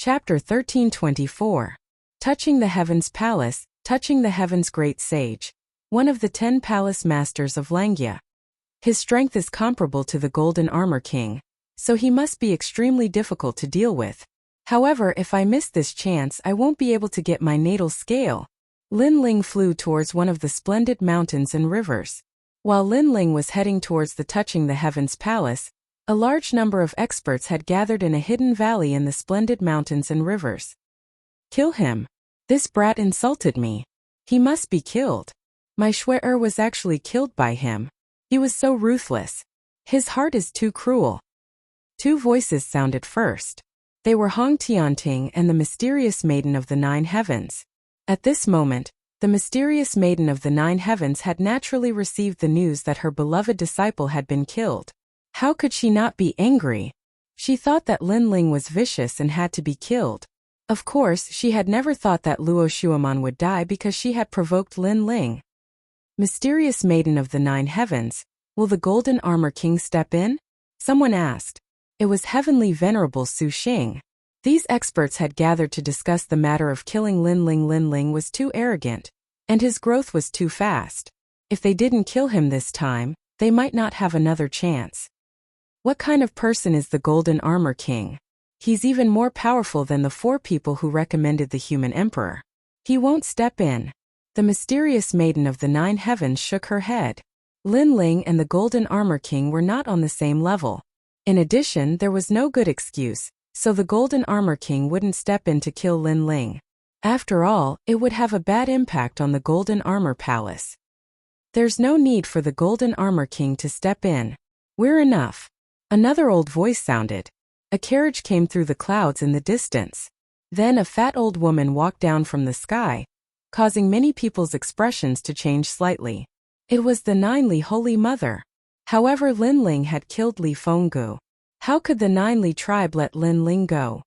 Chapter 1324. Touching the Heavens Palace, Touching the Heavens Great Sage, one of the 10 palace masters of Langya. His strength is comparable to the Golden Armor King, so he must be extremely difficult to deal with. However, if I miss this chance, I won't be able to get my natal scale. Lin Ling flew towards one of the splendid mountains and rivers. While Lin Ling was heading towards the Touching the Heavens Palace, a large number of experts had gathered in a hidden valley in the splendid mountains and rivers. Kill him. This brat insulted me. He must be killed. My Shu'er was actually killed by him. He was so ruthless. His heart is too cruel. Two voices sounded first. They were Hong Tianting and the mysterious Maiden of the Nine Heavens. At this moment, the mysterious Maiden of the Nine Heavens had naturally received the news that her beloved disciple had been killed. How could she not be angry? She thought that Lin Ling was vicious and had to be killed. Of course, she had never thought that Luo Shuaman would die because she had provoked Lin Ling. Mysterious Maiden of the Nine Heavens, will the Golden Armor King step in? Someone asked. It was Heavenly Venerable Su Xing. These experts had gathered to discuss the matter of killing Lin Ling. Lin Ling was too arrogant, and his growth was too fast. If they didn't kill him this time, they might not have another chance. What kind of person is the Golden Armor King? He's even more powerful than the 4 people who recommended the human emperor. He won't step in. The mysterious Maiden of the Nine Heavens shook her head. Lin Ling and the Golden Armor King were not on the same level. In addition, there was no good excuse, so the Golden Armor King wouldn't step in to kill Lin Ling. After all, it would have a bad impact on the Golden Armor Palace. There's no need for the Golden Armor King to step in. We're enough. Another old voice sounded. A carriage came through the clouds in the distance. Then a fat old woman walked down from the sky, causing many people's expressions to change slightly. It was the Nine Li Holy Mother. However, Lin Ling had killed Li Fenggu. How could the Nine Li tribe let Lin Ling go?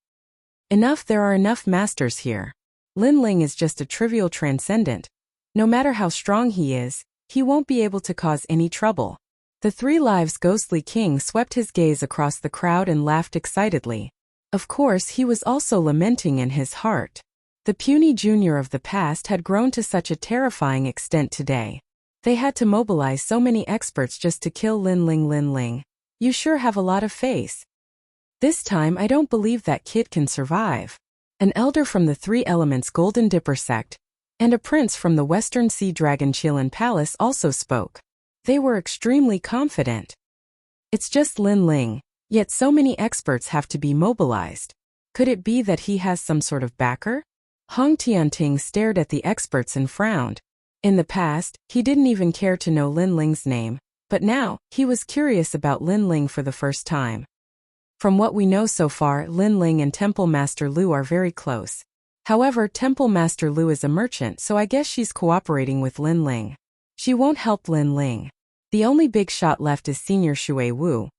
Enough, there are enough masters here. Lin Ling is just a trivial transcendent. No matter how strong he is, he won't be able to cause any trouble. The 3 Lives Ghostly King swept his gaze across the crowd and laughed excitedly. Of course, he was also lamenting in his heart. The puny junior of the past had grown to such a terrifying extent today. They had to mobilize so many experts just to kill Lin Ling. Lin Ling, you sure have a lot of face. This time I don't believe that kid can survive. An elder from the 3 Elements Golden Dipper sect, and a prince from the Western Sea Dragon Qilin Palace also spoke. They were extremely confident. It's just Lin Ling, yet so many experts have to be mobilized. Could it be that he has some sort of backer? Hong Tianting stared at the experts and frowned. In the past, he didn't even care to know Lin Ling's name, but now, he was curious about Lin Ling for the first time. From what we know so far, Lin Ling and Temple Master Lu are very close. However, Temple Master Lu is a merchant, so I guess she's cooperating with Lin Ling. She won't help Lin Ling. The only big shot left is Senior Shui Wu.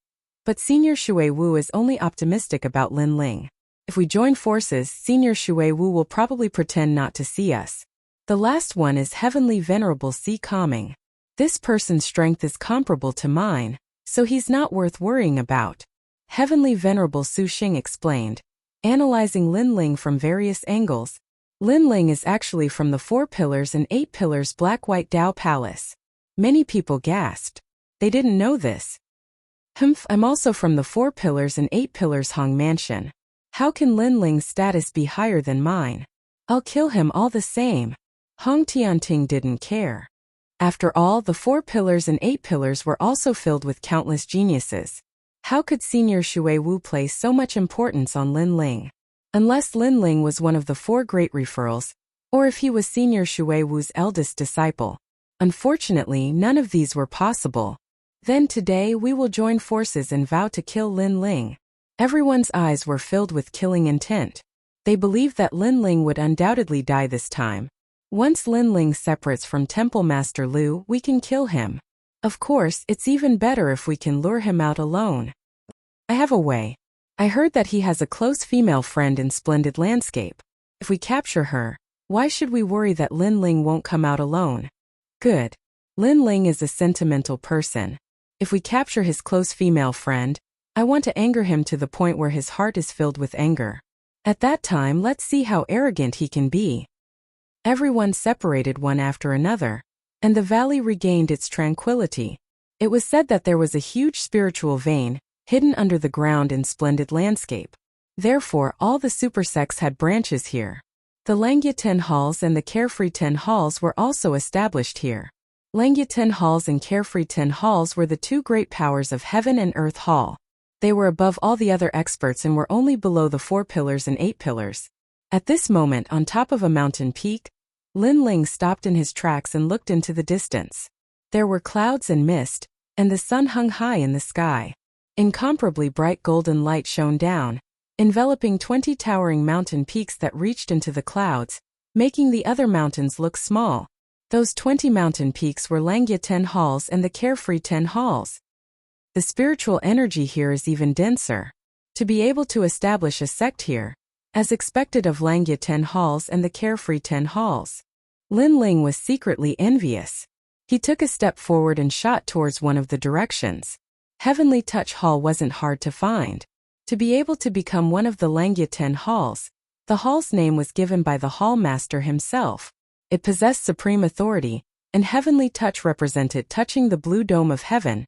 But Senior Shui Wu is only optimistic about Lin Ling. If we join forces, Senior Shui Wu will probably pretend not to see us. The last one is Heavenly Venerable Si Calming. This person's strength is comparable to mine, so he's not worth worrying about. Heavenly Venerable Su Xing explained. Analyzing Lin Ling from various angles, Lin Ling is actually from the 4 Pillars and 8 Pillars Black-White Dao Palace. Many people gasped. They didn't know this. I'm also from the 4 Pillars and 8 Pillars Hong Mansion. How can Lin Ling's status be higher than mine? I'll kill him all the same. Hong Tianting didn't care. After all, the 4 Pillars and 8 Pillars were also filled with countless geniuses. How could Senior Shui Wu place so much importance on Lin Ling? Unless Lin Ling was one of the 4 great referrals, or if he was Senior Shui Wu's eldest disciple. Unfortunately, none of these were possible. Then today we will join forces and vow to kill Lin Ling. Everyone's eyes were filled with killing intent. They believed that Lin Ling would undoubtedly die this time. Once Lin Ling separates from Temple Master Lu, we can kill him. Of course, it's even better if we can lure him out alone. I have a way. I heard that he has a close female friend in Splendid Landscape. If we capture her, why should we worry that Lin Ling won't come out alone? Good. Lin Ling is a sentimental person. If we capture his close female friend, I want to anger him to the point where his heart is filled with anger. At that time, let's see how arrogant he can be. Everyone separated one after another, and the valley regained its tranquility. It was said that there was a huge spiritual vein, hidden under the ground in splendid landscape. Therefore, all the supersects had branches here. The Langya 10 halls and the Carefree 10 halls were also established here. Langya 10 halls and Carefree 10 halls were the two great powers of Heaven and Earth Hall. They were above all the other experts and were only below the 4 pillars and 8 pillars. At this moment, on top of a mountain peak, Lin Ling stopped in his tracks and looked into the distance. There were clouds and mist, and the sun hung high in the sky. Incomparably bright golden light shone down, enveloping 20 towering mountain peaks that reached into the clouds, making the other mountains look small. Those 20 mountain peaks were Langya 10 halls and the Carefree 10 halls. The spiritual energy here is even denser. To be able to establish a sect here, as expected of Langya 10 halls and the Carefree 10 halls, Lin Ling was secretly envious. He took a step forward and shot towards one of the directions. Heavenly Touch Hall wasn't hard to find. To be able to become one of the Langya 10 halls, the hall's name was given by the hall master himself. It possessed supreme authority, and Heavenly Touch represented touching the blue dome of heaven,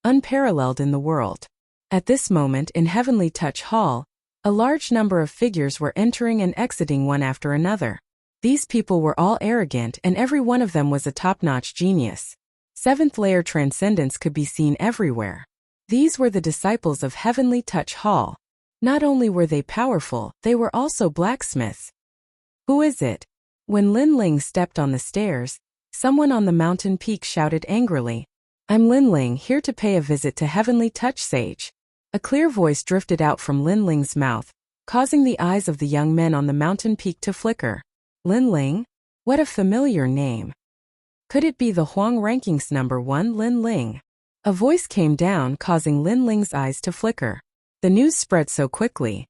unparalleled in the world. At this moment in Heavenly Touch Hall, a large number of figures were entering and exiting one after another. These people were all arrogant and every one of them was a top-notch genius. 7th layer transcendence could be seen everywhere. These were the disciples of Heavenly Touch Hall. Not only were they powerful, they were also blacksmiths. Who is it? When Lin Ling stepped on the stairs, someone on the mountain peak shouted angrily, "I'm Lin Ling, here to pay a visit to Heavenly Touch Sage." A clear voice drifted out from Lin Ling's mouth, causing the eyes of the young men on the mountain peak to flicker. Lin Ling? What a familiar name. Could it be the Huang Rankings #1 Lin Ling? A voice came down, causing Lin Ling's eyes to flicker. The news spread so quickly.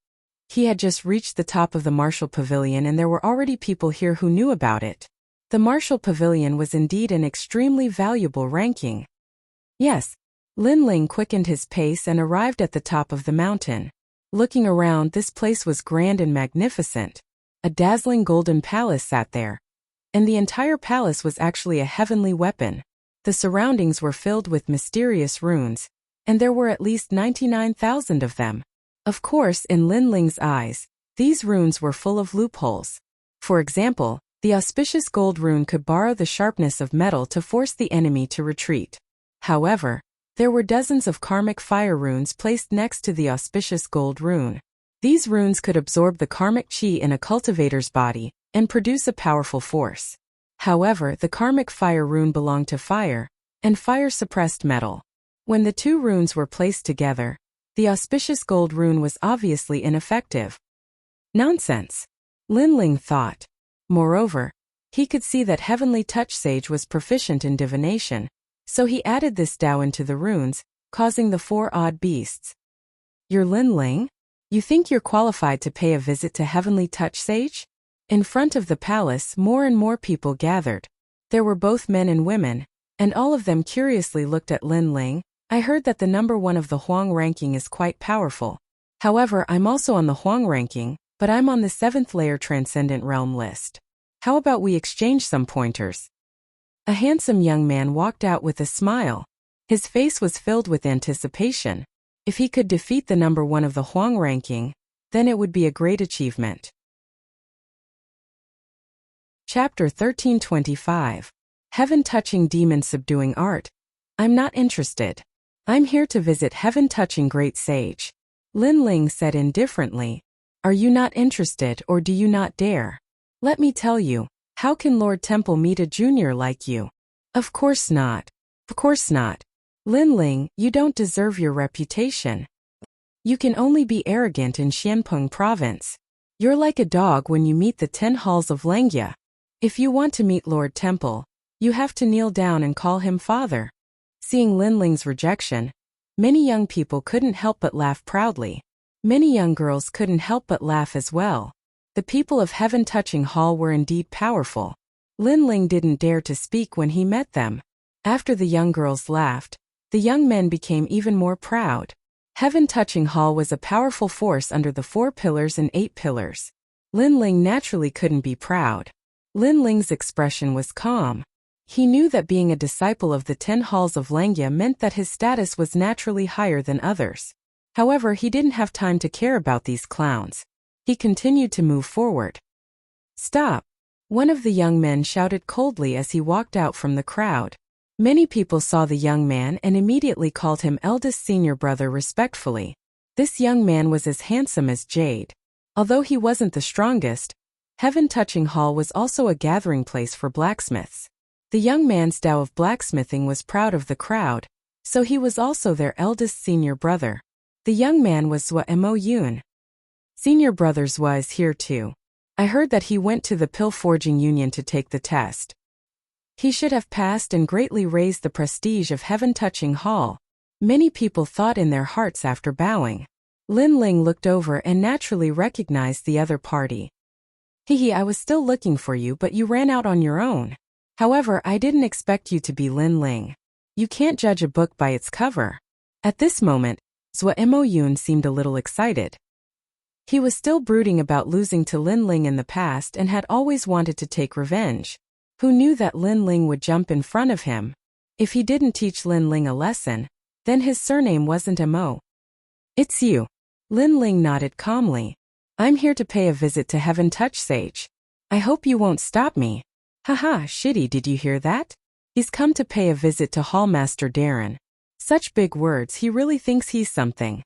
He had just reached the top of the Martial Pavilion and there were already people here who knew about it. The Martial Pavilion was indeed an extremely valuable ranking. Yes, Lin Ling quickened his pace and arrived at the top of the mountain. Looking around, this place was grand and magnificent. A dazzling golden palace sat there, and the entire palace was actually a heavenly weapon. The surroundings were filled with mysterious runes, and there were at least 99,000 of them. Of course, in Lin Ling's eyes, these runes were full of loopholes. For example, the auspicious gold rune could borrow the sharpness of metal to force the enemy to retreat. However, there were dozens of karmic fire runes placed next to the auspicious gold rune. These runes could absorb the karmic chi in a cultivator's body and produce a powerful force. However, the karmic fire rune belonged to fire, and fire suppressed metal. When the two runes were placed together, the auspicious gold rune was obviously ineffective. Nonsense, Lin Ling thought. Moreover, he could see that Heavenly Touch Sage was proficient in divination, so he added this Tao into the runes, causing the 4 odd beasts. You're Lin Ling? You think you're qualified to pay a visit to Heavenly Touch Sage? In front of the palace, more and more people gathered. There were both men and women, and all of them curiously looked at Lin Ling. I heard that the #1 of the Huang ranking is quite powerful. However, I'm also on the Huang ranking, but I'm on the 7th layer transcendent realm list. How about we exchange some pointers? A handsome young man walked out with a smile. His face was filled with anticipation. If he could defeat the #1 of the Huang ranking, then it would be a great achievement. Chapter 1325. Heaven-touching demon-subduing art. I'm not interested. I'm here to visit heaven-touching great sage. Lin Ling said indifferently. Are you not interested or do you not dare? Let me tell you, how can Lord Temple meet a junior like you? Of course not. Of course not. Lin Ling, you don't deserve your reputation. You can only be arrogant in Xianpeng province. You're like a dog when you meet the 10 halls of Langya. If you want to meet Lord Temple, you have to kneel down and call him father. Seeing Lin Ling's rejection, many young people couldn't help but laugh proudly. Many young girls couldn't help but laugh as well. The people of Heaven Touching Hall were indeed powerful. Lin Ling didn't dare to speak when he met them. After the young girls laughed, the young men became even more proud. Heaven-touching Hall was a powerful force under the 4 pillars and 8 pillars. Lin Ling naturally couldn't be proud. Lin Ling's expression was calm. He knew that being a disciple of the 10 halls of Langya meant that his status was naturally higher than others. However, he didn't have time to care about these clowns. He continued to move forward. "Stop!" one of the young men shouted coldly as he walked out from the crowd. Many people saw the young man and immediately called him eldest senior brother respectfully. This young man was as handsome as Jade. Although he wasn't the strongest, Heaven-touching Hall was also a gathering place for blacksmiths. The young man's Tao of blacksmithing was proud of the crowd, so he was also their eldest senior brother. The young man was Zhua Mo Yun. "Senior brother Zhua is here too. I heard that he went to the Pill Forging Union to take the test. He should have passed and greatly raised the prestige of Heaven-touching Hall," many people thought in their hearts after bowing. Lin Ling looked over and naturally recognized the other party. "Hehe, I was still looking for you, but you ran out on your own. However, I didn't expect you to be Lin Ling. You can't judge a book by its cover." At this moment, Zhua Mo Yun seemed a little excited. He was still brooding about losing to Lin Ling in the past and had always wanted to take revenge. Who knew that Lin Ling would jump in front of him? If he didn't teach Lin Ling a lesson, then his surname wasn't Mo. "It's you." Lin Ling nodded calmly. "I'm here to pay a visit to Heaven Touch Sage. I hope you won't stop me." "Haha, shitty, did you hear that? He's come to pay a visit to Hallmaster Darren. Such big words, he really thinks he's something."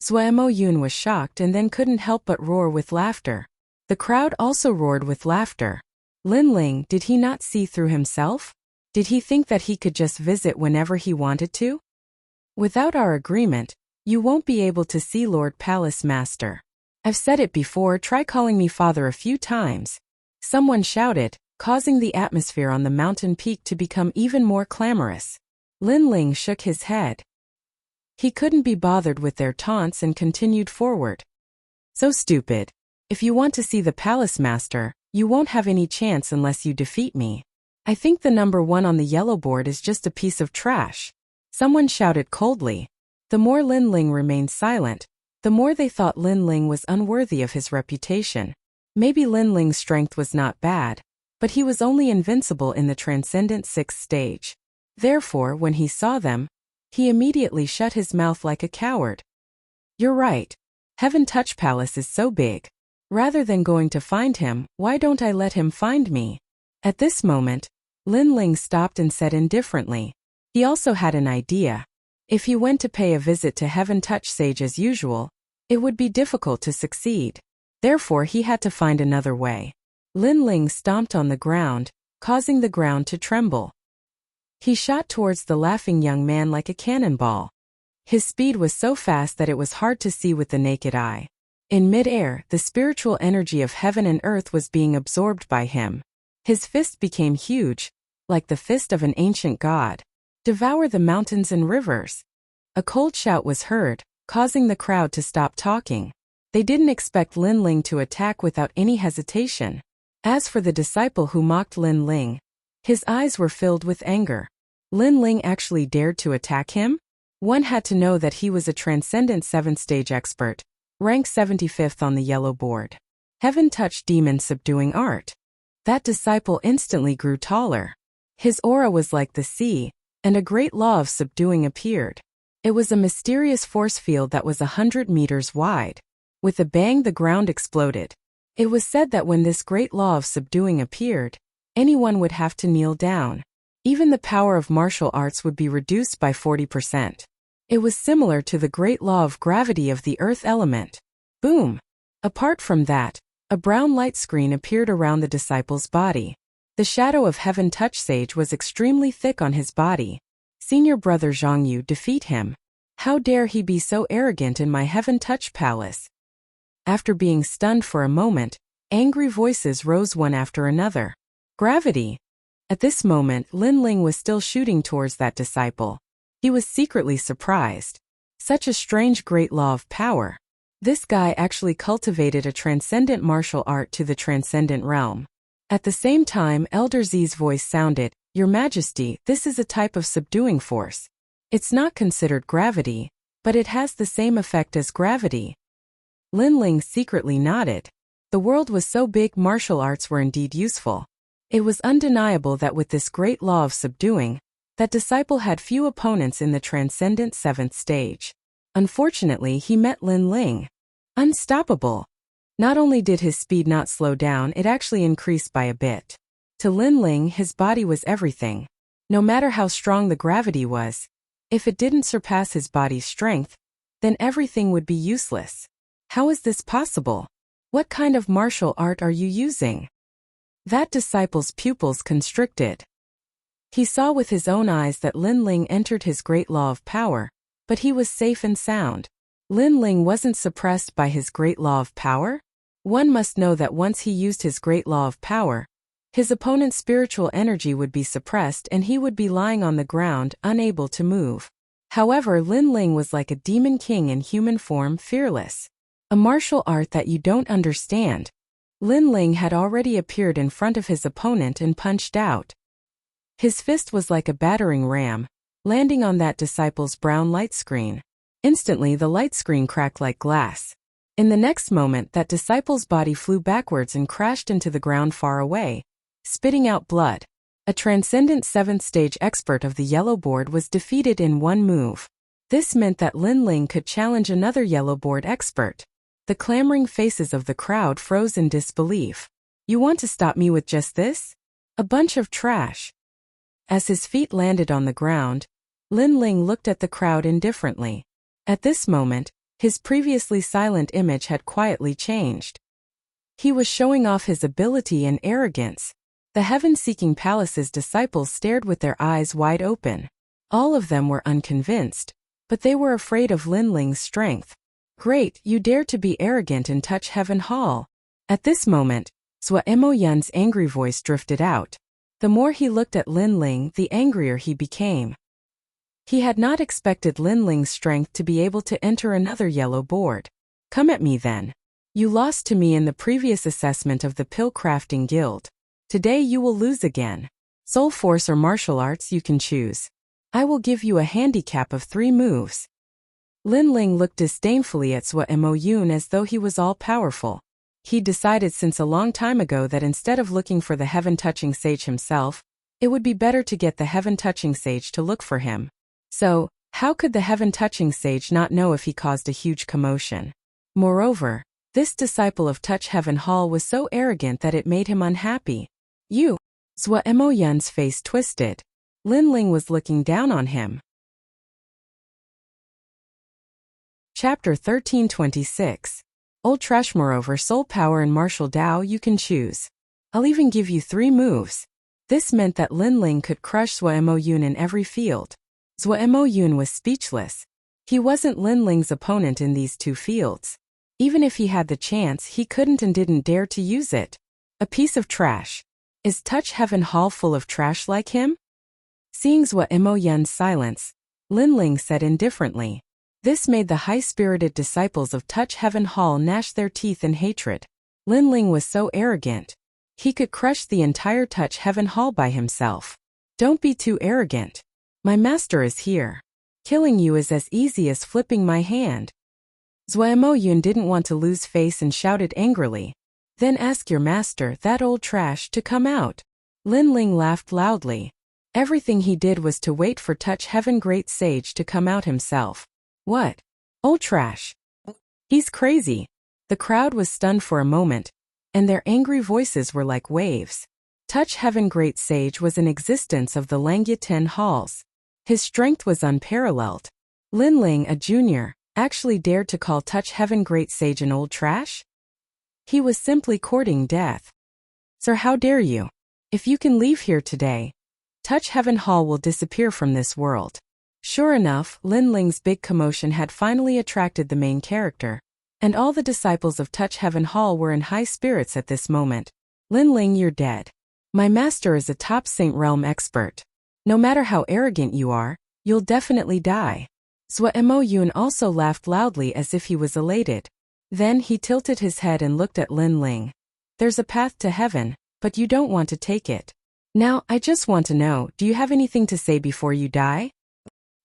Zhua Mo Yun was shocked and then couldn't help but roar with laughter. The crowd also roared with laughter. Lin Ling, did he not see through himself? Did he think that he could just visit whenever he wanted to? "Without our agreement, you won't be able to see Lord Palace Master. I've said it before, try calling me father a few times." Someone shouted, causing the atmosphere on the mountain peak to become even more clamorous. Lin Ling shook his head. He couldn't be bothered with their taunts and continued forward. "So stupid. If you want to see the Palace Master, you won't have any chance unless you defeat me. I think the number 1 on the yellow board is just a piece of trash." Someone shouted coldly. The more Lin Ling remained silent, the more they thought Lin Ling was unworthy of his reputation. Maybe Lin Ling's strength was not bad, but he was only invincible in the Transcendent 6th stage. Therefore, when he saw them, he immediately shut his mouth like a coward. "You're right. Heaven Touch Palace is so big. Rather than going to find him, why don't I let him find me?" At this moment, Lin Ling stopped and said indifferently. He also had an idea. If he went to pay a visit to Heaven Touch Sage as usual, it would be difficult to succeed. Therefore, he had to find another way. Lin Ling stomped on the ground, causing the ground to tremble. He shot towards the laughing young man like a cannonball. His speed was so fast that it was hard to see with the naked eye. In mid-air, the spiritual energy of heaven and earth was being absorbed by him. His fist became huge, like the fist of an ancient god. "Devour the mountains and rivers." A cold shout was heard, causing the crowd to stop talking. They didn't expect Lin Ling to attack without any hesitation. As for the disciple who mocked Lin Ling, his eyes were filled with anger. Lin Ling actually dared to attack him? One had to know that he was a Transcendent 7th stage expert, rank 75th on the yellow board. Heaven Touch Demon Subduing Art. That disciple instantly grew taller. His aura was like the sea, and a great law of subduing appeared. It was a mysterious force field that was 100 meters wide. With a bang, the ground exploded. It was said that when this great law of subduing appeared, anyone would have to kneel down. Even the power of martial arts would be reduced by 40%. It was similar to the great law of gravity of the earth element. Boom! Apart from that, a brown light screen appeared around the disciple's body. The shadow of Heaven Touch Sage was extremely thick on his body. Senior brother Zhang Yu, defeat him. How dare he be so arrogant in my Heaven Touch Palace? After being stunned for a moment, angry voices rose one after another. Gravity! At this moment, Lin Ling was still shooting towards that disciple. He was secretly surprised. Such a strange great law of power. This guy actually cultivated a transcendent martial art to the transcendent realm. At the same time, Elder Z's voice sounded, "Your Majesty, this is a type of subduing force. It's not considered gravity, But it has the same effect as gravity. Lin Ling secretly nodded. The world was so big, martial arts were indeed useful. It was undeniable that with this great law of subduing, that disciple had few opponents in the transcendent 7th stage. Unfortunately, he met Lin Ling. Unstoppable. Not only did his speed not slow down, it actually increased by a bit. To Lin Ling, his body was everything. No matter how strong the gravity was, if it didn't surpass his body's strength, then everything would be useless. How is this possible? What kind of martial art are you using? That disciple's pupils constricted. He saw with his own eyes that Lin Ling entered his great law of power, but he was safe and sound. Lin Ling wasn't suppressed by his great law of power? One must know that once he used his great law of power, his opponent's spiritual energy would be suppressed and he would be lying on the ground, unable to move. However, Lin Ling was like a demon king in human form, fearless. A martial art that you don't understand. Lin Ling had already appeared in front of his opponent and punched out. His fist was like a battering ram, landing on that disciple's brown light screen. Instantly the light screen cracked like glass. In the next moment that disciple's body flew backwards and crashed into the ground far away, spitting out blood. A transcendent 7th stage expert of the yellow board was defeated in one move. This meant that Lin Ling could challenge another yellow board expert. The clamoring faces of the crowd froze in disbelief. You want to stop me with just this? A bunch of trash. As his feet landed on the ground, Lin Ling looked at the crowd indifferently. At this moment, his previously silent image had quietly changed. He was showing off his ability and arrogance. The heaven-seeking palace's disciples stared with their eyes wide open. All of them were unconvinced, but they were afraid of Lin Ling's strength. Great, you dare to be arrogant and touch Heaven Hall. At this moment, Zhou Emoyun's angry voice drifted out. The more he looked at Lin Ling, the angrier he became. He had not expected Lin Ling's strength to be able to enter another yellow board. Come at me then. You lost to me in the previous assessment of the Pill Crafting Guild. Today you will lose again. Soul Force or martial arts, you can choose. I will give you a handicap of 3 moves. Lin Ling looked disdainfully at Zhou Emoyun as though he was all-powerful. He decided since a long time ago that instead of looking for the heaven-touching sage himself, it would be better to get the heaven-touching sage to look for him. So, how could the heaven-touching sage not know if he caused a huge commotion? Moreover, this disciple of Touch Heaven Hall was so arrogant that it made him unhappy. You! Zhou Emoyun's face twisted. Lin Ling was looking down on him. Chapter 1326. Old Trash. Moreover, soul power and martial Dao, you can choose. I'll even give you 3 moves. This meant that Lin Ling could crush Zhou Emoyun in every field. Zhou Emoyun was speechless. He wasn't Lin Ling's opponent in these 2 fields. Even if he had the chance, he couldn't and didn't dare to use it. A piece of trash. Is Touch Heaven Hall full of trash like him? Seeing Zhou Emoyun's silence, Lin Ling said indifferently. This made the high-spirited disciples of Touch Heaven Hall gnash their teeth in hatred. Lin Ling was so arrogant. He could crush the entire Touch Heaven Hall by himself. Don't be too arrogant. My master is here. Killing you is as easy as flipping my hand. Zhou Emoyun didn't want to lose face and shouted angrily. Then ask your master, that old trash, to come out. Lin Ling laughed loudly. Everything he did was to wait for Touch Heaven Great Sage to come out himself. What? Old trash. He's crazy. The crowd was stunned for a moment, and their angry voices were like waves. Touch Heaven Great Sage was in existence of the Langya 10 halls. His strength was unparalleled. Lin Ling, a junior, actually dared to call Touch Heaven Great Sage an old trash? He was simply courting death. Sir, how dare you? If you can leave here today, Touch Heaven Hall will disappear from this world. Sure enough, Lin Ling's big commotion had finally attracted the main character, and all the disciples of Touch Heaven Hall were in high spirits at this moment. Lin Ling, you're dead. My master is a top Saint Realm expert. No matter how arrogant you are, you'll definitely die. Zhou Emoyun also laughed loudly as if he was elated. Then he tilted his head and looked at Lin Ling. There's a path to heaven, but you don't want to take it. Now, I just want to know, do you have anything to say before you die?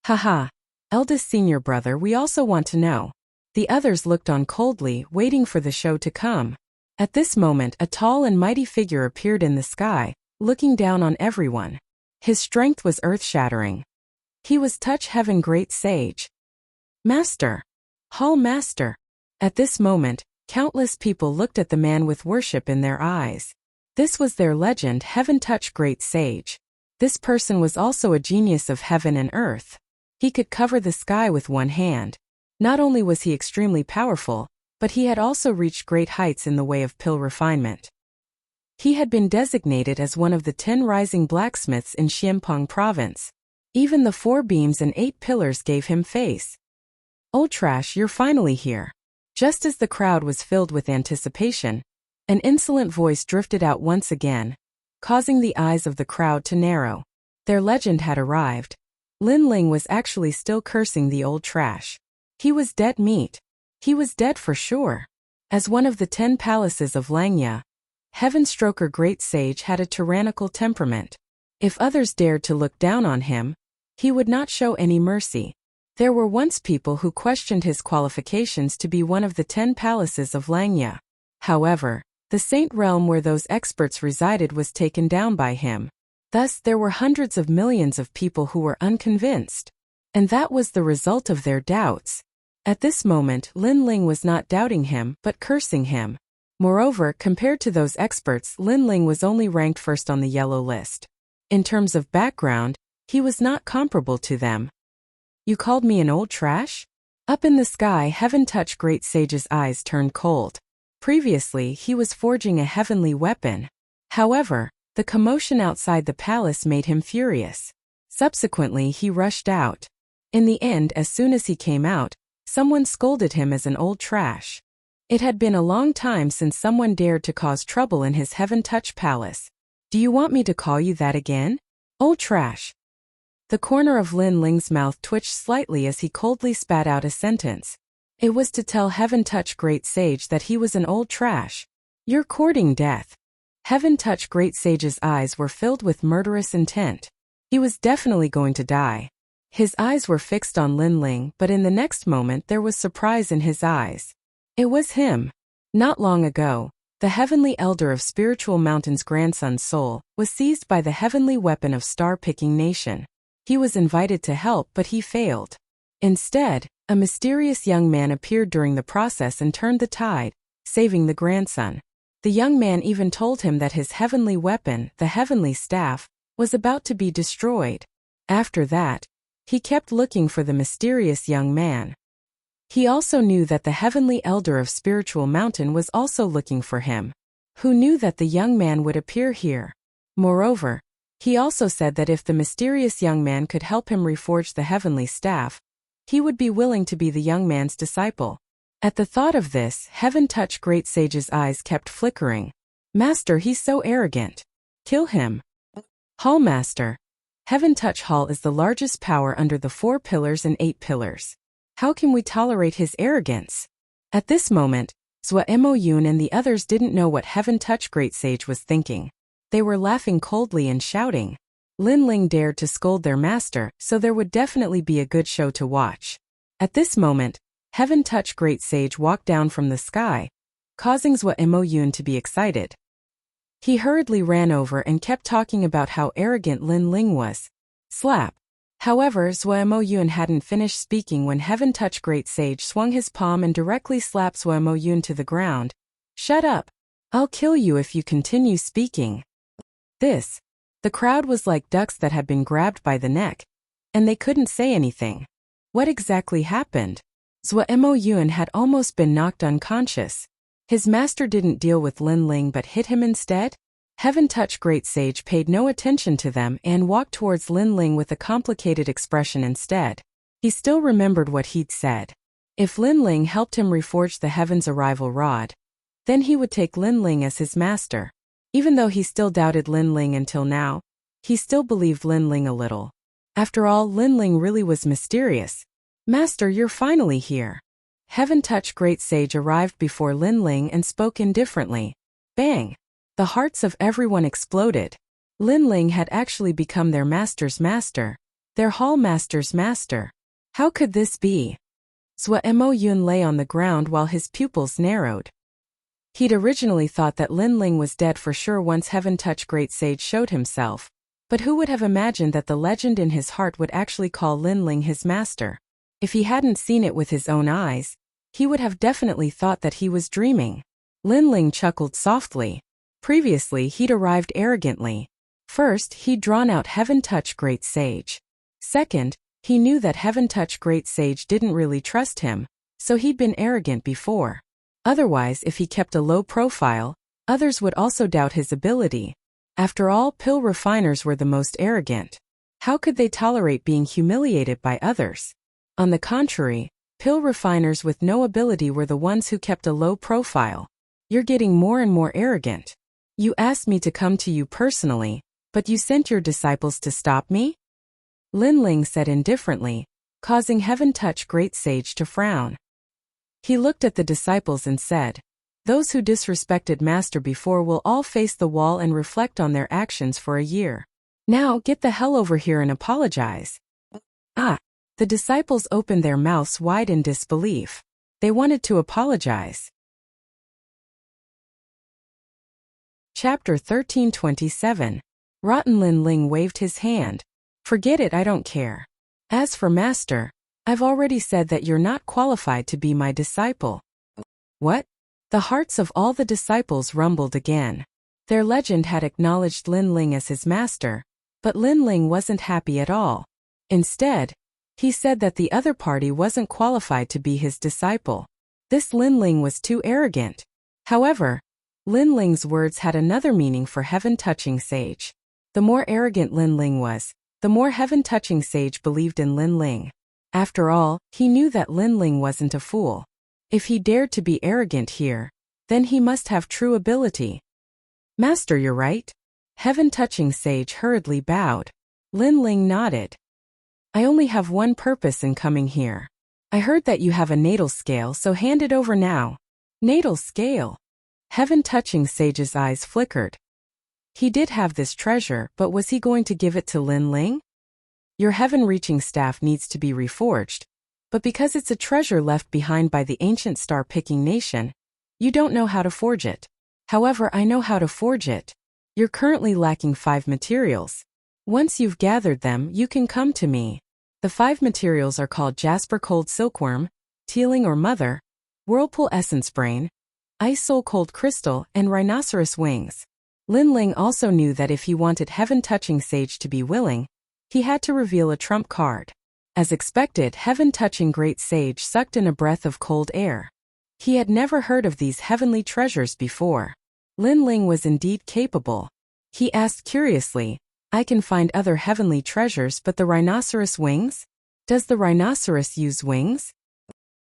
Haha. Eldest senior brother, we also want to know. The others looked on coldly, waiting for the show to come. At this moment, a tall and mighty figure appeared in the sky, looking down on everyone. His strength was earth-shattering. He was Touch Heaven Great Sage. Master! Hall Master! At this moment, countless people looked at the man with worship in their eyes. This was their legend, Heaven Touch Great Sage. This person was also a genius of heaven and earth. He could cover the sky with one hand. Not only was he extremely powerful, but he had also reached great heights in the way of pill refinement. He had been designated as one of the 10 rising blacksmiths in Xiampeng province. Even the 4 beams and 8 pillars gave him face. Old Trash, you're finally here. Just as the crowd was filled with anticipation, an insolent voice drifted out once again, causing the eyes of the crowd to narrow. Their legend had arrived. Lin Ling was actually still cursing the Old Trash. He was dead meat. He was dead for sure. As one of the 10 palaces of Langya, Heaven Stroker Great Sage had a tyrannical temperament. If others dared to look down on him, he would not show any mercy. There were once people who questioned his qualifications to be one of the 10 palaces of Langya. However, the saint realm where those experts resided was taken down by him. Thus, there were hundreds of millions of people who were unconvinced. And that was the result of their doubts. At this moment, Lin Ling was not doubting him, but cursing him. Moreover, compared to those experts, Lin Ling was only ranked first on the yellow list. In terms of background, he was not comparable to them. You called me an old trash? Up in the sky, Heaven Touch Great Sage's eyes turned cold. Previously, he was forging a heavenly weapon. However, the commotion outside the palace made him furious. Subsequently, he rushed out. In the end, as soon as he came out, someone scolded him as an old trash. It had been a long time since someone dared to cause trouble in his Heaven Touch Palace. Do you want me to call you that again? Old trash. The corner of Lin Ling's mouth twitched slightly as he coldly spat out a sentence. It was to tell Heaven Touch Great Sage that he was an old trash. You're courting death. Heaven Touch Great Sage's eyes were filled with murderous intent. He was definitely going to die. His eyes were fixed on Lin Ling, but in the next moment there was surprise in his eyes. It was him. Not long ago, the Heavenly Elder of Spiritual Mountain's grandson's soul was seized by the heavenly weapon of star-picking nation. He was invited to help, but he failed. Instead, a mysterious young man appeared during the process and turned the tide, saving the grandson. The young man even told him that his heavenly weapon, the heavenly staff, was about to be destroyed. After that, he kept looking for the mysterious young man. He also knew that the Heavenly Elder of Spiritual Mountain was also looking for him. Who knew that the young man would appear here? Moreover, he also said that if the mysterious young man could help him reforge the heavenly staff, he would be willing to be the young man's disciple. At the thought of this, Heaven Touch Great Sage's eyes kept flickering. Master, he's so arrogant. Kill him. Hall Master. Heaven Touch Hall is the largest power under the 4 pillars and 8 pillars. How can we tolerate his arrogance? At this moment, Zhou Emoyun and the others didn't know what Heaven Touch Great Sage was thinking. They were laughing coldly and shouting. Lin Ling dared to scold their master, so there would definitely be a good show to watch. At this moment, Heaven Touch Great Sage walked down from the sky, causing Zhou Emoyun to be excited. He hurriedly ran over and kept talking about how arrogant Lin Ling was. Slap. However, Zhou Emoyun hadn't finished speaking when Heaven Touch Great Sage swung his palm and directly slapped Zhou Emoyun to the ground. Shut up. I'll kill you if you continue speaking. The crowd was like ducks that had been grabbed by the neck, and they couldn't say anything. What exactly happened? Zhou Emoyun had almost been knocked unconscious. His master didn't deal with Lin Ling but hit him instead? Heaven Touch Great Sage paid no attention to them and walked towards Lin Ling with a complicated expression instead. He still remembered what he'd said. If Lin Ling helped him reforge the Heaven's Arrival Rod, then he would take Lin Ling as his master. Even though he still doubted Lin Ling until now, he still believed Lin Ling a little. After all, Lin Ling really was mysterious. Master, you're finally here. Heaven Touch Great Sage arrived before Lin Ling and spoke indifferently. Bang! The hearts of everyone exploded. Lin Ling had actually become their master's master, their hall master's master. How could this be? Zhuo Moyun lay on the ground while his pupils narrowed. He'd originally thought that Lin Ling was dead for sure once Heaven Touch Great Sage showed himself, but who would have imagined that the legend in his heart would actually call Lin Ling his master? If he hadn't seen it with his own eyes, he would have definitely thought that he was dreaming. Lin Ling chuckled softly. Previously he'd arrived arrogantly. First, he'd drawn out Heaven Touch Great Sage. Second, he knew that Heaven Touch Great Sage didn't really trust him, so he'd been arrogant before. Otherwise, if he kept a low profile, others would also doubt his ability. After all, pill refiners were the most arrogant. How could they tolerate being humiliated by others? On the contrary, pill refiners with no ability were the ones who kept a low profile. You're getting more and more arrogant. You asked me to come to you personally, but you sent your disciples to stop me? Lin Ling said indifferently, causing Heaven Touch Great Sage to frown. He looked at the disciples and said, "Those who disrespected Master before will all face the wall and reflect on their actions for a year. Now get the hell over here and apologize." Ah! The disciples opened their mouths wide in disbelief. They wanted to apologize. Chapter 1327. Rotten. Lin Ling waved his hand. "Forget it, I don't care. As for Master, I've already said that you're not qualified to be my disciple." What? The hearts of all the disciples rumbled again. Their legend had acknowledged Lin Ling as his master, but Lin Ling wasn't happy at all. Instead, he said that the other party wasn't qualified to be his disciple. This Lin Ling was too arrogant. However, Lin Ling's words had another meaning for Heaven Touching Sage. The more arrogant Lin Ling was, the more Heaven Touching Sage believed in Lin Ling. After all, he knew that Lin Ling wasn't a fool. If he dared to be arrogant here, then he must have true ability. "Master, you're right." Heaven Touching Sage hurriedly bowed. Lin Ling nodded. "I only have one purpose in coming here. I heard that you have a natal scale, so hand it over now." Natal scale? Heaven Touching Sage's eyes flickered. He did have this treasure, but was he going to give it to Lin Ling? "Your heaven-reaching staff needs to be reforged, but because it's a treasure left behind by the ancient star-picking nation, you don't know how to forge it. However, I know how to forge it. You're currently lacking 5 materials. Once you've gathered them, you can come to me. The 5 materials are called Jasper Cold Silkworm, Teeling or Mother, Whirlpool Essence Brain, Ice Soul Cold Crystal, and Rhinoceros Wings." Lin Ling also knew that if he wanted Heaven Touching Sage to be willing, he had to reveal a trump card. As expected, Heaven Touching Great Sage sucked in a breath of cold air. He had never heard of these heavenly treasures before. Lin Ling was indeed capable. He asked curiously, "I can find other heavenly treasures, but the rhinoceros wings? Does the rhinoceros use wings?"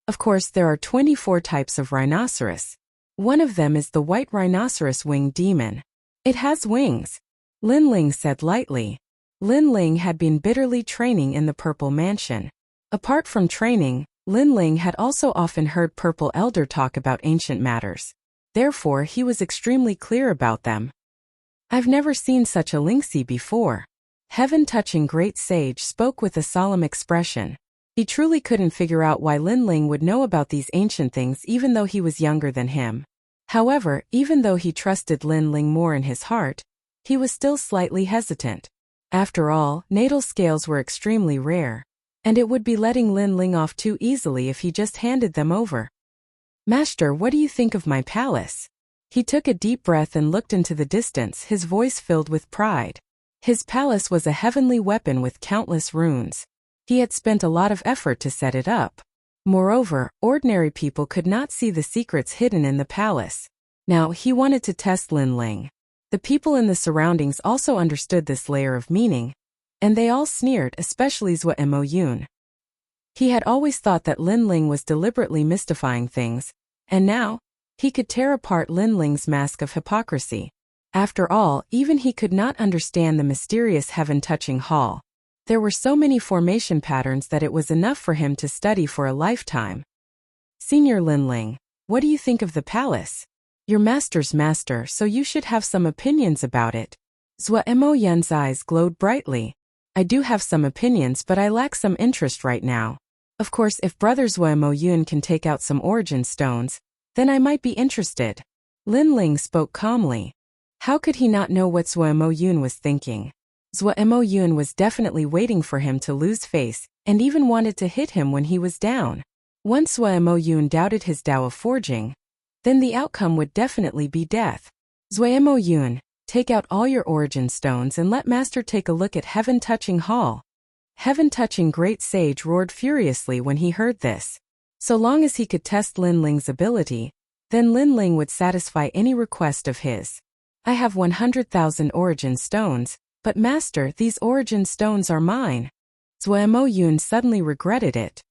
Of course, there are 24 types of rhinoceros. One of them is the white rhinoceros winged demon. It has wings, Lin Ling said lightly. Lin Ling had been bitterly training in the Purple Mansion. Apart from training, Lin Ling had also often heard Purple Elder talk about ancient matters. Therefore, he was extremely clear about them. "I've never seen such a Lingxi before." Heaven Touching Great Sage spoke with a solemn expression. He truly couldn't figure out why Lin Ling would know about these ancient things even though he was younger than him. However, even though he trusted Lin Ling more in his heart, he was still slightly hesitant. After all, natal scales were extremely rare, and it would be letting Lin Ling off too easily if he just handed them over. "Master, what do you think of my palace?" He took a deep breath and looked into the distance, his voice filled with pride. His palace was a heavenly weapon with countless runes. He had spent a lot of effort to set it up. Moreover, ordinary people could not see the secrets hidden in the palace. Now, he wanted to test Lin Ling. The people in the surroundings also understood this layer of meaning, and they all sneered, especially Zhuo Moyun. He had always thought that Lin Ling was deliberately mystifying things, and now, he could tear apart Lin Ling's mask of hypocrisy. After all, even he could not understand the mysterious heaven-touching hall. There were so many formation patterns that it was enough for him to study for a lifetime. "Senior Lin Ling, what do you think of the palace? Your master's master, so you should have some opinions about it." Zhuo Moyun's eyes glowed brightly. "I do have some opinions, but I lack some interest right now. Of course, if Brother Zuo Yun can take out some origin stones, then I might be interested. Lin Ling spoke calmly. How could he not know what Zuo Yun was thinking? Zuo Yun was definitely waiting for him to lose face, and even wanted to hit him when he was down. Once Zuo Yun doubted his Tao of forging, then the outcome would definitely be death. Zuo Yun, take out all your origin stones and let Master take a look at Heaven-Touching Hall. Heaven-Touching Great Sage roared furiously when he heard this. So long as he could test Lin Ling's ability, then Lin Ling would satisfy any request of his. I have 100,000 origin stones, but Master, these origin stones are mine. Zuo Yun suddenly regretted it.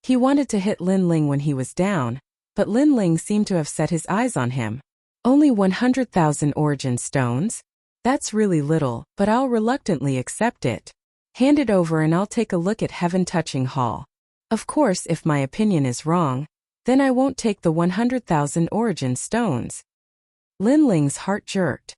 He wanted to hit Lin Ling when he was down, but Lin Ling seemed to have set his eyes on him. Only 100,000 origin stones? That's really little, but I'll reluctantly accept it. Hand it over and I'll take a look at Heaven-Touching Hall. Of course, if my opinion is wrong, then I won't take the 100,000 origin stones. Lin Ling's heart jerked.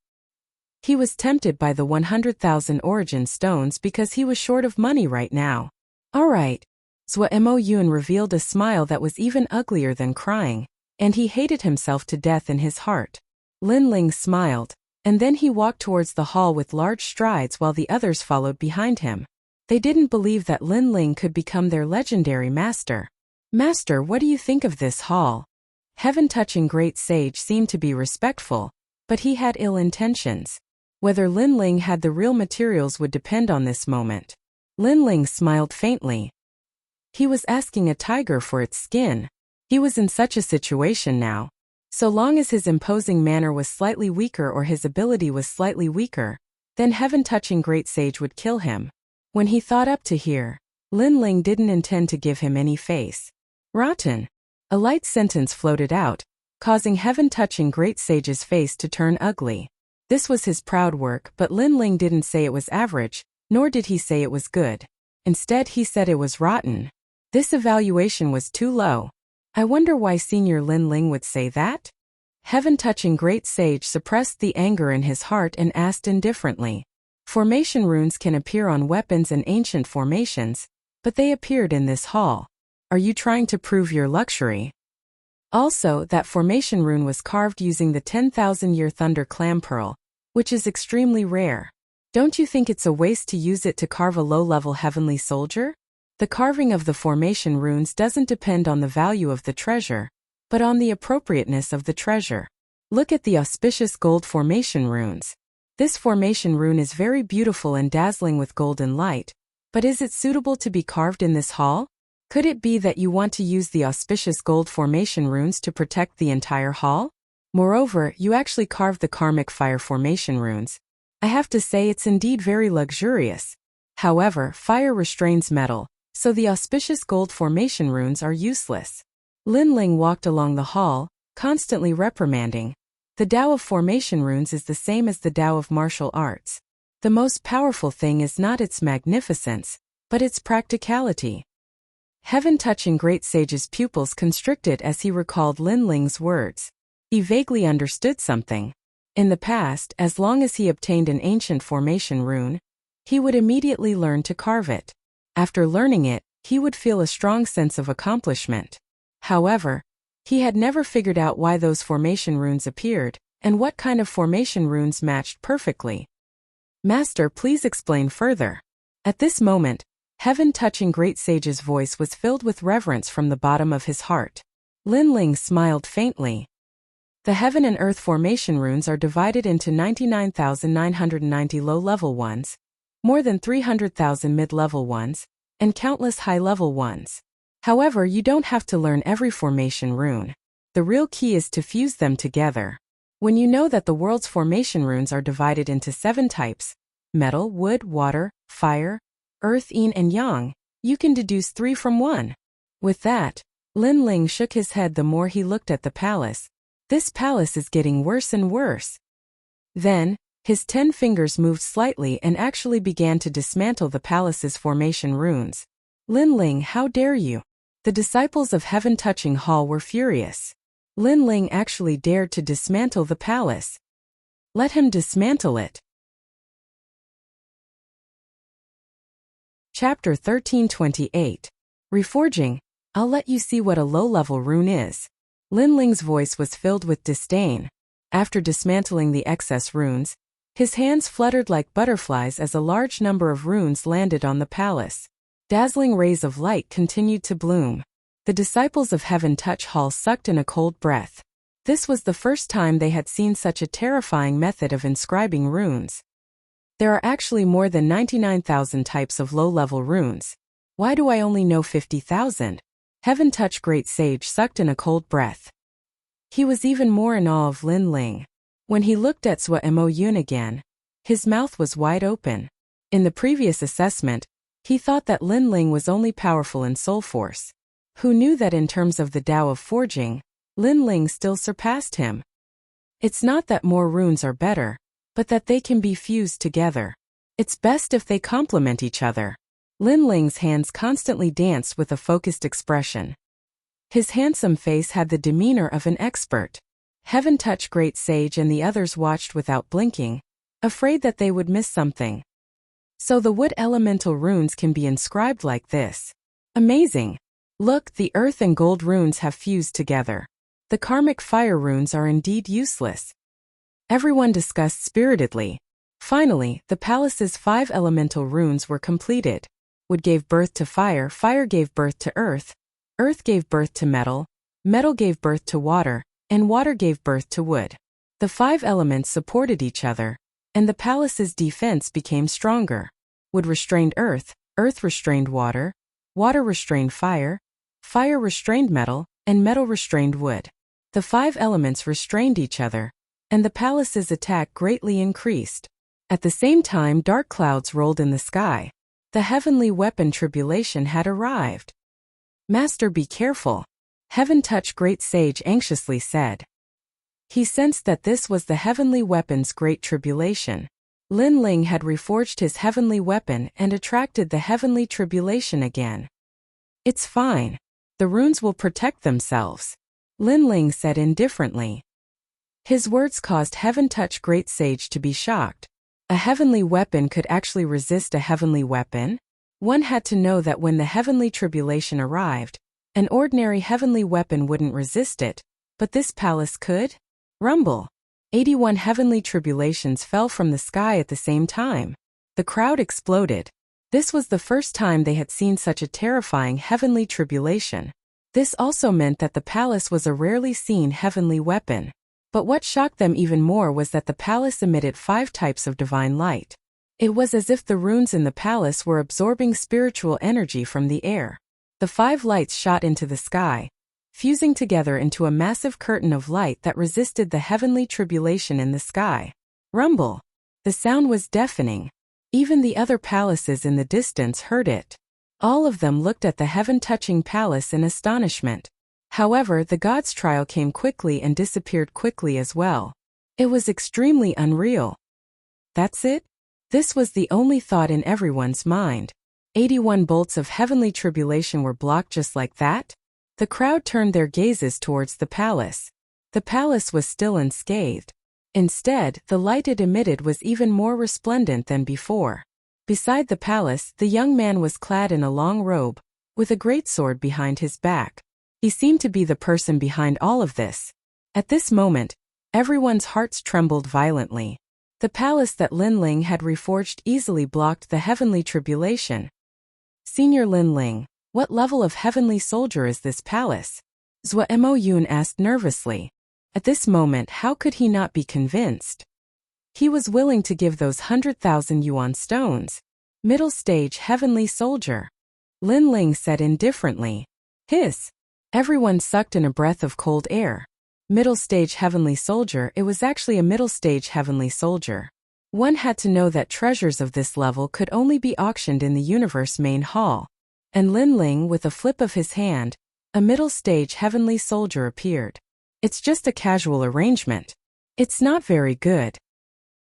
He was tempted by the 100,000 origin stones because he was short of money right now. Alright. Zuo Yun revealed a smile that was even uglier than crying, and he hated himself to death in his heart. Lin Ling smiled, and then he walked towards the hall with large strides while the others followed behind him. They didn't believe that Lin Ling could become their legendary master. Master, what do you think of this hall? Heaven-Touching Great Sage seemed to be respectful, but he had ill intentions. Whether Lin Ling had the real materials would depend on this moment. Lin Ling smiled faintly. He was asking a tiger for its skin. He was in such a situation now. So long as his imposing manner was slightly weaker or his ability was slightly weaker, then Heaven-Touching Great Sage would kill him. When he thought up to here, Lin Ling didn't intend to give him any face. Rotten. A light sentence floated out, causing Heaven-Touching Great Sage's face to turn ugly. This was his proud work, but Lin Ling didn't say it was average, nor did he say it was good. Instead, he said it was rotten. This evaluation was too low. I wonder why Senior Lin Ling would say that? Heaven-Touching Great Sage suppressed the anger in his heart and asked indifferently. Formation runes can appear on weapons and ancient formations, but they appeared in this hall. Are you trying to prove your luxury? Also, that formation rune was carved using the 10,000-year Thunder Clam Pearl, which is extremely rare. Don't you think it's a waste to use it to carve a low-level heavenly soldier? The carving of the formation runes doesn't depend on the value of the treasure, but on the appropriateness of the treasure. Look at the auspicious gold formation runes. This formation rune is very beautiful and dazzling with golden light, but is it suitable to be carved in this hall? Could it be that you want to use the auspicious gold formation runes to protect the entire hall? Moreover, you actually carved the karmic fire formation runes. I have to say it's indeed very luxurious. However, fire restrains metal, so the auspicious gold formation runes are useless. Lin Ling walked along the hall, constantly reprimanding. The Tao of formation runes is the same as the Tao of martial arts. The most powerful thing is not its magnificence, but its practicality. Heaven-Touching Great Sage's pupils constricted as he recalled Lin Ling's words. He vaguely understood something. In the past, as long as he obtained an ancient formation rune, he would immediately learn to carve it. After learning it, he would feel a strong sense of accomplishment. However, he had never figured out why those formation runes appeared, and what kind of formation runes matched perfectly. Master, please explain further. At this moment, Heaven-Touching Great Sage's voice was filled with reverence from the bottom of his heart. Lin Ling smiled faintly. The heaven and earth formation runes are divided into 99,990 low-level ones, more than 300,000 mid-level ones, and countless high-level ones. However, you don't have to learn every formation rune. The real key is to fuse them together. When you know that the world's formation runes are divided into 7 types, metal, wood, water, fire, earth, yin and yang, you can deduce 3 from 1. With that, Lin Ling shook his head the more he looked at the palace. This palace is getting worse and worse. Then, his 10 fingers moved slightly and actually began to dismantle the palace's formation runes. Lin Ling, how dare you? The disciples of Heaven-Touching Hall were furious. Lin Ling actually dared to dismantle the palace. Let him dismantle it. Chapter 1328. Reforging? I'll let you see what a low-level rune is. Lin Ling's voice was filled with disdain. After dismantling the excess runes, his hands fluttered like butterflies as a large number of runes landed on the palace. Dazzling rays of light continued to bloom. The disciples of Heaven Touch Hall sucked in a cold breath. This was the first time they had seen such a terrifying method of inscribing runes. There are actually more than 99,000 types of low-level runes. Why do I only know 50,000? Heaven Touch Great Sage sucked in a cold breath. He was even more in awe of Lin Ling. When he looked at Zhuo Mo Yun again, his mouth was wide open. In the previous assessment, he thought that Lin Ling was only powerful in soul force. Who knew that in terms of the Tao of forging, Lin Ling still surpassed him? It's not that more runes are better, but that they can be fused together. It's best if they complement each other. Lin Ling's hands constantly danced with a focused expression. His handsome face had the demeanor of an expert. Heaven Touch Great Sage and the others watched without blinking, afraid that they would miss something. So the wood elemental runes can be inscribed like this. Amazing! Look, the earth and gold runes have fused together. The karmic fire runes are indeed useless. Everyone discussed spiritedly. Finally, the palace's 5 elemental runes were completed. Wood gave birth to fire, fire gave birth to earth, earth gave birth to metal, metal gave birth to water, and water gave birth to wood. The 5 elements supported each other, and the palace's defense became stronger. Wood restrained earth, earth restrained water, water restrained fire, fire restrained metal, and metal restrained wood. The 5 elements restrained each other, and the palace's attack greatly increased. At the same time, dark clouds rolled in the sky. The heavenly weapon tribulation had arrived. Master, be careful, Heaven Touch Great Sage anxiously said. He sensed that this was the heavenly weapon's great tribulation. Lin Ling had reforged his heavenly weapon and attracted the heavenly tribulation again. It's fine. The runes will protect themselves, Lin Ling said indifferently. His words caused Heaven Touch Great Sage to be shocked. A heavenly weapon could actually resist a heavenly weapon? One had to know that when the heavenly tribulation arrived, an ordinary heavenly weapon wouldn't resist it, but this palace could? Rumble. 81 heavenly tribulations fell from the sky at the same time. The crowd exploded. This was the first time they had seen such a terrifying heavenly tribulation. This also meant that the palace was a rarely seen heavenly weapon. But what shocked them even more was that the palace emitted 5 types of divine light. It was as if the runes in the palace were absorbing spiritual energy from the air. The 5 lights shot into the sky, fusing together into a massive curtain of light that resisted the heavenly tribulation in the sky. Rumble. The sound was deafening. Even the other palaces in the distance heard it. All of them looked at the heaven-touching palace in astonishment. However, the god's trial came quickly and disappeared quickly as well. It was extremely unreal. That's it? This was the only thought in everyone's mind. 81 bolts of heavenly tribulation were blocked just like that? The crowd turned their gazes towards the palace. The palace was still unscathed. Instead, the light it emitted was even more resplendent than before. Beside the palace, the young man was clad in a long robe, with a great sword behind his back. He seemed to be the person behind all of this. At this moment, everyone's hearts trembled violently. The palace that Lin Ling had reforged easily blocked the heavenly tribulation. Senior Lin Ling, what level of heavenly soldier is this palace? Zhuo Mo Yun asked nervously. At this moment, how could he not be convinced? He was willing to give those 100,000 yuan stones. Middle stage heavenly soldier. Lin Ling said indifferently. Hiss. Everyone sucked in a breath of cold air. Middle stage heavenly soldier, it was actually a middle stage heavenly soldier. One had to know that treasures of this level could only be auctioned in the universe main hall. And Lin Ling, with a flip of his hand, a middle stage heavenly soldier appeared. It's just a casual arrangement. It's not very good.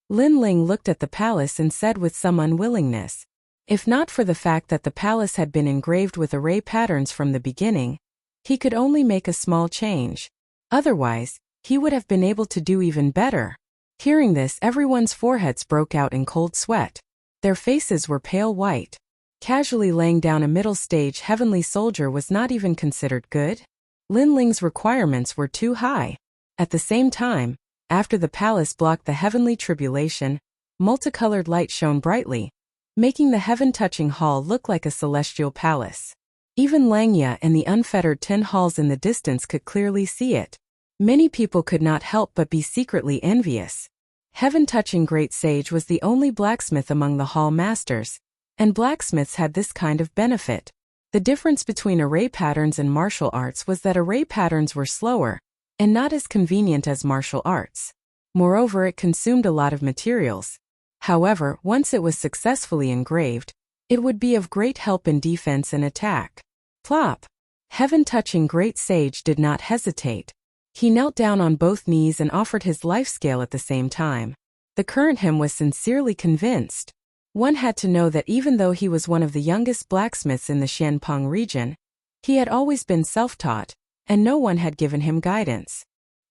Lin Ling looked at the palace and said with some unwillingness. If not for the fact that the palace had been engraved with array patterns from the beginning, he could only make a small change. Otherwise, he would have been able to do even better. Hearing this, everyone's foreheads broke out in cold sweat. Their faces were pale white. Casually laying down a middle-stage heavenly soldier was not even considered good. Lin Ling's requirements were too high. At the same time, after the palace blocked the heavenly tribulation, multicolored light shone brightly, making the heaven-touching hall look like a celestial palace. Even Langya and the unfettered 10 halls in the distance could clearly see it. Many people could not help but be secretly envious. Heaven-touching great sage was the only blacksmith among the hall masters, and blacksmiths had this kind of benefit. The difference between array patterns and martial arts was that array patterns were slower, and not as convenient as martial arts. Moreover, it consumed a lot of materials. However, once it was successfully engraved, it would be of great help in defense and attack. Plop! Heaven-touching great sage did not hesitate. He knelt down on both knees and offered his life scale at the same time. The current him was sincerely convinced. One had to know that even though he was one of the youngest blacksmiths in the Xianpeng region, he had always been self-taught, and no one had given him guidance.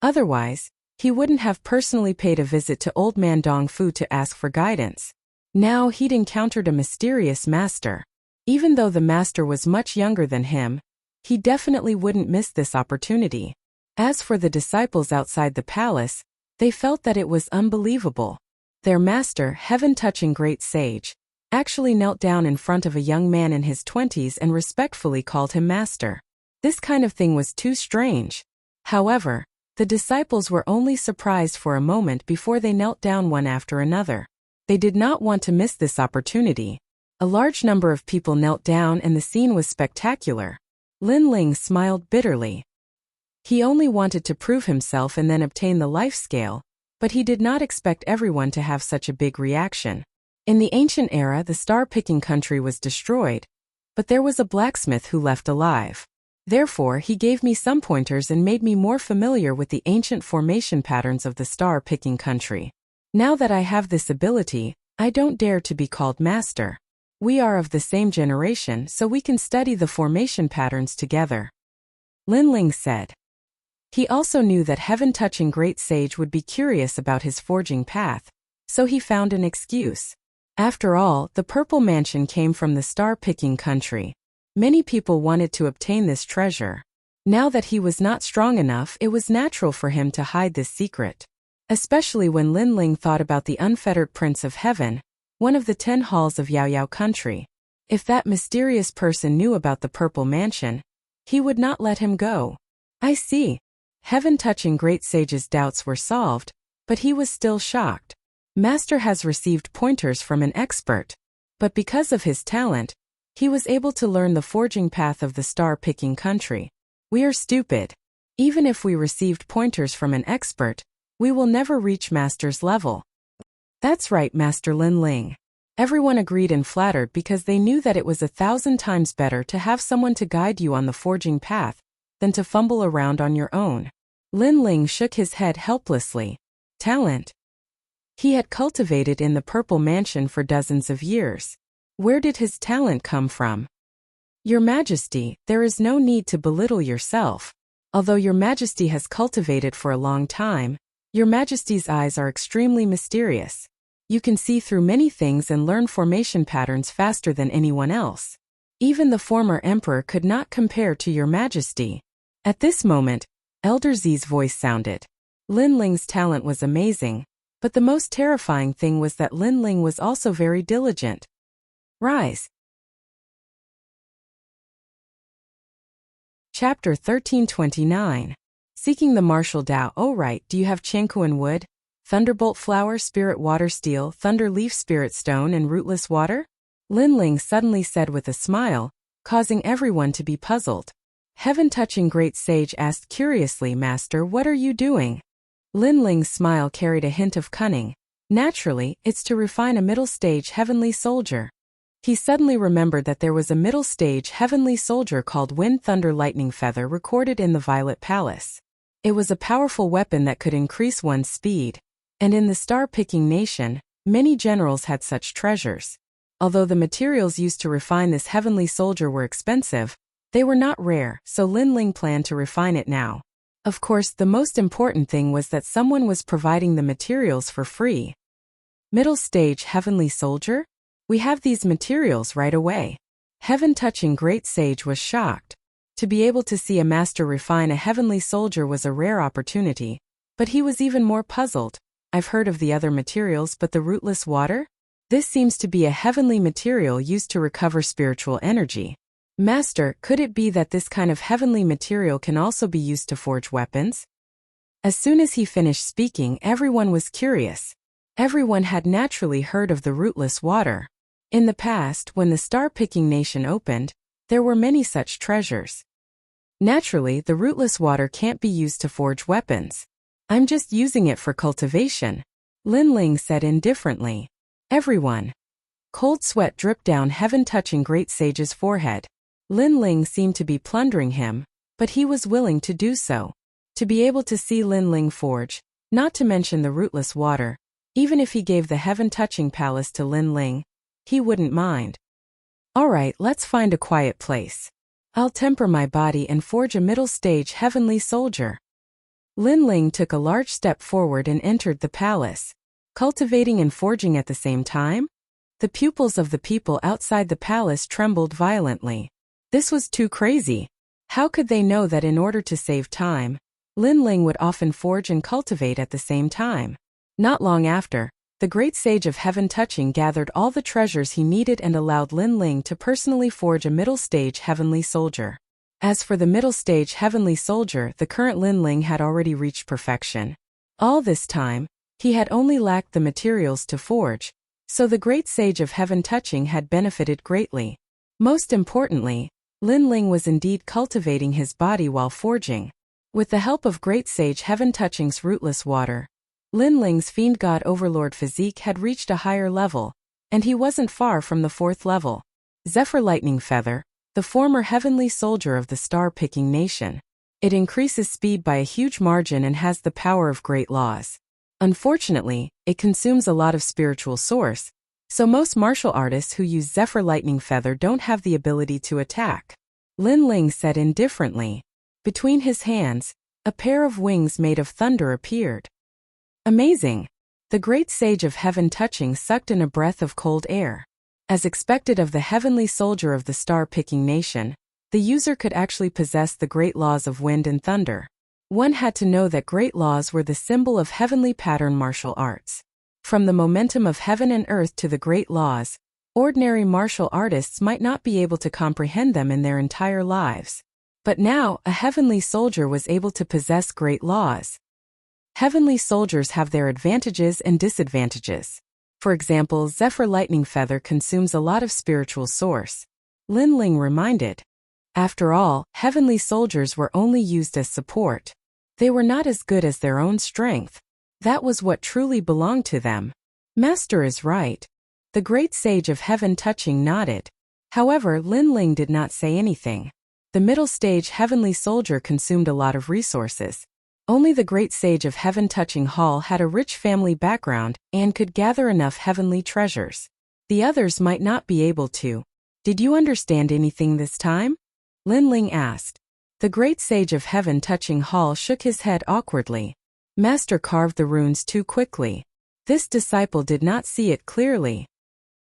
Otherwise, he wouldn't have personally paid a visit to old man Dong Fu to ask for guidance. Now he'd encountered a mysterious master. Even though the master was much younger than him, he definitely wouldn't miss this opportunity. As for the disciples outside the palace, they felt that it was unbelievable. Their master, heaven-touching great sage, actually knelt down in front of a young man in his 20s and respectfully called him master. This kind of thing was too strange. However, the disciples were only surprised for a moment before they knelt down one after another. They did not want to miss this opportunity. A large number of people knelt down and the scene was spectacular. Lin Ling smiled bitterly. He only wanted to prove himself and then obtain the life scale, but he did not expect everyone to have such a big reaction. In the ancient era, the star-picking country was destroyed, but there was a blacksmith who left alive. Therefore, he gave me some pointers and made me more familiar with the ancient formation patterns of the star-picking country. Now that I have this ability, I don't dare to be called master. We are of the same generation, so we can study the formation patterns together. Lin Ling said. He also knew that heaven-touching great sage would be curious about his forging path, so he found an excuse. After all, the purple mansion came from the star-picking country. Many people wanted to obtain this treasure. Now that he was not strong enough, it was natural for him to hide this secret. Especially when Lin Ling thought about the unfettered Prince of Heaven, one of the 10 halls of Yao Yao country. If that mysterious person knew about the purple mansion, he would not let him go. I see. Heaven-touching great sage's doubts were solved, but he was still shocked. Master has received pointers from an expert, but because of his talent, he was able to learn the forging path of the star-picking country. We are stupid. Even if we received pointers from an expert, we will never reach Master's level. That's right, Master Lin Ling. Everyone agreed and flattered because they knew that it was 1,000 times better to have someone to guide you on the forging path than to fumble around on your own. Lin Ling shook his head helplessly. Talent. He had cultivated in the purple mansion for dozens of years. Where did his talent come from? Your Majesty, there is no need to belittle yourself. Although your Majesty has cultivated for a long time, your Majesty's eyes are extremely mysterious. You can see through many things and learn formation patterns faster than anyone else. Even the former emperor could not compare to your Majesty. At this moment, Elder Zi's voice sounded. Lin Ling's talent was amazing, but the most terrifying thing was that Lin Ling was also very diligent. Rise. Chapter 1329. Seeking the martial Tao. Oh right, do you have Changkuan wood, thunderbolt flower, spirit water steel, thunder leaf spirit stone and rootless water? Lin Ling suddenly said with a smile, causing everyone to be puzzled. Heaven-touching great sage asked curiously, Master, what are you doing? Lin Ling's smile carried a hint of cunning. Naturally, it's to refine a middle-stage heavenly soldier. He suddenly remembered that there was a middle-stage heavenly soldier called Wind Thunder Lightning Feather recorded in the Violet Palace. It was a powerful weapon that could increase one's speed, and in the star-picking nation, many generals had such treasures. Although the materials used to refine this heavenly soldier were expensive, they were not rare, so Lin Ling planned to refine it now. Of course, the most important thing was that someone was providing the materials for free. Middle stage heavenly soldier? We have these materials right away. Heaven-touching great sage was shocked. To be able to see a master refine a heavenly soldier was a rare opportunity, but he was even more puzzled. I've heard of the other materials, but the rootless water? This seems to be a heavenly material used to recover spiritual energy. Master, could it be that this kind of heavenly material can also be used to forge weapons? As soon as he finished speaking, everyone was curious. Everyone had naturally heard of the rootless water. In the past, when the star-picking nation opened, there were many such treasures. Naturally, the rootless water can't be used to forge weapons. I'm just using it for cultivation, Lin Ling said indifferently. Everyone. Cold sweat dripped down heaven-touching great sage's forehead. Lin Ling seemed to be plundering him, but he was willing to do so. To be able to see Lin Ling forge, not to mention the rootless water, even if he gave the heaven-touching palace to Lin Ling, he wouldn't mind. Alright, let's find a quiet place. I'll temper my body and forge a middle-stage heavenly soldier. Lin Ling took a large step forward and entered the palace. Cultivating and forging at the same time? The pupils of the people outside the palace trembled violently. This was too crazy. How could they know that in order to save time, Lin Ling would often forge and cultivate at the same time? Not long after, the great sage of heaven touching gathered all the treasures he needed and allowed Lin Ling to personally forge a middle-stage heavenly soldier. As for the middle-stage heavenly soldier, the current Lin Ling had already reached perfection. All this time, he had only lacked the materials to forge, so the great sage of heaven touching had benefited greatly. Most importantly, Lin Ling was indeed cultivating his body while forging. With the help of great sage heaven touching's rootless water, Lin Ling's fiend god overlord physique had reached a higher level, and he wasn't far from the 4th level. Zephyr Lightning Feather, the former heavenly soldier of the star-picking nation. It increases speed by a huge margin and has the power of great laws. Unfortunately, it consumes a lot of spiritual source, so most martial artists who use Zephyr Lightning Feather don't have the ability to attack. Lin Ling said indifferently. Between his hands, a pair of wings made of thunder appeared. Amazing! The great sage of heaven touching sucked in a breath of cold air. As expected of the heavenly soldier of the star-picking nation, the user could actually possess the great laws of wind and thunder. One had to know that great laws were the symbol of heavenly pattern martial arts. From the momentum of heaven and earth to the great laws, ordinary martial artists might not be able to comprehend them in their entire lives. But now, a heavenly soldier was able to possess great laws. Heavenly soldiers have their advantages and disadvantages. For example, Zephyr Lightning Feather consumes a lot of spiritual source. Lin Ling reminded. After all, heavenly soldiers were only used as support. They were not as good as their own strength. That was what truly belonged to them. Master is right. The great sage of heaven touching nodded. However, Lin Ling did not say anything. The middle stage heavenly soldier consumed a lot of resources. Only the great sage of heaven touching Hall had a rich family background and could gather enough heavenly treasures. The others might not be able to. Did you understand anything this time? Lin Ling asked. The great sage of heaven touching Hall shook his head awkwardly. Master carved the runes too quickly. This disciple did not see it clearly.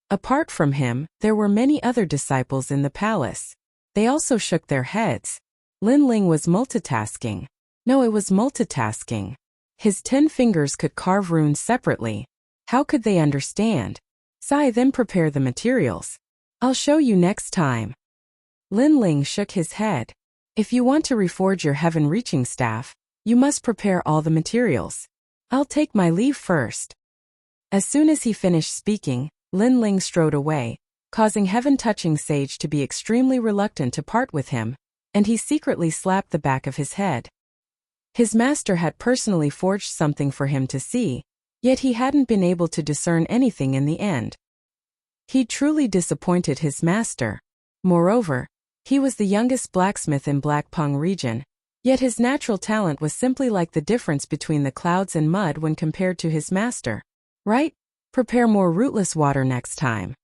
Apart from him, there were many other disciples in the palace. They also shook their heads. Lin Ling was multitasking. No, it was multitasking. His 10 fingers could carve runes separately. How could they understand? Sai, then prepare the materials. I'll show you next time. Lin Ling shook his head. If you want to reforge your heaven-reaching staff, you must prepare all the materials. I'll take my leave first. As soon as he finished speaking, Lin Ling strode away, causing heaven-touching sage to be extremely reluctant to part with him, and he secretly slapped the back of his head. His master had personally forged something for him to see, yet he hadn't been able to discern anything in the end. He truly disappointed his master. Moreover, he was the youngest blacksmith in Blackpong region, yet his natural talent was simply like the difference between the clouds and mud when compared to his master. Right? Prepare more rootless water next time.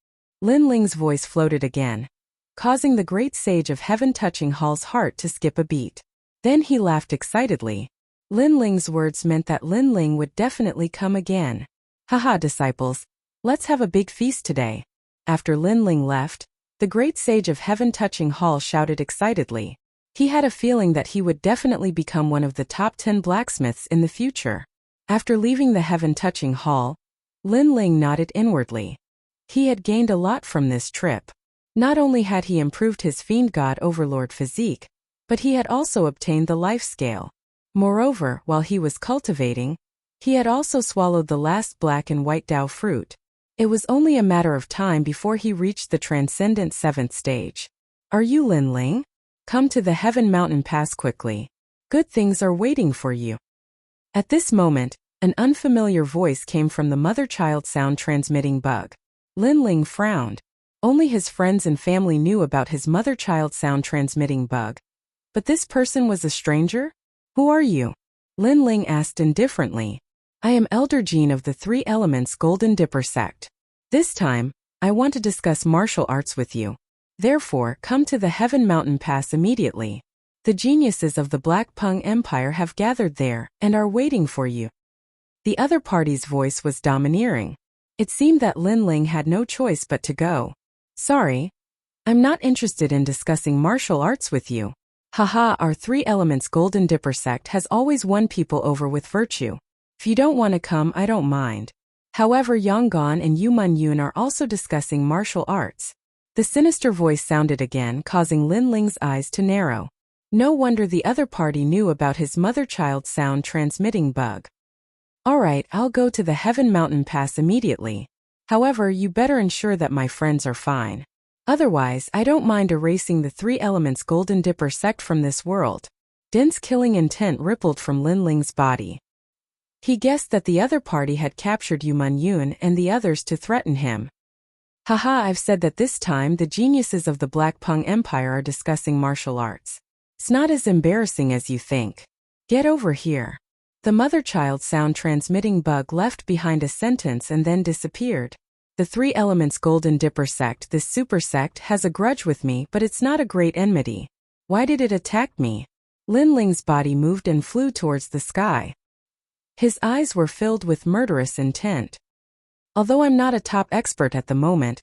Lin Ling's voice floated again, causing the great sage of heaven touching Hall's heart to skip a beat. Then he laughed excitedly. Lin Ling's words meant that Lin Ling would definitely come again. Haha, disciples, let's have a big feast today. After Linling left, the great sage of heaven-touching hall shouted excitedly. He had a feeling that he would definitely become one of the top 10 blacksmiths in the future. After leaving the heaven-touching hall, Linling nodded inwardly. He had gained a lot from this trip. Not only had he improved his fiend god overlord physique, but he had also obtained the life scale. Moreover, while he was cultivating, he had also swallowed the last black and white Dao fruit. It was only a matter of time before he reached the transcendent 7th stage. Are you Linling? Come to the Heaven Mountain Pass quickly. Good things are waiting for you. At this moment, an unfamiliar voice came from the mother-child sound transmitting bug. Linling frowned. Only his friends and family knew about his mother-child sound transmitting bug. But this person was a stranger? Who are you? Linling asked indifferently. I am Elder Jean of the Three Elements Golden Dipper sect. This time, I want to discuss martial arts with you. Therefore, come to the Heaven Mountain Pass immediately. The geniuses of the Black Pung Empire have gathered there and are waiting for you. The other party's voice was domineering. It seemed that Linling had no choice but to go. Sorry, I'm not interested in discussing martial arts with you. Haha, our Three Elements Golden Dipper sect has always won people over with virtue. If you don't want to come, I don't mind. However, Yonggan and Yuman Yun are also discussing martial arts. The sinister voice sounded again, causing Linling's eyes to narrow. No wonder the other party knew about his mother-child sound transmitting bug. Alright, I'll go to the Heaven Mountain Pass immediately. However, you better ensure that my friends are fine. Otherwise, I don't mind erasing the Three Elements Golden Dipper sect from this world. Dense killing intent rippled from Linling's body. He guessed that the other party had captured Yuman Yun and the others to threaten him. Haha, I've said that this time the geniuses of the Black Pung Empire are discussing martial arts. It's not as embarrassing as you think. Get over here. The mother-child sound transmitting bug left behind a sentence and then disappeared. The Three Elements Golden Dipper sect, this super sect, has a grudge with me, but it's not a great enmity. Why did it attack me? Linling's body moved and flew towards the sky. His eyes were filled with murderous intent. Although I'm not a top expert at the moment,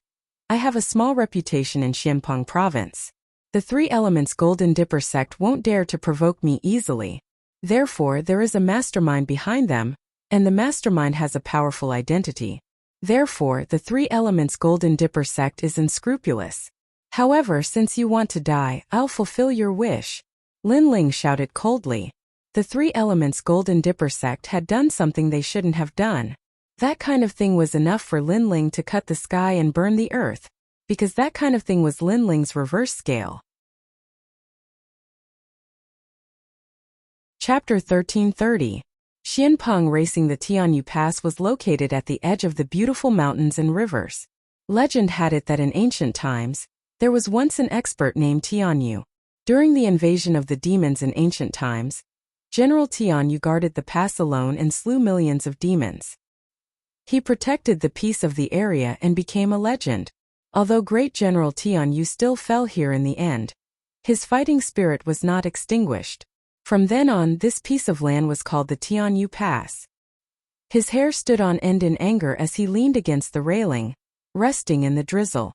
I have a small reputation in Xianpeng province. The Three Elements Golden Dipper sect won't dare to provoke me easily. Therefore, there is a mastermind behind them, and the mastermind has a powerful identity. Therefore, the Three Elements Golden Dipper sect is unscrupulous. However, since you want to die, I'll fulfill your wish. Linling shouted coldly. The Three Elements Golden Dipper sect had done something they shouldn't have done. That kind of thing was enough for Linling to cut the sky and burn the earth, because that kind of thing was Linling's reverse scale. Chapter 1330. Xianpeng racing. The Tianyu Pass was located at the edge of the beautiful mountains and rivers. Legend had it that in ancient times, there was once an expert named Tianyu. During the invasion of the demons in ancient times, General Tianyu guarded the pass alone and slew millions of demons. He protected the peace of the area and became a legend. Although Great General Tianyu still fell here in the end, his fighting spirit was not extinguished. From then on, this piece of land was called the Tianyu Pass. His hair stood on end in anger as he leaned against the railing, resting in the drizzle.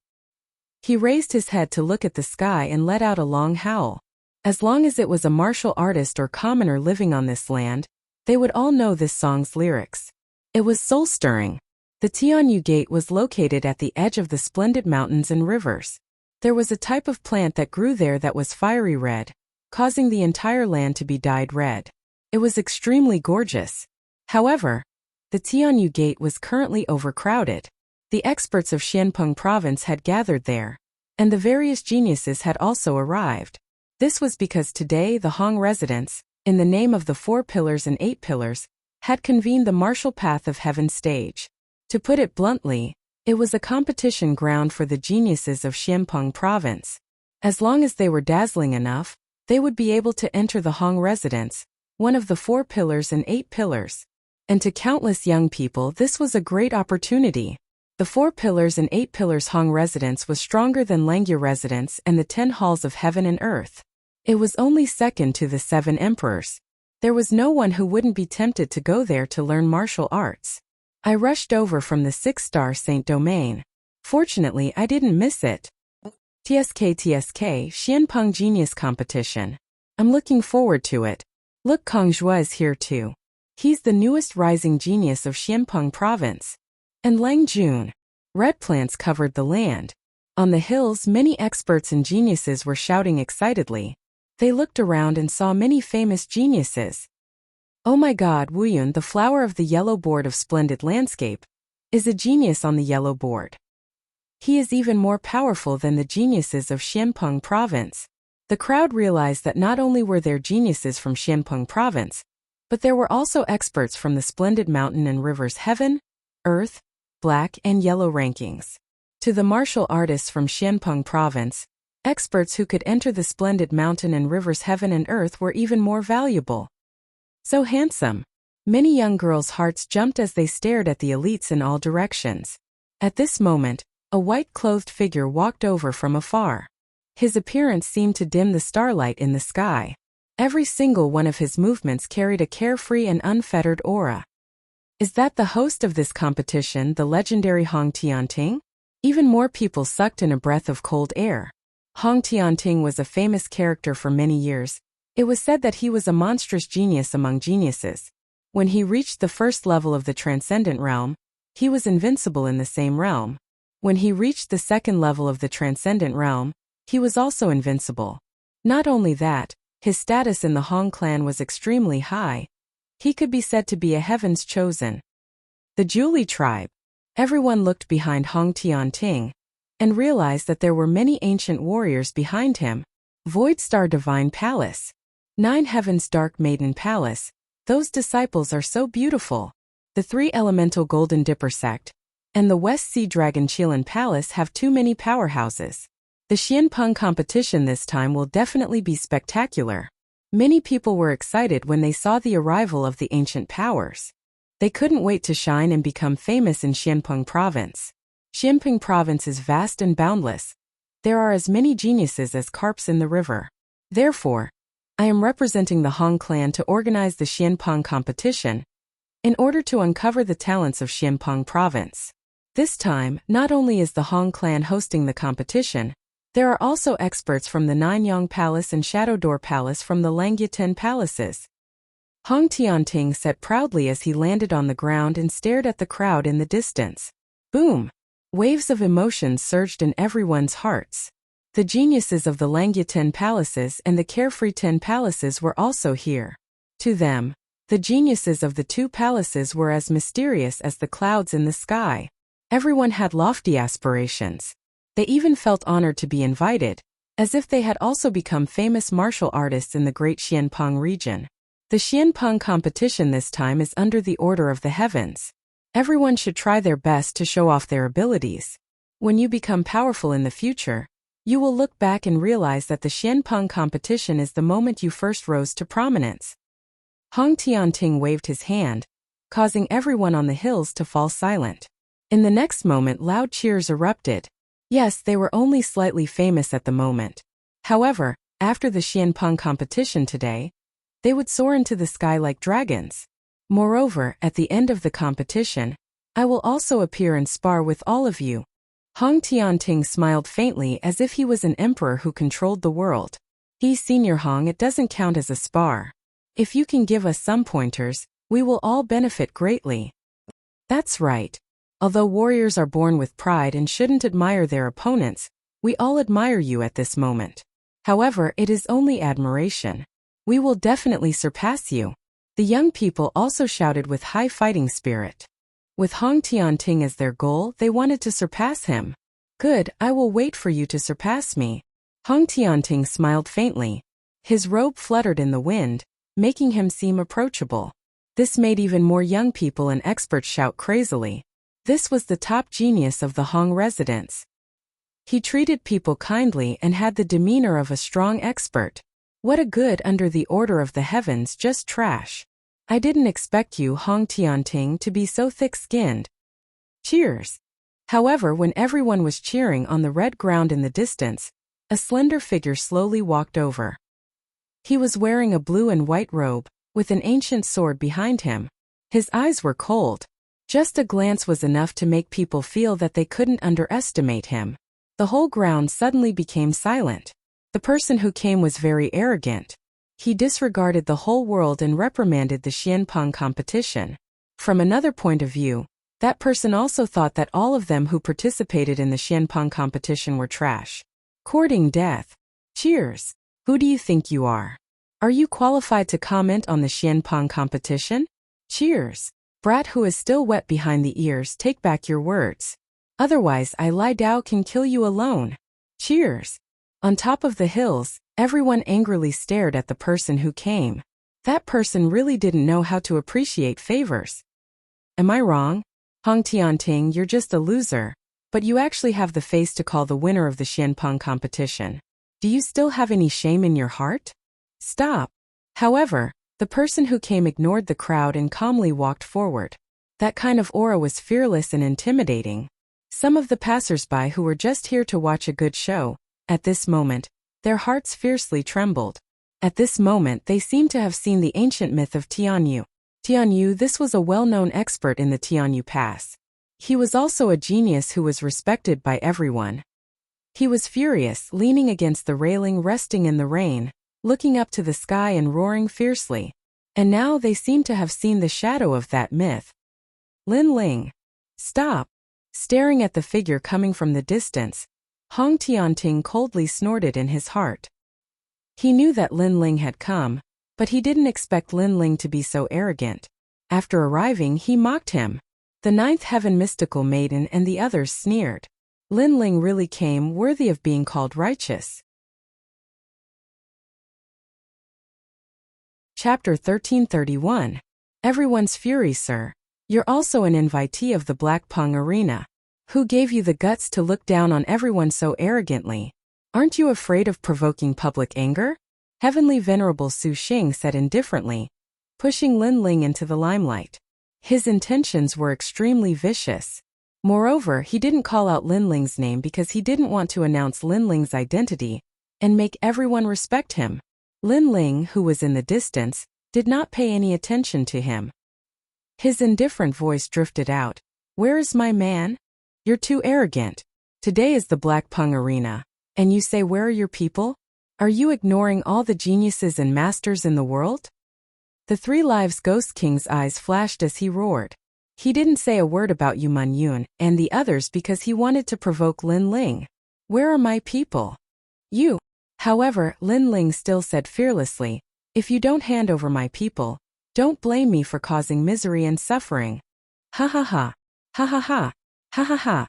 He raised his head to look at the sky and let out a long howl. As long as it was a martial artist or commoner living on this land, they would all know this song's lyrics. It was soul-stirring. The Tianyu Gate was located at the edge of the splendid mountains and rivers. There was a type of plant that grew there that was fiery red, causing the entire land to be dyed red. It was extremely gorgeous. However, the Tianyu Gate was currently overcrowded. The experts of Xianpeng province had gathered there, and the various geniuses had also arrived. This was because today the Hong residents, in the name of the 4 Pillars and 8 Pillars, had convened the martial path of heaven stage. To put it bluntly, it was a competition ground for the geniuses of Xianpeng province. As long as they were dazzling enough, they would be able to enter the Hong residence, one of the 4 Pillars and 8 Pillars. And to countless young people, this was a great opportunity. The 4 Pillars and 8 Pillars Hong residence was stronger than Langya residence and the 10 halls of heaven and earth. It was only second to the 7 emperors. There was no one who wouldn't be tempted to go there to learn martial arts. I rushed over from the 6-star Saint Domain. Fortunately, I didn't miss it. TSK Xianpeng Genius Competition. I'm looking forward to it. Look, Kongjue is here too. He's the newest rising genius of Xianpeng province. And Lang Jun. Red plants covered the land. On the hills, many experts and geniuses were shouting excitedly. They looked around and saw many famous geniuses. Oh my God, Wu Yun, the flower of the yellow board of splendid landscape, is a genius on the yellow board. He is even more powerful than the geniuses of Xianpeng province. The crowd realized that not only were there geniuses from Xianpeng province, but there were also experts from the splendid mountain and rivers heaven, earth, black and yellow rankings. To the martial artists from Xianpeng province, experts who could enter the splendid mountain and rivers heaven and earth were even more valuable. So handsome. Many young girls' hearts jumped as they stared at the elites in all directions. At this moment, a white-clothed figure walked over from afar. His appearance seemed to dim the starlight in the sky. Every single one of his movements carried a carefree and unfettered aura. Is that the host of this competition, the legendary Hong Tianting? Even more people sucked in a breath of cold air. Hong Tianting was a famous character for many years. It was said that he was a monstrous genius among geniuses. When he reached the first level of the transcendent realm, he was invincible in the same realm. When he reached the second level of the transcendent realm, he was also invincible. Not only that, his status in the Hong clan was extremely high. He could be said to be a heaven's chosen. The Julie tribe. Everyone looked behind Hong Tianting and realized that there were many ancient warriors behind him. Void Star Divine Palace. 9 Heavens Dark Maiden Palace. Those disciples are so beautiful. The 3 Elemental Golden Dipper sect and the West Sea Dragon Qilin Palace have too many powerhouses. The Xianpeng competition this time will definitely be spectacular. Many people were excited when they saw the arrival of the ancient powers. They couldn't wait to shine and become famous in Xianpeng province. Xianpeng province is vast and boundless. There are as many geniuses as carps in the river. Therefore, I am representing the Hong clan to organize the Xianpeng competition in order to uncover the talents of Xianpeng province. This time, not only is the Hong clan hosting the competition, there are also experts from the Nanyang Palace and Shadow Door Palace from the Langyatan palaces. Hong Tianting sat proudly as he landed on the ground and stared at the crowd in the distance. Boom! Waves of emotions surged in everyone's hearts. The geniuses of the Langyatan palaces and the Carefree 10 palaces were also here. To them, the geniuses of the 2 palaces were as mysterious as the clouds in the sky. Everyone had lofty aspirations. They even felt honored to be invited, as if they had also become famous martial artists in the great Xianpeng region. The Xianpeng competition this time is under the order of the heavens. Everyone should try their best to show off their abilities. When you become powerful in the future, you will look back and realize that the Xianpeng competition is the moment you first rose to prominence. Hong Tianting waved his hand, causing everyone on the hills to fall silent. In the next moment, loud cheers erupted. Yes, they were only slightly famous at the moment. However, after the Xianpeng competition today, they would soar into the sky like dragons. Moreover, at the end of the competition, I will also appear and spar with all of you. Hong Tianting smiled faintly as if he was an emperor who controlled the world. Senior Hong, it doesn't count as a spar. If you can give us some pointers, we will all benefit greatly. That's right. Although warriors are born with pride and shouldn't admire their opponents, we all admire you at this moment. However, it is only admiration. We will definitely surpass you. The young people also shouted with high fighting spirit. With Hong Tianting as their goal, they wanted to surpass him. Good, I will wait for you to surpass me. Hong Tianting smiled faintly. His robe fluttered in the wind, making him seem approachable. This made even more young people and experts shout crazily. This was the top genius of the Hong residence. He treated people kindly and had the demeanor of a strong expert. What a good under the order of the heavens, just trash. I didn't expect you, Hong Tianting, to be so thick-skinned. Cheers. However, when everyone was cheering on the red ground in the distance, a slender figure slowly walked over. He was wearing a blue and white robe, with an ancient sword behind him. His eyes were cold. Just a glance was enough to make people feel that they couldn't underestimate him. The whole ground suddenly became silent. The person who came was very arrogant. He disregarded the whole world and reprimanded the Xianpeng competition. From another point of view, that person also thought that all of them who participated in the Xianpeng competition were trash. Courting death. Cheers. Who do you think you are? Are you qualified to comment on the Xianpeng competition? Cheers. Brat who is still wet behind the ears, take back your words. Otherwise I Lai Dao can kill you alone. Cheers. On top of the hills, everyone angrily stared at the person who came. That person really didn't know how to appreciate favors. Am I wrong? Hong Tianting, you're just a loser, but you actually have the face to call the winner of the Xianpeng competition. Do you still have any shame in your heart? Stop. However, the person who came ignored the crowd and calmly walked forward. That kind of aura was fearless and intimidating. Some of the passers-by who were just here to watch a good show, at this moment, their hearts fiercely trembled. At this moment they seemed to have seen the ancient myth of Tianyu. Tianyu, this was a well-known expert in the Tianyu Pass. He was also a genius who was respected by everyone. He was furious, leaning against the railing, resting in the rain, looking up to the sky and roaring fiercely. And now they seemed to have seen the shadow of that myth. Lin Ling. Stop. Staring at the figure coming from the distance, Hong Tianting coldly snorted in his heart. He knew that Lin Ling had come, but he didn't expect Lin Ling to be so arrogant. After arriving, he mocked him. The ninth heaven mystical maiden and the others sneered. Lin Ling really came, worthy of being called righteous. Chapter 1331. Everyone's fury, sir. You're also an invitee of the Black Pung Arena. Who gave you the guts to look down on everyone so arrogantly? Aren't you afraid of provoking public anger? Heavenly Venerable Su Xing said indifferently, pushing Lin Ling into the limelight. His intentions were extremely vicious. Moreover, he didn't call out Lin Ling's name because he didn't want to announce Lin Ling's identity and make everyone respect him. Lin Ling, who was in the distance, did not pay any attention to him. His indifferent voice drifted out. Where is my man? You're too arrogant. Today is the Black Pung Arena, and you say where are your people? Are you ignoring all the geniuses and masters in the world? The Three Lives Ghost King's eyes flashed as he roared. He didn't say a word about Yu Man Yun and the others because he wanted to provoke Lin Ling. Where are my people? You. However, Lin Ling still said fearlessly, if you don't hand over my people, don't blame me for causing misery and suffering. Ha ha ha. Ha ha ha. Ha ha ha.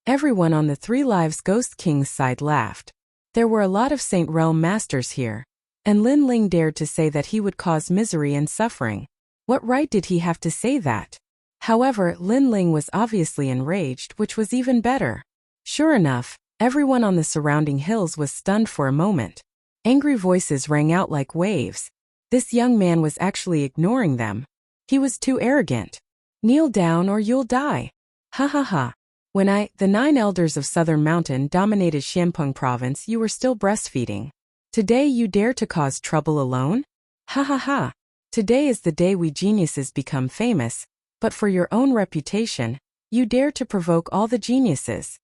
Everyone on the Three Lives Ghost King's side laughed. There were a lot of Saint Realm masters here, and Lin Ling dared to say that he would cause misery and suffering. What right did he have to say that? However, Lin Ling was obviously enraged, which was even better. Sure enough, everyone on the surrounding hills was stunned for a moment. Angry voices rang out like waves. This young man was actually ignoring them. He was too arrogant. Kneel down or you'll die. Ha ha ha. When the 9 elders of Southern Mountain dominated Xianpeng province, you were still breastfeeding. Today you dare to cause trouble alone? Ha ha ha. Today is the day we geniuses become famous, but for your own reputation, you dare to provoke all the geniuses.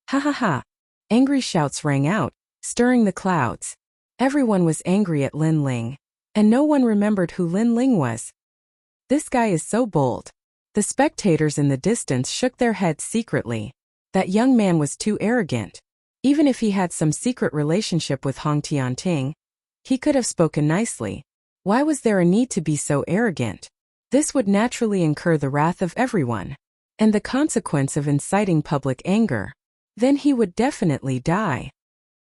Ha ha ha. Angry shouts rang out, stirring the clouds. Everyone was angry at Lin Ling, and no one remembered who Lin Ling was. This guy is so bold. The spectators in the distance shook their heads secretly. That young man was too arrogant. Even if he had some secret relationship with Hong Tianting, he could have spoken nicely. Why was there a need to be so arrogant? This would naturally incur the wrath of everyone, and the consequence of inciting public anger. Then he would definitely die.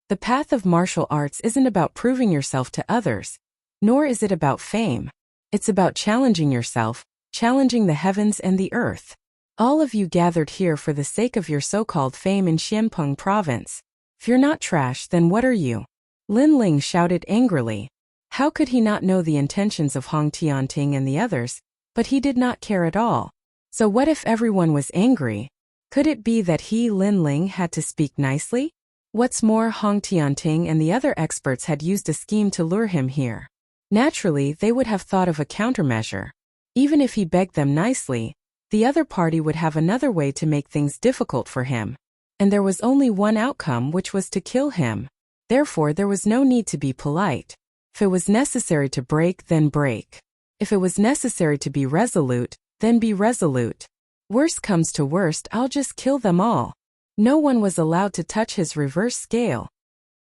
The path of martial arts isn't about proving yourself to others, nor is it about fame. It's about challenging yourself, challenging the heavens and the earth. All of you gathered here for the sake of your so-called fame in Xianpeng province. If you're not trash, then what are you? Lin Ling shouted angrily. How could he not know the intentions of Hong Tianting and the others? But he did not care at all. So what if everyone was angry? Could it be that he, Lin Ling, had to speak nicely? What's more, Hong Tianting and the other experts had used a scheme to lure him here. Naturally, they would have thought of a countermeasure. Even if he begged them nicely, The other party would have another way to make things difficult for him. And there was only one outcome, which was to kill him. Therefore, there was no need to be polite. If it was necessary to break, then break. If it was necessary to be resolute, then be resolute. Worst comes to worst, I'll just kill them all. No one was allowed to touch his reverse scale.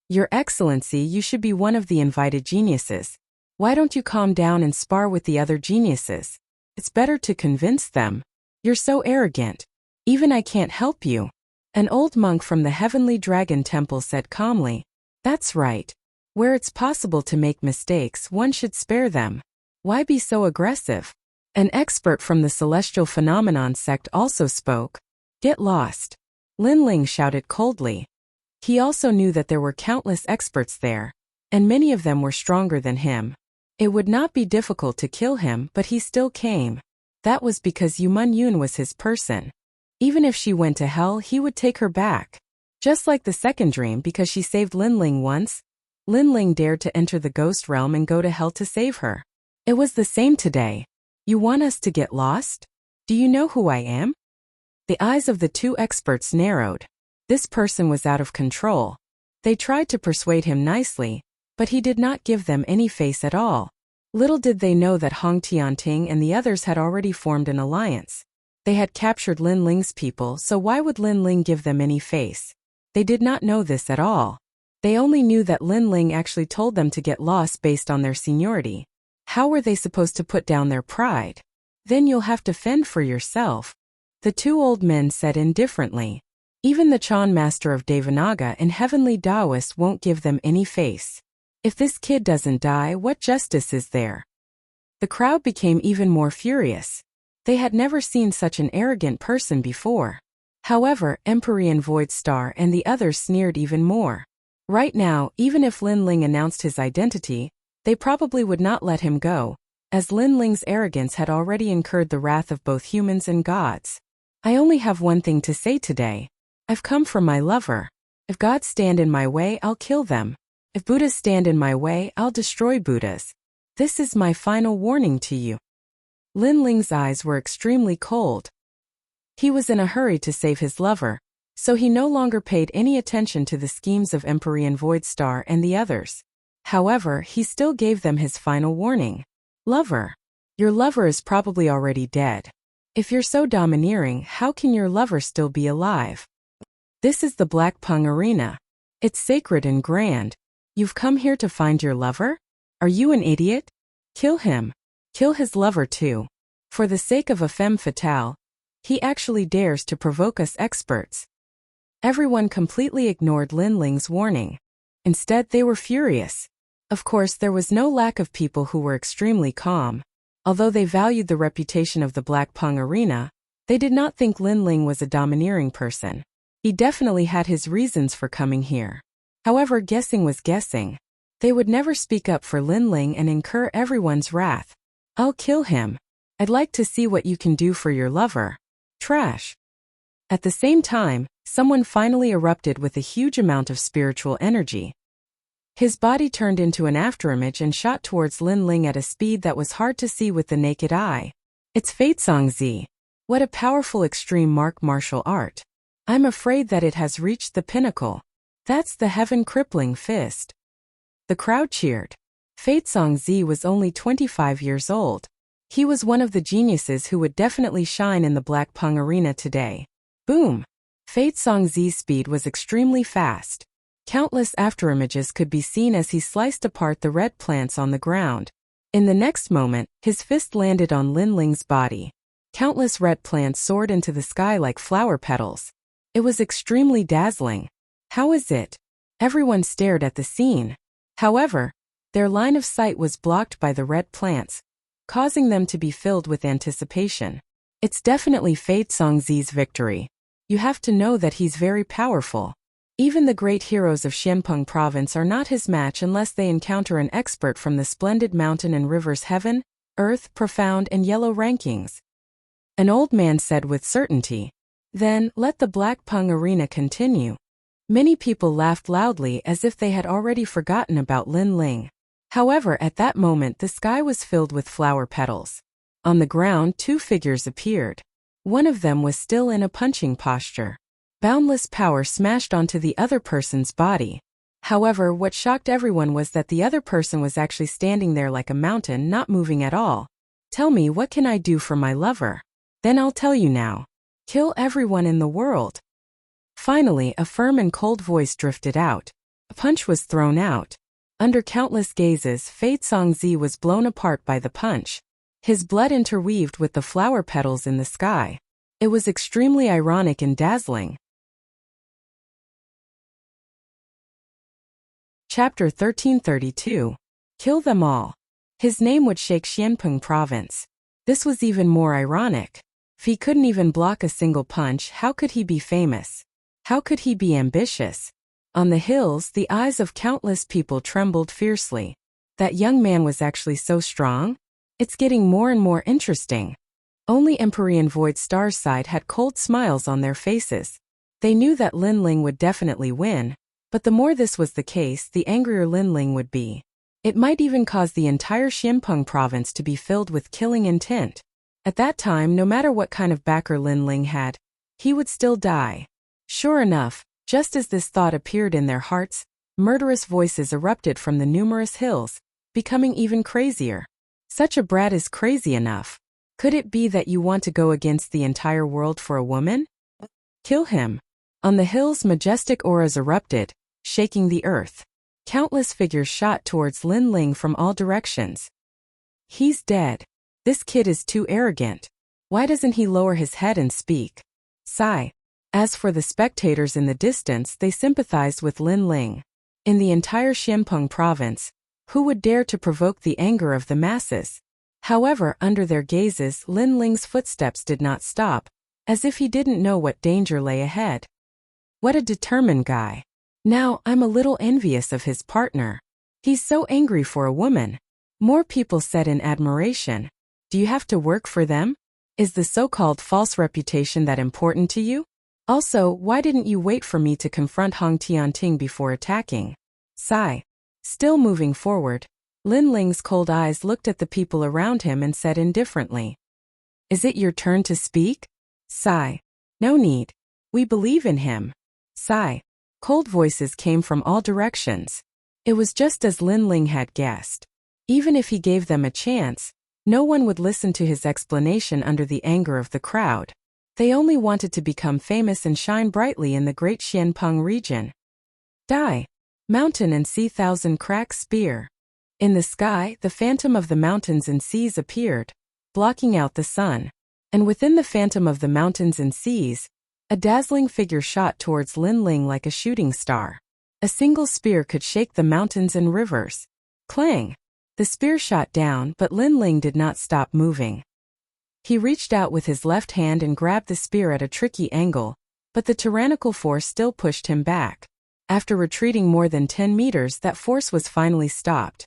Your Excellency, you should be one of the invited geniuses. Why don't you calm down and spar with the other geniuses? It's better to convince them. You're so arrogant. Even I can't help you. An old monk from the Heavenly Dragon Temple said calmly. That's right. Where it's possible to make mistakes, one should spare them. Why be so aggressive? An expert from the Celestial Phenomenon sect also spoke. Get lost. Lin Ling shouted coldly. He also knew that there were countless experts there, and many of them were stronger than him. It would not be difficult to kill him, but he still came. That was because Yumun Yun was his person. Even if she went to hell, he would take her back. Just like the second dream, because she saved Lin Ling once, Lin Ling dared to enter the ghost realm and go to hell to save her. It was the same today. You want us to get lost? Do you know who I am? The eyes of the two experts narrowed. This person was out of control. They tried to persuade him nicely, but he did not give them any face at all. Little did they know that Hong Tianting and the others had already formed an alliance. They had captured Lin Ling's people, so why would Lin Ling give them any face? They did not know this at all. They only knew that Lin Ling actually told them to get lost based on their seniority. How were they supposed to put down their pride? Then you'll have to fend for yourself. The two old men said indifferently. Even the Chan master of Devanaga and Heavenly Taoist won't give them any face. If this kid doesn't die, what justice is there? The crowd became even more furious. They had never seen such an arrogant person before. However, Empyrean Void Star and the others sneered even more. Right now, even if Lin Ling announced his identity, they probably would not let him go, as Lin Ling's arrogance had already incurred the wrath of both humans and gods. I only have one thing to say today. I've come for my lover. If gods stand in my way, I'll kill them. If Buddhas stand in my way, I'll destroy Buddhas. This is my final warning to you. Lin Ling's eyes were extremely cold. He was in a hurry to save his lover, so he no longer paid any attention to the schemes of Empyrean Void Star and the others. However, he still gave them his final warning. Lover. Your lover is probably already dead. If you're so domineering, how can your lover still be alive? This is the Black Pung Arena. It's sacred and grand. You've come here to find your lover? Are you an idiot? Kill him. Kill his lover too. For the sake of a femme fatale, he actually dares to provoke us experts. Everyone completely ignored Lin Ling's warning. Instead, they were furious. Of course, there was no lack of people who were extremely calm. Although they valued the reputation of the Black Pung Arena, they did not think Lin Ling was a domineering person. He definitely had his reasons for coming here. However, guessing was guessing. They would never speak up for Lin Ling and incur everyone's wrath. I'll kill him. I'd like to see what you can do for your lover. Trash. At the same time, someone finally erupted with a huge amount of spiritual energy. His body turned into an afterimage and shot towards Lin Ling at a speed that was hard to see with the naked eye. It's Faitsong Z. What a powerful extreme martial art. I'm afraid that it has reached the pinnacle. That's the heaven-crippling fist. The crowd cheered. Faitsong Z was only 25 years old. He was one of the geniuses who would definitely shine in the Black Pung Arena today. Boom! Faitsong Z's speed was extremely fast. Countless afterimages could be seen as he sliced apart the red plants on the ground. In the next moment, his fist landed on Lin Ling's body. Countless red plants soared into the sky like flower petals. It was extremely dazzling. How is it? Everyone stared at the scene. However, their line of sight was blocked by the red plants, causing them to be filled with anticipation. It's definitely Faitsong Z's victory. You have to know that he's very powerful. Even the great heroes of Xianpeng province are not his match unless they encounter an expert from the splendid mountain and rivers Heaven, Earth, Profound, and Yellow rankings. An old man said with certainty. Then, let the Black Pung Arena continue. Many people laughed loudly as if they had already forgotten about Lin Ling. However, at that moment the sky was filled with flower petals. On the ground, two figures appeared. One of them was still in a punching posture. Boundless power smashed onto the other person's body. However, what shocked everyone was that the other person was actually standing there like a mountain, not moving at all. Tell me, what can I do for my lover? Then I'll tell you now. Kill everyone in the world. Finally, a firm and cold voice drifted out. A punch was thrown out. Under countless gazes, Fei Zongzi was blown apart by the punch. His blood interweaved with the flower petals in the sky. It was extremely ironic and dazzling. Chapter 1332. Kill them all. His name would shake Xianpeng province. This was even more ironic. If he couldn't even block a single punch, how could he be famous? How could he be ambitious? On the hills, the eyes of countless people trembled fiercely. That young man was actually so strong? It's getting more and more interesting. Only Empyrean Void Stars side had cold smiles on their faces. They knew that Lin Ling would definitely win, but the more this was the case, the angrier Lin Ling would be. It might even cause the entire Xianpeng province to be filled with killing intent. At that time, no matter what kind of backer Lin Ling had, he would still die. Sure enough, just as this thought appeared in their hearts, murderous voices erupted from the numerous hills, becoming even crazier. Such a brat is crazy enough. Could it be that you want to go against the entire world for a woman? Kill him. On the hills, majestic auras erupted, shaking the earth. Countless figures shot towards Lin Ling from all directions. He's dead. This kid is too arrogant. Why doesn't he lower his head and speak? Sigh. As for the spectators in the distance, they sympathized with Lin Ling. In the entire Xianpeng province, who would dare to provoke the anger of the masses? However, under their gazes, Lin Ling's footsteps did not stop, as if he didn't know what danger lay ahead. What a determined guy. Now, I'm a little envious of his partner. He's so angry for a woman. More people said in admiration. Do you have to work for them? Is the so-called false reputation that important to you? Also, why didn't you wait for me to confront Hong Tianting before attacking? Sigh. Still moving forward, Lin Ling's cold eyes looked at the people around him and said indifferently. Is it your turn to speak? Sigh. No need. We believe in him. Sigh. Cold voices came from all directions. It was just as Lin Ling had guessed. Even if he gave them a chance, no one would listen to his explanation under the anger of the crowd. They only wanted to become famous and shine brightly in the great Xianpeng region. Die. Mountain and Sea Thousand Crack Spear. In the sky, the phantom of the mountains and seas appeared, blocking out the sun. And within the phantom of the mountains and seas, a dazzling figure shot towards Lin Ling like a shooting star. A single spear could shake the mountains and rivers. Clang! The spear shot down, but Lin Ling did not stop moving. He reached out with his left hand and grabbed the spear at a tricky angle, but the tyrannical force still pushed him back. After retreating more than 10 meters, that force was finally stopped.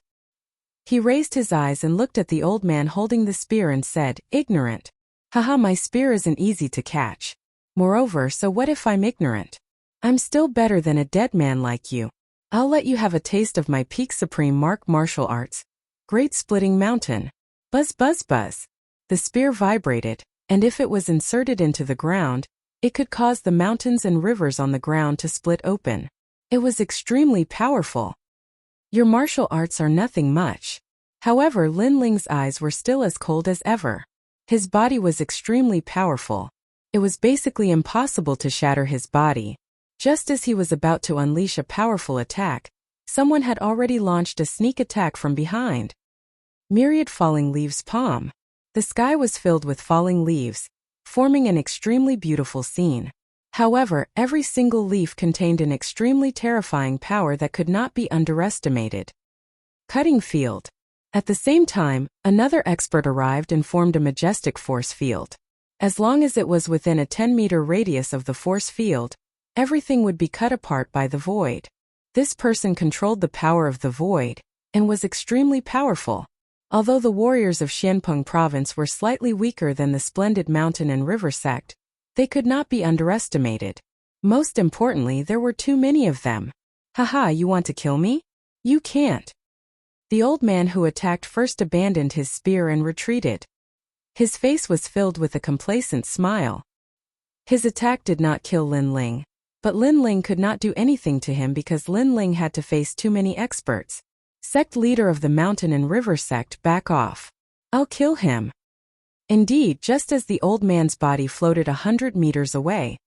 He raised his eyes and looked at the old man holding the spear and said, Ignorant. Haha, my spear isn't easy to catch. Moreover, so what if I'm ignorant? I'm still better than a dead man like you. I'll let you have a taste of my peak supreme martial arts. Great splitting mountain. Buzz buzz buzz. The spear vibrated, and if it was inserted into the ground, it could cause the mountains and rivers on the ground to split open. It was extremely powerful. Your martial arts are nothing much. However, Lin Ling's eyes were still as cold as ever. His body was extremely powerful. It was basically impossible to shatter his body. Just as he was about to unleash a powerful attack, someone had already launched a sneak attack from behind. Myriad falling leaves palm. The sky was filled with falling leaves, forming an extremely beautiful scene. However, every single leaf contained an extremely terrifying power that could not be underestimated. Cutting field. At the same time, another expert arrived and formed a majestic force field. As long as it was within a 10-meter radius of the force field, everything would be cut apart by the void. This person controlled the power of the void, and was extremely powerful. Although the warriors of Xianpeng province were slightly weaker than the splendid mountain and river sect, they could not be underestimated. Most importantly, there were too many of them. Haha, you want to kill me? You can't. The old man who attacked first abandoned his spear and retreated. His face was filled with a complacent smile. His attack did not kill Lin Ling, but Lin Ling could not do anything to him because Lin Ling had to face too many experts. Sect leader of the mountain and river sect, back off. I'll kill him. Indeed, just as the old man's body floated 100 meters away,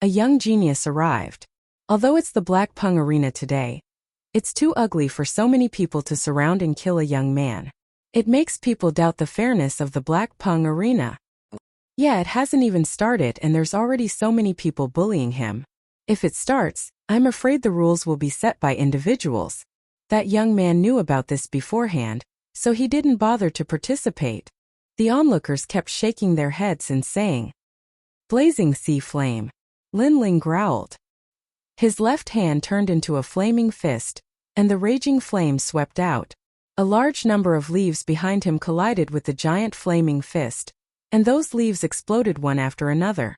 a young genius arrived. Although it's the Black Pung Arena today, it's too ugly for so many people to surround and kill a young man. It makes people doubt the fairness of the Black Pung Arena. Yeah, it hasn't even started and there's already so many people bullying him. If it starts, I'm afraid the rules will be set by individuals. That young man knew about this beforehand, so he didn't bother to participate. The onlookers kept shaking their heads and saying, "Blazing sea flame." Lin Ling growled. His left hand turned into a flaming fist, and the raging flame swept out. A large number of leaves behind him collided with the giant flaming fist, and those leaves exploded one after another.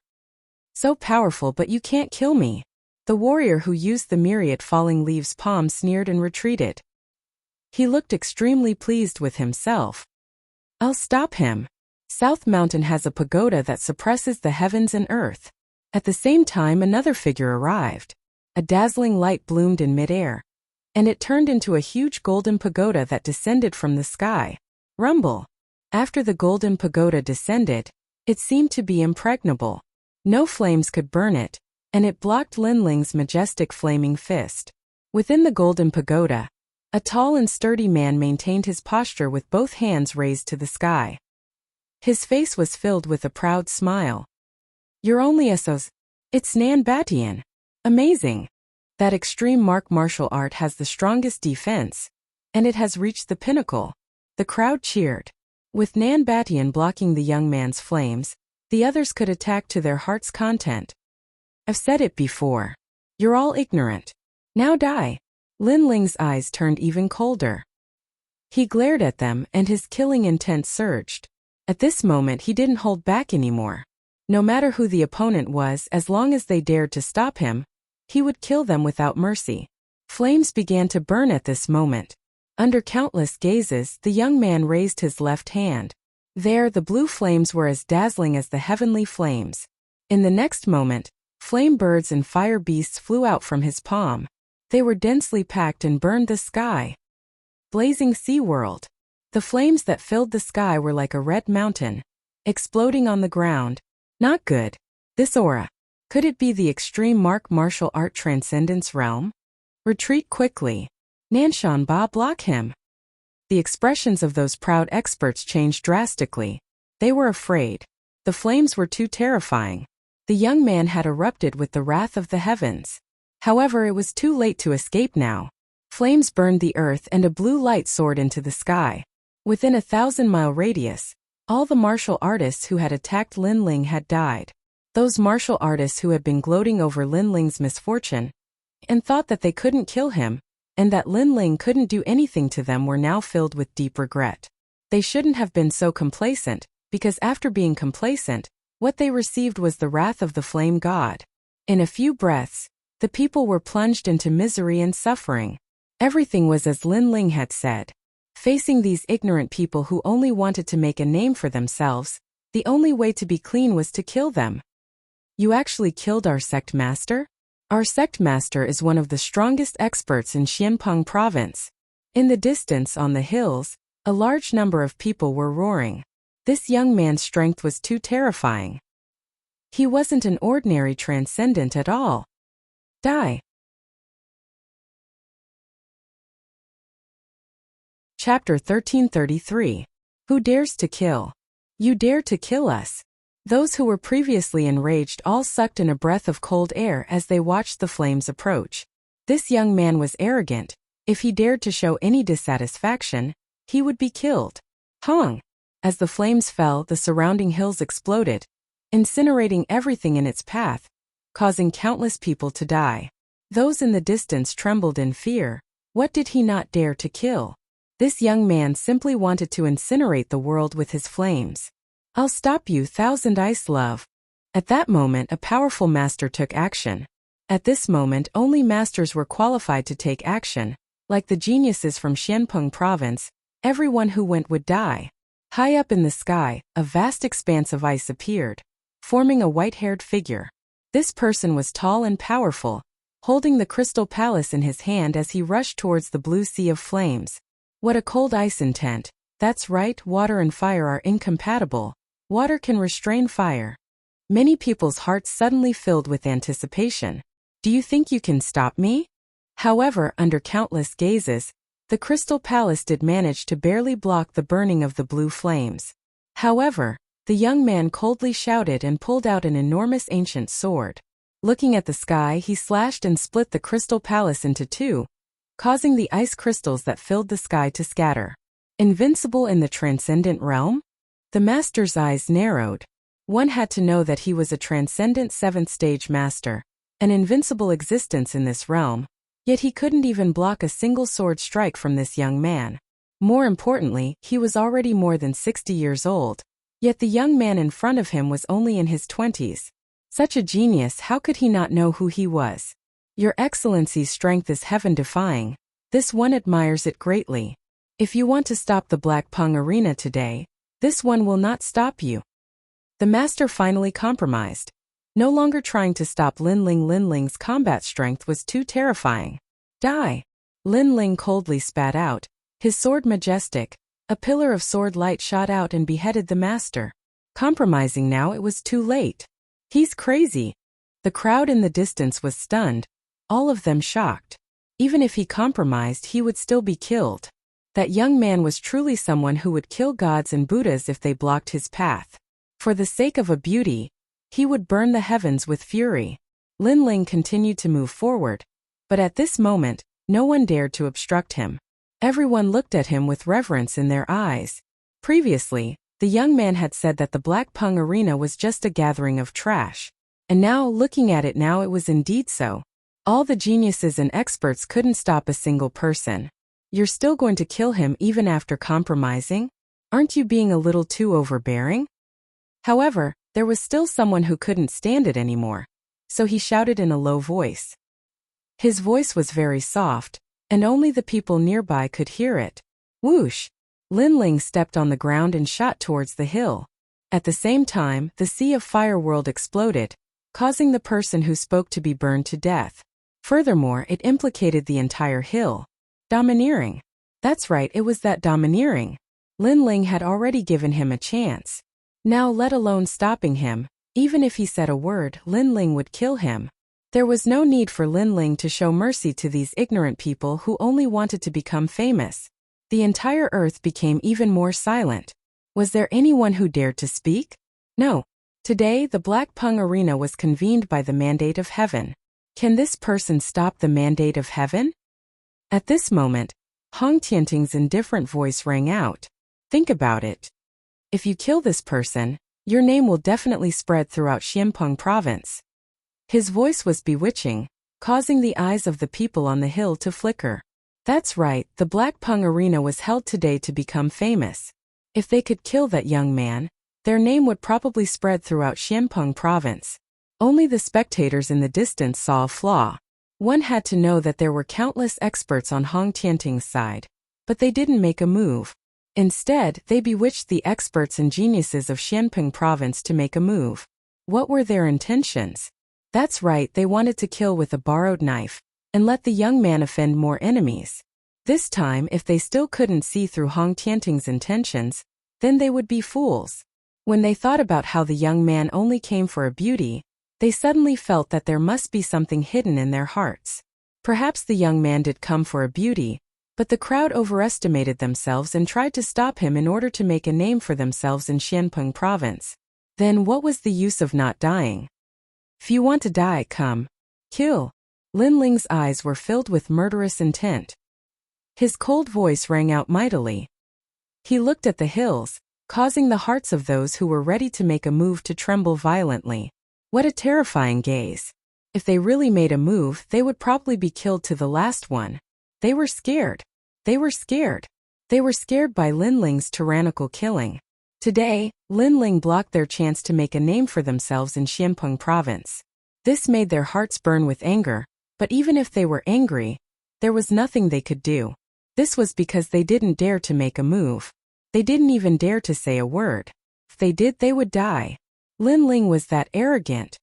So powerful, but you can't kill me. The warrior who used the myriad falling leaves palm sneered and retreated. He looked extremely pleased with himself. I'll stop him. South Mountain has a pagoda that suppresses the heavens and earth. At the same time, another figure arrived. A dazzling light bloomed in midair, and it turned into a huge golden pagoda that descended from the sky. Rumble. After the golden pagoda descended, it seemed to be impregnable. No flames could burn it, and it blocked Lin Ling's majestic flaming fist. Within the golden pagoda, a tall and sturdy man maintained his posture with both hands raised to the sky. His face was filled with a proud smile. You're only a SOS. It's Nan Batian. Amazing. That extreme martial art has the strongest defense, and it has reached the pinnacle. The crowd cheered. With Nan Batian blocking the young man's flames, the others could attack to their heart's content. I've said it before. You're all ignorant. Now die. Lin Ling's eyes turned even colder. He glared at them and his killing intent surged. At this moment he didn't hold back anymore. No matter who the opponent was, as long as they dared to stop him, he would kill them without mercy. Flames began to burn at this moment. Under countless gazes, the young man raised his left hand. There, the blue flames were as dazzling as the heavenly flames. In the next moment, flame birds and fire beasts flew out from his palm. They were densely packed and burned the sky. Blazing Sea World. The flames that filled the sky were like a red mountain, exploding on the ground. Not good. This aura. Could it be the extreme martial art transcendence realm? Retreat quickly. Nanshan Ba, block him. The expressions of those proud experts changed drastically. They were afraid. The flames were too terrifying. The young man had erupted with the wrath of the heavens. However, it was too late to escape now. Flames burned the earth and a blue light soared into the sky. Within a 1,000-mile radius, all the martial artists who had attacked Lin Ling had died. Those martial artists who had been gloating over Lin Ling's misfortune and thought that they couldn't kill him, and that Lin Ling couldn't do anything to them, were now filled with deep regret. They shouldn't have been so complacent, because after being complacent, what they received was the wrath of the flame god. In a few breaths, the people were plunged into misery and suffering. Everything was as Lin Ling had said. Facing these ignorant people who only wanted to make a name for themselves, the only way to be clean was to kill them. You actually killed our sect master? Our sect master is one of the strongest experts in Xianpeng province. In the distance on the hills, a large number of people were roaring. This young man's strength was too terrifying. He wasn't an ordinary transcendent at all. Die. Chapter 1333. Who dares to kill? You dare to kill us. Those who were previously enraged all sucked in a breath of cold air as they watched the flames approach. This young man was arrogant. If he dared to show any dissatisfaction, he would be killed. Hong! As the flames fell, the surrounding hills exploded, incinerating everything in its path, causing countless people to die. Those in the distance trembled in fear. What did he not dare to kill? This young man simply wanted to incinerate the world with his flames. I'll stop you, Thousand Ice Love. At that moment, a powerful master took action. At this moment, only masters were qualified to take action. Like the geniuses from Xianpeng province, everyone who went would die. High up in the sky, a vast expanse of ice appeared, forming a white-haired figure. This person was tall and powerful, holding the crystal palace in his hand as he rushed towards the blue sea of flames. What a cold ice intent. That's right, water and fire are incompatible. Water can restrain fire. Many people's hearts suddenly filled with anticipation. Do you think you can stop me? However, under countless gazes, the crystal palace did manage to barely block the burning of the blue flames. However, the young man coldly shouted and pulled out an enormous ancient sword. Looking at the sky, he slashed and split the crystal palace into two, causing the ice crystals that filled the sky to scatter. Invincible in the transcendent realm? The master's eyes narrowed. One had to know that he was a transcendent 7th stage master, an invincible existence in this realm, yet he couldn't even block a single sword strike from this young man. More importantly, he was already more than 60 years old, yet the young man in front of him was only in his 20s. Such a genius, how could he not know who he was? Your Excellency's strength is heaven-defying. This one admires it greatly. If you want to stop the Black Pung Arena today, this one will not stop you. The master finally compromised. No longer trying to stop Linling's combat strength was too terrifying. Die! Linling coldly spat out, his sword majestic. A pillar of sword light shot out and beheaded the master. Compromising now, it was too late. He's crazy. The crowd in the distance was stunned, all of them shocked. Even if he compromised, he would still be killed. That young man was truly someone who would kill gods and Buddhas if they blocked his path. For the sake of a beauty, he would burn the heavens with fury. Linling continued to move forward, but at this moment, no one dared to obstruct him. Everyone looked at him with reverence in their eyes. Previously, the young man had said that the Black Pung Arena was just a gathering of trash. And now, looking at it now, it was indeed so. All the geniuses and experts couldn't stop a single person. You're still going to kill him even after compromising? Aren't you being a little too overbearing? However, there was still someone who couldn't stand it anymore. So he shouted in a low voice. His voice was very soft, and only the people nearby could hear it. Whoosh! Linling stepped on the ground and shot towards the hill. At the same time, the Sea of Fire world exploded, causing the person who spoke to be burned to death. Furthermore, it implicated the entire hill. Domineering. That's right, it was that domineering. Linling had already given him a chance. Now, let alone stopping him, even if he said a word, Linling would kill him. There was no need for Linling to show mercy to these ignorant people who only wanted to become famous. The entire earth became even more silent. Was there anyone who dared to speak? No. Today, the Black Pung Arena was convened by the mandate of heaven. Can this person stop the mandate of heaven? At this moment, Hong Tianting's indifferent voice rang out. Think about it. If you kill this person, your name will definitely spread throughout Xianpeng province. His voice was bewitching, causing the eyes of the people on the hill to flicker. That's right, the Black Pung Arena was held today to become famous. If they could kill that young man, their name would probably spread throughout Xianpeng province. Only the spectators in the distance saw a flaw. One had to know that there were countless experts on Hong Tianting's side, but they didn't make a move. Instead, they bewitched the experts and geniuses of Xianpeng province to make a move. What were their intentions? That's right, they wanted to kill with a borrowed knife, and let the young man offend more enemies. This time, if they still couldn't see through Hong Tianting's intentions, then they would be fools. When they thought about how the young man only came for a beauty, they suddenly felt that there must be something hidden in their hearts. Perhaps the young man did come for a beauty, but the crowd overestimated themselves and tried to stop him in order to make a name for themselves in Xianpeng province. Then what was the use of not dying? If you want to die, come. Kill. Linling's eyes were filled with murderous intent. His cold voice rang out mightily. He looked at the hills, causing the hearts of those who were ready to make a move to tremble violently. What a terrifying gaze. If they really made a move, they would probably be killed to the last one. They were scared. They were scared. They were scared by Linling's tyrannical killing. Today, Linling blocked their chance to make a name for themselves in Xianpeng province. This made their hearts burn with anger, but even if they were angry, there was nothing they could do. This was because they didn't dare to make a move. They didn't even dare to say a word. If they did, they would die. Lin Ling was that arrogant.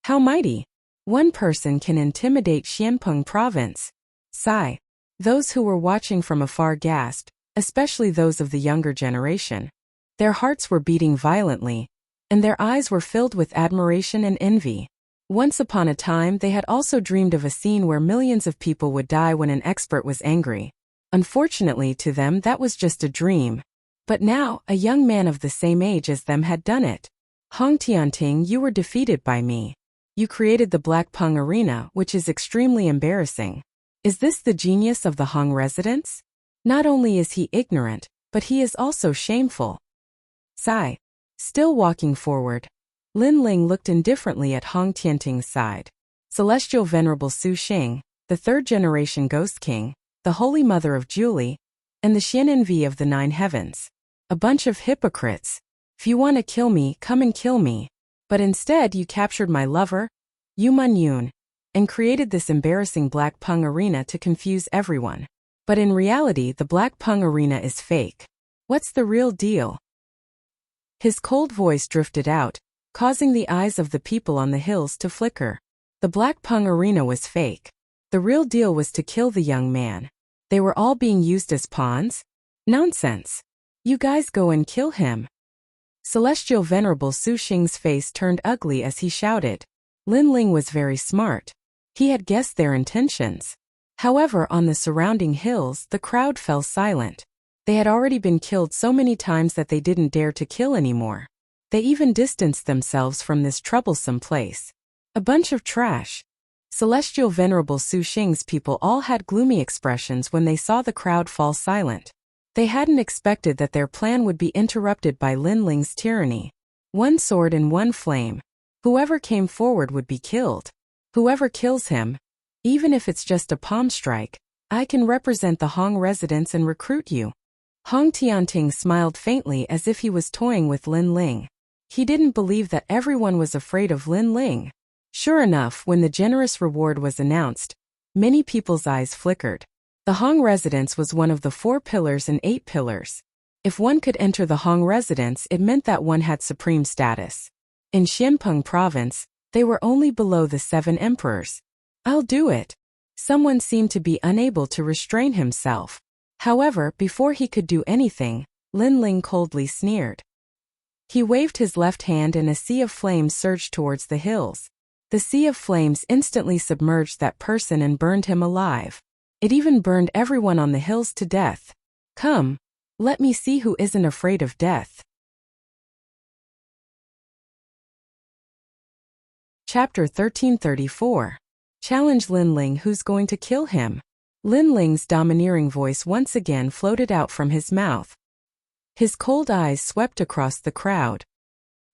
How mighty! One person can intimidate Xianpeng province. Sigh. Those who were watching from afar gasped, especially those of the younger generation. Their hearts were beating violently, and their eyes were filled with admiration and envy. Once upon a time, they had also dreamed of a scene where millions of people would die when an expert was angry. Unfortunately to them, that was just a dream. But now, a young man of the same age as them had done it. Hong Tianting, you were defeated by me. You created the Black Pung Arena, which is extremely embarrassing. Is this the genius of the Hong residents? Not only is he ignorant, but he is also shameful. Sigh. Still walking forward, Lin Ling looked indifferently at Hong Tianting's side. Celestial Venerable Su Xing, the third-generation Ghost King, the Holy Mother of Julie, and the Xianenvi of the Nine Heavens. A bunch of hypocrites. If you want to kill me, come and kill me. But instead you captured my lover, Yu Man Yun, and created this embarrassing Black Pung Arena to confuse everyone. But in reality, the Black Pung Arena is fake. What's the real deal? His cold voice drifted out, causing the eyes of the people on the hills to flicker. The Black Pung Arena was fake. The real deal was to kill the young man. They were all being used as pawns? Nonsense. You guys go and kill him. Celestial Venerable Su Xing's face turned ugly as he shouted. Lin Ling was very smart. He had guessed their intentions. However, on the surrounding hills, the crowd fell silent. They had already been killed so many times that they didn't dare to kill anymore. They even distanced themselves from this troublesome place. A bunch of trash. Celestial Venerable Su Xing's people all had gloomy expressions when they saw the crowd fall silent. They hadn't expected that their plan would be interrupted by Lin Ling's tyranny. One sword and one flame. Whoever came forward would be killed. Whoever kills him, even if it's just a palm strike, I can represent the Hong residents and recruit you. Hong Tianting smiled faintly as if he was toying with Lin Ling. He didn't believe that everyone was afraid of Lin Ling. Sure enough, when the generous reward was announced, many people's eyes flickered. The Hong residence was one of the 4 pillars and 8 pillars. If one could enter the Hong residence, it meant that one had supreme status. In Xianpeng province, they were only below the 7 emperors. I'll do it. Someone seemed to be unable to restrain himself. However, before he could do anything, Lin Ling coldly sneered. He waved his left hand and a sea of flames surged towards the hills. The sea of flames instantly submerged that person and burned him alive. It even burned everyone on the hills to death. Come, let me see who isn't afraid of death. Chapter 1334. Challenge Lin Ling, who's going to kill him? Lin Ling's domineering voice once again floated out from his mouth. His cold eyes swept across the crowd.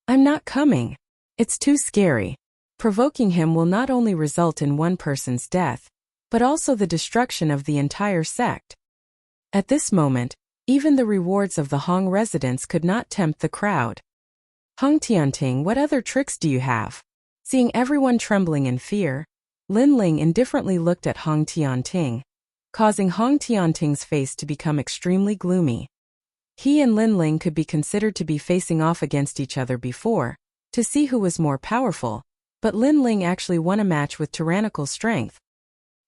I'm not coming. It's too scary. Provoking him will not only result in one person's death, but also the destruction of the entire sect. At this moment, even the rewards of the Hong residents could not tempt the crowd. Hong Tianting, what other tricks do you have? Seeing everyone trembling in fear, Lin Ling indifferently looked at Hong Tianting, causing Hong Tianting's face to become extremely gloomy. He and Lin Ling could be considered to be facing off against each other before, to see who was more powerful, but Lin Ling actually won a match with tyrannical strength.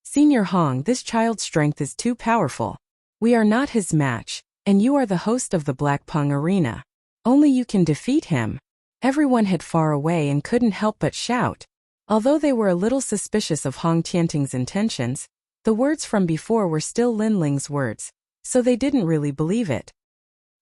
Senior Hong, this child's strength is too powerful. We are not his match, and you are the host of the Black Pung Arena. Only you can defeat him. Everyone hid far away and couldn't help but shout. Although they were a little suspicious of Hong Tianting's intentions, the words from before were still Lin Ling's words, so they didn't really believe it.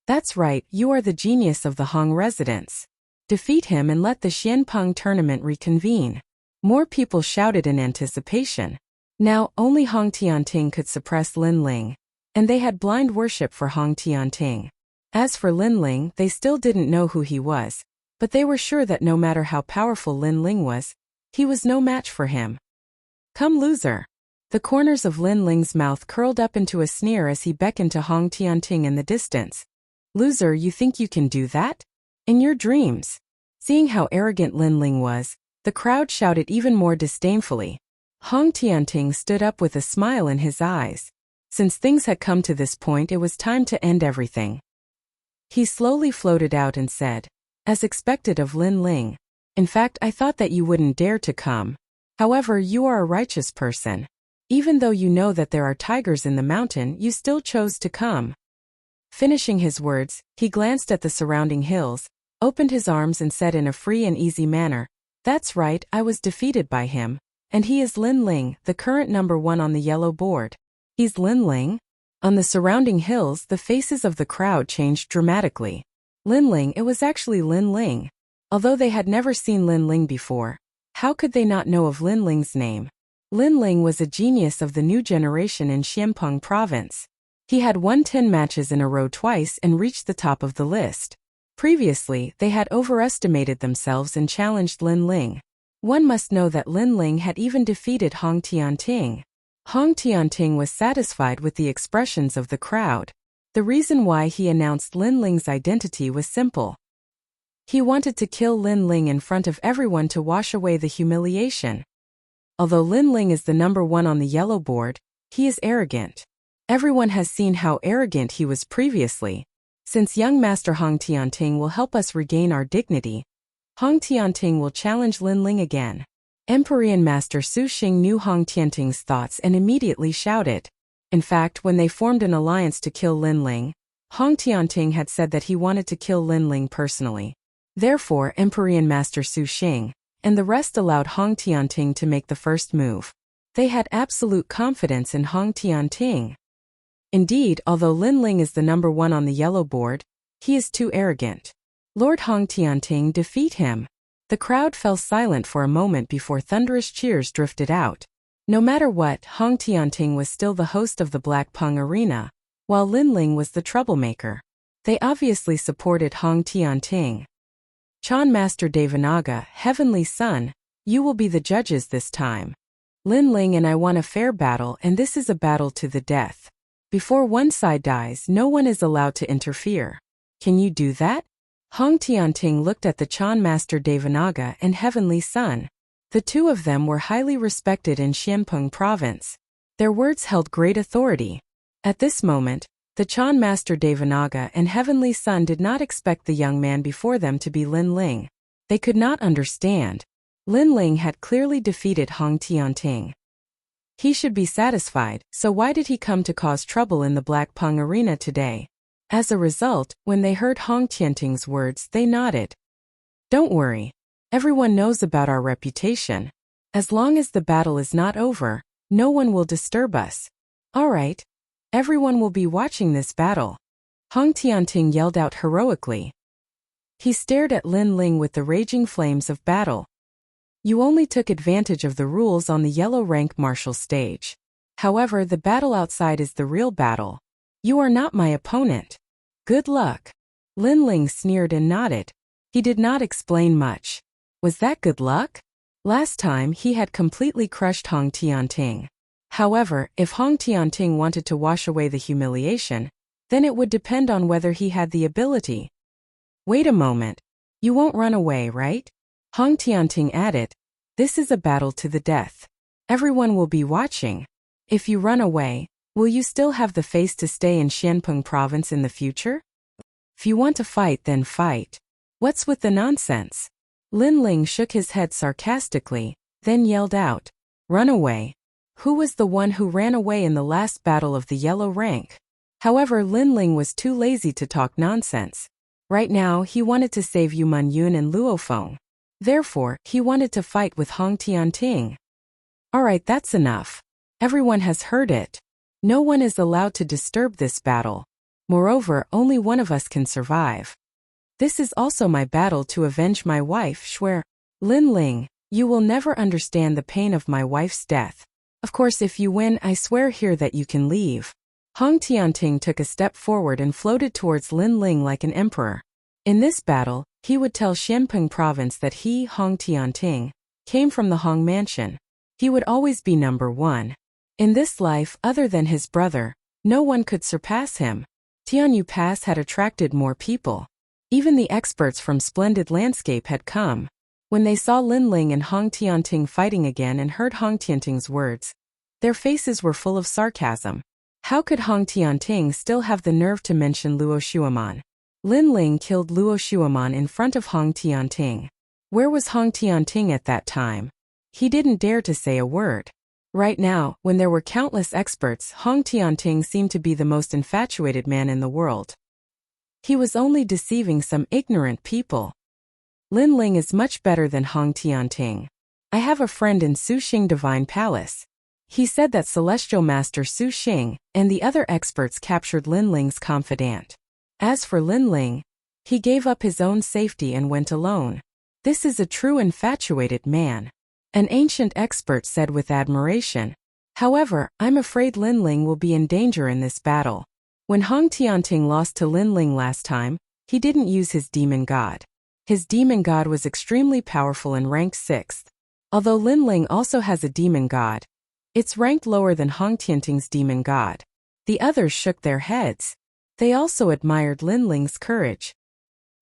That's right, you are the genius of the Hong residents. Defeat him and let the Xianpeng tournament reconvene. More people shouted in anticipation. Now, only Hong Tianting could suppress Lin Ling, and they had blind worship for Hong Tianting. As for Lin Ling, they still didn't know who he was, but they were sure that no matter how powerful Lin Ling was, he was no match for him. Come, loser. The corners of Lin Ling's mouth curled up into a sneer as he beckoned to Hong Tianting in the distance. Loser, you think you can do that? In your dreams. Seeing how arrogant Lin Ling was, the crowd shouted even more disdainfully. Hong Tianting stood up with a smile in his eyes. Since things had come to this point, it was time to end everything. He slowly floated out and said, "As expected of Lin Ling. In fact, I thought that you wouldn't dare to come. However, you are a righteous person. Even though you know that there are tigers in the mountain, you still chose to come." Finishing his words, he glanced at the surrounding hills, opened his arms and said in a free and easy manner, "That's right, I was defeated by him. And he is Lin Ling, the current number 1 on the yellow board." "He's Lin Ling?" On the surrounding hills, the faces of the crowd changed dramatically. Lin Ling, it was actually Lin Ling. Although they had never seen Lin Ling before, how could they not know of Lin Ling's name? Lin Ling was a genius of the new generation in Xianpeng province. He had won 10 matches in a row twice and reached the top of the list. Previously, they had overestimated themselves and challenged Lin Ling. One must know that Lin Ling had even defeated Hong Tianting. Hong Tianting was satisfied with the expressions of the crowd. The reason why he announced Lin Ling's identity was simple. He wanted to kill Lin Ling in front of everyone to wash away the humiliation. Although Lin Ling is the number 1 on the yellow board, he is arrogant. Everyone has seen how arrogant he was previously. Since young Master Hong Tianting will help us regain our dignity, Hong Tianting will challenge Lin Ling again. Empyrean Master Su Xing knew Hong Tianting's thoughts and immediately shouted. In fact, when they formed an alliance to kill Lin Ling, Hong Tianting had said that he wanted to kill Lin Ling personally. Therefore, Empyrean Master Su Xing and the rest allowed Hong Tianting to make the first move. They had absolute confidence in Hong Tianting. Indeed, although Lin Ling is the number 1 on the yellow board, he is too arrogant. Lord Hong Tianting, defeat him. The crowd fell silent for a moment before thunderous cheers drifted out. No matter what, Hong Tianting was still the host of the Black Pung Arena, while Lin Ling was the troublemaker. They obviously supported Hong Tianting. Chan Master Devanaga, Heavenly Son, you will be the judges this time. Lin Ling and I want a fair battle, and this is a battle to the death. Before one side dies, no one is allowed to interfere. Can you do that? Hong Tianting looked at the Chan Master Devanaga and Heavenly Son. The two of them were highly respected in Xianpeng province. Their words held great authority. At this moment, the Chan Master Devanaga and Heavenly Son did not expect the young man before them to be Lin Ling. They could not understand. Lin Ling had clearly defeated Hong Tianting. He should be satisfied, so why did he come to cause trouble in the Black Pung Arena today? As a result, when they heard Hong Tianting's words, they nodded. Don't worry. Everyone knows about our reputation. As long as the battle is not over, no one will disturb us. All right. Everyone will be watching this battle. Hong Tianting yelled out heroically. He stared at Lin Ling with the raging flames of battle. You only took advantage of the rules on the yellow rank martial stage. However, the battle outside is the real battle. You are not my opponent. Good luck. Lin Ling sneered and nodded. He did not explain much. Was that good luck? Last time he had completely crushed Hong Tianting. However, if Hong Tianting wanted to wash away the humiliation, then it would depend on whether he had the ability. Wait a moment. You won't run away, right? Hong Tianting added. This is a battle to the death. Everyone will be watching. If you run away, will you still have the face to stay in Xianpeng province in the future? If you want to fight, then fight. What's with the nonsense? Lin Ling shook his head sarcastically, then yelled out, Run away. Who was the one who ran away in the last battle of the yellow rank? However, Lin Ling was too lazy to talk nonsense. Right now, he wanted to save Yu Man Yun and Luo Feng. Therefore, he wanted to fight with Hong Tianting. Alright, that's enough. Everyone has heard it. No one is allowed to disturb this battle. Moreover, only one of us can survive. This is also my battle to avenge my wife, Shuer. Lin Ling, you will never understand the pain of my wife's death. Of course, if you win, I swear here that you can leave. Hong Tianting took a step forward and floated towards Lin Ling like an emperor. In this battle, he would tell Xianpeng province that he, Hong Tianting, came from the Hong mansion. He would always be number 1. In this life, other than his brother, no one could surpass him. Tianyu Pass had attracted more people. Even the experts from Splendid Landscape had come. When they saw Lin Ling and Hong Tianting fighting again and heard Hong Tianting's words, their faces were full of sarcasm. How could Hong Tianting still have the nerve to mention Luo Shuaman? Lin Ling killed Luo Shuaman in front of Hong Tianting. Where was Hong Tianting at that time? He didn't dare to say a word. Right now, when there were countless experts, Hong Tianting seemed to be the most infatuated man in the world. He was only deceiving some ignorant people. Lin Ling is much better than Hong Tianting. I have a friend in Suxing Divine Palace. He said that Celestial Master Suxing and the other experts captured Lin Ling's confidant. As for Lin Ling, he gave up his own safety and went alone. This is a true infatuated man, an ancient expert said with admiration. However, I'm afraid Lin Ling will be in danger in this battle. When Hong Tianting lost to Lin Ling last time, he didn't use his demon god. His demon god was extremely powerful and ranked 6th. Although Lin Ling also has a demon god, it's ranked lower than Hong Tianting's demon god. The others shook their heads. They also admired Lin Ling's courage.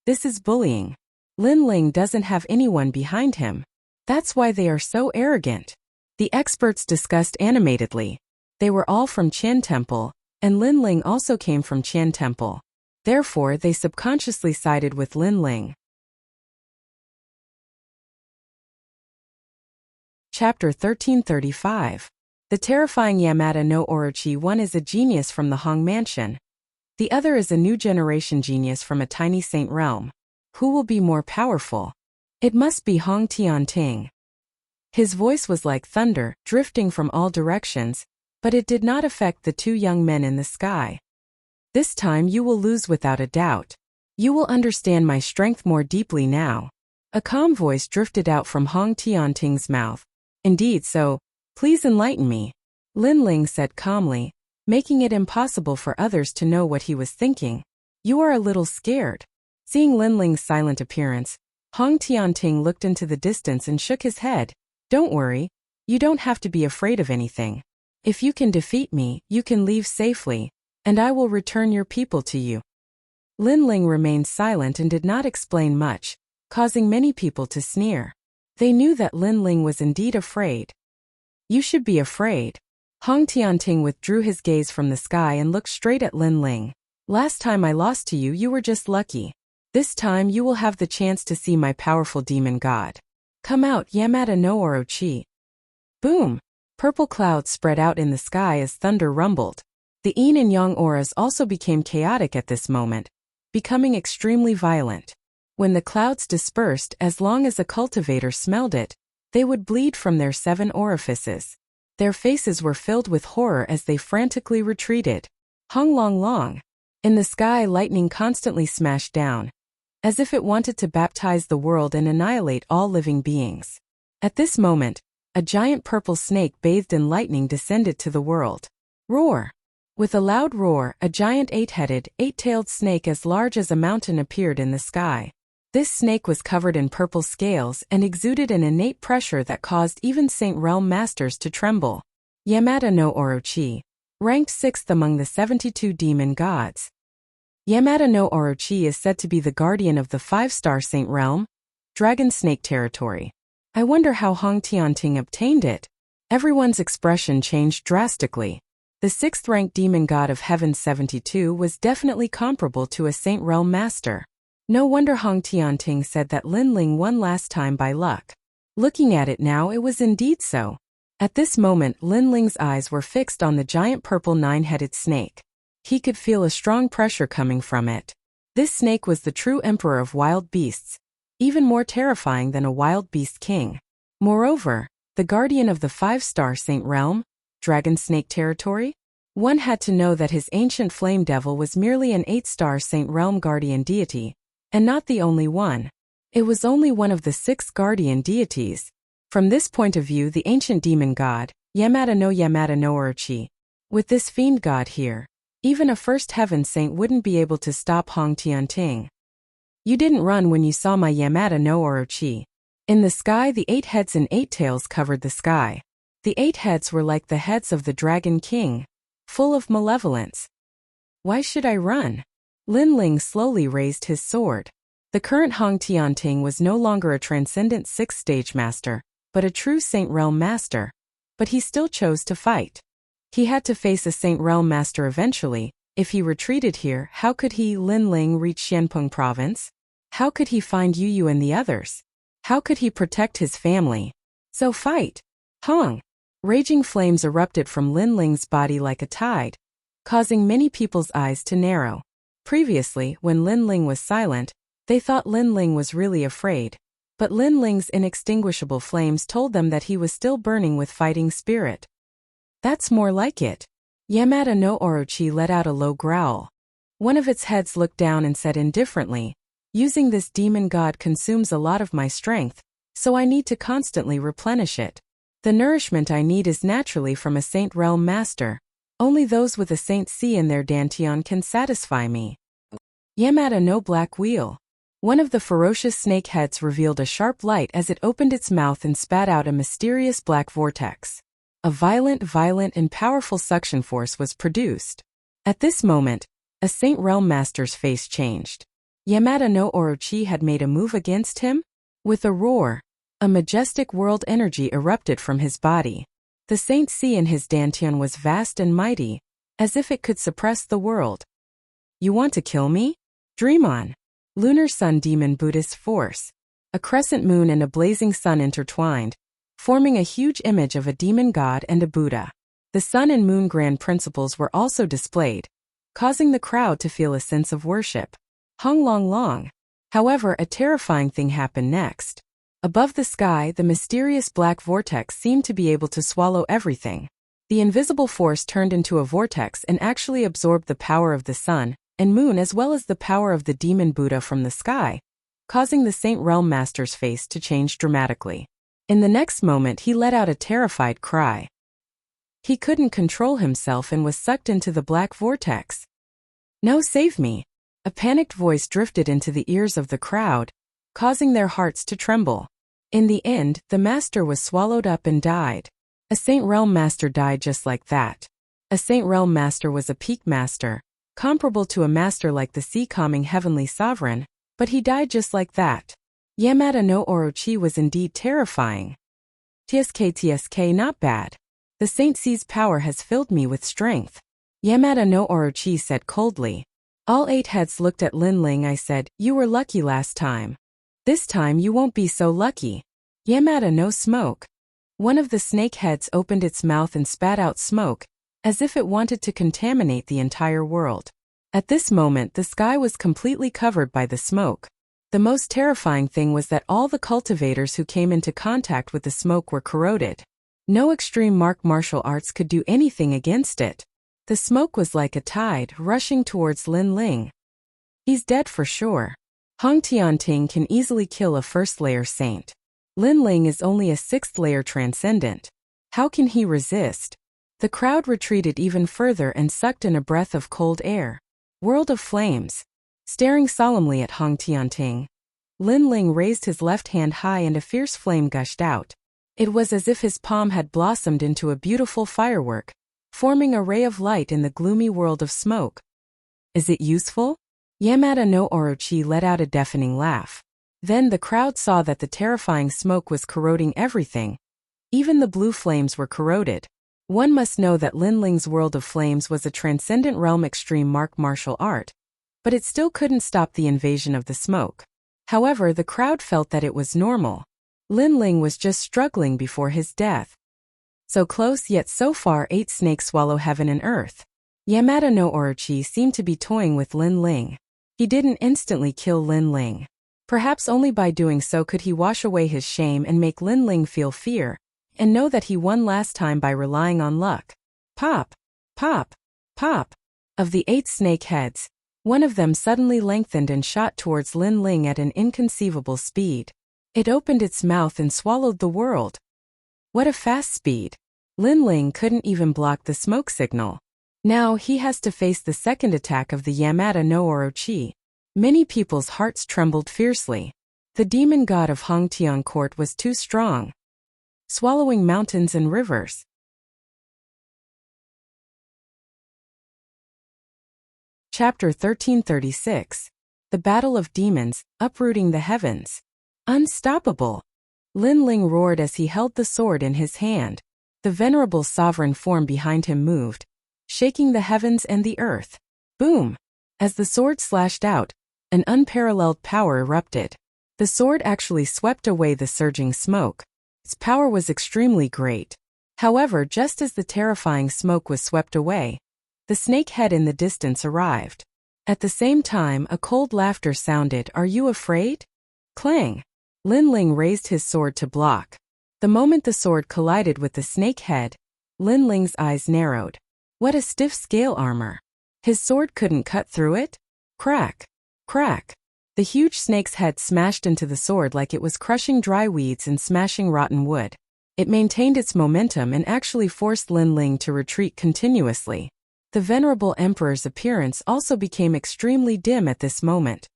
This is bullying. Lin Ling doesn't have anyone behind him. That's why they are so arrogant. The experts discussed animatedly. They were all from Qian Temple, and Lin Ling also came from Qian Temple. Therefore, they subconsciously sided with Lin Ling. Chapter 1335. The terrifying Yamada no Orochi. One is a genius from the Hong Mansion. The other is a new generation genius from a tiny saint realm. Who will be more powerful? It must be Hong Tianting. His voice was like thunder, drifting from all directions, but it did not affect the two young men in the sky. This time you will lose without a doubt. You will understand my strength more deeply now. A calm voice drifted out from Hong Tianting's mouth. Indeed so, please enlighten me. Lin Ling said calmly, making it impossible for others to know what he was thinking. You are a little scared. Seeing Lin Ling's silent appearance, Hong Tianting looked into the distance and shook his head. Don't worry, you don't have to be afraid of anything. If you can defeat me, you can leave safely, and I will return your people to you. Lin Ling remained silent and did not explain much, causing many people to sneer. They knew that Lin Ling was indeed afraid. You should be afraid. Hong Tianting withdrew his gaze from the sky and looked straight at Lin Ling. Last time I lost to you, you were just lucky. This time you will have the chance to see my powerful demon god. Come out, Yamada no Orochi. Boom! Purple clouds spread out in the sky as thunder rumbled. The yin and yang auras also became chaotic at this moment, becoming extremely violent. When the clouds dispersed, as long as a cultivator smelled it, they would bleed from their 7 orifices. Their faces were filled with horror as they frantically retreated. Hung long long. In the sky, lightning constantly smashed down, as if it wanted to baptize the world and annihilate all living beings. At this moment, a giant purple snake bathed in lightning descended to the world. Roar! With a loud roar, a giant 8-headed, 8-tailed snake as large as a mountain appeared in the sky. This snake was covered in purple scales and exuded an innate pressure that caused even Saint Realm Masters to tremble. Yamada no Orochi, ranked 6th among the 72 demon gods. Yamada no Orochi is said to be the guardian of the 5-star Saint Realm, Dragon Snake territory. I wonder how Hong Tianting obtained it. Everyone's expression changed drastically. The 6th-ranked demon god of Heaven 72 was definitely comparable to a Saint Realm Master. No wonder Hong Tianting said that Lin Ling won last time by luck. Looking at it now, it was indeed so. At this moment, Lin Ling's eyes were fixed on the giant purple 9-headed snake. He could feel a strong pressure coming from it. This snake was the true emperor of wild beasts, even more terrifying than a wild beast king. Moreover, the guardian of the 5-star Saint Realm, Dragon Snake territory? One had to know that his ancient flame devil was merely an 8-star Saint Realm guardian deity, and not the only one. It was only one of the 6 guardian deities. From this point of view, the ancient demon god, Yamada no Orochi. With this fiend god here, even a first heaven saint wouldn't be able to stop Hong Tianting. You didn't run when you saw my Yamada no Orochi. In the sky, the 8 heads and 8 tails covered the sky. The 8 heads were like the heads of the Dragon King, full of malevolence. Why should I run? Lin Ling slowly raised his sword. The current Hong Tianting was no longer a transcendent 6th stage master, but a true Saint Realm Master. But he still chose to fight. He had to face a Saint Realm Master eventually, If he retreated here, how could he, Lin Ling, reach Xianpeng province? How could he find Yu and the others? How could he protect his family? So fight! Hong! Raging flames erupted from Lin Ling's body like a tide, causing many people's eyes to narrow. Previously, when Lin Ling was silent, they thought Lin Ling was really afraid. But Lin Ling's inextinguishable flames told them that he was still burning with fighting spirit. That's more like it. Yamada no Orochi let out a low growl. One of its heads looked down and said indifferently, "Using this demon god consumes a lot of my strength, so I need to constantly replenish it. The nourishment I need is naturally from a Saint Realm Master. Only those with a Saint C in their dantian can satisfy me." Yamada no Black Wheel. One of the ferocious snake heads revealed a sharp light as it opened its mouth and spat out a mysterious black vortex. A violent and powerful suction force was produced. At this moment, a Saint Realm Master's face changed. Yamada no Orochi had made a move against him? With a roar, a majestic world energy erupted from his body. The Saint C in his dantian was vast and mighty, as if it could suppress the world. You want to kill me? Dream on. Lunar Sun Demon Buddhist Force. A crescent moon and a blazing sun intertwined, forming a huge image of a demon god and a Buddha. The sun and moon grand principles were also displayed, causing the crowd to feel a sense of worship. Hung long long. However, a terrifying thing happened next. Above the sky, the mysterious black vortex seemed to be able to swallow everything. The invisible force turned into a vortex and actually absorbed the power of the sun and moon as well as the power of the demon Buddha from the sky, causing the Saint Realm Master's face to change dramatically. In the next moment, he let out a terrified cry. He couldn't control himself and was sucked into the black vortex. "No, save me!" A panicked voice drifted into the ears of the crowd, causing their hearts to tremble. In the end, the master was swallowed up and died. A Saint Realm Master died just like that. A Saint Realm Master was a peak master, comparable to a master like the sea-calming heavenly sovereign, but he died just like that. Yamada no Orochi was indeed terrifying. TSK not bad. The Saint C's power has filled me with strength. Yamada no Orochi said coldly. All 8 heads looked at Lin Ling. I said, "You were lucky last time. This time you won't be so lucky." Yamada no Smoke. One of the snake heads opened its mouth and spat out smoke, as if it wanted to contaminate the entire world. At this moment, the sky was completely covered by the smoke. The most terrifying thing was that all the cultivators who came into contact with the smoke were corroded. No extreme martial arts could do anything against it. The smoke was like a tide rushing towards Lin Ling. He's dead for sure. Hong Tianting can easily kill a first-layer saint. Lin Ling is only a 6th-layer transcendent. How can he resist? The crowd retreated even further and sucked in a breath of cold air. World of Flames. Staring solemnly at Hong Tianting, Lin Ling raised his left hand high and a fierce flame gushed out. It was as if his palm had blossomed into a beautiful firework, forming a ray of light in the gloomy world of smoke. Is it useful? Yamada no Orochi let out a deafening laugh. Then the crowd saw that the terrifying smoke was corroding everything. Even the blue flames were corroded. One must know that Lin Ling's World of Flames was a transcendent realm extreme martial art, but it still couldn't stop the invasion of the smoke. However, the crowd felt that it was normal. Lin Ling was just struggling before his death. So close yet so far 8 snakes swallow heaven and earth. Yamada no Orochi seemed to be toying with Lin Ling. He didn't instantly kill Lin Ling. Perhaps only by doing so could he wash away his shame and make Lin Ling feel fear, and know that he won last time by relying on luck. Pop! Pop! Pop! Of the 8 snake heads, one of them suddenly lengthened and shot towards Lin Ling at an inconceivable speed. It opened its mouth and swallowed the world. What a fast speed! Lin Ling couldn't even block the smoke signal. Now he has to face the second attack of the Yamada no Orochi. Many people's hearts trembled fiercely. The demon god of Hongtian Court was too strong, swallowing mountains and rivers. Chapter 1336. The Battle of Demons, Uprooting the Heavens. Unstoppable! Lin Ling roared as he held the sword in his hand. The venerable sovereign form behind him moved, shaking the heavens and the earth. Boom! As the sword slashed out, an unparalleled power erupted. The sword actually swept away the surging smoke. Its power was extremely great. However, just as the terrifying smoke was swept away, the snake head in the distance arrived. At the same time, a cold laughter sounded. "Are you afraid?" Clang! Lin Ling raised his sword to block. The moment the sword collided with the snake head, Lin Ling's eyes narrowed. What a stiff scale armor! His sword couldn't cut through it? Crack! Crack! The huge snake's head smashed into the sword like it was crushing dry weeds and smashing rotten wood. It maintained its momentum and actually forced Lin Ling to retreat continuously. The venerable emperor's appearance also became extremely dim at this moment.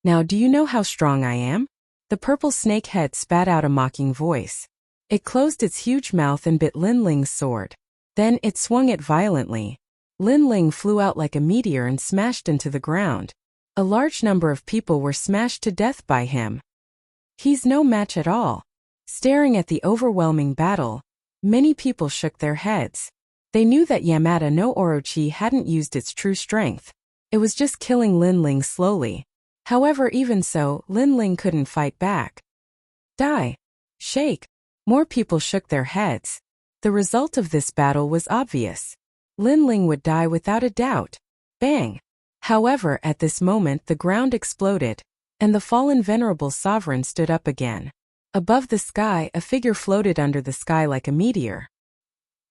"Now do you know how strong I am?" The purple snake head spat out a mocking voice. It closed its huge mouth and bit Lin Ling's sword. Then it swung it violently. Lin Ling flew out like a meteor and smashed into the ground. A large number of people were smashed to death by him. He's no match at all. Staring at the overwhelming battle, many people shook their heads. They knew that Yamada no Orochi hadn't used its true strength. It was just killing Lin Ling slowly. However, even so, Lin Ling couldn't fight back. Die! Shake! More people shook their heads. The result of this battle was obvious. Lin Ling would die without a doubt. Bang! However, at this moment the ground exploded, and the fallen venerable sovereign stood up again. Above the sky, a figure floated under the sky like a meteor.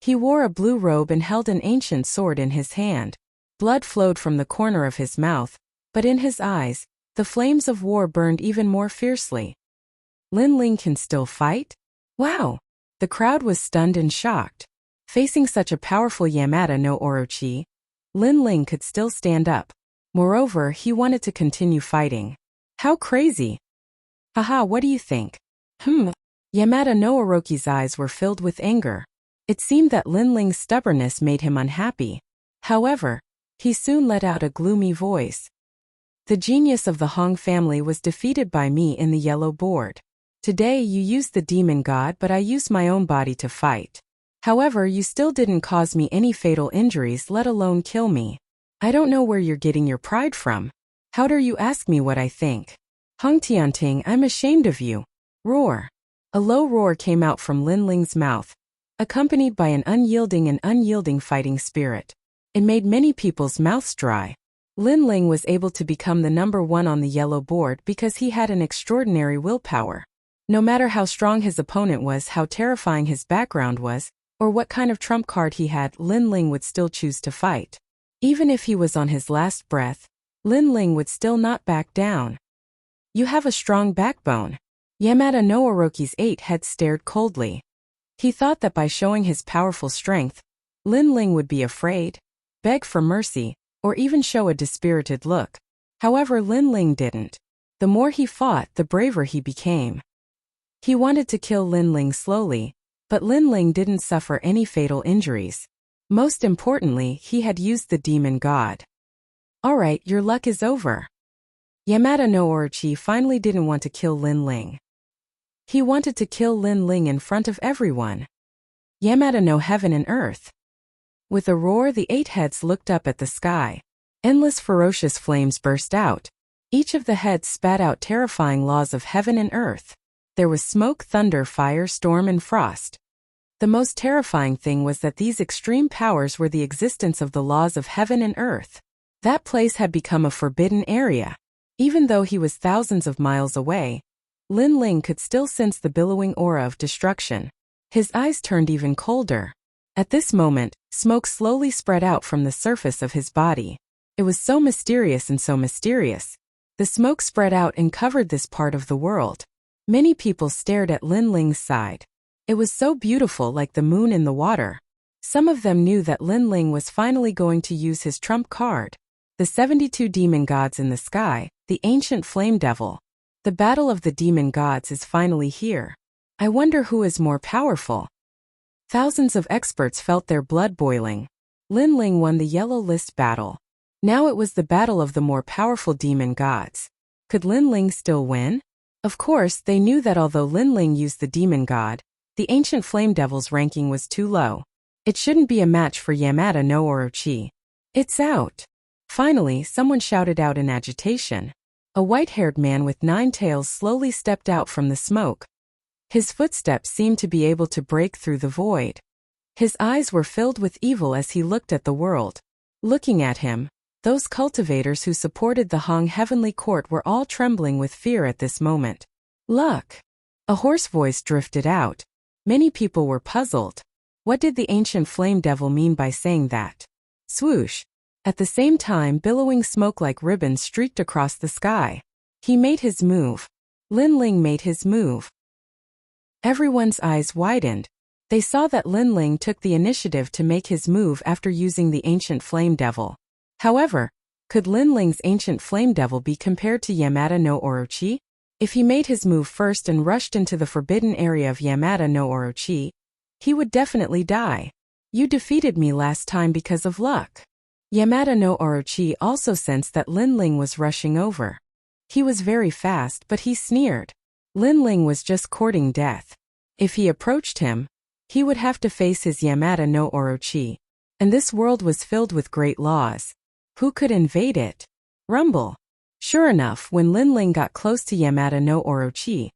He wore a blue robe and held an ancient sword in his hand. Blood flowed from the corner of his mouth, but in his eyes, the flames of war burned even more fiercely. Lin Ling can still fight? Wow! The crowd was stunned and shocked. Facing such a powerful Yamada no Orochi, Lin Ling could still stand up. Moreover, he wanted to continue fighting. How crazy! Haha, what do you think? Yamada no Orochi's eyes were filled with anger. It seemed that Lin Ling's stubbornness made him unhappy. However, he soon let out a gloomy voice. The genius of the Hong family was defeated by me in the yellow board. Today you used the demon god, but I used my own body to fight. However, you still didn't cause me any fatal injuries, let alone kill me. I don't know where you're getting your pride from. How dare you ask me what I think? Hong Tianting, I'm ashamed of you. Roar. A low roar came out from Lin Ling's mouth, accompanied by an unyielding fighting spirit. It made many people's mouths dry. Lin Ling was able to become the #1 on the yellow board because he had an extraordinary willpower. No matter how strong his opponent was, how terrifying his background was, or what kind of trump card he had, Lin Ling would still choose to fight. Even if he was on his last breath, Lin Ling would still not back down. You have a strong backbone. Yamada no Orochi's 8 head stared coldly. He thought that by showing his powerful strength, Lin Ling would be afraid, beg for mercy, or even show a dispirited look. However, Lin Ling didn't. The more he fought, the braver he became. He wanted to kill Lin Ling slowly, but Lin Ling didn't suffer any fatal injuries. Most importantly, he had used the demon god. Alright, your luck is over. Yamada no Orochi finally didn't want to kill Lin Ling. He wanted to kill Lin Ling in front of everyone. Yamada no heaven and earth. With a roar, the 8 heads looked up at the sky. Endless ferocious flames burst out. Each of the heads spat out terrifying laws of heaven and earth. There was smoke, thunder, fire, storm, and frost. The most terrifying thing was that these extreme powers were the existence of the laws of heaven and earth. That place had become a forbidden area. Even though he was thousands of miles away, Lin Ling could still sense the billowing aura of destruction. His eyes turned even colder. At this moment, smoke slowly spread out from the surface of his body. It was so mysterious and so mysterious. The smoke spread out and covered this part of the world. Many people stared at Lin Ling's side. It was so beautiful, like the moon in the water. Some of them knew that Lin Ling was finally going to use his trump card. The 72 demon gods in the sky, the ancient flame devil. The battle of the demon gods is finally here. I wonder who is more powerful. Thousands of experts felt their blood boiling. Lin Ling won the yellow list battle. Now it was the battle of the more powerful demon gods. Could Lin Ling still win? Of course, they knew that although Lin Ling used the demon god, the ancient flame devil's ranking was too low. It shouldn't be a match for Yamada no Orochi. It's out. Finally, someone shouted out in agitation. A white-haired man with 9 tails slowly stepped out from the smoke. His footsteps seemed to be able to break through the void. His eyes were filled with evil as he looked at the world. Looking at him, those cultivators who supported the Hong Heavenly Court were all trembling with fear at this moment. Luck! A hoarse voice drifted out. Many people were puzzled. What did the ancient flame devil mean by saying that? Swoosh! At the same time, billowing smoke like ribbons streaked across the sky. He made his move. Lin Ling made his move. Everyone's eyes widened. They saw that Lin Ling took the initiative to make his move after using the ancient flame devil. However, could Lin Ling's ancient flame devil be compared to Yamada no Orochi? If he made his move first and rushed into the forbidden area of Yamada no Orochi, he would definitely die. You defeated me last time because of luck. Yamada no Orochi also sensed that Lin Ling was rushing over. He was very fast, but he sneered. Lin Ling was just courting death. If he approached him, he would have to face his Yamada no Orochi. And this world was filled with great laws. Who could invade it? Rumble. Sure enough, when Lin Ling got close to Yamada no Orochi,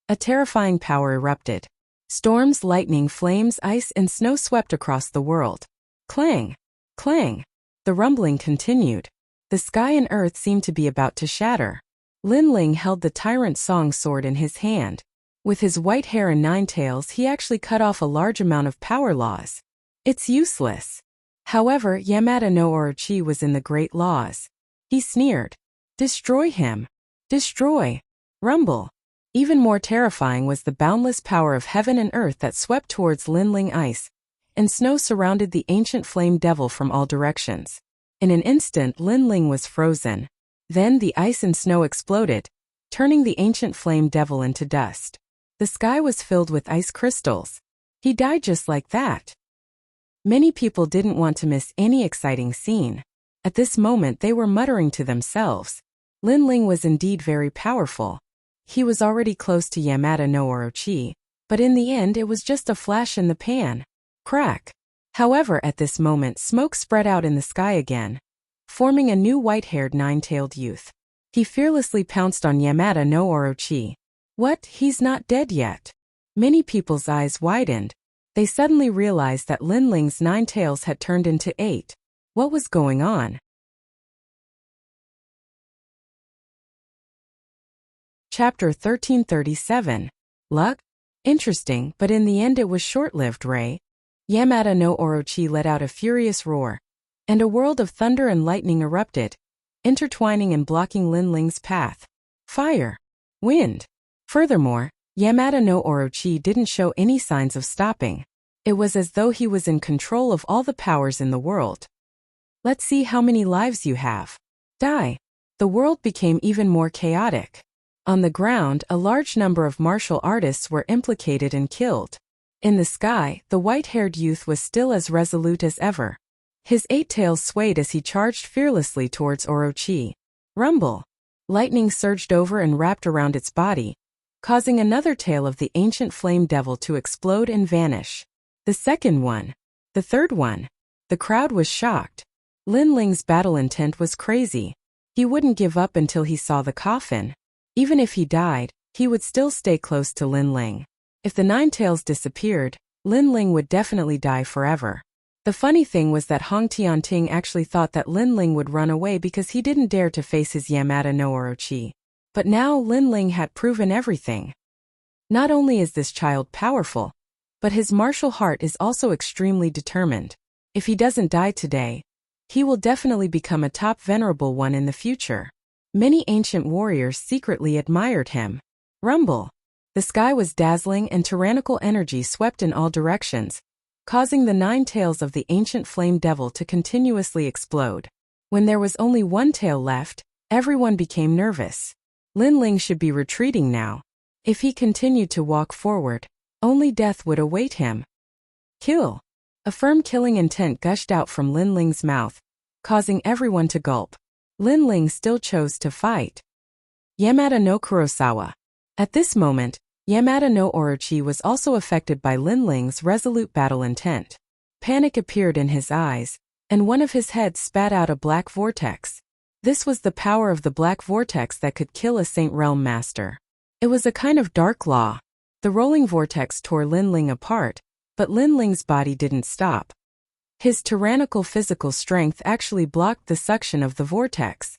a terrifying power erupted. Storms, lightning, flames, ice, and snow swept across the world. Clang! Clang! The rumbling continued. The sky and earth seemed to be about to shatter. Lin Ling held the Tyrant Song sword in his hand. With his white hair and 9 tails, he actually cut off a large amount of power laws. It's useless. However, Yamada no Orochi was in the great laws. He sneered. Destroy him. Destroy. Rumble. Even more terrifying was the boundless power of heaven and earth that swept towards Lin Ling. Ice and snow surrounded the ancient flame devil from all directions. In an instant, Lin Ling was frozen. Then the ice and snow exploded, turning the ancient flame devil into dust. The sky was filled with ice crystals. He died just like that. Many people didn't want to miss any exciting scene. At this moment they were muttering to themselves. Lin Ling was indeed very powerful. He was already close to Yamada no Orochi, but in the end it was just a flash in the pan. Crack! However, at this moment smoke spread out in the sky again, forming a new white-haired 9-tailed youth. He fearlessly pounced on Yamada no Orochi. What? He's not dead yet. Many people's eyes widened. They suddenly realized that Lin Ling's 9 tails had turned into 8. What was going on? Chapter 1337. Luck? Interesting, but in the end it was short-lived, Ray. Yamada no Orochi let out a furious roar, and a world of thunder and lightning erupted, intertwining and blocking Lin Ling's path. Fire. Wind. Furthermore, Yamada no Orochi didn't show any signs of stopping. It was as though he was in control of all the powers in the world. Let's see how many lives you have. Die. The world became even more chaotic. On the ground, a large number of martial artists were implicated and killed. In the sky, the white-haired youth was still as resolute as ever. His 8 tails swayed as he charged fearlessly towards Orochi. Rumble. Lightning surged over and wrapped around its body, causing another tail of the ancient flame devil to explode and vanish. The second one. The third one. The crowd was shocked. Lin Ling's battle intent was crazy. He wouldn't give up until he saw the coffin. Even if he died, he would still stay close to Lin Ling. If the 9 tails disappeared, Lin Ling would definitely die forever. The funny thing was that Hong Tianting actually thought that Lin Ling would run away because he didn't dare to face his Yamada no Orochi. But now Lin Ling had proven everything. Not only is this child powerful, but his martial heart is also extremely determined. If he doesn't die today, he will definitely become a top venerable one in the future. Many ancient warriors secretly admired him. Rumble. The sky was dazzling and tyrannical energy swept in all directions, causing the 9 tails of the ancient flame devil to continuously explode. When there was only 1 tail left, everyone became nervous. Lin Ling should be retreating now. If he continued to walk forward, only death would await him. Kill. A firm killing intent gushed out from Lin Ling's mouth, causing everyone to gulp. Lin Ling still chose to fight. Yamada no Kurosawa. At this moment, Yamada no Orochi was also affected by Lin Ling's resolute battle intent. Panic appeared in his eyes. and one of his heads spat out a black vortex. This was the power of the black vortex that could kill a Saint Realm Master. It was a kind of dark law. The rolling vortex tore Lin Ling apart, but Lin Ling's body didn't stop. His tyrannical physical strength actually blocked the suction of the vortex.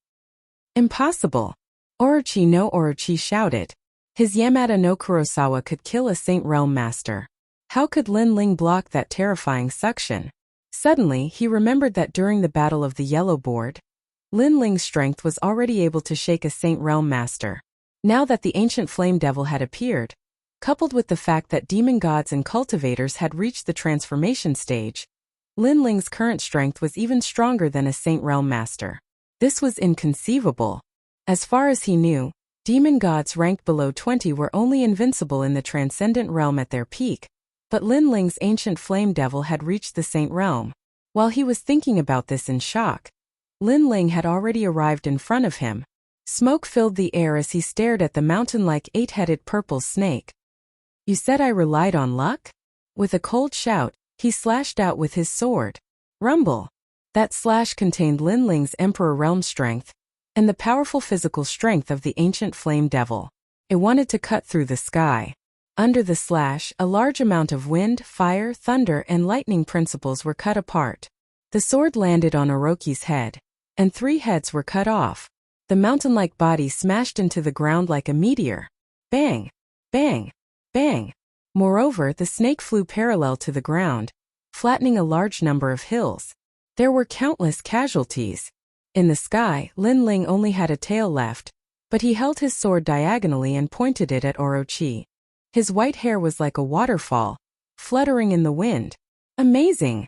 Impossible! Orochi no Orochi shouted. His Yamada no Kurosawa could kill a Saint Realm Master. How could Lin Ling block that terrifying suction? Suddenly, he remembered that during the Battle of the Yellow Board, Lin Ling's strength was already able to shake a Saint Realm Master. Now that the ancient flame devil had appeared, coupled with the fact that demon gods and cultivators had reached the transformation stage, Lin Ling's current strength was even stronger than a Saint Realm Master. This was inconceivable. As far as he knew, demon gods ranked below 20 were only invincible in the transcendent realm at their peak, but Lin Ling's ancient flame devil had reached the Saint Realm. While he was thinking about this in shock, Lin Ling had already arrived in front of him. Smoke filled the air as he stared at the mountain-like 8-headed purple snake. "You said I relied on luck?" With a cold shout, he slashed out with his sword. Rumble! That slash contained Lin Ling's Emperor Realm strength, and the powerful physical strength of the ancient flame devil. It wanted to cut through the sky. Under the slash, a large amount of wind, fire, thunder, and lightning principles were cut apart. The sword landed on Orochi's head, and 3 heads were cut off. The mountain-like body smashed into the ground like a meteor. Bang! Bang! Bang! Moreover, the snake flew parallel to the ground, flattening a large number of hills. There were countless casualties. In the sky, Lin Ling only had a tail left, but he held his sword diagonally and pointed it at Orochi. His white hair was like a waterfall, fluttering in the wind. Amazing!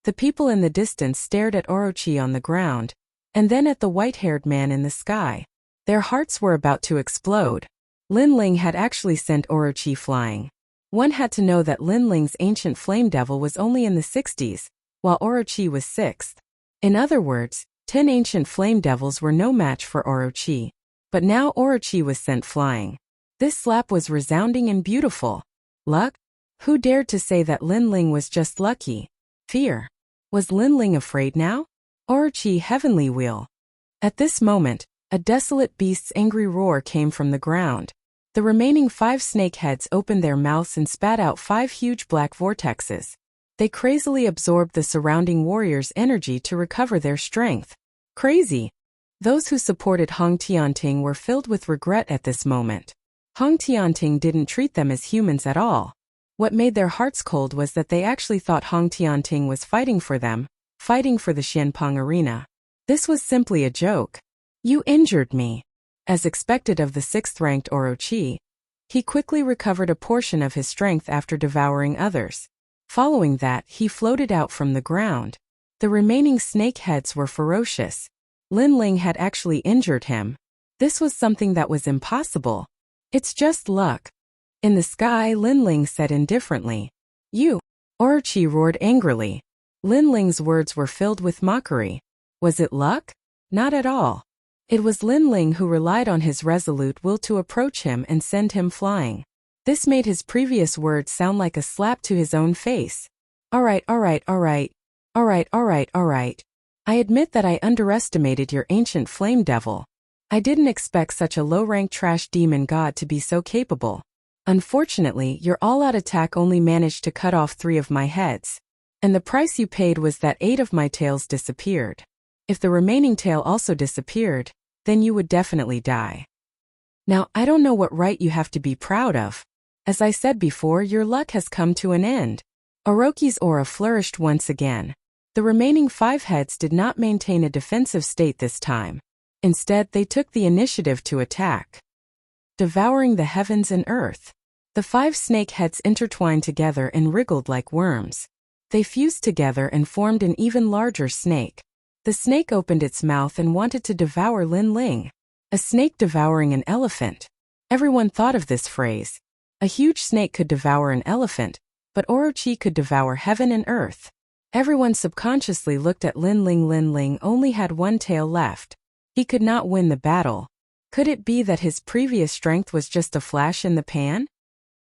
The people in the distance stared at Orochi on the ground, and then at the white-haired man in the sky. Their hearts were about to explode. Lin Ling had actually sent Orochi flying. One had to know that Lin Ling's ancient flame devil was only in the 60s, while Orochi was 6th. In other words, 10 ancient flame devils were no match for Orochi. But now Orochi was sent flying. This slap was resounding and beautiful. Luck? Who dared to say that Lin Ling was just lucky? Fear. Was Lin Ling afraid now? Orochi heavenly wheel. At this moment, a desolate beast's angry roar came from the ground. The remaining 5 snake heads opened their mouths and spat out 5 huge black vortexes. They crazily absorbed the surrounding warriors' energy to recover their strength. Crazy! Those who supported Hong Tianting were filled with regret at this moment. Hong Tianting didn't treat them as humans at all. What made their hearts cold was that they actually thought Hong Tianting was fighting for them, fighting for the Xianpeng arena. This was simply a joke. "You injured me." As expected of the 6th-ranked Orochi, he quickly recovered a portion of his strength after devouring others. Following that, he floated out from the ground. The remaining snake heads were ferocious. Lin Ling had actually injured him. This was something that was impossible. "It's just luck." In the sky, Lin Ling said indifferently. "You!" Orochi roared angrily. Lin Ling's words were filled with mockery. Was it luck? Not at all. It was Lin Ling who relied on his resolute will to approach him and send him flying. This made his previous words sound like a slap to his own face. Alright. I admit that I underestimated your ancient flame devil. I didn't expect such a low-ranked trash demon god to be so capable. Unfortunately, your all-out attack only managed to cut off 3 of my heads. And the price you paid was that 8 of my tails disappeared. If the remaining tail also disappeared, then you would definitely die. Now, I don't know what right you have to be proud of. As I said before, your luck has come to an end. Orochi's aura flourished once again. The remaining 5 heads did not maintain a defensive state this time. Instead, they took the initiative to attack. Devouring the heavens and earth. The 5 snake heads intertwined together and wriggled like worms. They fused together and formed an even larger snake. The snake opened its mouth and wanted to devour Lin Ling. A snake devouring an elephant. Everyone thought of this phrase. A huge snake could devour an elephant, but Orochi could devour heaven and earth. Everyone subconsciously looked at Lin Ling. Lin Ling only had 1 tail left. He could not win the battle. Could it be that his previous strength was just a flash in the pan?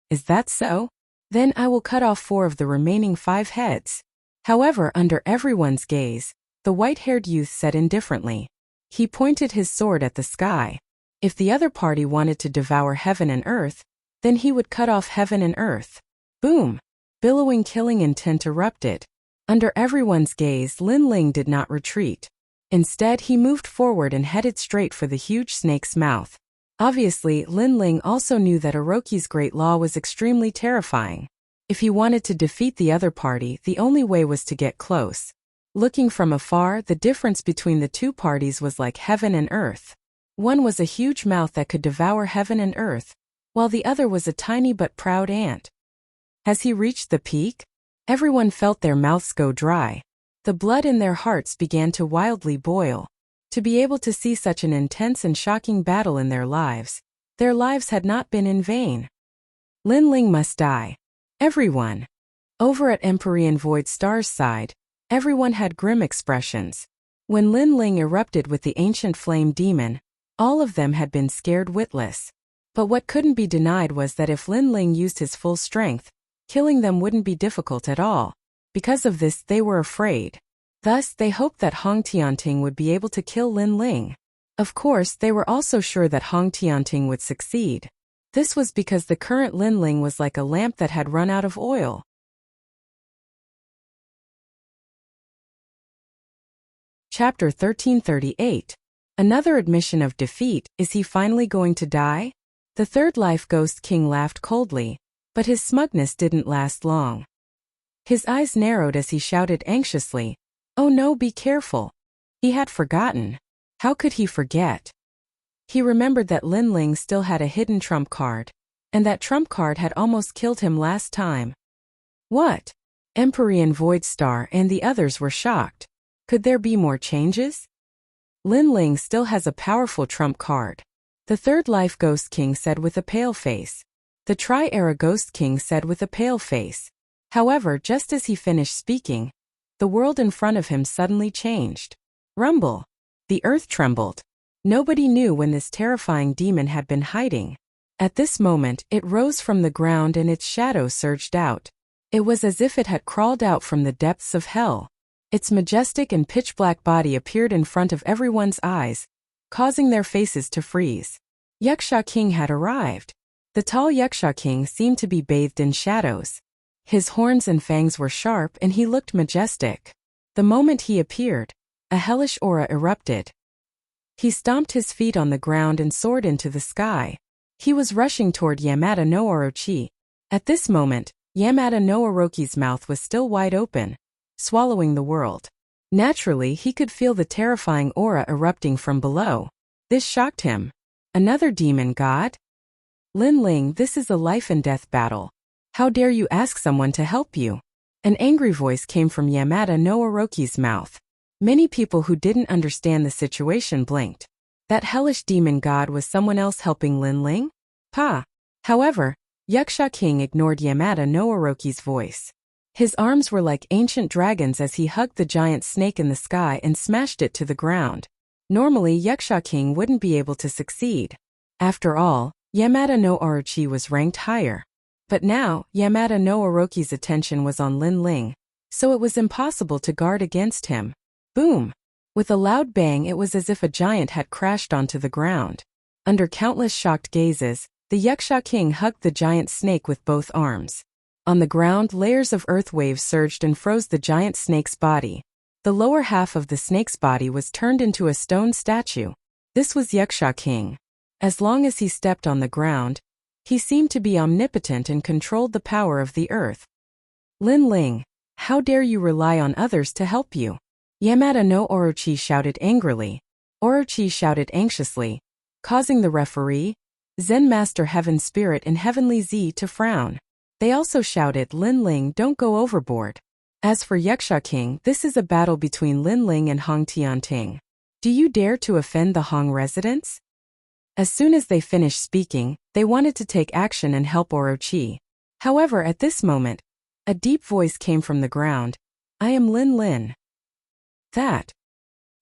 Is that so? Then I will cut off 4 of the remaining 5 heads. However, under everyone's gaze, the white-haired youth said indifferently. He pointed his sword at the sky. If the other party wanted to devour heaven and earth, then he would cut off heaven and earth. Boom! Billowing killing intent erupted. Under everyone's gaze, Lin Ling did not retreat. Instead, he moved forward and headed straight for the huge snake's mouth. Obviously, Lin Ling also knew that Orochi's great law was extremely terrifying. If he wanted to defeat the other party, the only way was to get close. Looking from afar, the difference between the two parties was like heaven and earth. One was a huge mouth that could devour heaven and earth, while the other was a tiny but proud ant. Has he reached the peak? Everyone felt their mouths go dry. The blood in their hearts began to wildly boil. To be able to see such an intense and shocking battle in their lives had not been in vain. Lin Ling must die. Everyone. Over at Empyrean Void Star's side, everyone had grim expressions. When Lin Ling erupted with the ancient flame demon, all of them had been scared witless. But what couldn't be denied was that if Lin Ling used his full strength, killing them wouldn't be difficult at all. Because of this, they were afraid. Thus, they hoped that Hong Tianting would be able to kill Lin Ling. Of course, they were also sure that Hong Tianting would succeed. This was because the current Lin Ling was like a lamp that had run out of oil. Chapter 1338. Another admission of defeat. Is he finally going to die? The third life Ghost King laughed coldly, but his smugness didn't last long. His eyes narrowed as he shouted anxiously, "Oh no, be careful." He had forgotten. How could he forget? He remembered that Lin Ling still had a hidden trump card, and that trump card had almost killed him last time. What? Empyrean Void Star and the others were shocked. Could there be more changes? Lin Ling still has a powerful trump card. The third life Ghost King said with a pale face. The Tri-Era Ghost King said with a pale face. However, just as he finished speaking, the world in front of him suddenly changed. Rumble. The earth trembled. Nobody knew when this terrifying demon had been hiding. At this moment, it rose from the ground and its shadow surged out. It was as if it had crawled out from the depths of hell. Its majestic and pitch-black body appeared in front of everyone's eyes, causing their faces to freeze. Yaksha King had arrived. The tall Yaksha King seemed to be bathed in shadows. His horns and fangs were sharp and he looked majestic. The moment he appeared, a hellish aura erupted. He stomped his feet on the ground and soared into the sky. He was rushing toward Yamada no Orochi. At this moment, Yamada no Orochi's mouth was still wide open, swallowing the world. Naturally, he could feel the terrifying aura erupting from below. This shocked him. Another demon god? Lin Ling, this is a life and death battle. How dare you ask someone to help you? An angry voice came from Yamada no Orochi's mouth. Many people who didn't understand the situation blinked. That hellish demon god was someone else helping Lin Ling? Pa! However, Yaksha King ignored Yamada no Orochi's voice. His arms were like ancient dragons as he hugged the giant snake in the sky and smashed it to the ground. Normally, Yaksha King wouldn't be able to succeed. After all, Yamada no Orochi was ranked higher. But now, Yamada no Orochi's attention was on Lin Ling, so it was impossible to guard against him. Boom! With a loud bang, it was as if a giant had crashed onto the ground. Under countless shocked gazes, the Yaksha King hugged the giant snake with both arms. On the ground, layers of earth waves surged and froze the giant snake's body. The lower half of the snake's body was turned into a stone statue. This was Yaksha King. As long as he stepped on the ground, he seemed to be omnipotent and controlled the power of the earth. Lin Ling, how dare you rely on others to help you? Yamada no Orochi shouted angrily. Orochi shouted anxiously, causing the referee, Zen Master Heaven Spirit and Heavenly Z to frown. They also shouted, Lin Ling, don't go overboard. As for Yaksha King, this is a battle between Lin Ling and Hong Tianting. Do you dare to offend the Hong residents? As soon as they finished speaking, they wanted to take action and help Orochi. However, at this moment, a deep voice came from the ground. I am Lin Lin. That.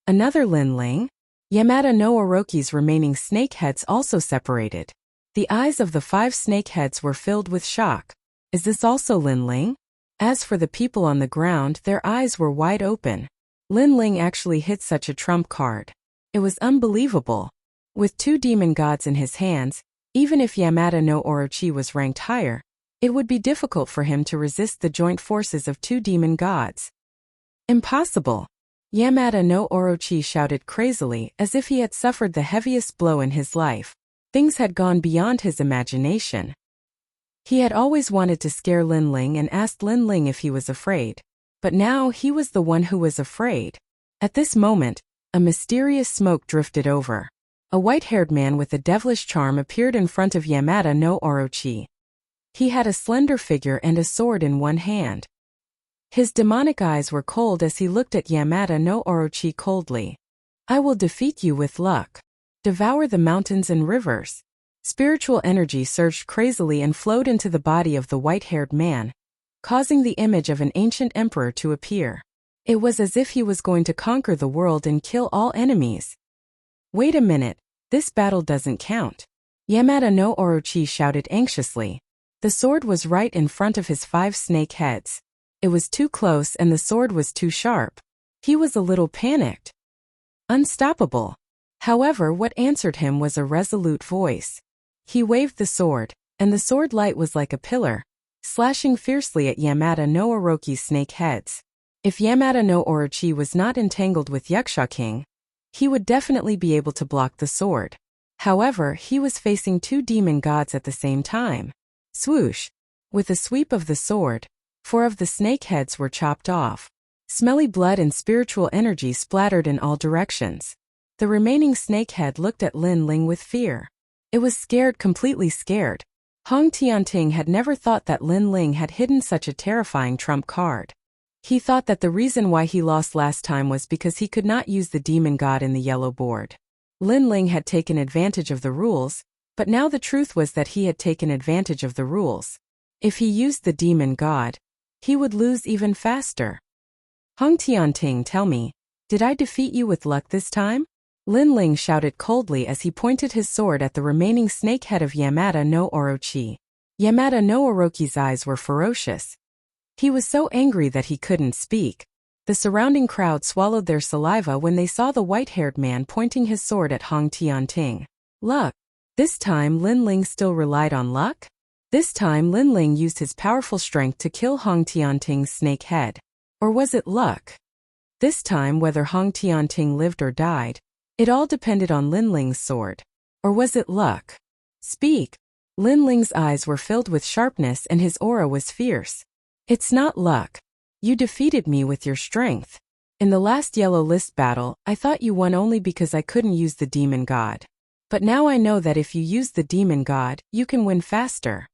Another Lin Ling? Yamada no Orochi's remaining snake heads also separated. The eyes of the 5 snake heads were filled with shock. Is this also Lin Ling? As for the people on the ground, their eyes were wide open. Lin Ling actually hit such a trump card. It was unbelievable. With 2 demon gods in his hands, even if Yamada no Orochi was ranked higher, it would be difficult for him to resist the joint forces of 2 demon gods. Impossible! Yamada no Orochi shouted crazily as if he had suffered the heaviest blow in his life. Things had gone beyond his imagination. He had always wanted to scare Lin Ling and asked Lin Ling if he was afraid. But now he was the one who was afraid. At this moment, a mysterious smoke drifted over. A white-haired man with a devilish charm appeared in front of Yamada no Orochi. He had a slender figure and a sword in one hand. His demonic eyes were cold as he looked at Yamada no Orochi coldly. "I will defeat you with luck. Devour the mountains and rivers." Spiritual energy surged crazily and flowed into the body of the white-haired man, causing the image of an ancient emperor to appear. It was as if he was going to conquer the world and kill all enemies. "Wait a minute, this battle doesn't count." Yamada no Orochi shouted anxiously. The sword was right in front of his 5 snake heads. It was too close and the sword was too sharp. He was a little panicked. Unstoppable. However, what answered him was a resolute voice. He waved the sword, and the sword light was like a pillar, slashing fiercely at Yamada no Orochi's snake heads. If Yamada no Orochi was not entangled with Yakusha King, he would definitely be able to block the sword. However, he was facing 2 demon gods at the same time. Swoosh! With a sweep of the sword, 4 of the snake heads were chopped off. Smelly blood and spiritual energy splattered in all directions. The remaining snake head looked at Lin Ling with fear. It was scared, completely scared. Hong Tianting had never thought that Lin Ling had hidden such a terrifying trump card. He thought that the reason why he lost last time was because he could not use the demon god in the yellow board. Lin Ling had taken advantage of the rules, but now the truth was that he had taken advantage of the rules. If he used the demon god, he would lose even faster. "Hong Tianting, tell me, did I defeat you with luck this time?" Lin Ling shouted coldly as he pointed his sword at the remaining snake head of Yamada no Orochi. Yamada no Orochi's eyes were ferocious. He was so angry that he couldn't speak. The surrounding crowd swallowed their saliva when they saw the white-haired man pointing his sword at Hong Tianting. Luck. This time Lin Ling still relied on luck? This time Lin Ling used his powerful strength to kill Hong Tianting's snake head. Or was it luck? This time, whether Hong Tianting lived or died, it all depended on Lin Ling's sword. Or was it luck? Speak. Lin Ling's eyes were filled with sharpness and his aura was fierce. "It's not luck. You defeated me with your strength. In the last yellow list battle, I thought you won only because I couldn't use the demon god. But now I know that if you use the demon god, you can win faster."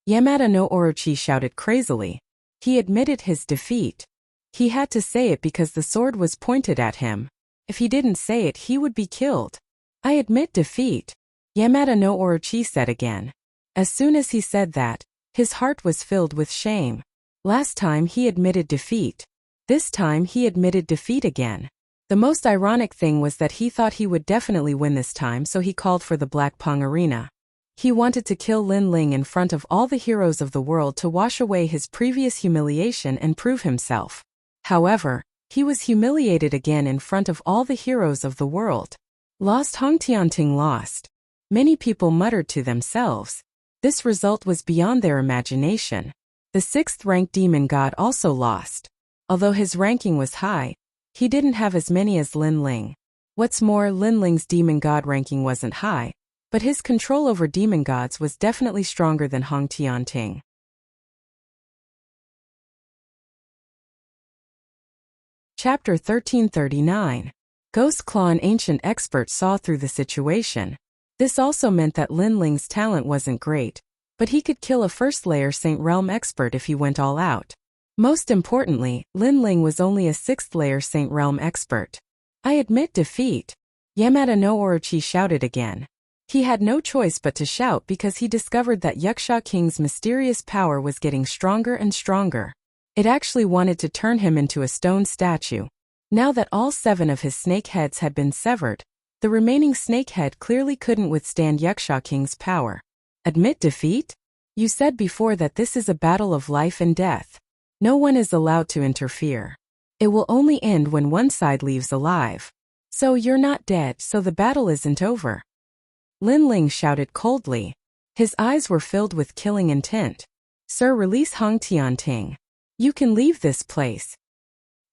Yamada no Orochi shouted crazily. He admitted his defeat. He had to say it because the sword was pointed at him. If he didn't say it, he would be killed. "I admit defeat," Yamada no Orochi said again. As soon as he said that, his heart was filled with shame. Last time he admitted defeat. This time he admitted defeat again. The most ironic thing was that he thought he would definitely win this time, so he called for the Black Pong Arena. He wanted to kill Lin Ling in front of all the heroes of the world to wash away his previous humiliation and prove himself. However, he was humiliated again in front of all the heroes of the world. Lost. Hong Tianting lost. Many people muttered to themselves. This result was beyond their imagination. The 6th-ranked demon god also lost. Although his ranking was high, he didn't have as many as Lin Ling. What's more, Lin Ling's demon god ranking wasn't high, but his control over demon gods was definitely stronger than Hong Tianting. Chapter 1339. Ghost Claw. An ancient expert saw through the situation. This also meant that Lin Ling's talent wasn't great, but he could kill a first-layer Saint Realm expert if he went all out. Most importantly, Lin Ling was only a 6th-layer Saint Realm expert. "I admit defeat," Yamada no Orochi shouted again. He had no choice but to shout because he discovered that Yakusha King's mysterious power was getting stronger and stronger. It actually wanted to turn him into a stone statue. Now that all 7 of his snake heads had been severed, the remaining snake head clearly couldn't withstand Yakusha King's power. "Admit defeat? You said before that this is a battle of life and death. No one is allowed to interfere. It will only end when one side leaves alive. So you're not dead, so the battle isn't over. Lin Ling shouted coldly. His eyes were filled with killing intent. Sir, release Hong Tianting. You can leave this place.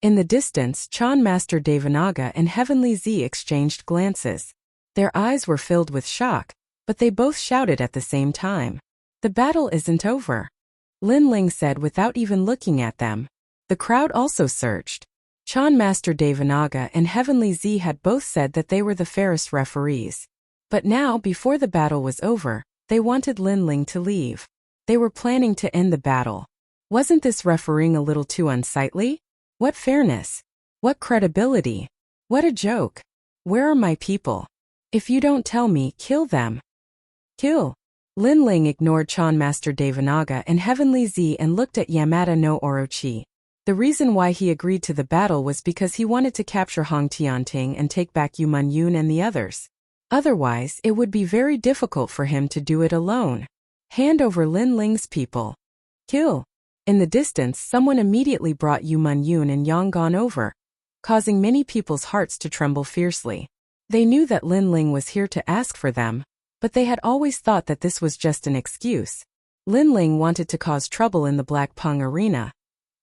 In the distance, Chan Master Devanaga and Heavenly Z exchanged glances. Their eyes were filled with shock, but they both shouted at the same time. The battle isn't over. Lin Ling said without even looking at them. The crowd also surged. Chan Master Devanaga and Heavenly Z had both said that they were the fairest referees. But now, before the battle was over, they wanted Lin Ling to leave. They were planning to end the battle. Wasn't this refereeing a little too unsightly? What fairness? What credibility? What a joke. Where are my people? If you don't tell me, kill them. Kill. Lin Ling ignored Chan Master Devanaga and Heavenly Z and looked at Yamada no Orochi. The reason why he agreed to the battle was because he wanted to capture Hong Tianting and take back Yu Man Yun and the others. Otherwise, it would be very difficult for him to do it alone. Hand over Lin Ling's people. Kill. In the distance, someone immediately brought Yu Man Yun and Yang Gon over, causing many people's hearts to tremble fiercely. They knew that Lin Ling was here to ask for them, but they had always thought that this was just an excuse. Lin Ling wanted to cause trouble in the Black Pung arena.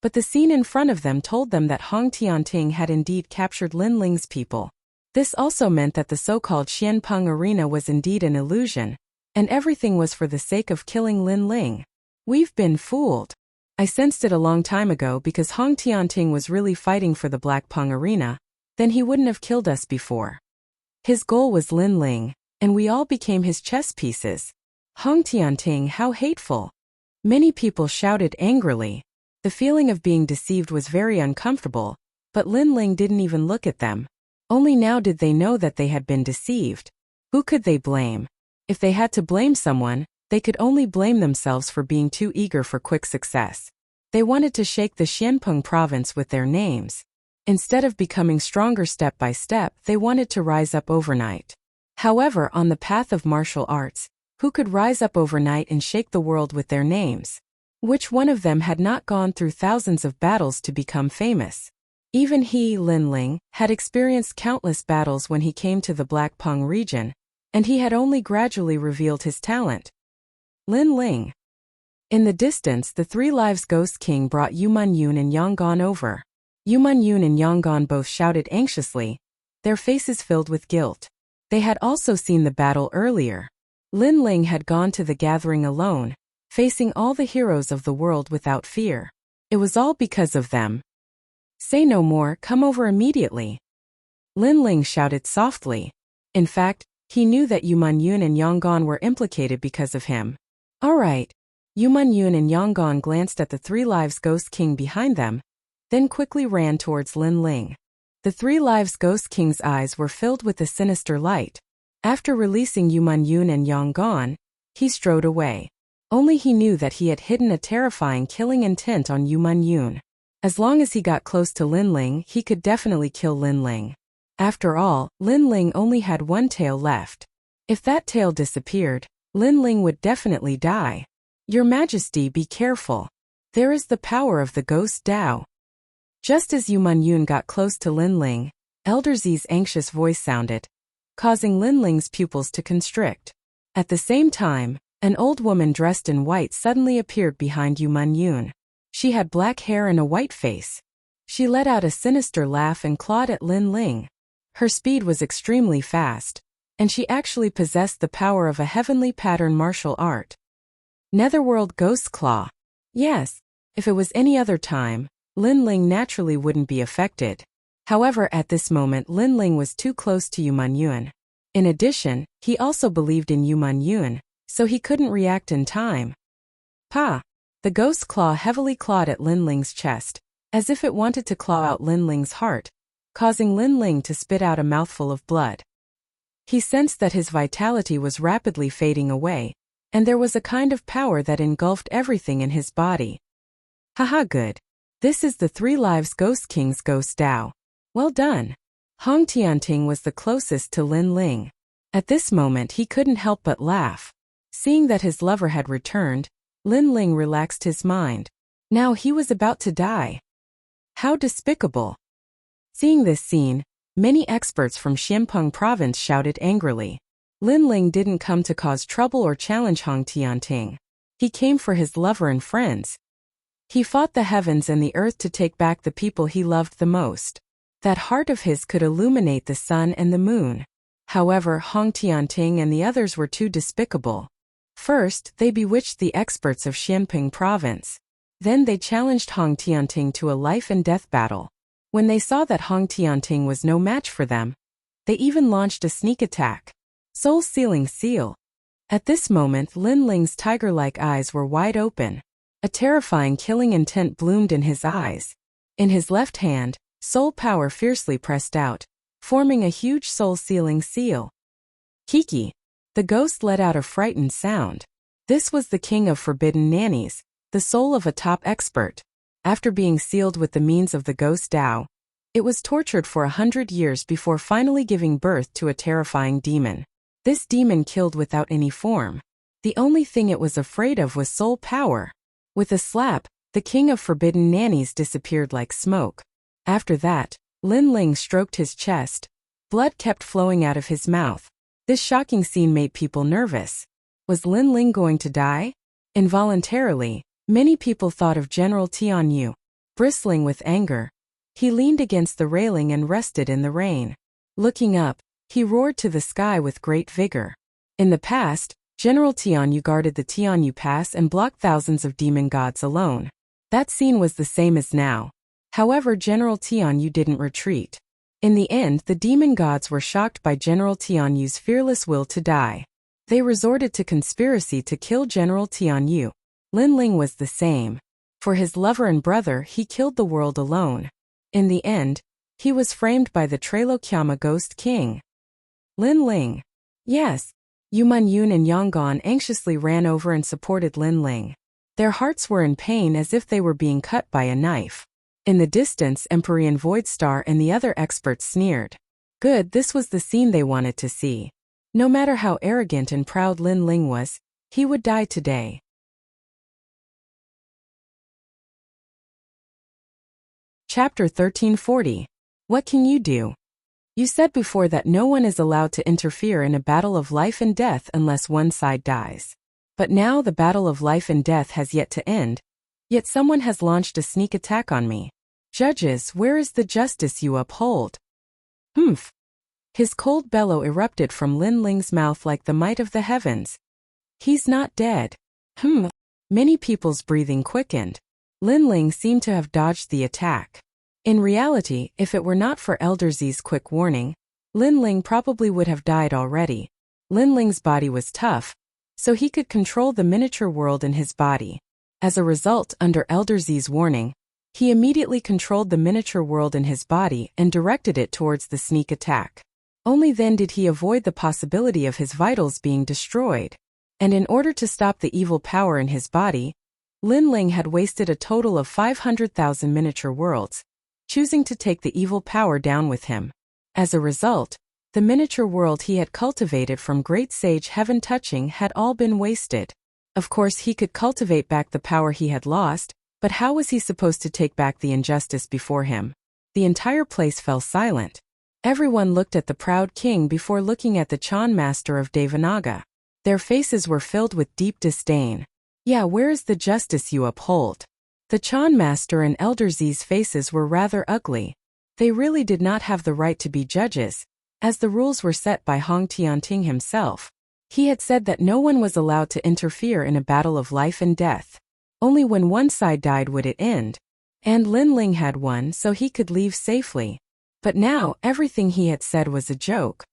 But the scene in front of them told them that Hong Tianting had indeed captured Lin Ling's people. This also meant that the so-called Xianpeng arena was indeed an illusion, and everything was for the sake of killing Lin Ling. We've been fooled. I sensed it a long time ago because Hong Tianting was really fighting for the Black Pung arena, then he wouldn't have killed us before. His goal was Lin Ling, and we all became his chess pieces. Hong Tianting, how hateful. Many people shouted angrily. The feeling of being deceived was very uncomfortable, but Lin Ling didn't even look at them. Only now did they know that they had been deceived. Who could they blame? If they had to blame someone, they could only blame themselves for being too eager for quick success. They wanted to shake the Xianpeng province with their names. Instead of becoming stronger step by step, they wanted to rise up overnight. However, on the path of martial arts, who could rise up overnight and shake the world with their names? Which one of them had not gone through thousands of battles to become famous? Even he, Lin Ling, had experienced countless battles when he came to the Black Pung region, and he had only gradually revealed his talent. Lin Ling. In the distance, the Three Lives Ghost King brought Yu Man Yun and Yang Gon over. Yu Man Yun and Yang Gon both shouted anxiously, their faces filled with guilt. They had also seen the battle earlier. Lin Ling had gone to the gathering alone, facing all the heroes of the world without fear. It was all because of them. Say no more, come over immediately. Lin Ling shouted softly. In fact, he knew that Yu Man Yun and Yang Gon were implicated because of him. All right. Yu Man Yun and Yang Gon glanced at the Three Lives Ghost King behind them, then quickly ran towards Lin Ling. The Three Lives Ghost King's eyes were filled with a sinister light. After releasing Yu Man Yun and Yang Gon, he strode away. Only he knew that he had hidden a terrifying killing intent on Yu Man Yun. As long as he got close to Lin Ling, he could definitely kill Lin Ling. After all, Lin Ling only had one tail left. If that tail disappeared, Lin Ling would definitely die. Your Majesty, be careful. There is the power of the Ghost Dao. Just as Yu Man Yun got close to Lin Ling, Elder Z's anxious voice sounded, causing Lin Ling's pupils to constrict. At the same time, an old woman dressed in white suddenly appeared behind Yu Man Yun. She had black hair and a white face. She let out a sinister laugh and clawed at Lin Ling. Her speed was extremely fast, and she actually possessed the power of a heavenly pattern martial art. Netherworld Ghost Claw. Yes, if it was any other time, Lin Ling naturally wouldn't be affected. However, at this moment Lin Ling was too close to Yu Man Yun. In addition, he also believed in Yu Man Yun, so he couldn't react in time. Pa! The ghost claw heavily clawed at Lin Ling's chest, as if it wanted to claw out Lin Ling's heart, causing Lin Ling to spit out a mouthful of blood. He sensed that his vitality was rapidly fading away, and there was a kind of power that engulfed everything in his body. Haha, good. This is the Three Lives Ghost King's Ghost Dao. Well done. Hong Tianting was the closest to Lin Ling. At this moment he couldn't help but laugh. Seeing that his lover had returned, Lin Ling relaxed his mind. Now he was about to die. How despicable. Seeing this scene, many experts from Xianpeng province shouted angrily. Lin Ling didn't come to cause trouble or challenge Hong Tianting. He came for his lover and friends. He fought the heavens and the earth to take back the people he loved the most. That heart of his could illuminate the sun and the moon. However, Hong Tianting and the others were too despicable. First, they bewitched the experts of Xianpeng province. Then they challenged Hong Tianting to a life-and-death battle. When they saw that Hong Tianting was no match for them, they even launched a sneak attack. Soul-sealing seal. At this moment, Lin Ling's tiger-like eyes were wide open. A terrifying killing intent bloomed in his eyes. In his left hand, soul power fiercely pressed out, forming a huge soul-sealing seal. Kiki. The ghost let out a frightened sound. This was the king of forbidden nannies, the soul of a top expert. After being sealed with the means of the ghost Tao, it was tortured for 100 years before finally giving birth to a terrifying demon. This demon killed without any form. The only thing it was afraid of was soul power. With a slap, the king of forbidden nannies disappeared like smoke. After that, Lin Ling stroked his chest. Blood kept flowing out of his mouth. This shocking scene made people nervous. Was Lin Ling going to die? Involuntarily, many people thought of General Tianyu. Bristling with anger, he leaned against the railing and rested in the rain. Looking up, he roared to the sky with great vigor. In the past, General Tianyu guarded the Tianyu Pass and blocked thousands of demon gods alone. That scene was the same as now. However, General Tianyu didn't retreat. In the end, the demon gods were shocked by General Tianyu's fearless will to die. They resorted to conspiracy to kill General Tianyu. Lin Ling was the same. For his lover and brother, he killed the world alone. In the end, he was framed by the Trailokyama Ghost King. Lin Ling. Yes. Yu Yun and Yonggan anxiously ran over and supported Lin Ling. Their hearts were in pain as if they were being cut by a knife. In the distance, Empyrean Voidstar and the other experts sneered. Good, this was the scene they wanted to see. No matter how arrogant and proud Lin Ling was, he would die today. Chapter 1340. What can you do? You said before that no one is allowed to interfere in a battle of life and death unless one side dies. But now the battle of life and death has yet to end. Yet someone has launched a sneak attack on me. Judges, where is the justice you uphold? Humph. His cold bellow erupted from Lin Ling's mouth like the might of the heavens. He's not dead. Many people's breathing quickened. Lin Ling seemed to have dodged the attack. In reality, if it were not for Elder Z's quick warning, Lin Ling probably would have died already. Lin Ling's body was tough, so he could control the miniature world in his body. As a result, under Elder Z's warning, he immediately controlled the miniature world in his body and directed it towards the sneak attack. Only then did he avoid the possibility of his vitals being destroyed. And in order to stop the evil power in his body, Lin Ling had wasted a total of 500,000 miniature worlds, choosing to take the evil power down with him. As a result, the miniature world he had cultivated from Great Sage Heaven Touching had all been wasted. Of course, he could cultivate back the power he had lost, but how was he supposed to take back the injustice before him? The entire place fell silent. Everyone looked at the proud king before looking at the Chan master of Devanaga. Their faces were filled with deep disdain. Yeah, where is the justice you uphold? The Chan master and Elder Z's faces were rather ugly. They really did not have the right to be judges, as the rules were set by Hong Tianting himself. He had said that no one was allowed to interfere in a battle of life and death. Only when one side died would it end. And Lin Ling had won, so he could leave safely. But now, everything he had said was a joke.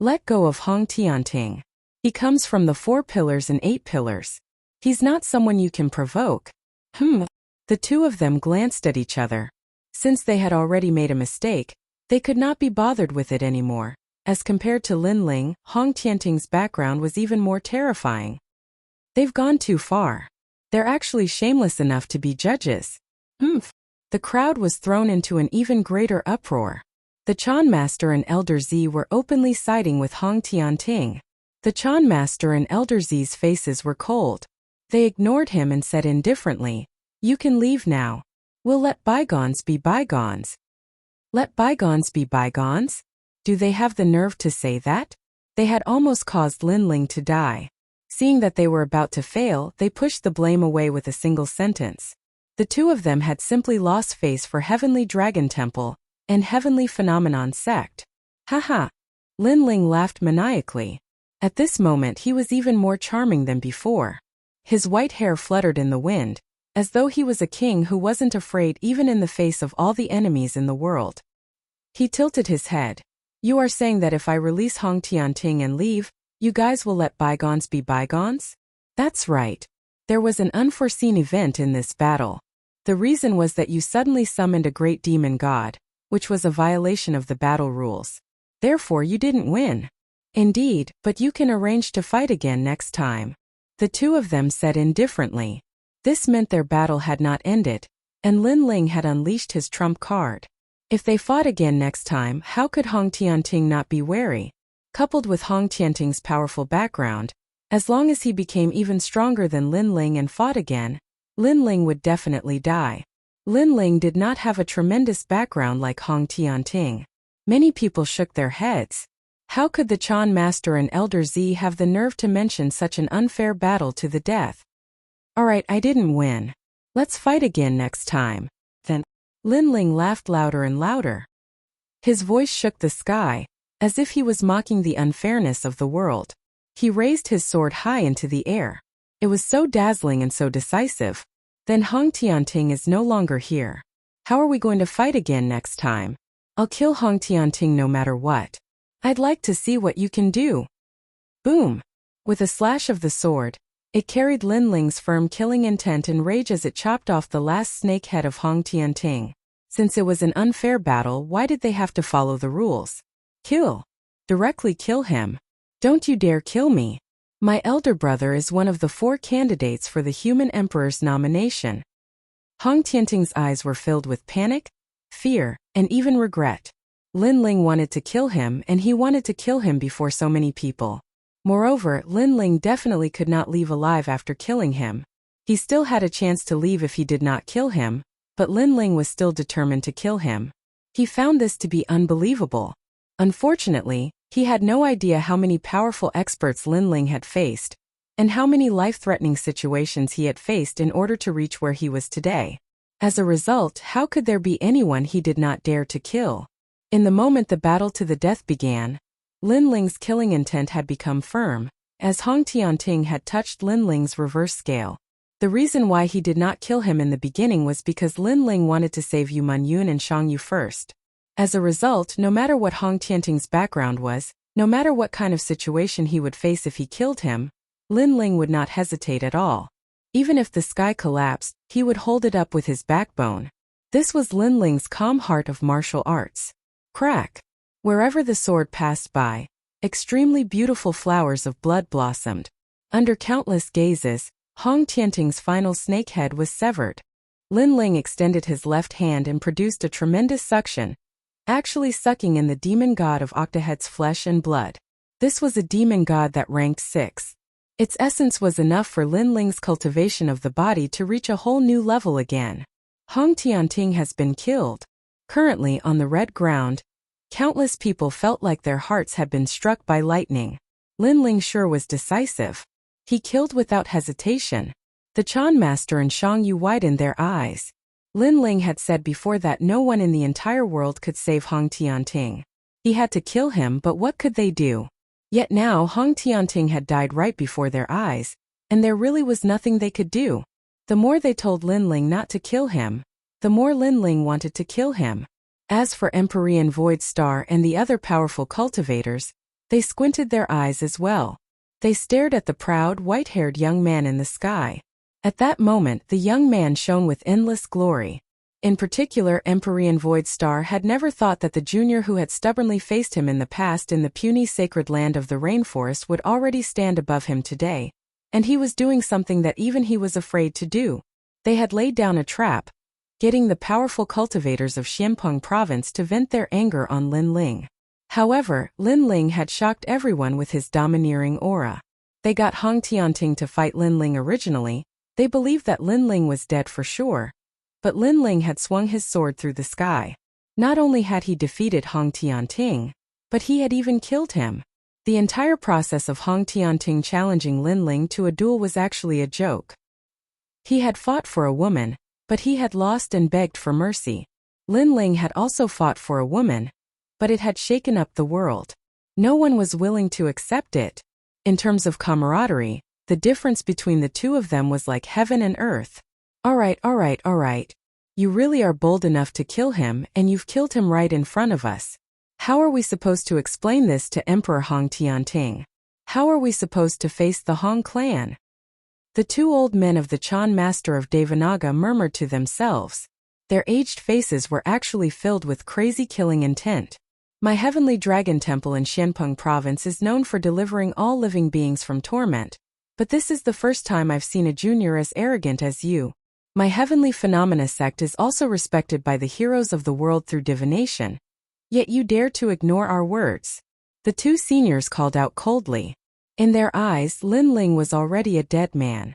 Let go of Hong Tianting. He comes from the 4 pillars and 8 pillars. He's not someone you can provoke. The two of them glanced at each other. Since they had already made a mistake, they could not be bothered with it anymore. As compared to Lin Ling, Hong Tianting's background was even more terrifying. They've gone too far. They're actually shameless enough to be judges. The crowd was thrown into an even greater uproar. The Chan master and Elder Z were openly siding with Hong Tianting. The Chan master and Elder Z's faces were cold. They ignored him and said indifferently, You can leave now. We'll let bygones be bygones. Let bygones be bygones? Do they have the nerve to say that? They had almost caused Lin Ling to die. Seeing that they were about to fail, they pushed the blame away with a single sentence. The two of them had simply lost face for Heavenly Dragon Temple and Heavenly Phenomenon Sect. Haha. Lin Ling laughed maniacally. At this moment he was even more charming than before. His white hair fluttered in the wind, as though he was a king who wasn't afraid even in the face of all the enemies in the world. He tilted his head. You are saying that if I release Hong Tianting and leave, you guys will let bygones be bygones? That's right. There was an unforeseen event in this battle. The reason was that you suddenly summoned a great demon god, which was a violation of the battle rules. Therefore you didn't win. Indeed, but you can arrange to fight again next time. The two of them said indifferently. This meant their battle had not ended, and Lin Ling had unleashed his trump card. If they fought again next time, how could Hong Tianting not be wary? Coupled with Hong Tianting's powerful background, as long as he became even stronger than Lin Ling and fought again, Lin Ling would definitely die. Lin Ling did not have a tremendous background like Hong Tianting. Many people shook their heads. How could the Chan Master and Elder Z have the nerve to mention such an unfair battle to the death? Alright, I didn't win. Let's fight again next time. Then, Lin Ling laughed louder and louder. His voice shook the sky, as if he was mocking the unfairness of the world. He raised his sword high into the air. It was so dazzling and so decisive. Then Hong Tianting is no longer here. How are we going to fight again next time? I'll kill Hong Tianting no matter what. I'd like to see what you can do. Boom! With a slash of the sword, it carried Lin Ling's firm killing intent and rage as it chopped off the last snake head of Hong Tianting. Since it was an unfair battle, why did they have to follow the rules? Kill. Directly kill him. Don't you dare kill me. My elder brother is one of the 4 candidates for the Human Emperor's nomination. Hong Tianting's eyes were filled with panic, fear, and even regret. Lin Ling wanted to kill him, and he wanted to kill him before so many people. Moreover, Lin Ling definitely could not leave alive after killing him. He still had a chance to leave if he did not kill him, but Lin Ling was still determined to kill him. He found this to be unbelievable. Unfortunately, he had no idea how many powerful experts Lin Ling had faced, and how many life-threatening situations he had faced in order to reach where he was today. As a result, how could there be anyone he did not dare to kill? In the moment the battle to the death began, Lin Ling's killing intent had become firm, as Hong Tianting had touched Lin Ling's reverse scale. The reason why he did not kill him in the beginning was because Lin Ling wanted to save Yu Munyun and Shang Yu first. As a result, no matter what Hong Tianting's background was, no matter what kind of situation he would face if he killed him, Lin Ling would not hesitate at all. Even if the sky collapsed, he would hold it up with his backbone. This was Lin Ling's calm heart of martial arts. Crack! Wherever the sword passed by, extremely beautiful flowers of blood blossomed. Under countless gazes, Hong Tianting's final snake head was severed. Lin Ling extended his left hand and produced a tremendous suction, actually sucking in the demon god of Octahead's flesh and blood. This was a demon god that ranked 6. Its essence was enough for Lin Ling's cultivation of the body to reach a whole new level again. Hong Tianting has been killed. Currently on the red ground, countless people felt like their hearts had been struck by lightning. Lin Ling sure was decisive. He killed without hesitation. The Chan Master and Shang Yu widened their eyes. Lin Ling had said before that no one in the entire world could save Hong Tianting. He had to kill him, but what could they do? Yet now Hong Tianting had died right before their eyes, and there really was nothing they could do. The more they told Lin Ling not to kill him, the more Lin Ling wanted to kill him. As for Empyrean Void Star and the other powerful cultivators, they squinted their eyes as well. They stared at the proud, white-haired young man in the sky. At that moment, the young man shone with endless glory. In particular, Empyrean Void Star had never thought that the junior who had stubbornly faced him in the past in the puny sacred land of the rainforest would already stand above him today, and he was doing something that even he was afraid to do. They had laid down a trap, getting the powerful cultivators of Xianpeng province to vent their anger on Lin Ling. However, Lin Ling had shocked everyone with his domineering aura. They got Hong Tianting to fight Lin Ling originally, They believed that Lin Ling was dead for sure. But Lin Ling had swung his sword through the sky. Not only had he defeated Hong Tianting, but he had even killed him. The entire process of Hong Tianting challenging Lin Ling to a duel was actually a joke. He had fought for a woman, but he had lost and begged for mercy. Lin Ling had also fought for a woman, but it had shaken up the world. No one was willing to accept it. In terms of camaraderie, the difference between the two of them was like heaven and earth. All right. You really are bold enough to kill him, and you've killed him right in front of us. How are we supposed to explain this to Emperor Hong Tianting? How are we supposed to face the Hong clan? The two old men of the Chan master of Devanaga murmured to themselves. Their aged faces were actually filled with crazy killing intent. My heavenly dragon temple in Xianpeng province is known for delivering all living beings from torment. But this is the first time I've seen a junior as arrogant as you. My heavenly phenomena sect is also respected by the heroes of the world through divination. Yet you dare to ignore our words. The two seniors called out coldly. In their eyes, Lin Ling was already a dead man.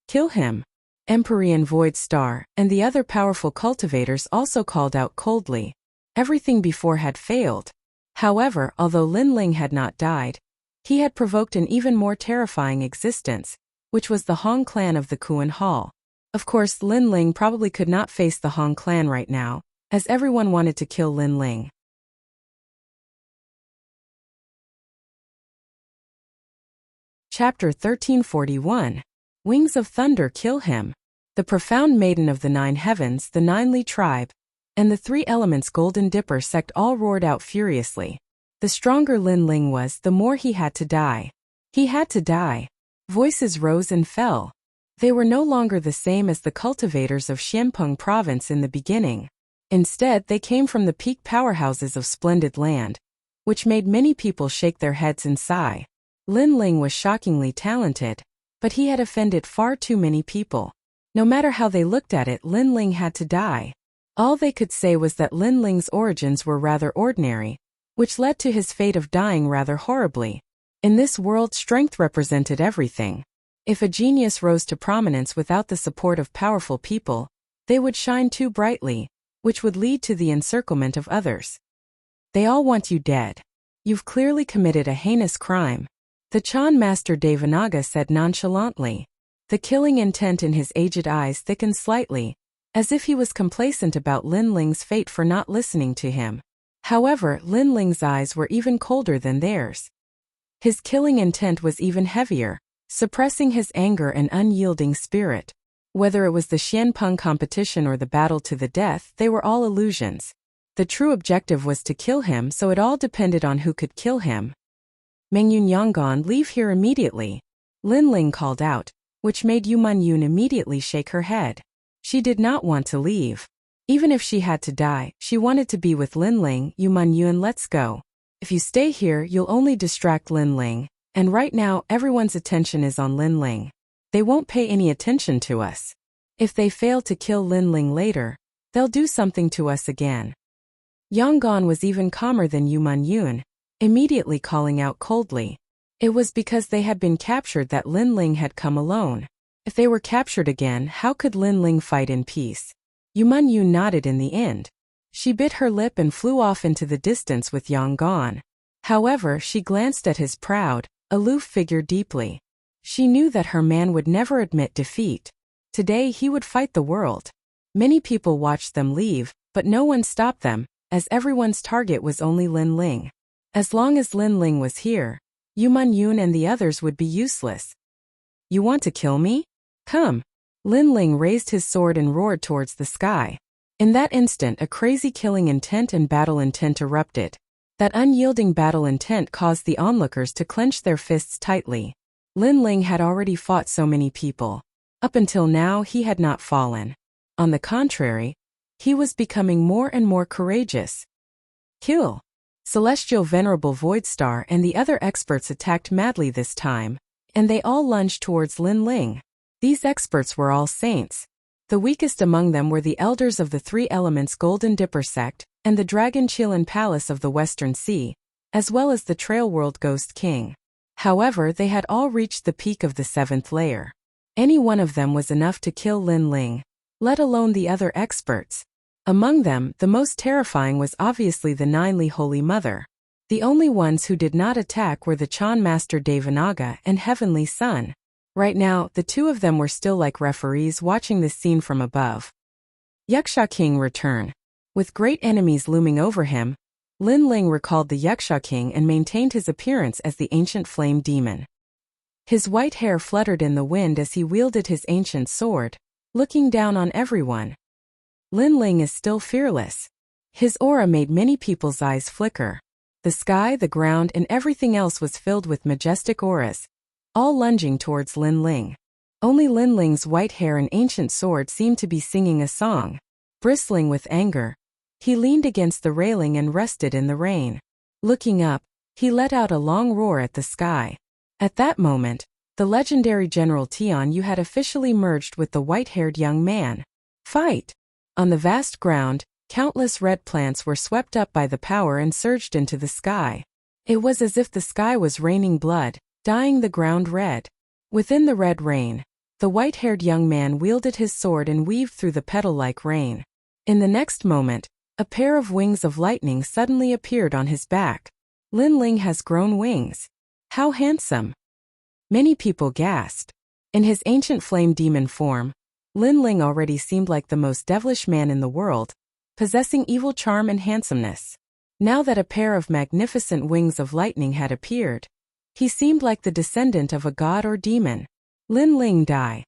Kill him. Empyrean Void Star and the other powerful cultivators also called out coldly. Everything before had failed. However, although Lin Ling had not died, he had provoked an even more terrifying existence, which was the Hong clan of the Kuan Hall. Of course, Lin Ling probably could not face the Hong clan right now, as everyone wanted to kill Lin Ling. Chapter 1341. Wings of Thunder Kill Him. The profound maiden of the nine heavens, the Nine Li tribe, and the three elements Golden Dipper sect all roared out furiously. The stronger Lin Ling was, the more he had to die. He had to die. Voices rose and fell. They were no longer the same as the cultivators of Xianpeng province in the beginning. Instead, they came from the peak powerhouses of splendid land, which made many people shake their heads and sigh. Lin Ling was shockingly talented, but he had offended far too many people. No matter how they looked at it, Lin Ling had to die. All they could say was that Lin Ling's origins were rather ordinary, which led to his fate of dying rather horribly. In this world, strength represented everything. If a genius rose to prominence without the support of powerful people, they would shine too brightly, which would lead to the encirclement of others. They all want you dead. You've clearly committed a heinous crime. The Chan master Devanaga said nonchalantly. The killing intent in his aged eyes thickened slightly, as if he was complacent about Lin Ling's fate for not listening to him. However, Lin Ling's eyes were even colder than theirs. His killing intent was even heavier, suppressing his anger and unyielding spirit. Whether it was the Xianpeng competition or the battle to the death, they were all illusions. The true objective was to kill him, so it all depended on who could kill him. Mengyun Yanggon, leave here immediately. Lin Ling called out, which made Yu Manyun immediately shake her head. She did not want to leave. Even if she had to die, she wanted to be with Lin Ling. Yu Manyun, let's go. If you stay here, you'll only distract Lin Ling, and right now everyone's attention is on Lin Ling. They won't pay any attention to us. If they fail to kill Lin Ling later, they'll do something to us again. Yanggon was even calmer than Yu Manyun, immediately calling out coldly. It was because they had been captured that Lin Ling had come alone. If they were captured again, how could Lin Ling fight in peace? Yu Manyun nodded in the end. She bit her lip and flew off into the distance with Yanggon. However, she glanced at his proud, aloof figure deeply. She knew that her man would never admit defeat. Today he would fight the world. Many people watched them leave, but no one stopped them, as everyone's target was only Lin Ling. As long as Lin Ling was here, Yu Manyun and the others would be useless. You want to kill me? Come. Lin Ling raised his sword and roared towards the sky. In that instant, a crazy killing intent and battle intent erupted. That unyielding battle intent caused the onlookers to clench their fists tightly. Lin Ling had already fought so many people. Up until now, he had not fallen. On the contrary, he was becoming more and more courageous. Kill. Celestial Venerable Void Star and the other experts attacked madly this time, and they all lunged towards Lin Ling. These experts were all saints. The weakest among them were the elders of the three elements Golden Dipper sect and the Dragon Chilin Palace of the Western Sea, as well as the Trail World Ghost King. However, they had all reached the peak of the 7th layer. Any one of them was enough to kill Lin Ling, let alone the other experts. Among them, the most terrifying was obviously the Ninely Holy Mother. The only ones who did not attack were the Chan Master Devanaga and Heavenly Sun. Right now, the two of them were still like referees watching this scene from above. Yaksha King return. With great enemies looming over him, Lin Ling recalled the Yaksha King and maintained his appearance as the ancient flame demon. His white hair fluttered in the wind as he wielded his ancient sword, looking down on everyone. Lin Ling is still fearless. His aura made many people's eyes flicker. The sky, the ground, and everything else was filled with majestic auras, all lunging towards Lin Ling. Only Lin Ling's white hair and ancient sword seemed to be singing a song. Bristling with anger, he leaned against the railing and rested in the rain. Looking up, he let out a long roar at the sky. At that moment, the legendary General Tian Yu had officially merged with the white-haired young man. Fight! On the vast ground, countless red plants were swept up by the power and surged into the sky. It was as if the sky was raining blood, dyeing the ground red. Within the red rain, the white-haired young man wielded his sword and weaved through the petal-like rain. In the next moment, a pair of wings of lightning suddenly appeared on his back. Lin Ling has grown wings. How handsome! Many people gasped. In his ancient flame demon form, Lin Ling already seemed like the most devilish man in the world, possessing evil charm and handsomeness. Now that a pair of magnificent wings of lightning had appeared, he seemed like the descendant of a god or demon. Lin Ling Dai.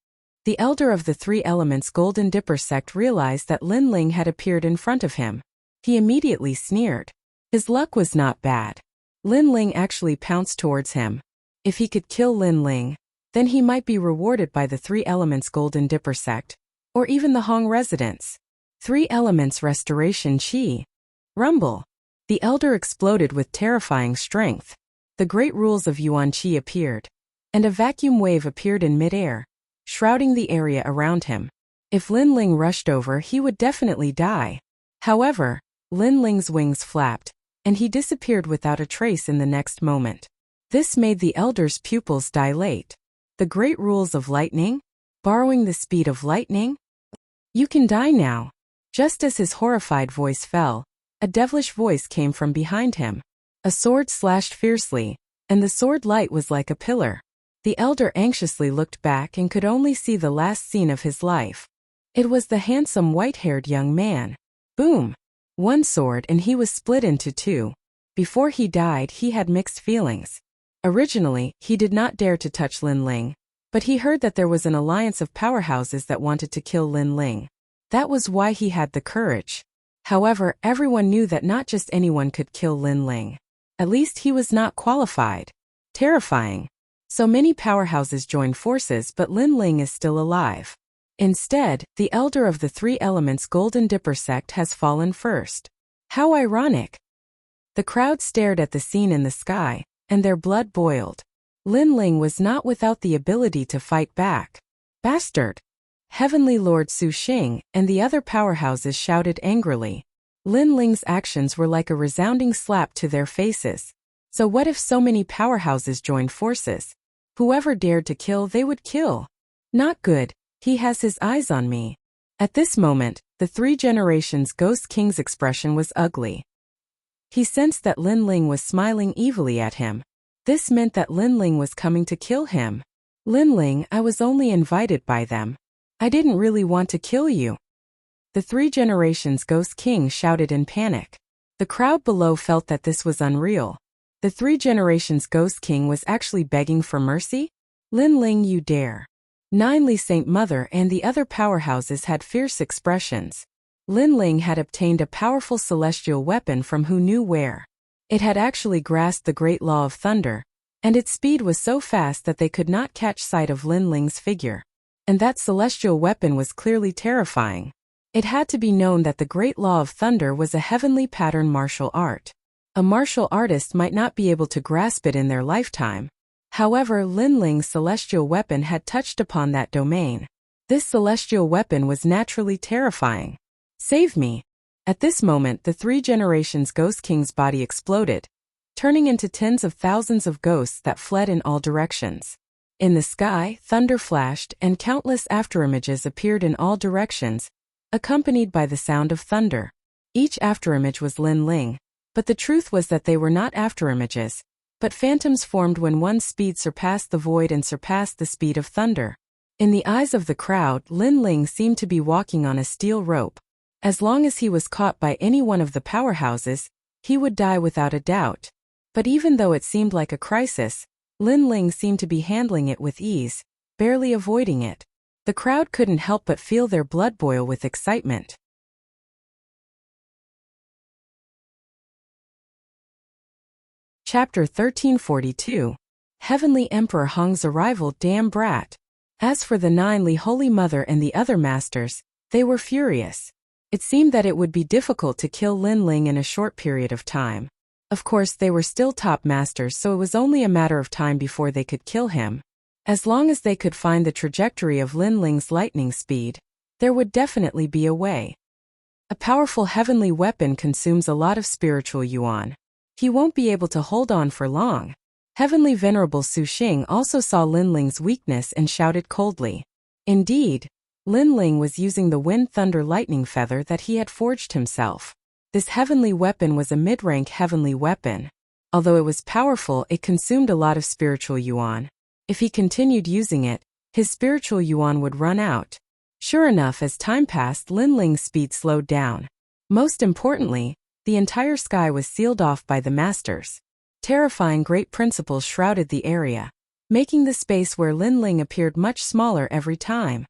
The elder of the Three Elements Golden Dipper sect realized that Lin Ling had appeared in front of him. He immediately sneered. His luck was not bad. Lin Ling actually pounced towards him. If he could kill Lin Ling, then he might be rewarded by the Three Elements Golden Dipper sect, or even the Hong residents. Three Elements Restoration Chi. Rumble. The elder exploded with terrifying strength. The great rules of Yuan Qi appeared, and a vacuum wave appeared in midair, shrouding the area around him. If Lin Ling rushed over, he would definitely die. However, Lin Ling's wings flapped, and he disappeared without a trace in the next moment. This made the elder's pupils dilate. The great rules of lightning? Borrowing the speed of lightning? You can die now. Just as his horrified voice fell, a devilish voice came from behind him. A sword slashed fiercely, and the sword light was like a pillar. The elder anxiously looked back and could only see the last scene of his life. It was the handsome white-haired young man. Boom! One sword and he was split into two. Before he died, he had mixed feelings. Originally, he did not dare to touch Lin Ling, but he heard that there was an alliance of powerhouses that wanted to kill Lin Ling. That was why he had the courage. However, everyone knew that not just anyone could kill Lin Ling. At least he was not qualified. Terrifying. So many powerhouses joined forces, but Lin Ling is still alive. Instead, the elder of the Three Elements Golden Dipper sect has fallen first. How ironic. The crowd stared at the scene in the sky, and their blood boiled. Lin Ling was not without the ability to fight back. Bastard! Heavenly Lord Su Xing and the other powerhouses shouted angrily. Lin Ling's actions were like a resounding slap to their faces. So what if so many powerhouses joined forces? Whoever dared to kill, they would kill. Not good. He has his eyes on me. At this moment, the Three Generations Ghost King's expression was ugly. He sensed that Lin Ling was smiling evilly at him. This meant that Lin Ling was coming to kill him. Lin Ling, I was only invited by them. I didn't really want to kill you. The Three Generations Ghost King shouted in panic. The crowd below felt that this was unreal. The Three Generations Ghost King was actually begging for mercy? Lin Ling, you dare. Ninely Saint Mother and the other powerhouses had fierce expressions. Lin Ling had obtained a powerful celestial weapon from who knew where. It had actually grasped the great law of thunder, and its speed was so fast that they could not catch sight of Lin Ling's figure. And that celestial weapon was clearly terrifying. It had to be known that the great law of thunder was a heavenly pattern martial art. A martial artist might not be able to grasp it in their lifetime. However, Lin Ling's celestial weapon had touched upon that domain. This celestial weapon was naturally terrifying. Save me. At this moment, the Three Generations Ghost King's body exploded, turning into tens of thousands of ghosts that fled in all directions. In the sky, thunder flashed, and countless afterimages appeared in all directions, accompanied by the sound of thunder. Each afterimage was Lin Ling, but the truth was that they were not afterimages, but phantoms formed when one's speed surpassed the void and surpassed the speed of thunder. In the eyes of the crowd, Lin Ling seemed to be walking on a steel rope. As long as he was caught by any one of the powerhouses, he would die without a doubt. But even though it seemed like a crisis, Lin Ling seemed to be handling it with ease, barely avoiding it. The crowd couldn't help but feel their blood boil with excitement. Chapter 1342. Heavenly Emperor Hong's Arrival. Damn brat. As for the 9 Li Holy Mother and the other masters, they were furious. It seemed that it would be difficult to kill Lin Ling in a short period of time. Of course, they were still top masters, so it was only a matter of time before they could kill him. As long as they could find the trajectory of Lin Ling's lightning speed, there would definitely be a way. A powerful heavenly weapon consumes a lot of spiritual yuan. He won't be able to hold on for long. Heavenly Venerable Su Xing also saw Lin Ling's weakness and shouted coldly. Indeed, Lin Ling was using the wind thunder lightning feather that he had forged himself. This heavenly weapon was a mid-rank heavenly weapon. Although it was powerful, it consumed a lot of spiritual yuan. If he continued using it, his spiritual yuan would run out. Sure enough, as time passed, Lin Ling's speed slowed down. Most importantly, the entire sky was sealed off by the masters. Terrifying great principles shrouded the area, making the space where Lin Ling appeared much smaller every time.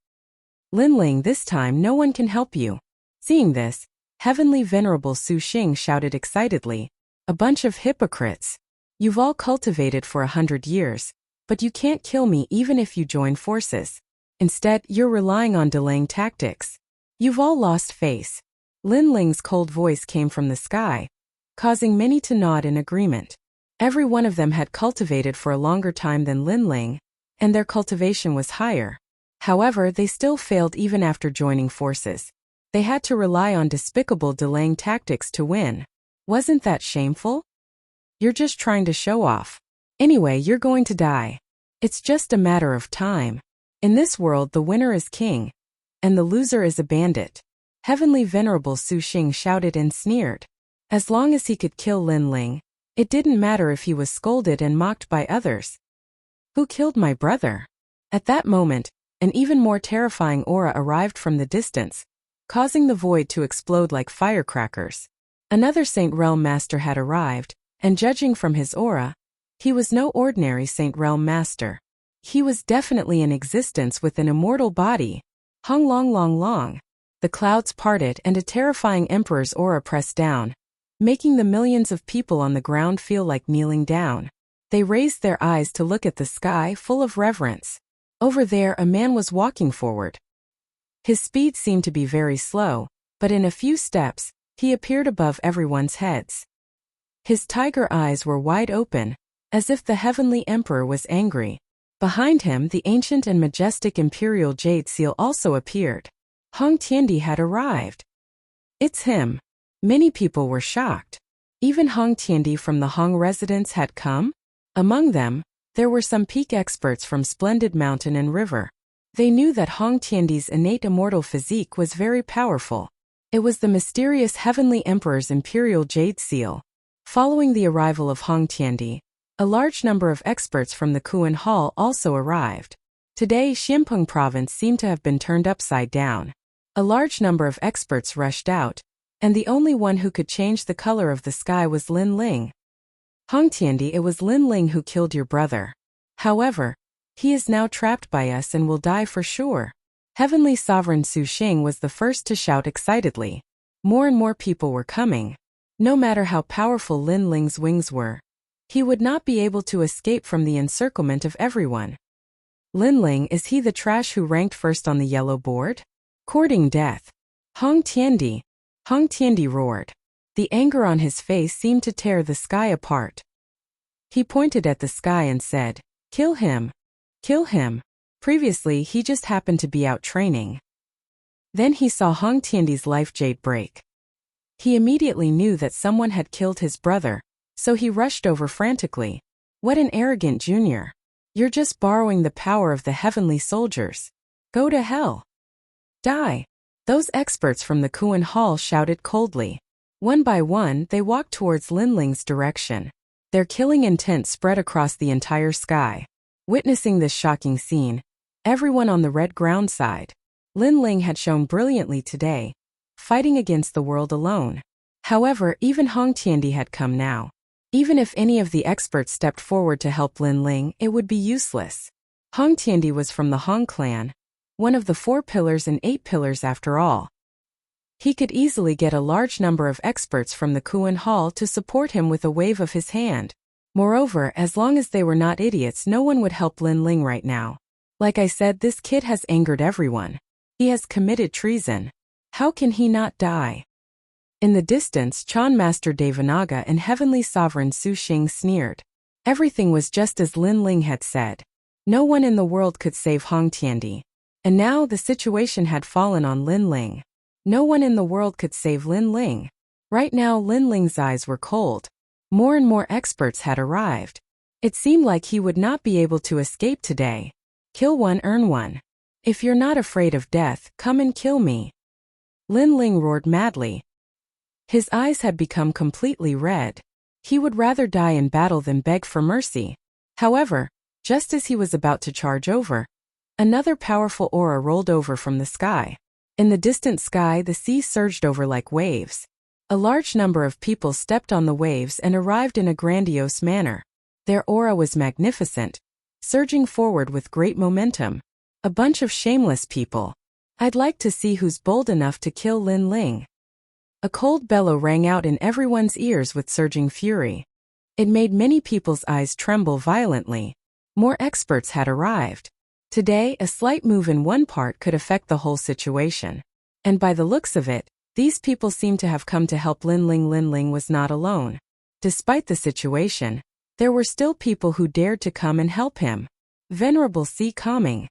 Lin Ling, this time no one can help you. Seeing this, Heavenly Venerable Su Xing shouted excitedly, "A bunch of hypocrites. You've all cultivated for 100 years, but you can't kill me even if you join forces. Instead, you're relying on delaying tactics. You've all lost face." Lin Ling's cold voice came from the sky, causing many to nod in agreement. Every one of them had cultivated for a longer time than Lin Ling, and their cultivation was higher. However, they still failed even after joining forces. They had to rely on despicable delaying tactics to win. Wasn't that shameful? You're just trying to show off. Anyway, you're going to die. It's just a matter of time. In this world, the winner is king, and the loser is a bandit. Heavenly Venerable Su Xing shouted and sneered. As long as he could kill Lin Ling, it didn't matter if he was scolded and mocked by others. Who killed my brother? At that moment, an even more terrifying aura arrived from the distance, causing the void to explode like firecrackers. Another Saint Realm Master had arrived, and judging from his aura, he was no ordinary Saint Realm Master. He was definitely in existence with an immortal body. Hung long long long. The clouds parted and a terrifying Emperor's aura pressed down, making the millions of people on the ground feel like kneeling down. They raised their eyes to look at the sky full of reverence. Over there, a man was walking forward. His speed seemed to be very slow, but in a few steps, he appeared above everyone's heads. His tiger eyes were wide open, as if the heavenly emperor was angry. Behind him, the ancient and majestic imperial jade seal also appeared. Hong Tiandi had arrived. It's him. Many people were shocked. Even Hong Tiandi from the Hong residence had come? Among them, there were some peak experts from Splendid Mountain and River. They knew that Hong Tiandi's innate immortal physique was very powerful. It was the mysterious Heavenly Emperor's imperial jade seal. Following the arrival of Hong Tiandi, a large number of experts from the Kuan Hall also arrived. Today, Xianpeng province seemed to have been turned upside down. A large number of experts rushed out, and the only one who could change the color of the sky was Lin Ling. Hong Tiandi, it was Lin Ling who killed your brother. However, he is now trapped by us and will die for sure. Heavenly Sovereign Su Xing was the first to shout excitedly. More and more people were coming. No matter how powerful Lin Ling's wings were, he would not be able to escape from the encirclement of everyone. Lin Ling, is he the trash who ranked first on the yellow board? Courting death. Hong Tiandi. Hong Tiandi roared. The anger on his face seemed to tear the sky apart. He pointed at the sky and said, "Kill him. Kill him." Previously, he just happened to be out training. Then he saw Hong Tiandi's life jade break. He immediately knew that someone had killed his brother, so he rushed over frantically. What an arrogant junior. You're just borrowing the power of the heavenly soldiers. Go to hell. Die. Those experts from the Kuan Hall shouted coldly. One by one, they walked towards Lin Ling's direction. Their killing intent spread across the entire sky. Witnessing this shocking scene, everyone on the red ground sighed. Lin Ling had shown brilliantly today, fighting against the world alone. However, even Hong Tiandi had come now. Even if any of the experts stepped forward to help Lin Ling, it would be useless. Hong Tiandi was from the Hong clan, one of the 4 pillars and 8 pillars after all. He could easily get a large number of experts from the Kuan Hall to support him with a wave of his hand. Moreover, as long as they were not idiots, no one would help Lin Ling right now. Like I said, this kid has angered everyone. He has committed treason. How can he not die? In the distance, Chan Master Devanaga and Heavenly Sovereign Su Xing sneered. Everything was just as Lin Ling had said. No one in the world could save Hong Tiandi. And now the situation had fallen on Lin Ling. No one in the world could save Lin Ling. Right now Lin Ling's eyes were cold. More and more experts had arrived. It seemed like he would not be able to escape today. Kill one, earn one. If you're not afraid of death, come and kill me. Lin Ling roared madly. His eyes had become completely red. He would rather die in battle than beg for mercy. However, just as he was about to charge over, another powerful aura rolled over from the sky. In the distant sky, the sea surged over like waves. A large number of people stepped on the waves and arrived in a grandiose manner. Their aura was magnificent, surging forward with great momentum. A bunch of shameless people. I'd like to see who's bold enough to kill Lin Ling. A cold bellow rang out in everyone's ears with surging fury. It made many people's eyes tremble violently. More experts had arrived. Today, a slight move in one part could affect the whole situation. And by the looks of it, these people seemed to have come to help Lin Ling. Lin Ling was not alone. Despite the situation, there were still people who dared to come and help him. Venerable Sea Calming.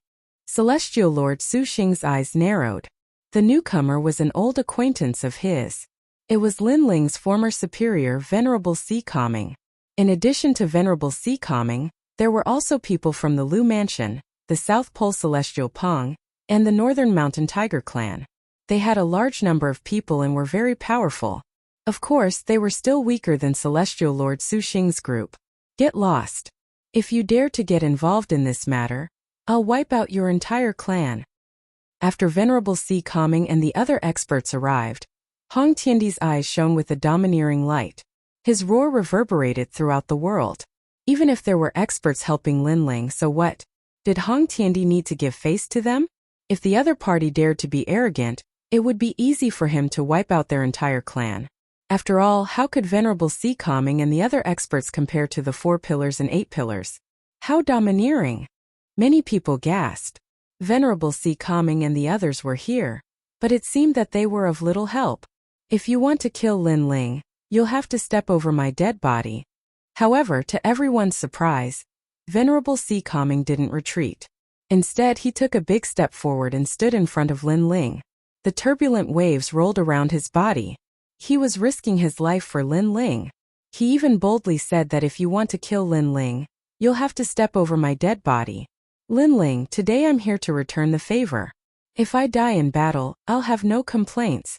Celestial Lord Su Xing's eyes narrowed. The newcomer was an old acquaintance of his. It was Lin Ling's former superior, Venerable Sea Calming. In addition to Venerable Sea Calming, there were also people from the Lu Mansion, the South Pole Celestial Pong, and the Northern Mountain Tiger Clan. They had a large number of people and were very powerful. Of course, they were still weaker than Celestial Lord Su Xing's group. Get lost. If you dare to get involved in this matter, I'll wipe out your entire clan. After Venerable Sea Calming and the other experts arrived, Hong Tiandi's eyes shone with a domineering light. His roar reverberated throughout the world. Even if there were experts helping Lin Ling, so what? Did Hong Tiandi need to give face to them? If the other party dared to be arrogant, it would be easy for him to wipe out their entire clan. After all, how could Venerable Sea Calming and the other experts compare to the 4 pillars and 8 pillars? How domineering! Many people gasped. Venerable Sea Calming and the others were here, but it seemed that they were of little help. If you want to kill Lin Ling, you'll have to step over my dead body. However, to everyone's surprise, Venerable Sea Calming didn't retreat. Instead, he took a big step forward and stood in front of Lin Ling. The turbulent waves rolled around his body. He was risking his life for Lin Ling. He even boldly said that if you want to kill Lin Ling, you'll have to step over my dead body. Lin Ling, today I'm here to return the favor. If I die in battle, I'll have no complaints.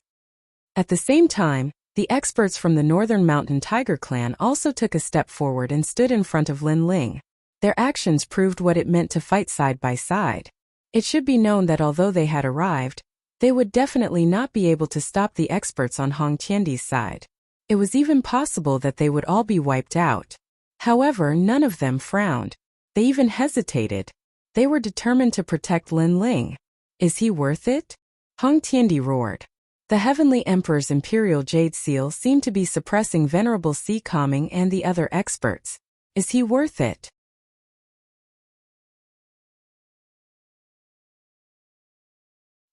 At the same time, the experts from the Northern Mountain Tiger Clan also took a step forward and stood in front of Lin Ling. Their actions proved what it meant to fight side by side. It should be known that although they had arrived, they would definitely not be able to stop the experts on Hong Tiandi's side. It was even possible that they would all be wiped out. However, none of them frowned. They even hesitated. They were determined to protect Lin Ling. Is he worth it? Hong Tiandi roared. The Heavenly Emperor's Imperial Jade Seal seemed to be suppressing Venerable Sea Calming and the other experts. Is he worth it?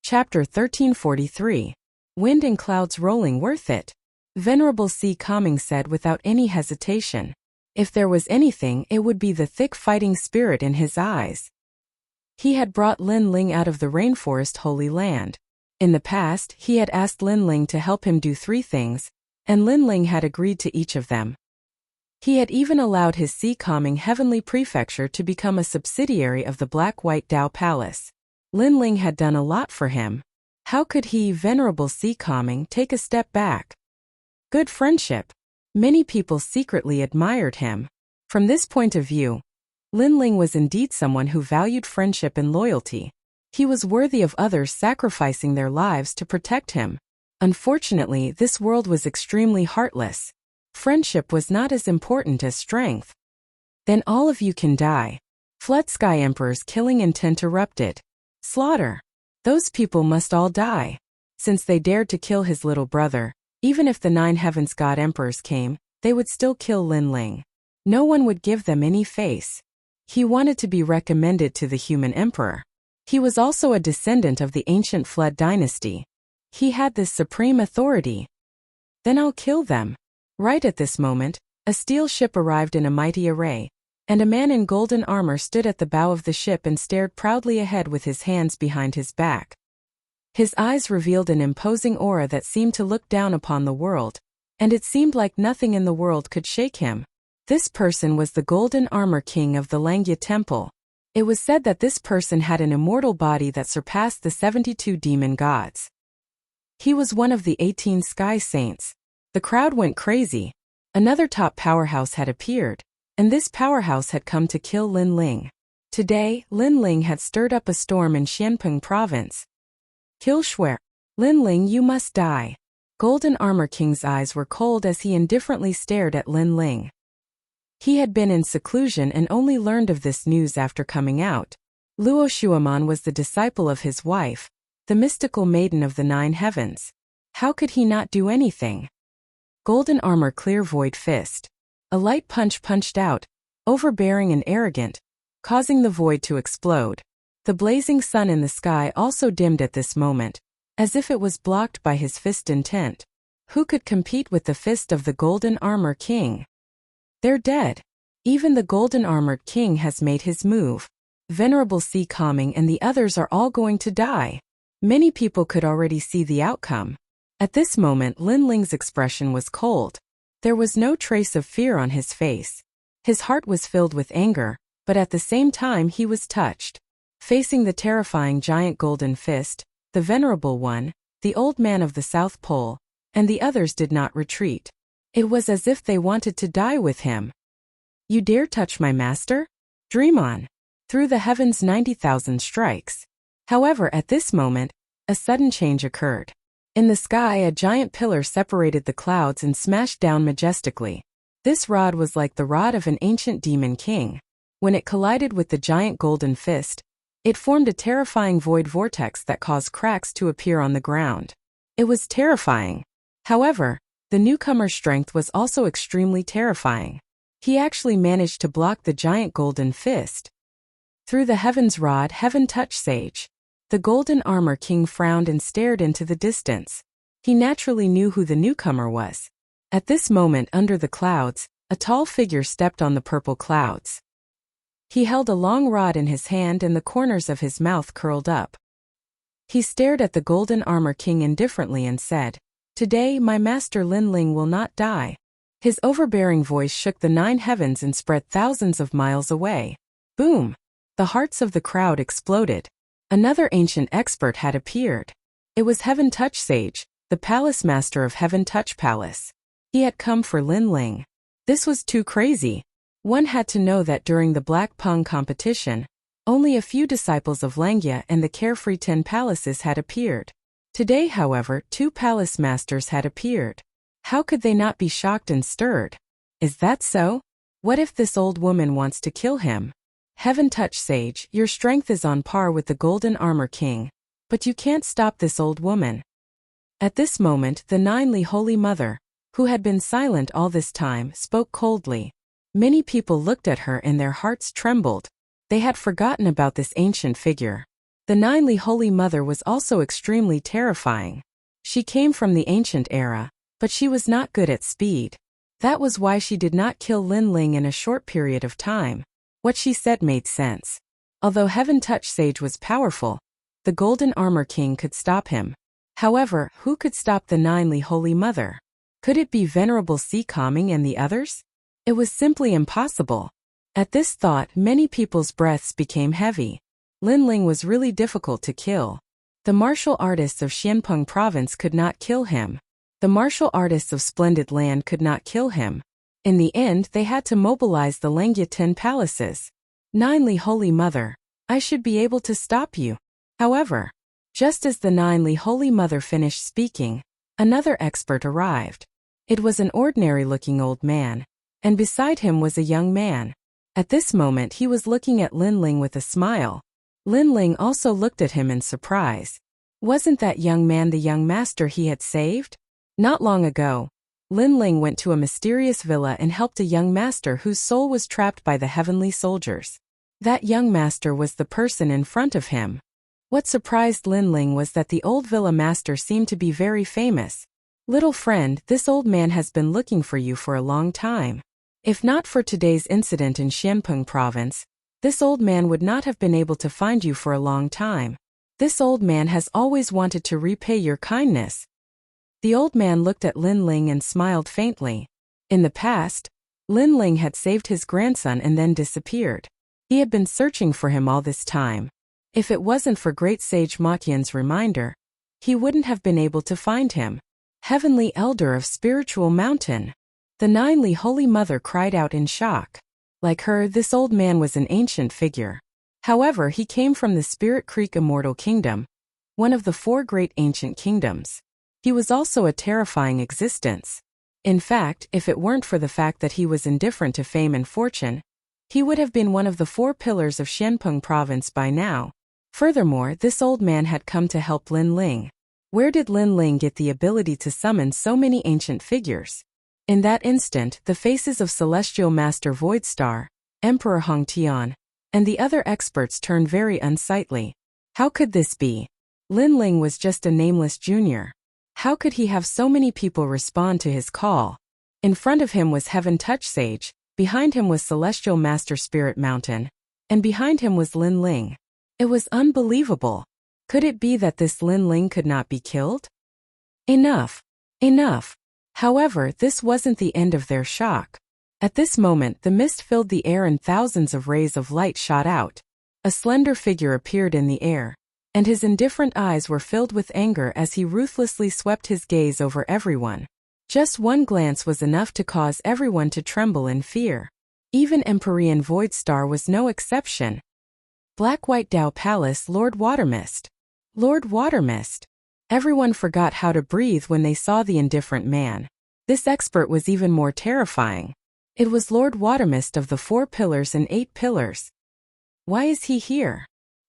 Chapter 1343. Wind and Clouds Rolling Worth It. Venerable Sea Calming said without any hesitation. If there was anything, it would be the thick fighting spirit in his eyes. He had brought Lin Ling out of the rainforest Holy Land. In the past, he had asked Lin Ling to help him do 3 things, and Lin Ling had agreed to each of them. He had even allowed his sea-calming heavenly prefecture to become a subsidiary of the Black-White Dao Palace. Lin Ling had done a lot for him. How could he, venerable sea-calming, take a step back? Good friendship. Many people secretly admired him. From this point of view, Lin Ling was indeed someone who valued friendship and loyalty. He was worthy of others sacrificing their lives to protect him. Unfortunately, this world was extremely heartless. Friendship was not as important as strength. Then all of you can die. Flood Sky Emperor's killing intent erupted. Slaughter. Those people must all die. Since they dared to kill his little brother, even if the 9 Heavens God Emperors came, they would still kill Lin Ling. No one would give them any face. He wanted to be recommended to the human emperor. He was also a descendant of the ancient Flood dynasty. He had this supreme authority. Then I'll kill them. Right at this moment, a steel ship arrived in a mighty array, and a man in golden armor stood at the bow of the ship and stared proudly ahead with his hands behind his back. His eyes revealed an imposing aura that seemed to look down upon the world, and it seemed like nothing in the world could shake him. This person was the Golden Armor King of the Langya Temple. It was said that this person had an immortal body that surpassed the 72 demon gods. He was one of the 18 Sky Saints. The crowd went crazy. Another top powerhouse had appeared, and this powerhouse had come to kill Lin Ling. Today, Lin Ling had stirred up a storm in Xianpeng province. Kill Shuer. Lin Ling, you must die. Golden Armor King's eyes were cold as he indifferently stared at Lin Ling. He had been in seclusion and only learned of this news after coming out. Luo Shuaman was the disciple of his wife, the mystical maiden of the 9 heavens. How could he not do anything? Golden Armor Clear Void Fist. A light punch punched out, overbearing and arrogant, causing the void to explode. The blazing sun in the sky also dimmed at this moment, as if it was blocked by his fist intent. Who could compete with the fist of the Golden Armor King? They're dead. Even the Golden Armored King has made his move. Venerable Sea Calming and the others are all going to die. Many people could already see the outcome. At this moment, Lin Ling's expression was cold. There was no trace of fear on his face. His heart was filled with anger, but at the same time he was touched. Facing the terrifying giant golden fist, the Venerable One, the Old Man of the South Pole, and the others did not retreat. It was as if they wanted to die with him. You dare touch my master? Dream on. Through the heavens 90,000 strikes. However, at this moment, a sudden change occurred. In the sky, a giant pillar separated the clouds and smashed down majestically. This rod was like the rod of an ancient demon king. When it collided with the giant golden fist, it formed a terrifying void vortex that caused cracks to appear on the ground. It was terrifying. However, the newcomer's strength was also extremely terrifying. He actually managed to block the giant golden fist. Through the heaven's rod, Heaven Touch Sage. The Golden Armor King frowned and stared into the distance. He naturally knew who the newcomer was. At this moment, under the clouds, a tall figure stepped on the purple clouds. He held a long rod in his hand and the corners of his mouth curled up. He stared at the Golden Armor King indifferently and said, "Today, my master Lin Ling will not die." His overbearing voice shook the 9 heavens and spread thousands of miles away. Boom! The hearts of the crowd exploded. Another ancient expert had appeared. It was Heaven Touch Sage, the palace master of Heaven Touch Palace. He had come for Lin Ling. This was too crazy. One had to know that during the Black Pung competition, only a few disciples of Langya and the Carefree 10 Palaces had appeared. Today, however, 2 palace masters had appeared. How could they not be shocked and stirred? Is that so? What if this old woman wants to kill him? Heaven Touch Sage, your strength is on par with the Golden Armor King, but you can't stop this old woman. At this moment, the 9ly Holy Mother, who had been silent all this time, spoke coldly. Many people looked at her and their hearts trembled. They had forgotten about this ancient figure. The 9ly Holy Mother was also extremely terrifying. She came from the ancient era, but she was not good at speed. That was why she did not kill Lin Ling in a short period of time. What she said made sense. Although Heaven Touch Sage was powerful, the Golden Armor King could stop him. However, who could stop the 9ly Holy Mother? Could it be Venerable Sea Calming and the others? It was simply impossible. At this thought, many people's breaths became heavy. Lin Ling was really difficult to kill. The martial artists of Xianpeng province could not kill him. The martial artists of Splendid Land could not kill him. In the end, they had to mobilize the Langya 10 palaces. Ninely Holy Mother, I should be able to stop you. However, just as the Ninely Holy Mother finished speaking, another expert arrived. It was an ordinary-looking old man, and beside him was a young man. At this moment he was looking at Lin Ling with a smile. Lin Ling also looked at him in surprise. Wasn't that young man the young master he had saved? Not long ago, Lin Ling went to a mysterious villa and helped a young master whose soul was trapped by the heavenly soldiers. That young master was the person in front of him. What surprised Lin Ling was that the old villa master seemed to be very famous. Little friend, this old man has been looking for you for a long time. If not for today's incident in Xianpeng province, this old man would not have been able to find you for a long time. This old man has always wanted to repay your kindness. The old man looked at Lin Ling and smiled faintly. In the past, Lin Ling had saved his grandson and then disappeared. He had been searching for him all this time. If it wasn't for great sage Ma Qian's reminder, he wouldn't have been able to find him. Heavenly Elder of Spiritual Mountain. The Ninely Holy Mother cried out in shock. Like her, this old man was an ancient figure. However, he came from the Spirit Creek Immortal Kingdom, one of the 4 great ancient kingdoms. He was also a terrifying existence. In fact, if it weren't for the fact that he was indifferent to fame and fortune, he would have been one of the 4 pillars of Xianpeng province by now. Furthermore, this old man had come to help Lin Ling. Where did Lin Ling get the ability to summon so many ancient figures? In that instant, the faces of Celestial Master Voidstar, Emperor Hong Tian, and the other experts turned very unsightly. How could this be? Lin Ling was just a nameless junior. How could he have so many people respond to his call? In front of him was Heaven Touch Sage, behind him was Celestial Master Spirit Mountain, and behind him was Lin Ling. It was unbelievable. Could it be that this Lin Ling could not be killed? Enough. Enough. However, this wasn't the end of their shock. At this moment, the mist filled the air and thousands of rays of light shot out. A slender figure appeared in the air, and his indifferent eyes were filled with anger as he ruthlessly swept his gaze over everyone. Just one glance was enough to cause everyone to tremble in fear. Even Empyrean Voidstar was no exception. Black-White Dao Palace, Lord Watermist. Lord Watermist. Everyone forgot how to breathe when they saw the indifferent man. This expert was even more terrifying. It was Lord Watermist of the 4 pillars and 8 pillars. Why is he here?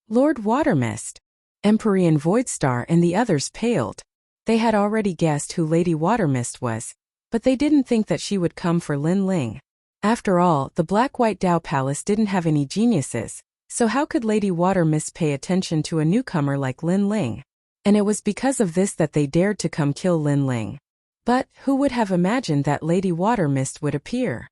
Lord Watermist. Empyrean Voidstar and the others paled. They had already guessed who Lady Watermist was, but they didn't think that she would come for Lin Ling. After all, the Black-White Dao Palace didn't have any geniuses, so how could Lady Watermist pay attention to a newcomer like Lin Ling? And it was because of this that they dared to come kill Lin Ling. But who would have imagined that Lady Watermist would appear?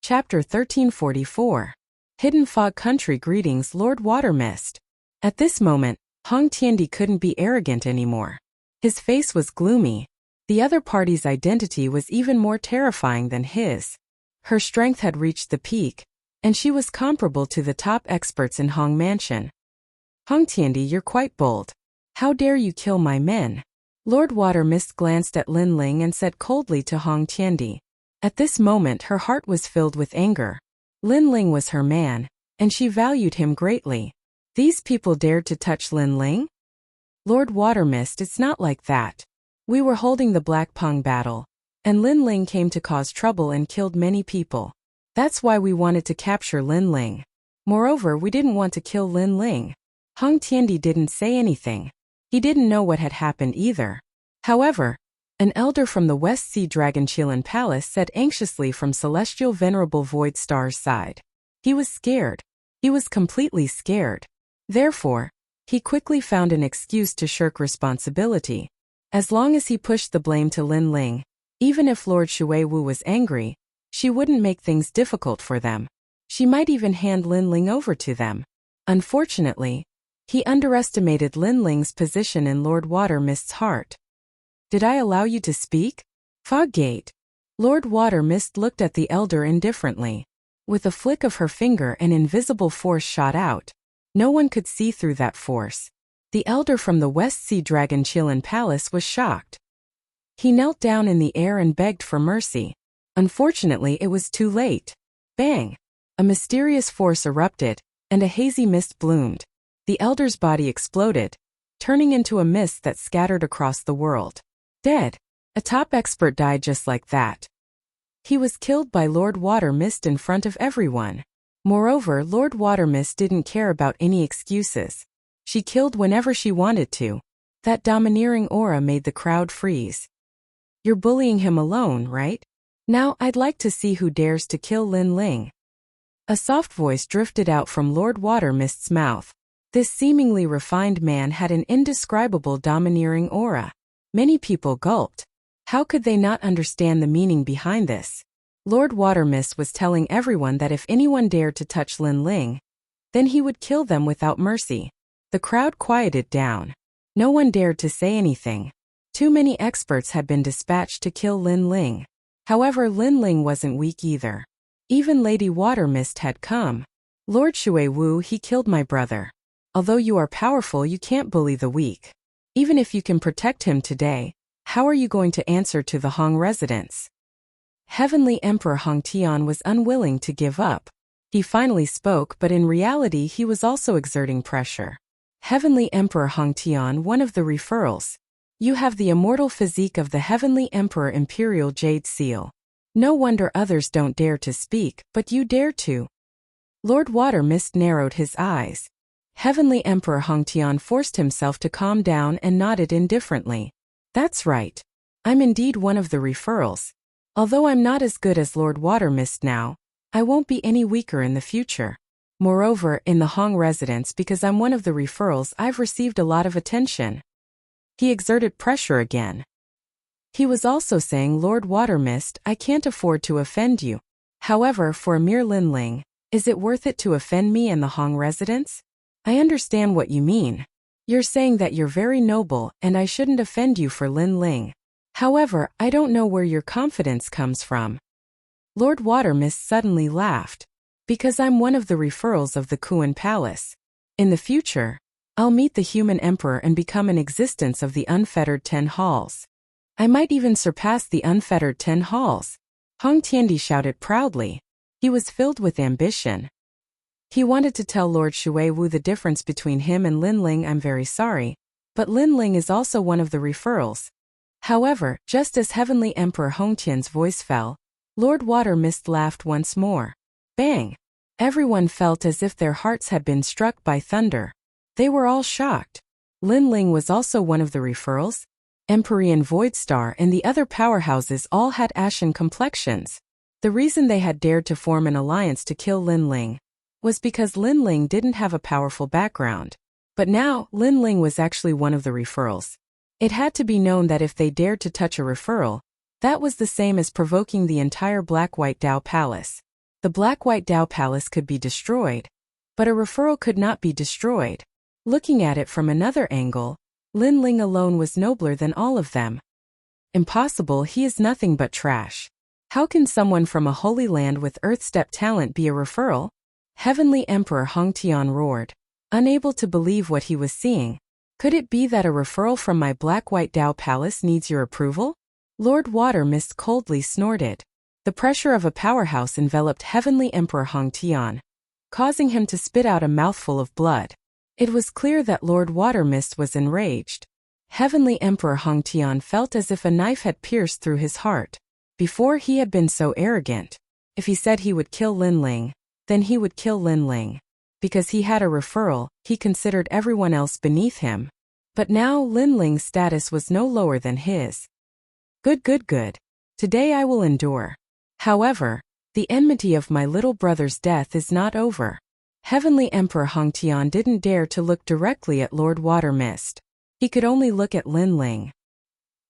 Chapter 1344. Hidden Fog Country. Greetings, Lord Watermist. At this moment, Hong Tiandi couldn't be arrogant anymore. His face was gloomy. The other party's identity was even more terrifying than his. Her strength had reached the peak, and she was comparable to the top experts in Hong Mansion. Hong Tiandi, you're quite bold. How dare you kill my men? Lord Watermist glanced at Lin Ling and said coldly to Hong Tiandi. At this moment her heart was filled with anger. Lin Ling was her man, and she valued him greatly. These people dared to touch Lin Ling? Lord Watermist, it's not like that. We were holding the Black Pung battle, and Lin Ling came to cause trouble and killed many people. That's why we wanted to capture Lin Ling. Moreover, we didn't want to kill Lin Ling. Hong Tiandi didn't say anything. He didn't know what had happened either. However, an elder from the West Sea Dragon Qilin Palace said anxiously from Celestial Venerable Void Star's side. He was scared. He was completely scared. Therefore, he quickly found an excuse to shirk responsibility. As long as he pushed the blame to Lin Ling, even if Lord Shuiwu was angry, she wouldn't make things difficult for them. She might even hand Lin Ling over to them. Unfortunately, he underestimated Lin Ling's position in Lord Watermist's heart. Did I allow you to speak? Foggate. Lord Water Mist looked at the elder indifferently. With a flick of her finger, an invisible force shot out. No one could see through that force. The elder from the West Sea Dragon Chillin Palace was shocked. He knelt down in the air and begged for mercy. Unfortunately, it was too late. Bang! A mysterious force erupted, and a hazy mist bloomed. The elder's body exploded, turning into a mist that scattered across the world. Dead. A top expert died just like that. He was killed by Lord Water Mist in front of everyone. Moreover, Lord Water Mist didn't care about any excuses. She killed whenever she wanted to. That domineering aura made the crowd freeze. You're bullying him alone, right? Now I'd like to see who dares to kill Lin Ling. A soft voice drifted out from Lord Water Mist's mouth. This seemingly refined man had an indescribable domineering aura. Many people gulped. How could they not understand the meaning behind this? Lord Water Mist was telling everyone that if anyone dared to touch Lin Ling, then he would kill them without mercy. The crowd quieted down. No one dared to say anything. Too many experts had been dispatched to kill Lin Ling. However, Lin Ling wasn't weak either. Even Lady Water Mist had come. Lord Shui Wu, he killed my brother. Although you are powerful, you can't bully the weak. Even if you can protect him today, how are you going to answer to the Hong residents? Heavenly Emperor Hong Tian was unwilling to give up. He finally spoke, but in reality he was also exerting pressure. Heavenly Emperor Hong Tian, one of the referrals. You have the immortal physique of the Heavenly Emperor Imperial Jade Seal. No wonder others don't dare to speak, but you dare to. Lord Water Mist narrowed his eyes. Heavenly Emperor Hong Tian forced himself to calm down and nodded indifferently. That's right. I'm indeed one of the referrals. Although I'm not as good as Lord Water Mist now, I won't be any weaker in the future. Moreover, in the Hong residence, because I'm one of the referrals, I've received a lot of attention. He exerted pressure again. He was also saying, Lord Water Mist, I can't afford to offend you. However, for a mere Lin Ling, is it worth it to offend me and the Hong residents? I understand what you mean. You're saying that you're very noble and I shouldn't offend you for Lin Ling. However, I don't know where your confidence comes from. Lord Water Mist suddenly laughed. Because I'm one of the referrals of the Kuan Palace. In the future, I'll meet the human emperor and become an existence of the unfettered 10 halls. I might even surpass the unfettered 10 halls. Hong Tiandi shouted proudly. He was filled with ambition. He wanted to tell Lord Shui Wu the difference between him and Lin Ling. I'm very sorry, but Lin Ling is also one of the referrals. However, just as Heavenly Emperor Hong Tian's voice fell, Lord Water Mist laughed once more. Bang! Everyone felt as if their hearts had been struck by thunder. They were all shocked. Lin Ling was also one of the referrals. Empyrean Voidstar and the other powerhouses all had ashen complexions. The reason they had dared to form an alliance to kill Lin Ling was because Lin Ling didn't have a powerful background. But now, Lin Ling was actually one of the referrals. It had to be known that if they dared to touch a referral, that was the same as provoking the entire Black-White Dao Palace. The Black-White Dao Palace could be destroyed, but a referral could not be destroyed. Looking at it from another angle, Lin Ling alone was nobler than all of them. Impossible, he is nothing but trash. How can someone from a holy land with earth-step talent be a referral? Heavenly Emperor Hong Tian roared, unable to believe what he was seeing. Could it be that a referral from my Black-White Dao Palace needs your approval? Lord Water Mist coldly snorted. The pressure of a powerhouse enveloped Heavenly Emperor Hong Tian, causing him to spit out a mouthful of blood. It was clear that Lord Water Mist was enraged. Heavenly Emperor Hong Tian felt as if a knife had pierced through his heart. Before, he had been so arrogant. If he said he would kill Lin Ling, then he would kill Lin Ling. Because he had a referral, he considered everyone else beneath him. But now Lin Ling's status was no lower than his. Good. Today I will endure. However, the enmity of my little brother's death is not over. Heavenly Emperor Hong Tian didn't dare to look directly at Lord Water Mist. He could only look at Lin Ling.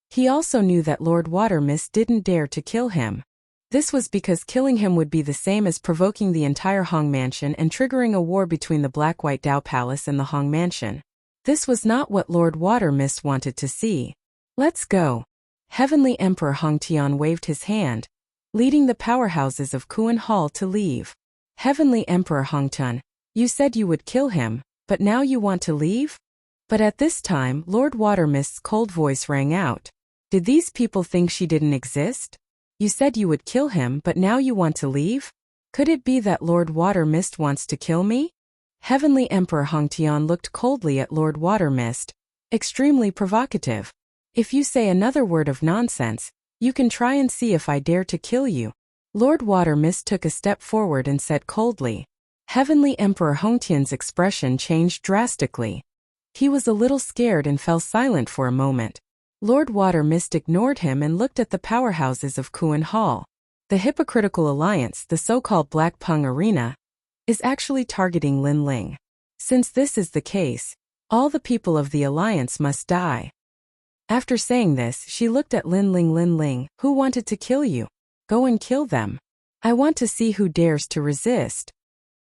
He also knew that Lord Water Mist didn't dare to kill him. This was because killing him would be the same as provoking the entire Hong Mansion and triggering a war between the Black-White Dao Palace and the Hong Mansion. This was not what Lord Water Mist wanted to see. Let's go. Heavenly Emperor Hongtian waved his hand, leading the powerhouses of Kuan Hall to leave. Heavenly Emperor Hongtian, you said you would kill him, but now you want to leave? But at this time, Lord Watermist's cold voice rang out. Did these people think she didn't exist? You said you would kill him, but now you want to leave? Could it be that Lord Watermist wants to kill me? Heavenly Emperor Hongtian looked coldly at Lord Watermist, extremely provocative. If you say another word of nonsense, you can try and see if I dare to kill you. Lord Watermist took a step forward and said coldly. Heavenly Emperor Hongtian's expression changed drastically. He was a little scared and fell silent for a moment. Lord Watermist ignored him and looked at the powerhouses of Kuan Hall. The hypocritical alliance, the so-called Black Pung Arena, is actually targeting Lin Ling. Since this is the case, all the people of the alliance must die. After saying this, she looked at Lin Ling, who wanted to kill you? Go and kill them. I want to see who dares to resist.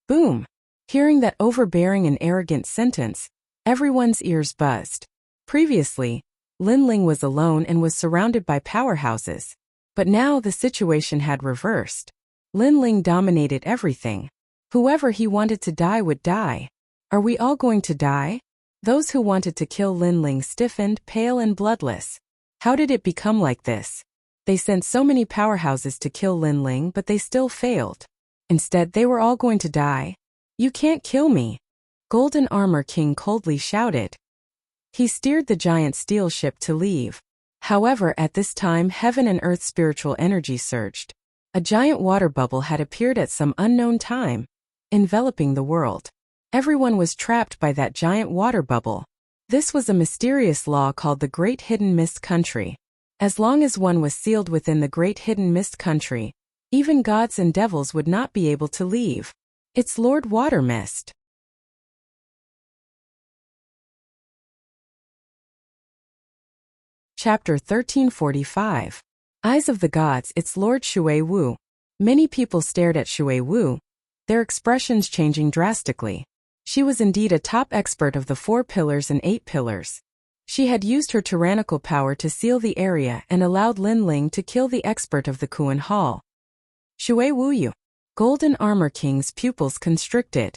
Boom! Hearing that overbearing and arrogant sentence, everyone's ears buzzed. Previously, Lin Ling was alone and was surrounded by powerhouses. But now the situation had reversed. Lin Ling dominated everything. Whoever he wanted to die would die. Are we all going to die? Those who wanted to kill Lin Ling stiffened, pale and bloodless. How did it become like this? They sent so many powerhouses to kill Lin Ling, but they still failed. Instead, they were all going to die. You can't kill me. Golden Armor King coldly shouted. He steered the giant steel ship to leave. However, at this time, heaven and earth spiritual energy surged. A giant water bubble had appeared at some unknown time, enveloping the world. Everyone was trapped by that giant water bubble. This was a mysterious law called the Great Hidden Mist Country. As long as one was sealed within the Great Hidden Mist Country, even gods and devils would not be able to leave. It's Lord Watermist. Chapter 1345. Eyes of the Gods. It's Lord Shui Wu. Many people stared at Shui Wu, their expressions changing drastically. She was indeed a top expert of the 4 pillars and 8 pillars. She had used her tyrannical power to seal the area and allowed Lin Ling to kill the expert of the Kuan Hall. Shui Wu Yu. Golden Armor King's pupils constricted.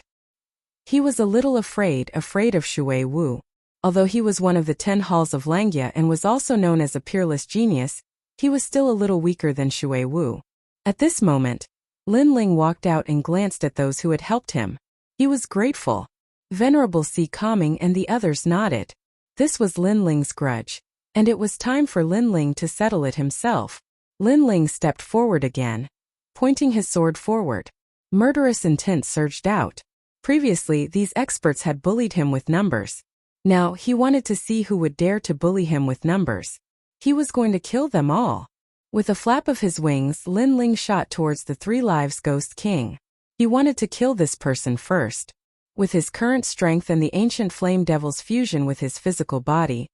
He was a little afraid of Shui Wu. Although he was one of the 10 halls of Langya and was also known as a peerless genius, he was still a little weaker than Shui Wu. At this moment, Lin Ling walked out and glanced at those who had helped him. He was grateful. Venerable Si Kaming and the others nodded. This was Lin Ling's grudge, and it was time for Lin Ling to settle it himself. Lin Ling stepped forward again, pointing his sword forward. Murderous intent surged out. Previously, these experts had bullied him with numbers. Now, he wanted to see who would dare to bully him with numbers. He was going to kill them all. With a flap of his wings, Lin Ling shot towards the 3 Lives Ghost King. He wanted to kill this person first. With his current strength and the ancient flame devil's fusion with his physical body,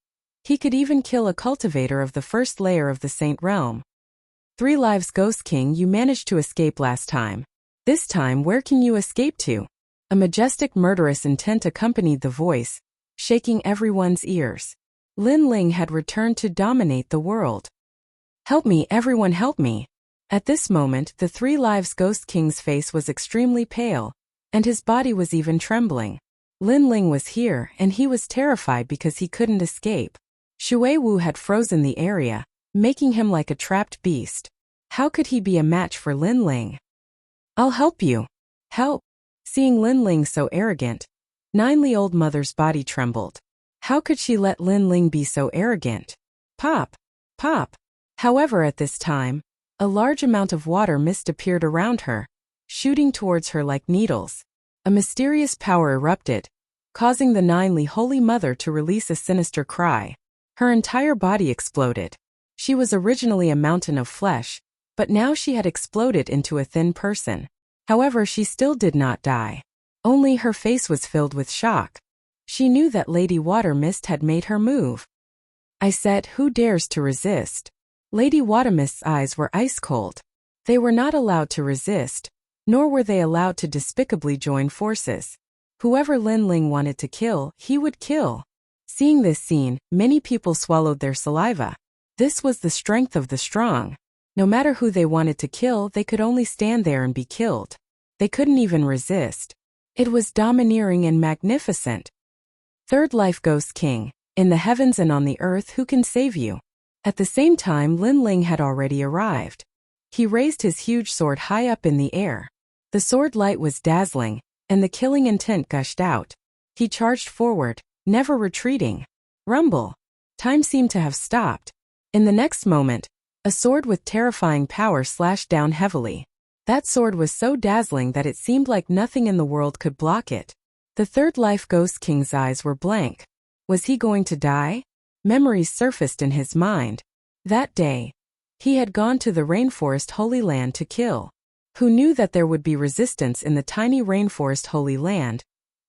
he could even kill a cultivator of the first layer of the Saint Realm. 3 Lives Ghost King, you managed to escape last time. This time, where can you escape to? A majestic murderous intent accompanied the voice, shaking everyone's ears. Lin Ling had returned to dominate the world. Help me, everyone, help me. At this moment, the 3 Lives Ghost King's face was extremely pale, and his body was even trembling. Lin Ling was here, and he was terrified because he couldn't escape. Shui Wu had frozen the area, making him like a trapped beast. How could he be a match for Lin Ling? I'll help you. Help. Seeing Lin Ling so arrogant, Nine-year-old mother's body trembled. How could she let Lin Ling be so arrogant? Pop! Pop! However, at this time, a large amount of water mist appeared around her, shooting towards her like needles. A mysterious power erupted, causing the Nine-Li Holy Mother to release a sinister cry. Her entire body exploded. She was originally a mountain of flesh, but now she had exploded into a thin person. However, she still did not die. Only her face was filled with shock. She knew that Lady Watermist had made her move. I said, who dares to resist? Lady Watermist's eyes were ice cold. They were not allowed to resist, nor were they allowed to despicably join forces. Whoever Lin Ling wanted to kill, he would kill. Seeing this scene, many people swallowed their saliva. This was the strength of the strong. No matter who they wanted to kill, they could only stand there and be killed. They couldn't even resist. It was domineering and magnificent. Third life Ghost King. In the heavens and on the earth, who can save you? At the same time, Lin Ling had already arrived. He raised his huge sword high up in the air. The sword light was dazzling, and the killing intent gushed out. He charged forward, never retreating. Rumble. Time seemed to have stopped. In the next moment, a sword with terrifying power slashed down heavily. That sword was so dazzling that it seemed like nothing in the world could block it. The third life Ghost King's eyes were blank. Was he going to die? Memories surfaced in his mind. That day, he had gone to the rainforest Holy Land to kill. Who knew that there would be resistance in the tiny rainforest Holy Land,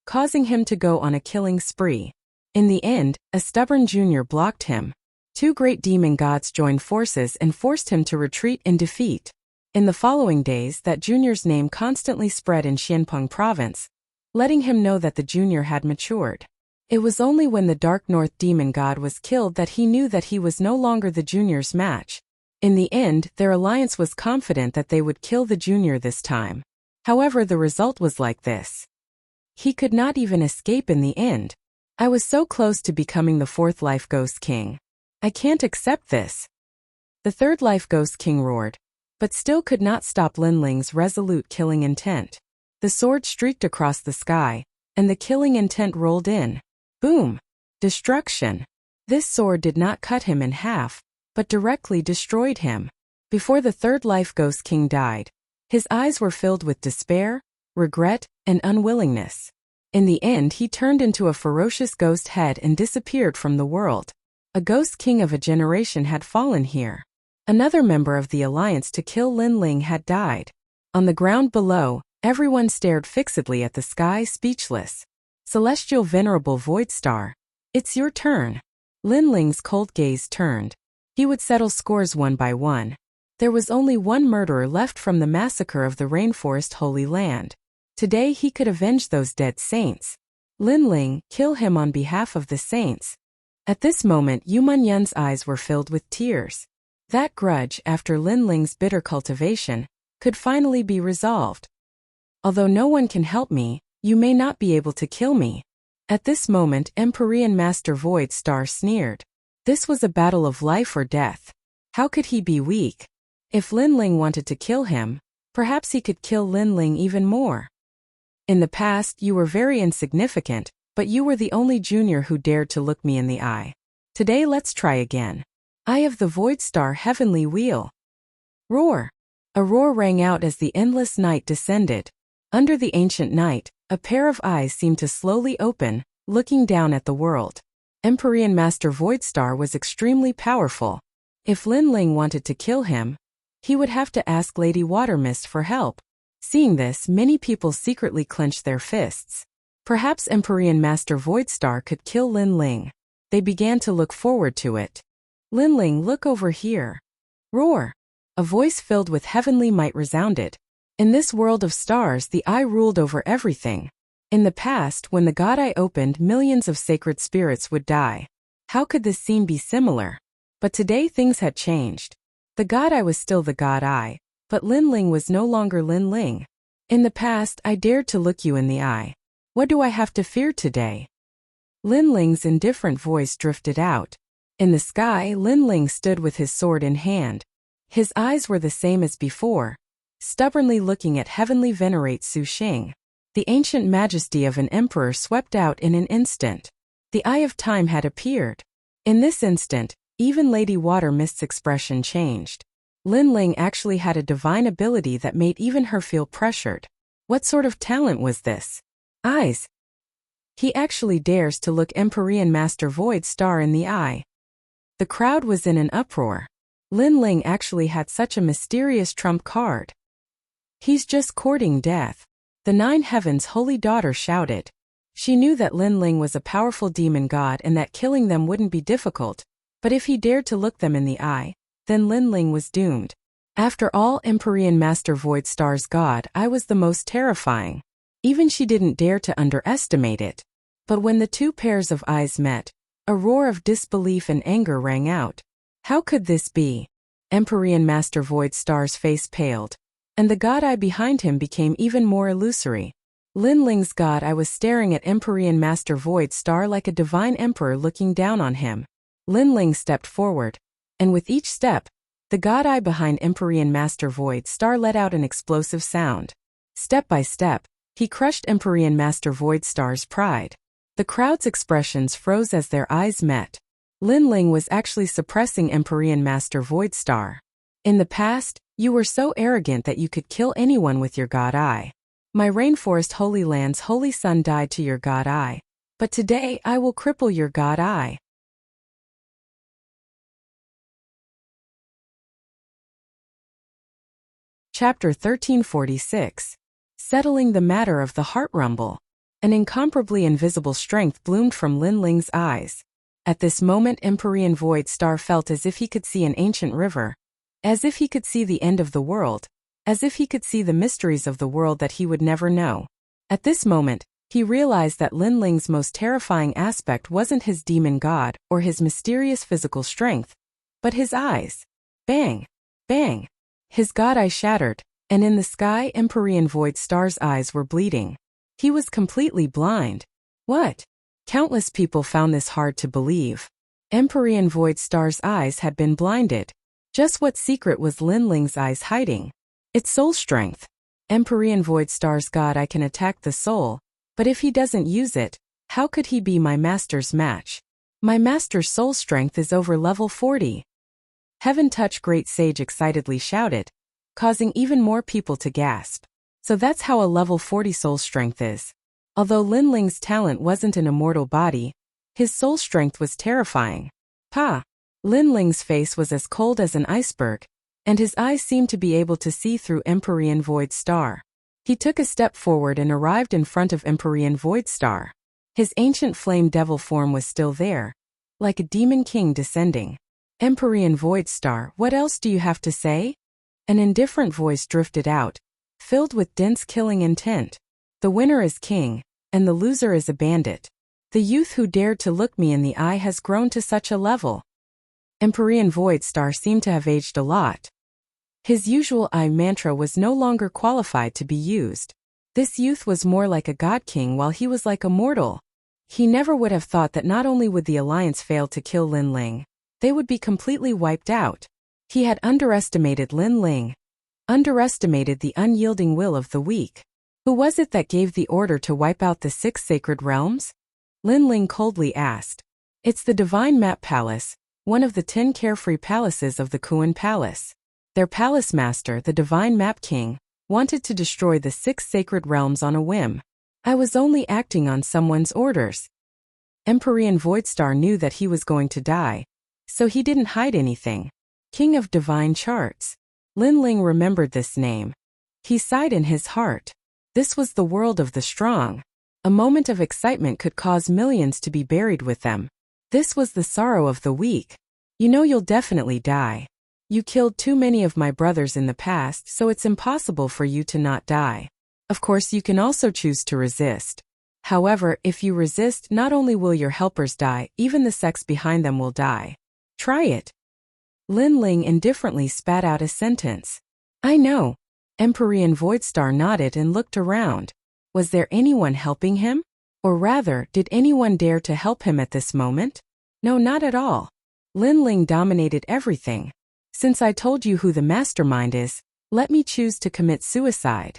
causing him to go on a killing spree. In the end, a stubborn junior blocked him. Two great demon gods joined forces and forced him to retreat in defeat. In the following days, that junior's name constantly spread in Xianpeng province, letting him know that the junior had matured. It was only when the Dark North demon god was killed that he knew that he was no longer the junior's match. In the end, their alliance was confident that they would kill the junior this time. However, the result was like this. He could not even escape in the end. I was so close to becoming the fourth life Ghost King. I can't accept this. The third life Ghost King roared, but still could not stop Lin Ling's resolute killing intent. The sword streaked across the sky, and the killing intent rolled in. Boom! Destruction. This sword did not cut him in half, but directly destroyed him. Before the third life Ghost King died, his eyes were filled with despair, regret, and unwillingness. In the end, he turned into a ferocious ghost head and disappeared from the world. A Ghost King of a generation had fallen here. Another member of the alliance to kill Lin Ling had died. On the ground below, everyone stared fixedly at the sky, speechless. Celestial Venerable Void Star, it's your turn. Lin Ling's cold gaze turned. He would settle scores one by one. There was only one murderer left from the massacre of the Rainforest Holy Land. Today he could avenge those dead saints. Lin Ling, kill him on behalf of the saints. At this moment, Yu Munyan's eyes were filled with tears. That grudge, after Lin Ling's bitter cultivation, could finally be resolved. Although no one can help me, you may not be able to kill me. At this moment, Empyrean Master Void Star sneered. This was a battle of life or death. How could he be weak? If Lin Ling wanted to kill him, perhaps he could kill Lin Ling even more. In the past, you were very insignificant, but you were the only junior who dared to look me in the eye. Today let's try again. Eye of the Void Star Heavenly Wheel. Roar! A roar rang out as the endless night descended. Under the ancient night, a pair of eyes seemed to slowly open, looking down at the world. Empyrean Master Void Star was extremely powerful. If Lin Ling wanted to kill him, he would have to ask Lady Watermist for help. Seeing this, many people secretly clenched their fists. Perhaps Empyrean Master Void Star could kill Lin Ling. They began to look forward to it. Lin Ling, look over here. Roar! A voice filled with heavenly might resounded. In this world of stars, the eye ruled over everything. In the past, when the God Eye opened, millions of sacred spirits would die. How could this scene be similar? But today things had changed. The God Eye was still the God Eye, but Lin Ling was no longer Lin Ling. In the past, I dared to look you in the eye. What do I have to fear today? Lin Ling's indifferent voice drifted out. In the sky, Lin Ling stood with his sword in hand. His eyes were the same as before, stubbornly looking at heavenly venerate Su Xing. The ancient majesty of an emperor swept out in an instant. The Eye of Time had appeared. In this instant, even Lady Watermist's expression changed. Lin Ling actually had a divine ability that made even her feel pressured. What sort of talent was this? Eyes. He actually dares to look Empyrean Master Void Star in the eye. The crowd was in an uproar. Lin Ling actually had such a mysterious trump card. He's just courting death. The Nine Heavens' holy daughter shouted. She knew that Lin Ling was a powerful demon god and that killing them wouldn't be difficult, but if he dared to look them in the eye, then Lin Ling was doomed. After all, Empyrean Master Void Star's god Eye was the most terrifying. Even she didn't dare to underestimate it. But when the two pairs of eyes met, A roar of disbelief and anger rang out. How could this be? Empyrean Master Void Star's face paled, and the god eye behind him became even more illusory. Lin Ling's god eye was staring at Empyrean Master Void Star like a divine emperor looking down on him. Lin Ling stepped forward, and with each step, the god eye behind Empyrean Master Void Star let out an explosive sound. Step by step, he crushed Empyrean Master Void Star's pride. The crowd's expressions froze as their eyes met. Lin Ling was actually suppressing Empyrean Master Void Star. In the past, you were so arrogant that you could kill anyone with your god eye. My rainforest Holy Land's holy son died to your god eye, but today I will cripple your god eye. Chapter 1346. Settling the matter of the heart rumble. An incomparably invisible strength bloomed from Lin Ling's eyes. At this moment Empyrean Void Star felt as if he could see an ancient river, as if he could see the end of the world, as if he could see the mysteries of the world that he would never know. At this moment, he realized that Lin Ling's most terrifying aspect wasn't his demon god or his mysterious physical strength, but his eyes. Bang! Bang! His god eye shattered, and in the sky Empyrean Void Star's eyes were bleeding. He was completely blind. What? Countless people found this hard to believe. Empyrean Void Star's eyes had been blinded. Just what secret was Lin Ling's eyes hiding? Its soul strength. Empyrean Void Star's god eye can attack the soul, but if he doesn't use it, how could he be my master's match? My master's soul strength is over level 40. Heaven Touch Great Sage excitedly shouted, causing even more people to gasp. So that's how a level 40 soul strength is. Although Lin Ling's talent wasn't an immortal body, his soul strength was terrifying. Pa! Lin Ling's face was as cold as an iceberg, and his eyes seemed to be able to see through Empyrean Void Star. He took a step forward and arrived in front of Empyrean Void Star. His ancient flame devil form was still there, like a demon king descending. Empyrean Void Star, what else do you have to say? An indifferent voice drifted out, filled with dense killing intent. The winner is king, and the loser is a bandit. The youth who dared to look me in the eye has grown to such a level. Empyrean Void Star seemed to have aged a lot. His usual I mantra was no longer qualified to be used. This youth was more like a god king while he was like a mortal. He never would have thought that not only would the Alliance fail to kill Lin Ling, they would be completely wiped out. He had underestimated Lin Ling. Underestimated the unyielding will of the weak. Who was it that gave the order to wipe out the 6 sacred realms? Lin Ling coldly asked. It's the Divine Map Palace, one of the 10 carefree palaces of the Kuan Palace. Their palace master, the Divine Map King, wanted to destroy the 6 sacred realms on a whim. I was only acting on someone's orders. Empyrean Void Star knew that he was going to die, so he didn't hide anything. King of Divine Charts. Lin Ling remembered this name. He sighed in his heart. This was the world of the strong. A moment of excitement could cause millions to be buried with them. This was the sorrow of the weak. You know you'll definitely die. You killed too many of my brothers in the past, so it's impossible for you to not die. Of course, you can also choose to resist. However, if you resist, not only will your helpers die, even the sex behind them will die. Try it. Lin Ling indifferently spat out a sentence. I know. Empyrean Void Star nodded and looked around. Was there anyone helping him? Or rather, did anyone dare to help him at this moment? No, not at all. Lin Ling dominated everything. Since I told you who the mastermind is, let me choose to commit suicide.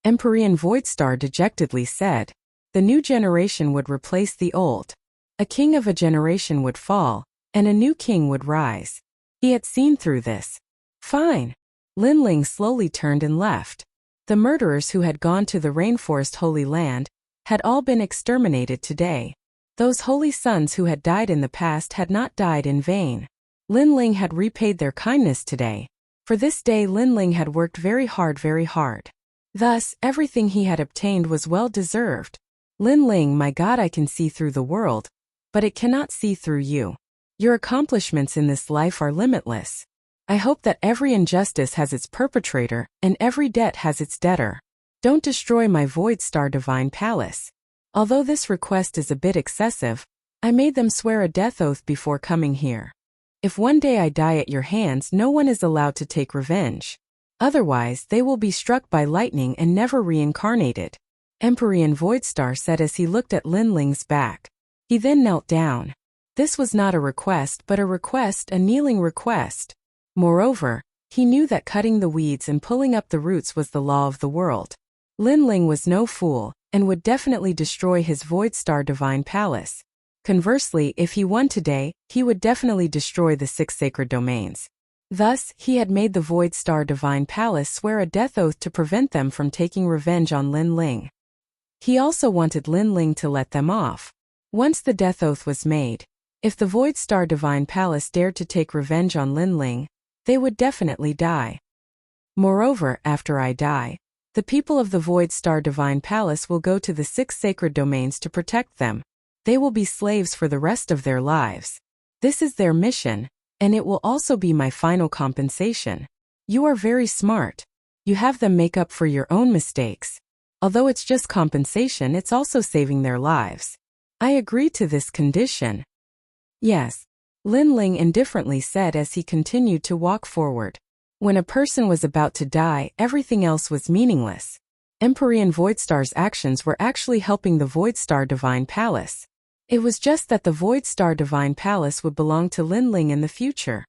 Empyrean Void Star dejectedly said. The new generation would replace the old. A king of a generation would fall, and a new king would rise. He had seen through this. Fine. Lin Ling slowly turned and left. The murderers who had gone to the rainforest Holy Land had all been exterminated today. Those holy sons who had died in the past had not died in vain. Lin Ling had repaid their kindness today. For this day Lin Ling had worked very hard. Thus, everything he had obtained was well deserved. Lin Ling, my God, I can see through the world, but it cannot see through you. Your accomplishments in this life are limitless. I hope that every injustice has its perpetrator, and every debt has its debtor. Don't destroy my Void Star Divine Palace. Although this request is a bit excessive, I made them swear a death oath before coming here. If one day I die at your hands, no one is allowed to take revenge. Otherwise, they will be struck by lightning and never reincarnated, Empyrean Voidstar said as he looked at Lin Ling's back. He then knelt down. This was not a request but a kneeling request. Moreover, he knew that cutting the weeds and pulling up the roots was the law of the world. Lin Ling was no fool, and would definitely destroy his Voidstar Divine Palace. Conversely, if he won today, he would definitely destroy the 6 sacred domains. Thus, he had made the Voidstar Divine Palace swear a death oath to prevent them from taking revenge on Lin Ling. He also wanted Lin Ling to let them off. Once the death oath was made, if the Voidstar Divine Palace dared to take revenge on Lin Ling, they would definitely die. Moreover, after I die, the people of the Voidstar Divine Palace will go to the 6 sacred domains to protect them. They will be slaves for the rest of their lives. This is their mission, and it will also be my final compensation. You are very smart. You have them make up for your own mistakes. Although it's just compensation, it's also saving their lives. I agree to this condition. Yes, Lin Ling indifferently said as he continued to walk forward. When a person was about to die, everything else was meaningless. Empyrean Voidstar's actions were actually helping the Voidstar Divine Palace. It was just that the Voidstar Divine Palace would belong to Lin Ling in the future.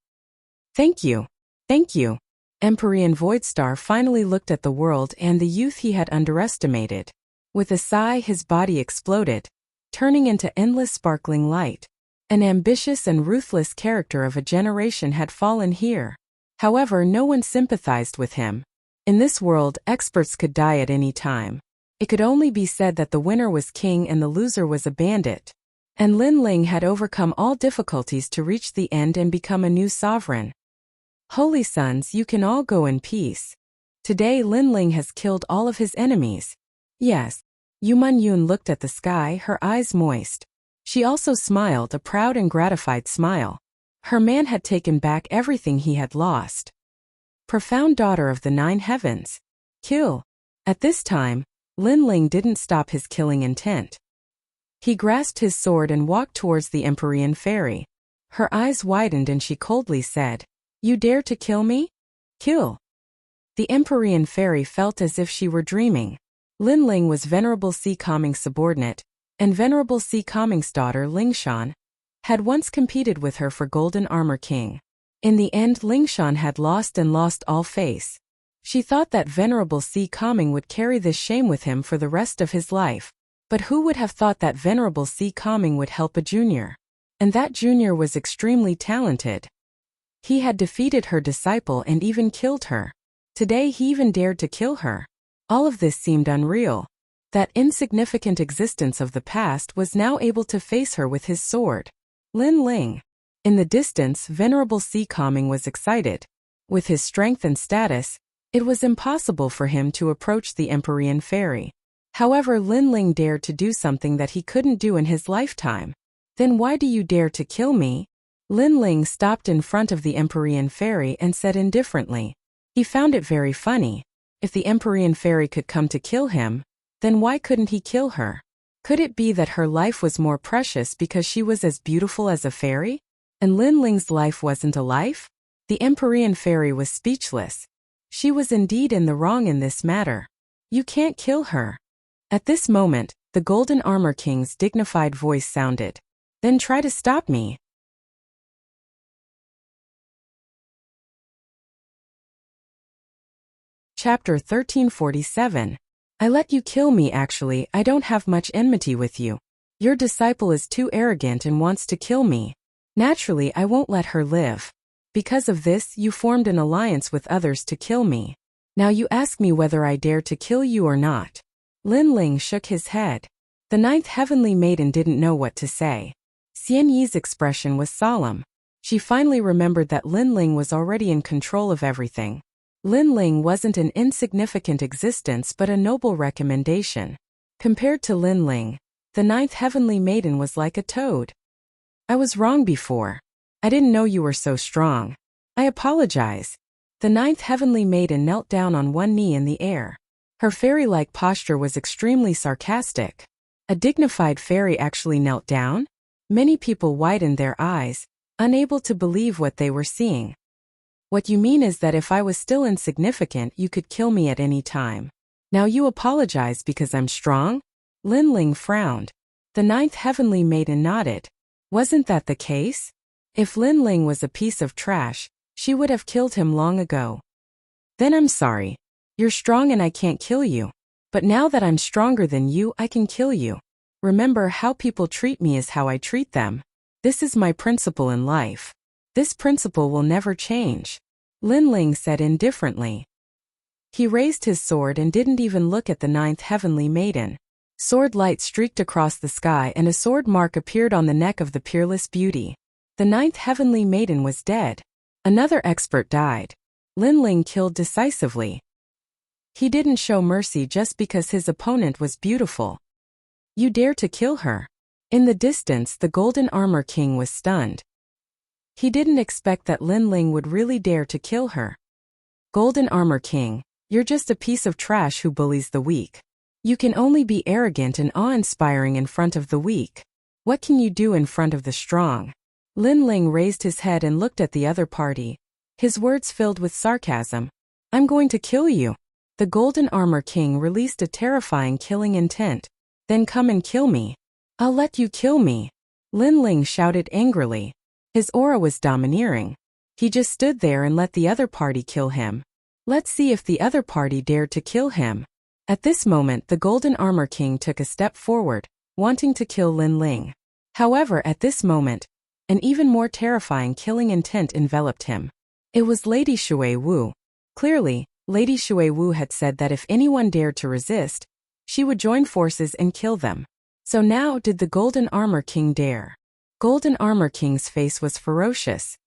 Thank you. Thank you. Empyrean Voidstar finally looked at the world and the youth he had underestimated. With a sigh, his body exploded, turning into endless sparkling light. An ambitious and ruthless character of a generation had fallen here. However, no one sympathized with him. In this world, experts could die at any time. It could only be said that the winner was king and the loser was a bandit. And Lin Ling had overcome all difficulties to reach the end and become a new sovereign. Holy sons, you can all go in peace. Today Lin Ling has killed all of his enemies. Yes. Yu Yun looked at the sky, her eyes moist. She also smiled, a proud and gratified smile. Her man had taken back everything he had lost. Profound daughter of the 9 heavens. Kill. At this time, Lin Ling didn't stop his killing intent. He grasped his sword and walked towards the Empyrean fairy. Her eyes widened and she coldly said, "You dare to kill me? Kill." The Empyrean fairy felt as if she were dreaming. Lin Ling was Venerable Si Kaming's subordinate, and Venerable Si Kaming's daughter Lingshan had once competed with her for Golden Armor King. In the end, Lingshan had lost and lost all face. She thought that Venerable Si Kaming would carry this shame with him for the rest of his life. But who would have thought that Venerable Si Kaming would help a junior? And that junior was extremely talented. He had defeated her disciple and even killed her. Today he even dared to kill her. All of this seemed unreal. That insignificant existence of the past was now able to face her with his sword. Lin Ling. In the distance, Venerable Si Kaming was excited. With his strength and status, it was impossible for him to approach the Empyrean fairy. However, Lin Ling dared to do something that he couldn't do in his lifetime. Then why do you dare to kill me? Lin Ling stopped in front of the Empyrean fairy and said indifferently. He found it very funny. If the Empyrean fairy could come to kill him, then why couldn't he kill her? Could it be that her life was more precious because she was as beautiful as a fairy? And Lin Ling's life wasn't a life? The Empyrean fairy was speechless. She was indeed in the wrong in this matter. You can't kill her. At this moment, the Golden Armor King's dignified voice sounded. Then try to stop me. Chapter 1347. I let you kill me. Actually, I don't have much enmity with you. Your disciple is too arrogant and wants to kill me. Naturally, I won't let her live. Because of this, you formed an alliance with others to kill me. Now you ask me whether I dare to kill you or not. Lin Ling shook his head. The 9th heavenly maiden didn't know what to say. Xian Yi's expression was solemn. She finally remembered that Lin Ling was already in control of everything. Lin Ling wasn't an insignificant existence but a noble recommendation. Compared to Lin Ling, the 9th heavenly maiden was like a toad. I was wrong before. I didn't know you were so strong. I apologize. The 9th heavenly maiden knelt down on one knee in the air. Her fairy-like posture was extremely sarcastic. A dignified fairy actually knelt down? Many people widened their eyes, unable to believe what they were seeing. What you mean is that if I was still insignificant, you could kill me at any time. Now you apologize because I'm strong? Lin Ling frowned. The ninth heavenly maiden nodded. Wasn't that the case? If Lin Ling was a piece of trash, she would have killed him long ago. Then I'm sorry. You're strong and I can't kill you. But now that I'm stronger than you, I can kill you. Remember, how people treat me is how I treat them. This is my principle in life. This principle will never change. Lin Ling said indifferently. He raised his sword and didn't even look at the ninth heavenly maiden. Sword light streaked across the sky and a sword mark appeared on the neck of the peerless beauty. The ninth heavenly maiden was dead. Another expert died. Lin Ling killed decisively. He didn't show mercy just because his opponent was beautiful. You dare to kill her? In the distance, the Golden Armor King was stunned. He didn't expect that Lin Ling would really dare to kill her. Golden Armor King, you're just a piece of trash who bullies the weak. You can only be arrogant and awe-inspiring in front of the weak. What can you do in front of the strong? Lin Ling raised his head and looked at the other party. His words filled with sarcasm. I'm going to kill you. The Golden Armor King released a terrifying killing intent. Then come and kill me. I'll let you kill me. Lin Ling shouted angrily. His aura was domineering. He just stood there and let the other party kill him. Let's see if the other party dared to kill him. At this moment, the Golden Armor King took a step forward, wanting to kill Lin Ling. However, at this moment, an even more terrifying killing intent enveloped him. It was Lady Shui Wu. Clearly, Lady Shui Wu had said that if anyone dared to resist, she would join forces and kill them. So now, did the Golden Armor King dare? Golden Armor King's face was ferocious.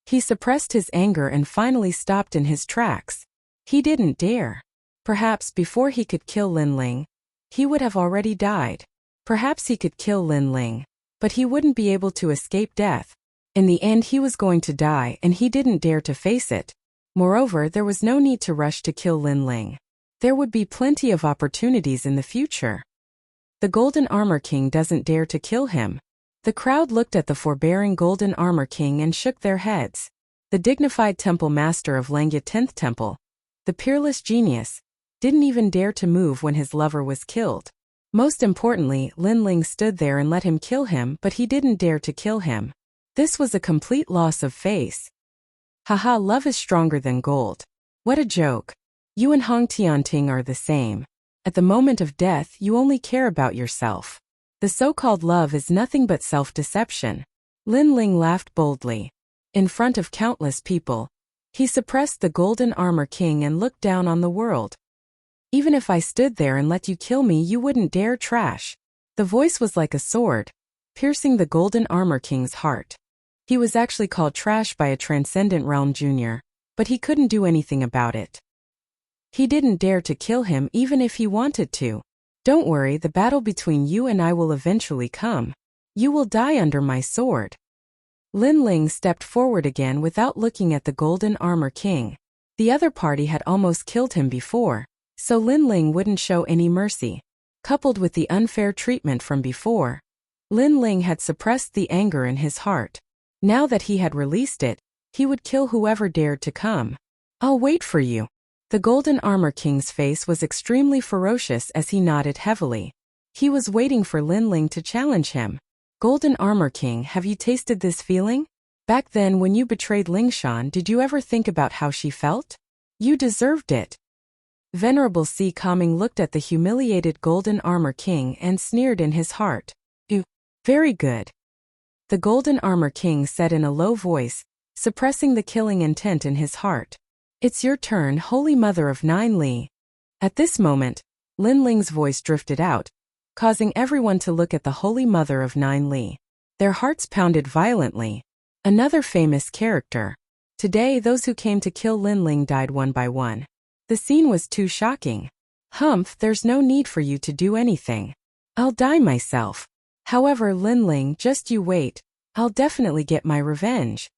He suppressed his anger and finally stopped in his tracks. He didn't dare. Perhaps before he could kill Lin Ling, he would have already died. Perhaps he could kill Lin Ling, but he wouldn't be able to escape death. In the end, he was going to die and he didn't dare to face it. Moreover, there was no need to rush to kill Lin Ling. There would be plenty of opportunities in the future. The Golden Armor King doesn't dare to kill him. The crowd looked at the forbearing Golden Armor King and shook their heads. The dignified temple master of Langya 10th Temple, the peerless genius, didn't even dare to move when his lover was killed. Most importantly, Lin Ling stood there and let him kill him, but he didn't dare to kill him. This was a complete loss of face. Haha, love is stronger than gold. What a joke. You and Hong Tianting are the same. At the moment of death, you only care about yourself. The so-called love is nothing but self-deception. Lin Ling laughed boldly. In front of countless people, he suppressed the Golden Armor King and looked down on the world. Even if I stood there and let you kill me, you wouldn't dare, trash. The voice was like a sword, piercing the Golden Armor King's heart. He was actually called trash by a Transcendent Realm Junior, but he couldn't do anything about it. He didn't dare to kill him even if he wanted to. Don't worry, the battle between you and I will eventually come. You will die under my sword. Lin Ling stepped forward again without looking at the Golden Armor King. The other party had almost killed him before, so Lin Ling wouldn't show any mercy. Coupled with the unfair treatment from before, Lin Ling had suppressed the anger in his heart. Now that he had released it, he would kill whoever dared to come. I'll wait for you. The Golden Armor King's face was extremely ferocious as he nodded heavily. He was waiting for Lin Ling to challenge him. Golden Armor King, have you tasted this feeling? Back then when you betrayed Lingshan, did you ever think about how she felt? You deserved it. Venerable Si Kaming looked at the humiliated Golden Armor King and sneered in his heart. Very good. The Golden Armor King said in a low voice, suppressing the killing intent in his heart. It's your turn, Holy Mother of Nine Li. At this moment, Lin Ling's voice drifted out, causing everyone to look at the Holy Mother of Nine Li. Their hearts pounded violently. Another famous character. Today, those who came to kill Lin Ling died one by one. The scene was too shocking. Humph, there's no need for you to do anything. I'll die myself. However, Lin Ling, just you wait. I'll definitely get my revenge.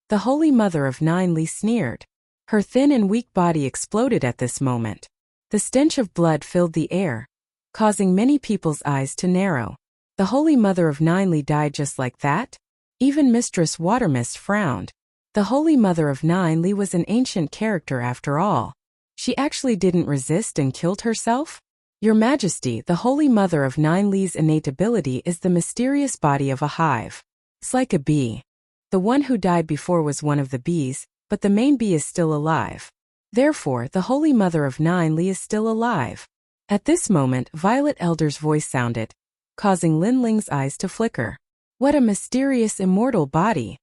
The Holy Mother of Nine Li sneered. Her thin and weak body exploded at this moment. The stench of blood filled the air, causing many people's eyes to narrow. The Holy Mother of Ninely died just like that? Even Mistress Watermist frowned. The Holy Mother of Ninely was an ancient character after all. She actually didn't resist and killed herself? Your Majesty, the Holy Mother of Ninely's innate ability is the mysterious body of a hive. It's like a bee. The one who died before was one of the bees, but the main bee is still alive. Therefore, the Holy Mother of Ninely is still alive. At this moment, Violet Elder's voice sounded, causing Lin Ling's eyes to flicker. What a mysterious immortal body.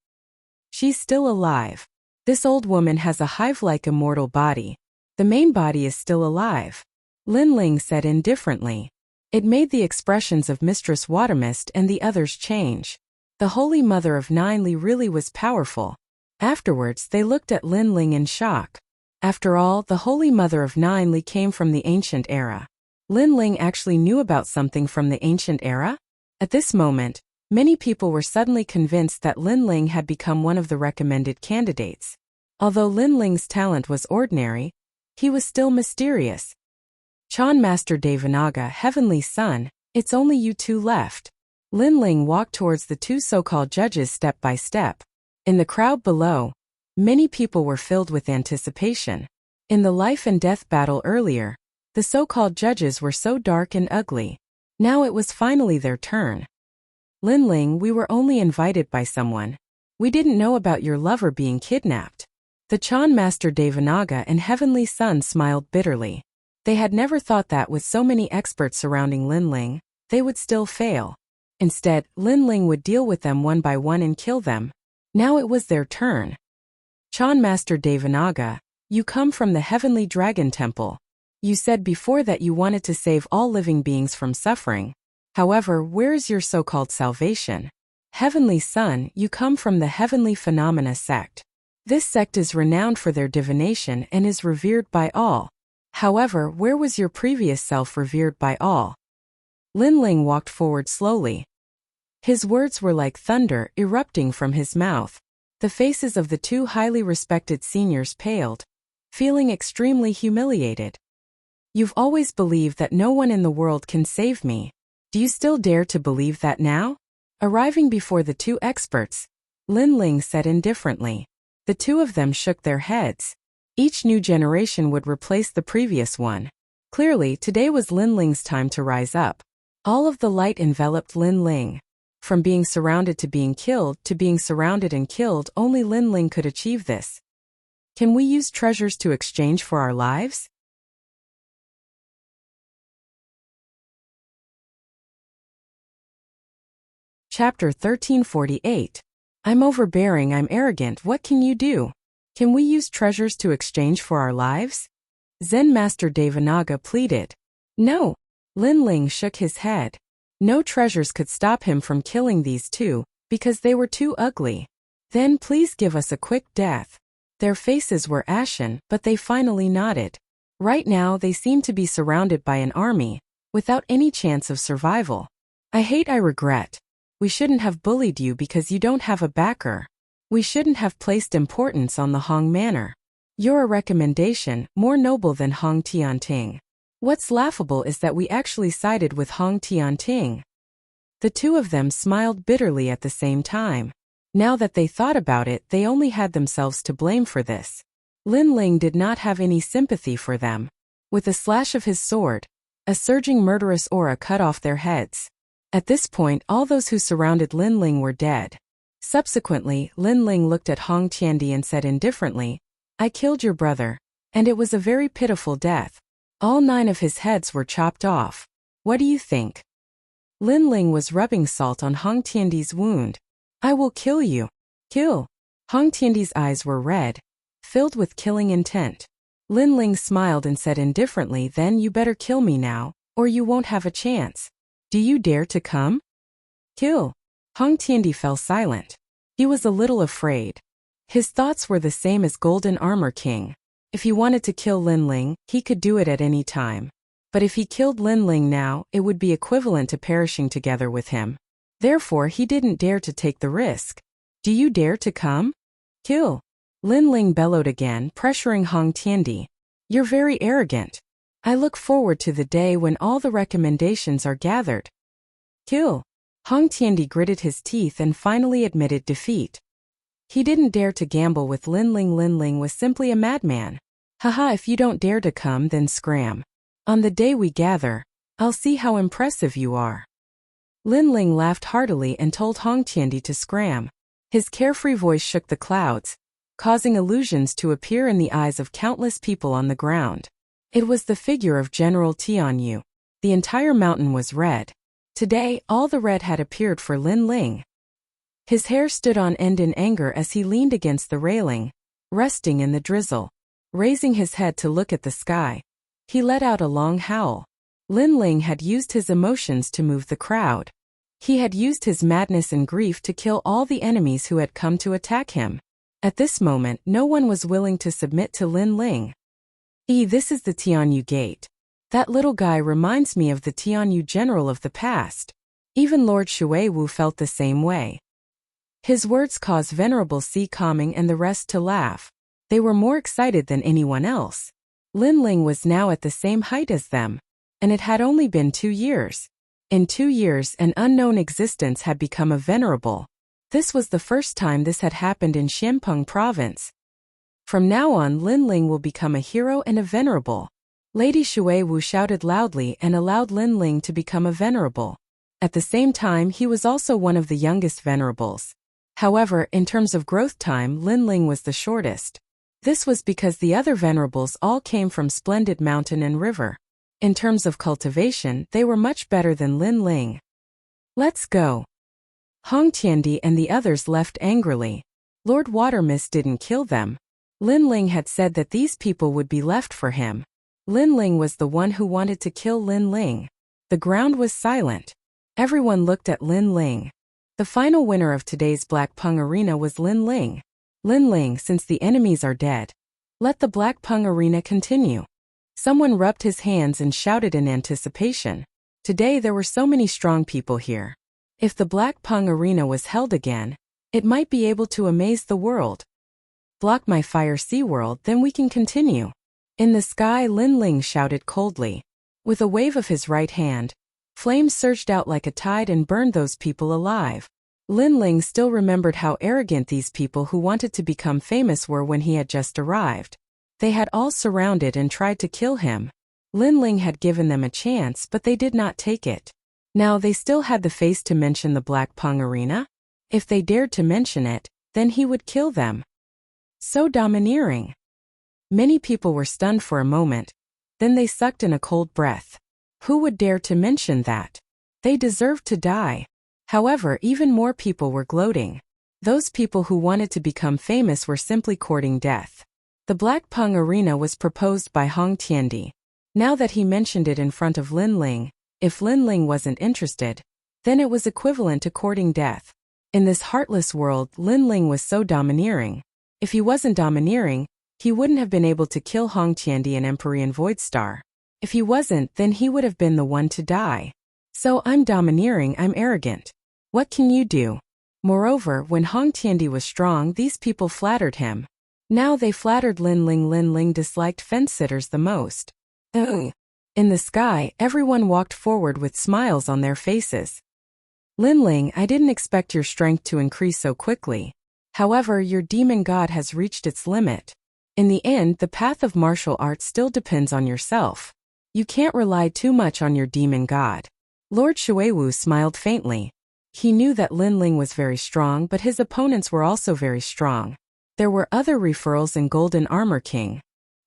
She's still alive. This old woman has a hive-like immortal body. The main body is still alive. Lin Ling said indifferently. It made the expressions of Mistress Watermist and the others change. The Holy Mother of Ninely really was powerful. Afterwards, they looked at Lin Ling in shock. After all, the Holy Mother of Ninely came from the ancient era. Lin Ling actually knew about something from the ancient era? At this moment, many people were suddenly convinced that Lin Ling had become one of the recommended candidates. Although Lin Ling's talent was ordinary, he was still mysterious. Chan Master Devanaga, Heavenly Son, it's only you two left. Lin Ling walked towards the two so-called judges step by step. In the crowd below, many people were filled with anticipation. In the life and death battle earlier, the so-called judges were so dark and ugly. Now it was finally their turn. Lin Ling, we were only invited by someone. We didn't know about your lover being kidnapped. The Chan Master Devanaga and Heavenly Son smiled bitterly. They had never thought that with so many experts surrounding Lin Ling, they would still fail. Instead, Lin Ling would deal with them one by one and kill them. Now it was their turn. Chan Master Devanaga, you come from the Heavenly Dragon Temple. You said before that you wanted to save all living beings from suffering. However, where is your so-called salvation? Heavenly Son, you come from the Heavenly Phenomena sect. This sect is renowned for their divination and is revered by all. However, where was your previous self revered by all? Lin Ling walked forward slowly. His words were like thunder erupting from his mouth. The faces of the two highly respected seniors paled, feeling extremely humiliated. You've always believed that no one in the world can save me. Do you still dare to believe that now? Arriving before the two experts, Lin Ling said indifferently. The two of them shook their heads. Each new generation would replace the previous one. Clearly, today was Lin Ling's time to rise up. All of the light enveloped Lin Ling. From being surrounded to being killed to being surrounded and killed, only Lin Ling could achieve this. Can we use treasures to exchange for our lives? Chapter 1348. I'm overbearing, I'm arrogant, what can you do? Can we use treasures to exchange for our lives? Zen Master Devanaga pleaded. No. Lin Ling shook his head. No treasures could stop him from killing these two, because they were too ugly. Then please give us a quick death. Their faces were ashen, but they finally nodded. Right now they seem to be surrounded by an army, without any chance of survival. I regret. We shouldn't have bullied you because you don't have a backer. We shouldn't have placed importance on the Hong Manor. You're a recommendation, more noble than Hong Tianting. What's laughable is that we actually sided with Hong Tianting. The two of them smiled bitterly at the same time. Now that they thought about it, they only had themselves to blame for this. Lin Ling did not have any sympathy for them. With a slash of his sword, a surging murderous aura cut off their heads. At this point, all those who surrounded Lin Ling were dead. Subsequently, Lin Ling looked at Hong Tiandi and said indifferently, I killed your brother, and it was a very pitiful death. All 9 of his heads were chopped off. What do you think? Lin Ling was rubbing salt on Hong Tiandi's wound. I will kill you. Kill. Hong Tiandi's eyes were red, filled with killing intent. Lin Ling smiled and said indifferently, then you better kill me now, or you won't have a chance. Do you dare to come? Kill. Hong Tiandi fell silent. He was a little afraid. His thoughts were the same as Golden Armor King. If he wanted to kill Lin Ling, he could do it at any time. But if he killed Lin Ling now, it would be equivalent to perishing together with him. Therefore, he didn't dare to take the risk. Do you dare to come? Kill. Lin Ling bellowed again, pressuring Hong Tiandi. You're very arrogant. I look forward to the day when all the recommendations are gathered. Kill. Hong Tiandi gritted his teeth and finally admitted defeat. He didn't dare to gamble with Lin Ling. Lin Ling was simply a madman. Haha, if you don't dare to come, then scram. On the day we gather, I'll see how impressive you are. Lin Ling laughed heartily and told Hong Tiandi to scram. His carefree voice shook the clouds, causing illusions to appear in the eyes of countless people on the ground. It was the figure of General Tianyu. The entire mountain was red. Today, all the red had appeared for Lin Ling. His hair stood on end in anger as he leaned against the railing, resting in the drizzle. Raising his head to look at the sky, he let out a long howl. Lin Ling had used his emotions to move the crowd. He had used his madness and grief to kill all the enemies who had come to attack him. At this moment, no one was willing to submit to Lin Ling. This is the Tianyu Gate. That little guy reminds me of the Tianyu general of the past. Even Lord Shuiwu felt the same way. His words caused Venerable Si Calming and the rest to laugh. They were more excited than anyone else. Lin Ling was now at the same height as them, and it had only been 2 years. In 2 years, an unknown existence had become a venerable. This was the first time this had happened in Xianpeng province. From now on, Lin Ling will become a hero and a venerable. Lady Shuiwu shouted loudly and allowed Lin Ling to become a venerable. At the same time, he was also one of the youngest venerables. However, in terms of growth time, Lin Ling was the shortest. This was because the other venerables all came from splendid mountain and river. In terms of cultivation, they were much better than Lin Ling. Let's go. Hong Tiandi and the others left angrily. Lord Watermist didn't kill them. Lin Ling had said that these people would be left for him. Lin Ling was the one who wanted to kill Lin Ling. The ground was silent. Everyone looked at Lin Ling. The final winner of today's Black Pung Arena was Lin Ling. Lin Ling, since the enemies are dead, let the Black Pung Arena continue. Someone rubbed his hands and shouted in anticipation. Today there were so many strong people here. If the Black Pung Arena was held again, it might be able to amaze the world. Block my fire Sea World, then we can continue. In the sky, Lin Ling shouted coldly. With a wave of his right hand, flames surged out like a tide and burned those people alive. Lin Ling still remembered how arrogant these people who wanted to become famous were when he had just arrived. They had all surrounded and tried to kill him. Lin Ling had given them a chance, but they did not take it. Now they still had the face to mention the Black Pung Arena. If they dared to mention it, then he would kill them. So domineering. Many people were stunned for a moment. Then they sucked in a cold breath. Who would dare to mention that? They deserved to die. However, even more people were gloating. Those people who wanted to become famous were simply courting death. The Black Pung Arena was proposed by Hong Tiandi. Now that he mentioned it in front of Lin Ling, if Lin Ling wasn't interested, then it was equivalent to courting death. In this heartless world, Lin Ling was so domineering. If he wasn't domineering, he wouldn't have been able to kill Hong Tiandi and Empyrean Voidstar. If he wasn't, then he would have been the one to die. So I'm domineering, I'm arrogant. What can you do? Moreover, when Hong Tiandi was strong, these people flattered him. Now they flattered Lin Ling. Lin Ling disliked fence-sitters the most. In the sky, everyone walked forward with smiles on their faces. Lin Ling, I didn't expect your strength to increase so quickly. However, your demon god has reached its limit. In the end, the path of martial arts still depends on yourself. You can't rely too much on your demon god. Lord Shuiwu smiled faintly. He knew that Lin Ling was very strong, but his opponents were also very strong. There were other referrals in Golden Armor King.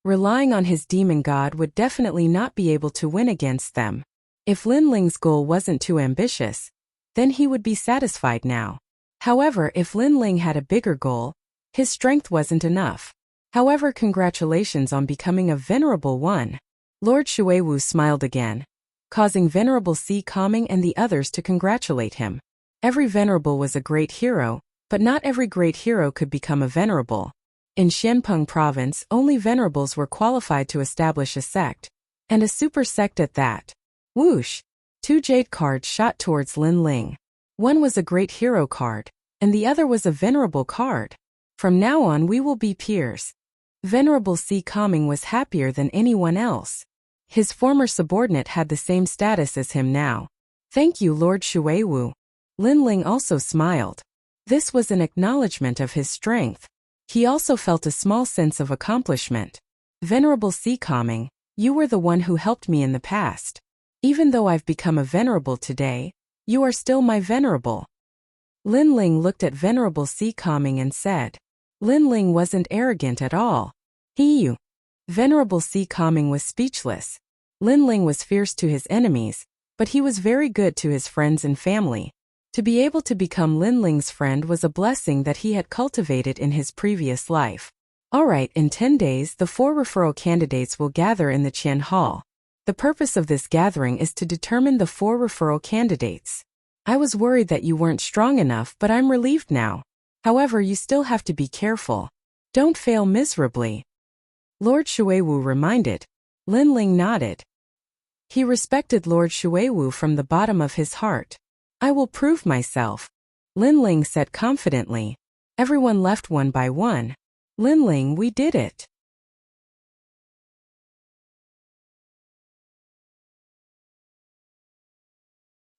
Relying on his demon god would definitely not be able to win against them. If Lin Ling's goal wasn't too ambitious, then he would be satisfied now. However, if Lin Ling had a bigger goal, his strength wasn't enough. However, congratulations on becoming a venerable one. Lord Shuiwu smiled again, causing Venerable Si Calming and the others to congratulate him. Every venerable was a great hero, but not every great hero could become a venerable. In Xianpeng province, only venerables were qualified to establish a sect, and a super sect at that. Whoosh! 2 jade cards shot towards Lin Ling. One was a great hero card, and the other was a venerable card. From now on we will be peers. Venerable Si Calming was happier than anyone else. His former subordinate had the same status as him now. Thank you, Lord Shuiwu. Linling also smiled. This was an acknowledgement of his strength. He also felt a small sense of accomplishment. Venerable Sea Calming, you were the one who helped me in the past. Even though I've become a venerable today, you are still my venerable. Linling looked at Venerable Sea Calming and said. Linling wasn't arrogant at all. Venerable Sea Calming was speechless. Linling was fierce to his enemies, but he was very good to his friends and family. To be able to become Linling's friend was a blessing that he had cultivated in his previous life. Alright, in 10 days the 4 referral candidates will gather in the Qian Hall. The purpose of this gathering is to determine the 4 referral candidates. I was worried that you weren't strong enough, but I'm relieved now. However, you still have to be careful. Don't fail miserably. Lord Shuiwu reminded. Linling nodded. He respected Lord Shuiwu from the bottom of his heart. I will prove myself, Linling said confidently. Everyone left one by one. Linling, we did it.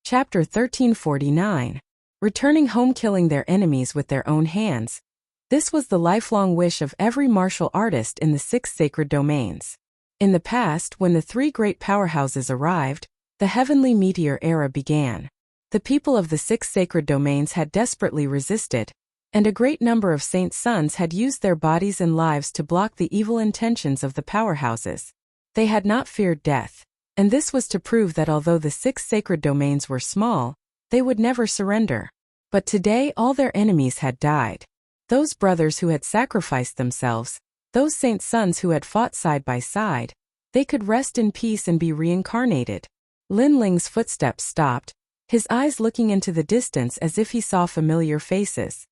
Chapter 1349. Returning home, killing their enemies with their own hands. This was the lifelong wish of every martial artist in the 6 sacred domains. In the past, when the 3 great powerhouses arrived, the heavenly meteor era began. The people of the 6 sacred domains had desperately resisted, and a great number of saints' sons had used their bodies and lives to block the evil intentions of the powerhouses. They had not feared death, and this was to prove that although the 6 sacred domains were small, they would never surrender. But today all their enemies had died. Those brothers who had sacrificed themselves, those saints' sons who had fought side by side, they could rest in peace and be reincarnated. Linling's footsteps stopped, his eyes looking into the distance as if he saw familiar faces.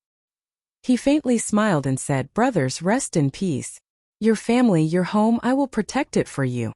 He faintly smiled and said, Brothers, rest in peace. Your family, your home, I will protect it for you.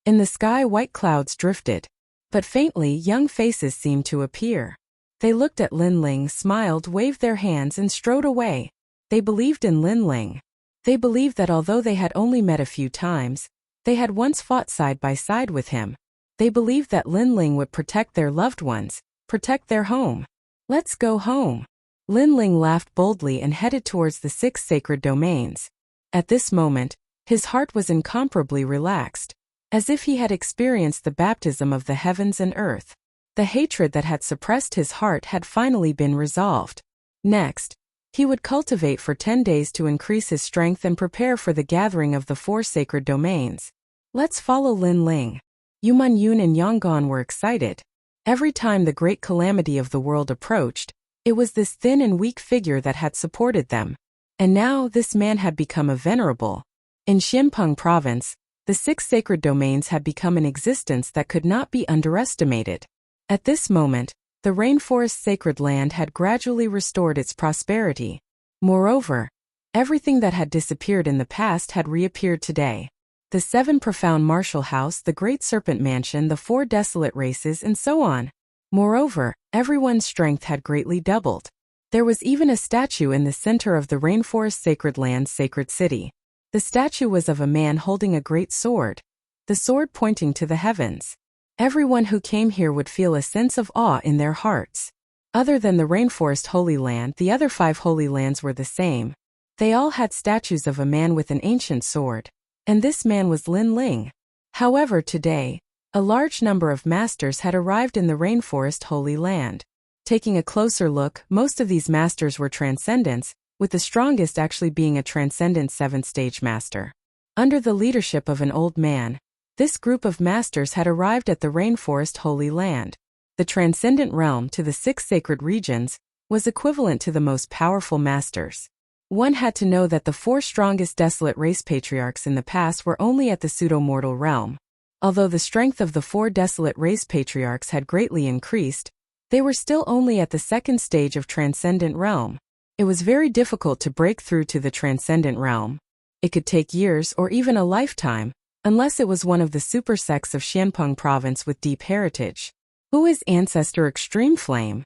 In the sky white clouds drifted, but faintly young faces seemed to appear. They looked at Linling, smiled, waved their hands and strode away. They believed in Linling. They believed that although they had only met a few times, they had once fought side by side with him. They believed that Linling would protect their loved ones, protect their home. Let's go home. Linling laughed boldly and headed towards the 6 sacred domains. At this moment, his heart was incomparably relaxed, as if he had experienced the baptism of the heavens and earth. The hatred that had suppressed his heart had finally been resolved. Next, he would cultivate for 10 days to increase his strength and prepare for the gathering of the 4 sacred domains. Let's follow Linling. Yuman Yun and Yonggan were excited. Every time the great calamity of the world approached, it was this thin and weak figure that had supported them. And now this man had become a venerable. In Xinpeng province, the 6 sacred domains had become an existence that could not be underestimated. At this moment, the rainforest sacred land had gradually restored its prosperity. Moreover, everything that had disappeared in the past had reappeared today. The 7 profound martial house, the great serpent mansion, the 4 desolate races, and so on. Moreover, everyone's strength had greatly doubled. There was even a statue in the center of the rainforest sacred land's sacred city. The statue was of a man holding a great sword, the sword pointing to the heavens. Everyone who came here would feel a sense of awe in their hearts. Other than the rainforest holy land, the other 5 holy lands were the same. They all had statues of a man with an ancient sword. And this man was Linling. However, today, a large number of masters had arrived in the rainforest holy land. Taking a closer look, most of these masters were transcendents, with the strongest actually being a transcendent 7th stage master. Under the leadership of an old man, this group of masters had arrived at the rainforest holy land. The transcendent realm to the 6 sacred regions was equivalent to the most powerful masters. One had to know that the 4 strongest desolate race patriarchs in the past were only at the pseudo-mortal realm. Although the strength of the 4 desolate race patriarchs had greatly increased, they were still only at the 2nd stage of transcendent realm. It was very difficult to break through to the transcendent realm. It could take years or even a lifetime, unless it was one of the super sects of Xianpeng province with deep heritage. Who is Ancestor Extreme Flame?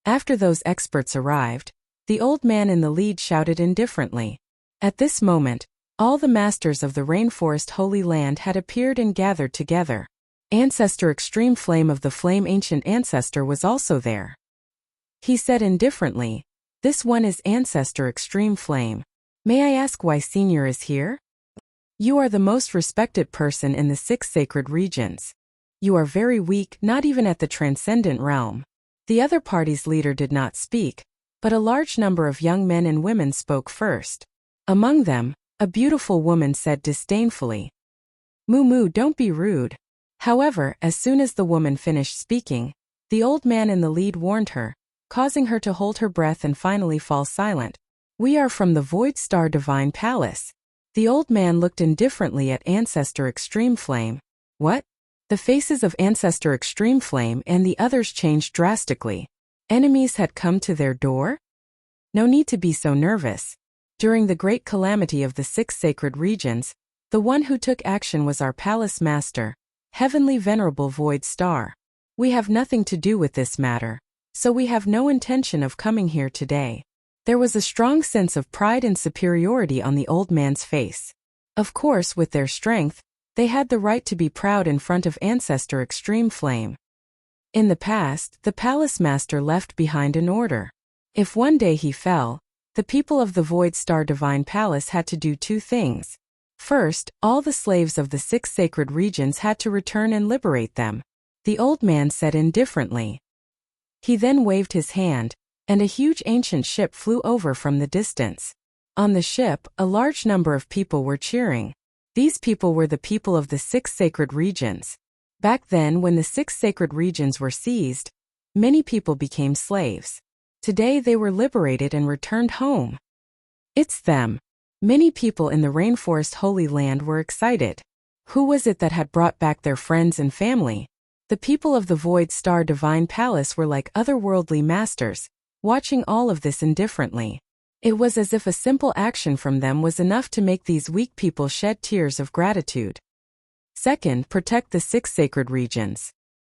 After those experts arrived, the old man in the lead shouted indifferently. At this moment, all the masters of the rainforest holy land had appeared and gathered together. Ancestor Extreme Flame of the Flame Ancient Ancestor was also there. He said indifferently, "This one is Ancestor Extreme Flame. May I ask why Senior is here? You are the most respected person in the 6 sacred regions. You are very weak, not even at the transcendent realm." The other party's leader did not speak, but a large number of young men and women spoke first. Among them, a beautiful woman said disdainfully, "Moo, don't be rude." However, as soon as the woman finished speaking, the old man in the lead warned her, causing her to hold her breath and finally fall silent. "We are from the Void Star Divine Palace." The old man looked indifferently at Ancestor Extreme Flame. What? The faces of Ancestor Extreme Flame and the others changed drastically. Enemies had come to their door? No need to be so nervous. During the great calamity of the 6 sacred regions, the one who took action was our palace master, Heavenly Venerable Void Star. We have nothing to do with this matter, so we have no intention of coming here today. There was a strong sense of pride and superiority on the old man's face. Of course, with their strength, they had the right to be proud in front of Ancestor Extreme Flame. In the past, the palace master left behind an order. If one day he fell, the people of the Void Star Divine Palace had to do 2 things. First, all the slaves of the 6 sacred regions had to return and liberate them. The old man said indifferently. He then waved his hand, and a huge ancient ship flew over from the distance. On the ship, a large number of people were cheering. These people were the people of the 6 sacred regions. Back then, when the 6 sacred regions were seized, many people became slaves. Today they were liberated and returned home. It's them. Many people in the Rainforest Holy Land were excited. Who was it that had brought back their friends and family? The people of the Void Star Divine Palace were like otherworldly masters, watching all of this indifferently. It was as if a simple action from them was enough to make these weak people shed tears of gratitude. Second, protect the 6 sacred regions.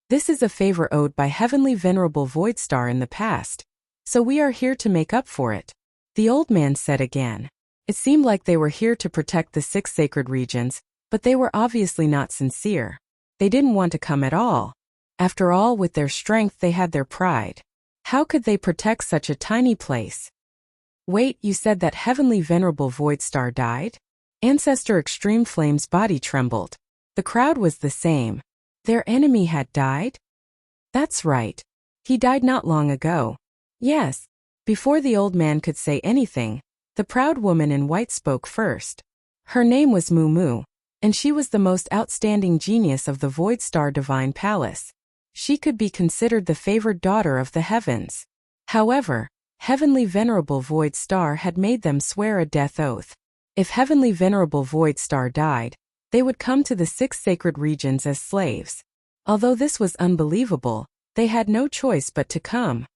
This is a favor owed by Heavenly Venerable Void Star in the past, so we are here to make up for it. The old man said again. It seemed like they were here to protect the 6 sacred regions, but they were obviously not sincere. They didn't want to come at all. After all, with their strength they had their pride. How could they protect such a tiny place? Wait, you said that Heavenly Venerable Void Star died? Ancestor Extreme Flame's body trembled. The crowd was the same. Their enemy had died? That's right. He died not long ago. Yes. Before the old man could say anything, the proud woman in white spoke first. Her name was Moo, and she was the most outstanding genius of the Void Star Divine Palace. She could be considered the favored daughter of the heavens. However, Heavenly Venerable Void Star had made them swear a death oath. If Heavenly Venerable Void Star died, they would come to the 6 sacred regions as slaves. Although this was unbelievable, they had no choice but to come.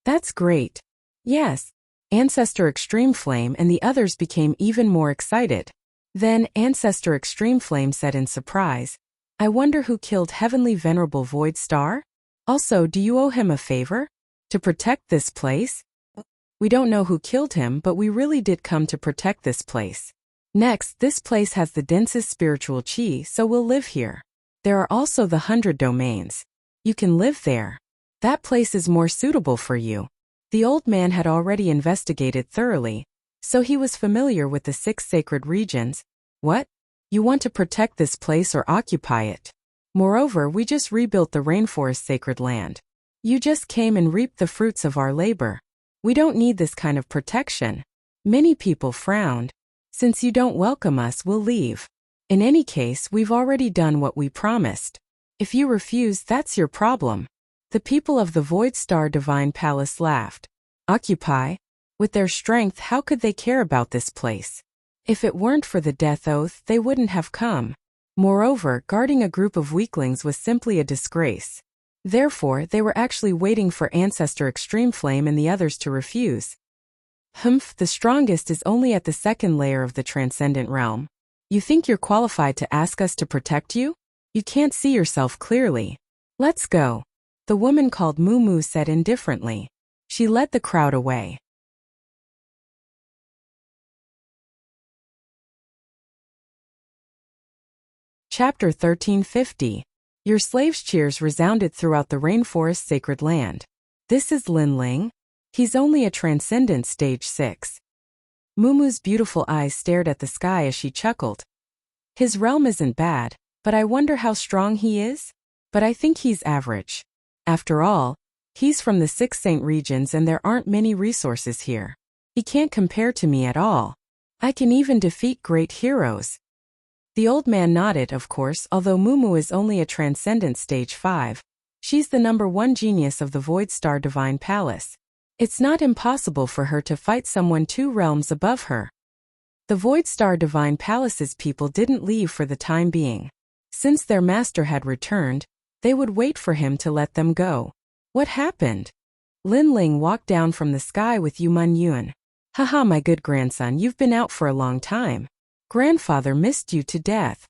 That's great. Yes. Ancestor Extreme Flame and the others became even more excited. Then Ancestor Extreme Flame said in surprise, "I wonder who killed Heavenly Venerable Void Star? Also, do you owe him a favor? To protect this place? We don't know who killed him, but we really did come to protect this place. Next, this place has the densest spiritual chi, so we'll live here. There are also the 100 domains. You can live there. That place is more suitable for you." The old man had already investigated thoroughly, so he was familiar with the 6 sacred regions. What? You want to protect this place or occupy it? Moreover, we just rebuilt the Rainforest Sacred Land. You just came and reaped the fruits of our labor. We don't need this kind of protection. Many people frowned. Since you don't welcome us, we'll leave. In any case, we've already done what we promised. If you refuse, that's your problem. The people of the Void Star Divine Palace laughed. Occupy? With their strength, how could they care about this place? If it weren't for the death oath, they wouldn't have come. Moreover, guarding a group of weaklings was simply a disgrace. Therefore, they were actually waiting for Ancestor Extreme Flame and the others to refuse. Humph, the strongest is only at the 2nd layer of the transcendent realm. You think you're qualified to ask us to protect you? You can't see yourself clearly. Let's go. The woman called Moo said indifferently. She led the crowd away. Chapter 1350. Your slaves' cheers resounded throughout the Rainforest Sacred Land. This is Lin Ling? He's only a transcendent stage 6. Mumu's beautiful eyes stared at the sky as she chuckled. His realm isn't bad, but I wonder how strong he is? But I think he's average. After all, he's from the 6 Saint regions and there aren't many resources here. He can't compare to me at all. I can even defeat great heroes. The old man nodded, of course, although Mumu is only a transcendent stage 5. She's the #1 genius of the Void Star Divine Palace. It's not impossible for her to fight someone 2 realms above her. The Void Star Divine Palace's people didn't leave for the time being. Since their master had returned, they would wait for him to let them go. What happened? Lin Ling walked down from the sky with Yumun Yun. Haha, my good grandson, you've been out for a long time. Grandfather missed you to death.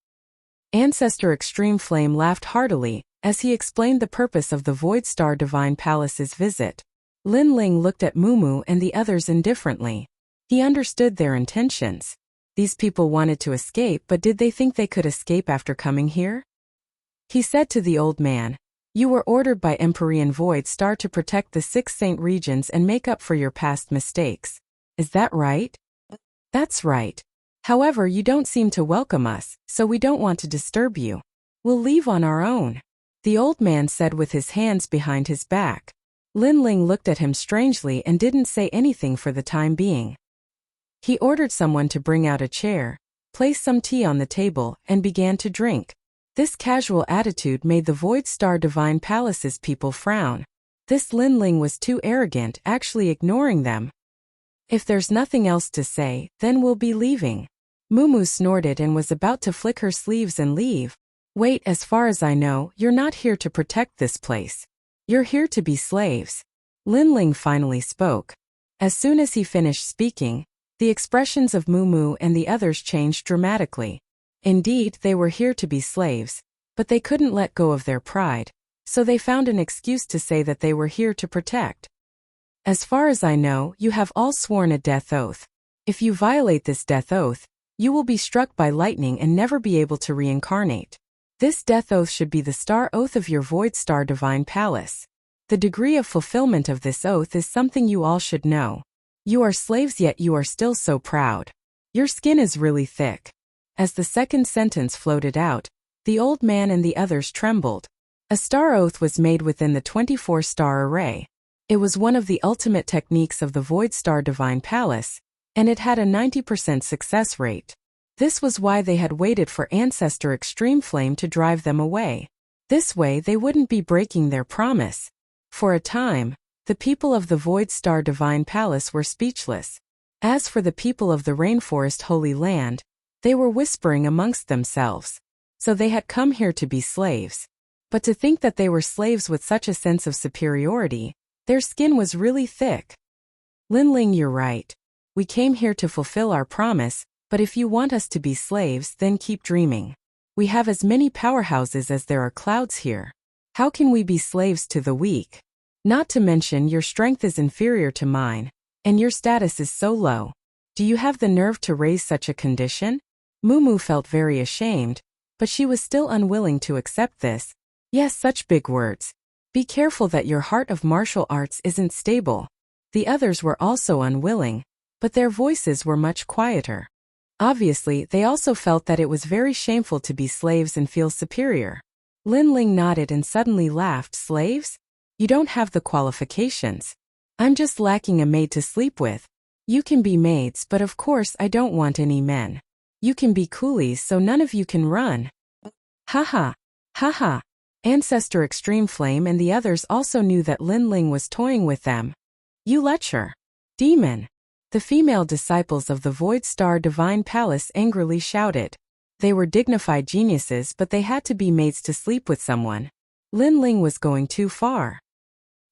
Ancestor Extreme Flame laughed heartily as he explained the purpose of the Void Star Divine Palace's visit. Lin Ling looked at Mumu and the others indifferently. He understood their intentions. These people wanted to escape, but did they think they could escape after coming here? He said to the old man, "You were ordered by Empyrean Void Star to protect the 6 Saint regions and make up for your past mistakes. Is that right?" "That's right. However, you don't seem to welcome us, so we don't want to disturb you. We'll leave on our own," the old man said with his hands behind his back. Lin Ling looked at him strangely and didn't say anything for the time being. He ordered someone to bring out a chair, place some tea on the table, and began to drink. This casual attitude made the Void Star Divine Palace's people frown. This Lin Ling was too arrogant, actually ignoring them. "If there's nothing else to say, then we'll be leaving." Mumu snorted and was about to flick her sleeves and leave. "Wait, as far as I know, you're not here to protect this place. You're here to be slaves." Lin Ling finally spoke. As soon as he finished speaking, the expressions of Mumu and the others changed dramatically. Indeed, they were here to be slaves, but they couldn't let go of their pride, so they found an excuse to say that they were here to protect. "As far as I know, you have all sworn a death oath. If you violate this death oath, you will be struck by lightning and never be able to reincarnate. This death oath should be the star oath of your Void Star Divine Palace. The degree of fulfillment of this oath is something you all should know. You are slaves, yet you are still so proud. Your skin is really thick." As the second sentence floated out, the old man and the others trembled. A star oath was made within the 24-star array. It was one of the ultimate techniques of the Void Star Divine Palace, and it had a 90% success rate. This was why they had waited for Ancestor Extreme Flame to drive them away. This way they wouldn't be breaking their promise. For a time, the people of the Void Star Divine Palace were speechless. As for the people of the Rainforest Holy Land, they were whispering amongst themselves. So they had come here to be slaves. But to think that they were slaves with such a sense of superiority, their skin was really thick. "Lin Ling, you're right. We came here to fulfill our promise, but if you want us to be slaves, then keep dreaming. We have as many powerhouses as there are clouds here. How can we be slaves to the weak? Not to mention your strength is inferior to mine, and your status is so low. Do you have the nerve to raise such a condition?" Mumu felt very ashamed, but she was still unwilling to accept this. "Yes, such big words. Be careful that your heart of martial arts isn't stable." The others were also unwilling, but their voices were much quieter. Obviously, they also felt that it was very shameful to be slaves and feel superior. Lin Ling nodded and suddenly laughed. "Slaves? You don't have the qualifications. I'm just lacking a maid to sleep with. You can be maids, but of course I don't want any men. You can be coolies, so none of you can run." Haha. Haha. Ancestor Extreme Flame and the others also knew that Lin Ling was toying with them. "You lecher. Demon." The female disciples of the Void Star Divine Palace angrily shouted. They were dignified geniuses, but they had to be maids to sleep with someone. Lin Ling was going too far.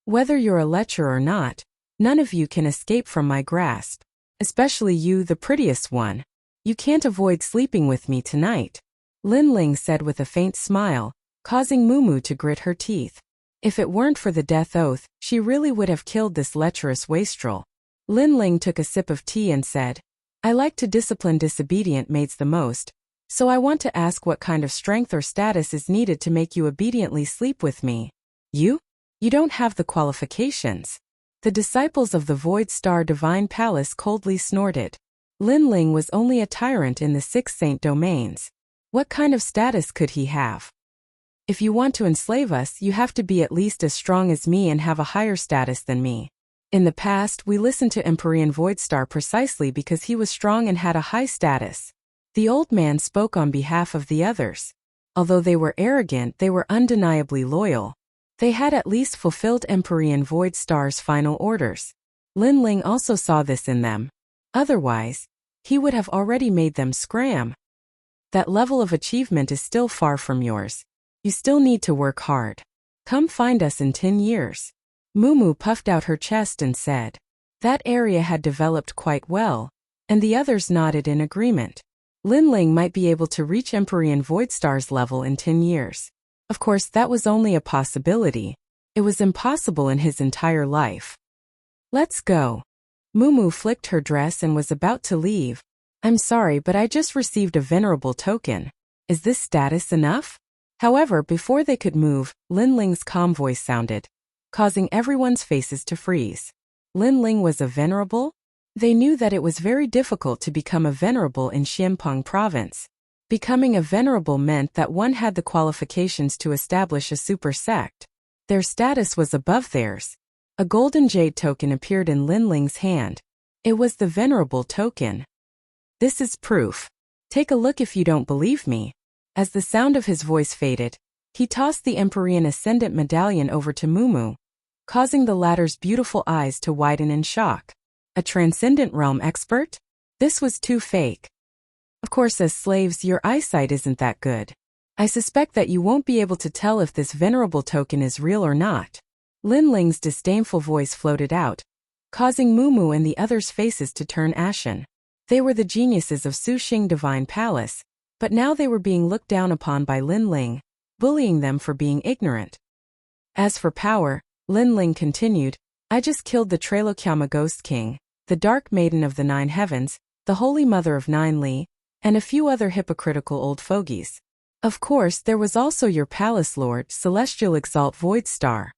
"Whether you're a lecher or not, none of you can escape from my grasp. Especially you, the prettiest one. You can't avoid sleeping with me tonight," Lin Ling said with a faint smile, causing Mumu to grit her teeth. If it weren't for the death oath, she really would have killed this lecherous wastrel. Lin Ling took a sip of tea and said, "I like to discipline disobedient maids the most, so I want to ask what kind of strength or status is needed to make you obediently sleep with me." "You? You don't have the qualifications. The disciples of the Void Star Divine Palace coldly snorted. Lin Ling was only a tyrant in the 6 Saint domains. What kind of status could he have? If you want to enslave us, you have to be at least as strong as me and have a higher status than me. In the past, we listened to Empyrean Voidstar precisely because he was strong and had a high status. The old man spoke on behalf of the others. Although they were arrogant, they were undeniably loyal. They had at least fulfilled Empyrean Voidstar's final orders. Lin Ling also saw this in them. Otherwise, he would have already made them scram. That level of achievement is still far from yours. You still need to work hard. Come find us in 10 years. Mumu puffed out her chest and said. That area had developed quite well, and the others nodded in agreement. Lin Ling might be able to reach Empyrean Voidstar's level in 10 years. Of course, that was only a possibility. It was impossible in his entire life. Let's go. Mumu flicked her dress and was about to leave. I'm sorry, but I just received a venerable token. Is this status enough? However, before they could move, Lin Ling's calm voice sounded, causing everyone's faces to freeze. Lin Ling was a venerable? They knew that it was very difficult to become a venerable in Xianpeng province. Becoming a venerable meant that one had the qualifications to establish a super sect. Their status was above theirs. A golden jade token appeared in Lin Ling's hand. It was the venerable token. This is proof. Take a look if you don't believe me. As the sound of his voice faded, he tossed the Empyrean Ascendant medallion over to Mumu, causing the latter's beautiful eyes to widen in shock. A Transcendent Realm expert? This was too fake. Of course, as slaves, your eyesight isn't that good. I suspect that you won't be able to tell if this venerable token is real or not. Lin Ling's disdainful voice floated out, causing Mumu and the others' faces to turn ashen. They were the geniuses of Suxing Divine Palace, but now they were being looked down upon by Lin Ling, bullying them for being ignorant. As for power, Lin Ling continued, I just killed the Trailokyama Ghost King, the Dark Maiden of the 9 Heavens, the Holy Mother of 9 Li, and a few other hypocritical old fogies. Of course, there was also your Palace Lord, Celestial Exalt Voidstar.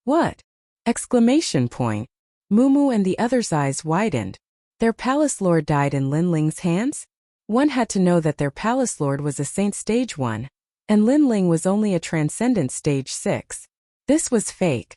What? Exclamation point. Mumu and the others' eyes widened. Their Palace Lord died in Lin Ling's hands? One had to know that their Palace Lord was a Saint Stage 1, and Lin Ling was only a Transcendent Stage 6. This was fake.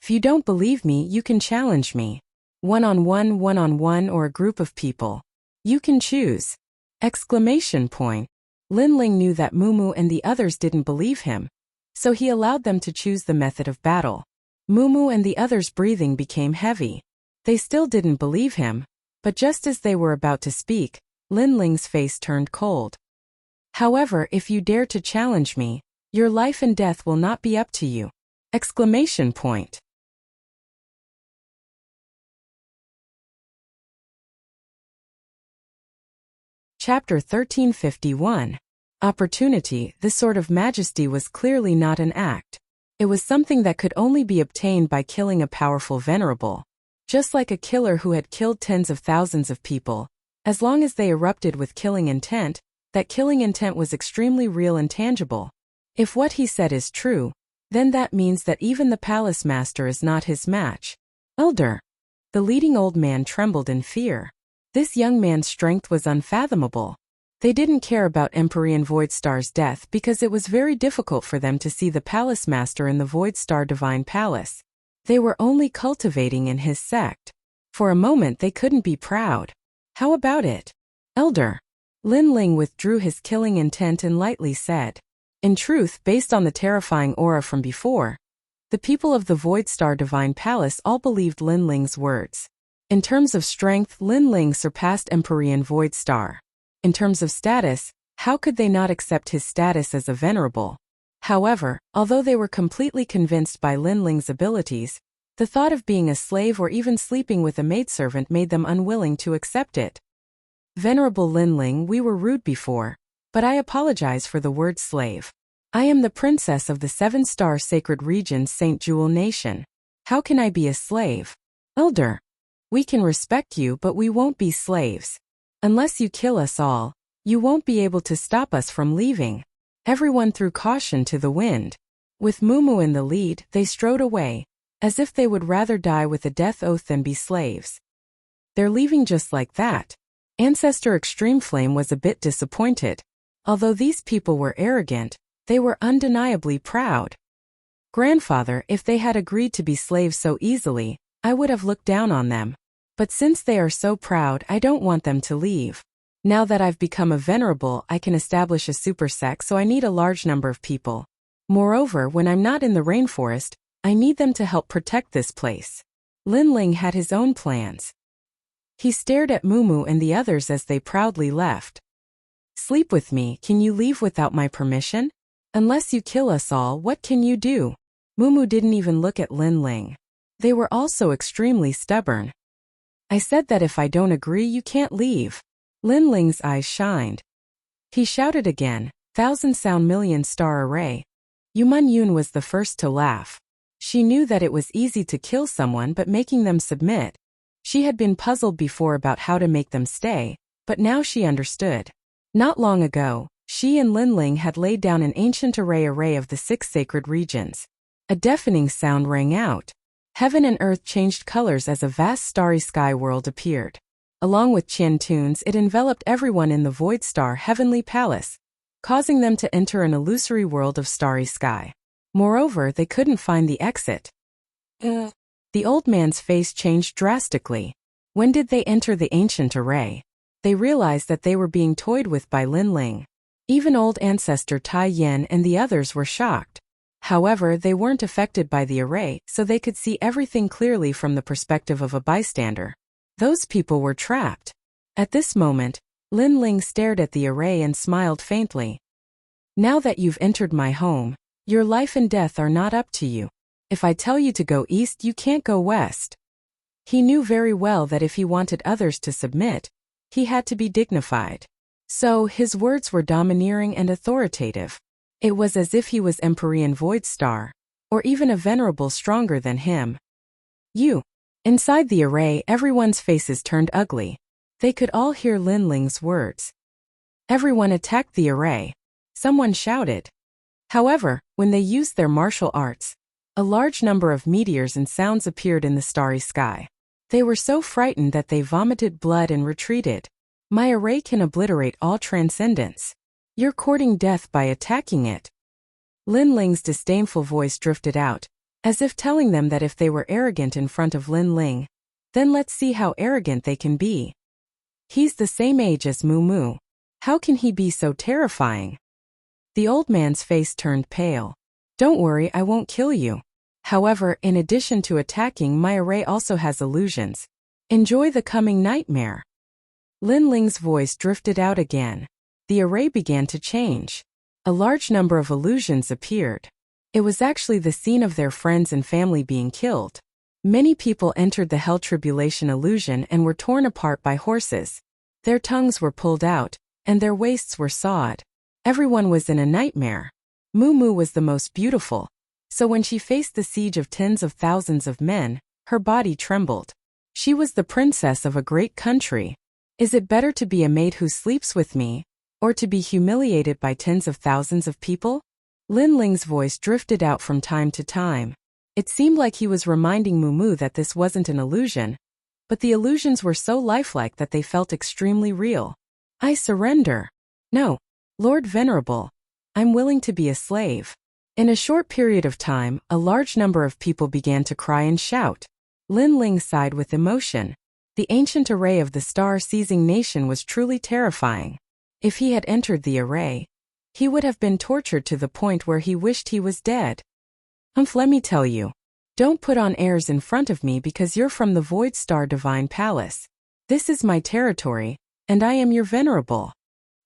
If you don't believe me, you can challenge me. One-on-one, or a group of people. You can choose. Exclamation point. Lin Ling knew that Mumu and the others didn't believe him, so he allowed them to choose the method of battle. Mumu and the others' breathing became heavy. They still didn't believe him, but just as they were about to speak, Lin Ling's face turned cold. However, if you dare to challenge me, your life and death will not be up to you. Exclamation point. Chapter 1351. Opportunity. This sort of majesty was clearly not an act. It was something that could only be obtained by killing a powerful venerable. Just like a killer who had killed tens of thousands of people, as long as they erupted with killing intent, that killing intent was extremely real and tangible. If what he said is true, then that means that even the palace master is not his match. Elder. The leading old man trembled in fear. This young man's strength was unfathomable. They didn't care about Empyrean Voidstar's death because it was very difficult for them to see the palace master in the Voidstar Divine Palace. They were only cultivating in his sect. For a moment they couldn't be proud. How about it, Elder? Lin Ling withdrew his killing intent and lightly said. In truth, based on the terrifying aura from before, the people of the Voidstar Divine Palace all believed Lin Ling's words. In terms of strength, Lin Ling surpassed Empyrean Voidstar. In terms of status, how could they not accept his status as a venerable? However, although they were completely convinced by Lin Ling's abilities, the thought of being a slave or even sleeping with a maidservant made them unwilling to accept it. Venerable Lin Ling, we were rude before, but I apologize for the word slave. I am the princess of the 7-star sacred region St. Jewel Nation. How can I be a slave? Elder. We can respect you, but we won't be slaves. Unless you kill us all, you won't be able to stop us from leaving. Everyone threw caution to the wind. With Mumu in the lead, they strode away, as if they would rather die with a death oath than be slaves. They're leaving just like that. Ancestor Extreme Flame was a bit disappointed. Although these people were arrogant, they were undeniably proud. Grandfather, if they had agreed to be slaves so easily, I would have looked down on them. But since they are so proud, I don't want them to leave. Now that I've become a venerable, I can establish a super sect, so I need a large number of people. Moreover, when I'm not in the rainforest, I need them to help protect this place. Lin Ling had his own plans. He stared at Mumu and the others as they proudly left. Sleep with me, can you leave without my permission? Unless you kill us all, what can you do? Mumu didn't even look at Lin Ling. They were also extremely stubborn. I said that if I don't agree, you can't leave. Lin Ling's eyes shined. He shouted again, 1,000 million star array. Yuman Yun was the first to laugh. She knew that it was easy to kill someone but making them submit. She had been puzzled before about how to make them stay, but now she understood. Not long ago, she and Lin Ling had laid down an ancient array of the 6 sacred regions. A deafening sound rang out. Heaven and earth changed colors as a vast starry sky world appeared. Along with Qian tunes, it enveloped everyone in the Void Star Heavenly Palace, causing them to enter an illusory world of starry sky. Moreover, they couldn't find the exit. The old man's face changed drastically. When did they enter the ancient array? They realized that they were being toyed with by Lin Ling. Even old ancestor Tai Yen and the others were shocked. However, they weren't affected by the array, so they could see everything clearly from the perspective of a bystander. Those people were trapped. At this moment, Lin Ling stared at the array and smiled faintly. Now that you've entered my home, your life and death are not up to you. If I tell you to go east, you can't go west. He knew very well that if he wanted others to submit, he had to be dignified. So, his words were domineering and authoritative. It was as if he was Empyrean Void Star, or even a venerable stronger than him. You. Inside the array, everyone's faces turned ugly. They could all hear Lin Ling's words. Everyone attacked the array. Someone shouted. However, when they used their martial arts, a large number of meteors and sounds appeared in the starry sky. They were so frightened that they vomited blood and retreated. My array can obliterate all transcendence. You're courting death by attacking it. Lin Ling's disdainful voice drifted out, as if telling them that if they were arrogant in front of Lin Ling, then let's see how arrogant they can be. He's the same age as Mumu. How can he be so terrifying? The old man's face turned pale. Don't worry, I won't kill you. However, in addition to attacking, my array also has illusions. Enjoy the coming nightmare. Lin Ling's voice drifted out again. The array began to change. A large number of illusions appeared. It was actually the scene of their friends and family being killed. Many people entered the Hell Tribulation illusion and were torn apart by horses. Their tongues were pulled out, and their waists were sawed. Everyone was in a nightmare. Mumu was the most beautiful, so when she faced the siege of tens of thousands of men, her body trembled. She was the princess of a great country. Is it better to be a maid who sleeps with me, or to be humiliated by tens of thousands of people? Lin Ling's voice drifted out from time to time. It seemed like he was reminding Mumu that this wasn't an illusion, but the illusions were so lifelike that they felt extremely real. I surrender. No, Lord Venerable, I'm willing to be a slave. In a short period of time, a large number of people began to cry and shout. Lin Ling sighed with emotion. The ancient array of the star-seizing nation was truly terrifying. If he had entered the array, he would have been tortured to the point where he wished he was dead. Let me tell you. Don't put on airs in front of me because you're from the Void Star Divine Palace. This is my territory, and I am your venerable.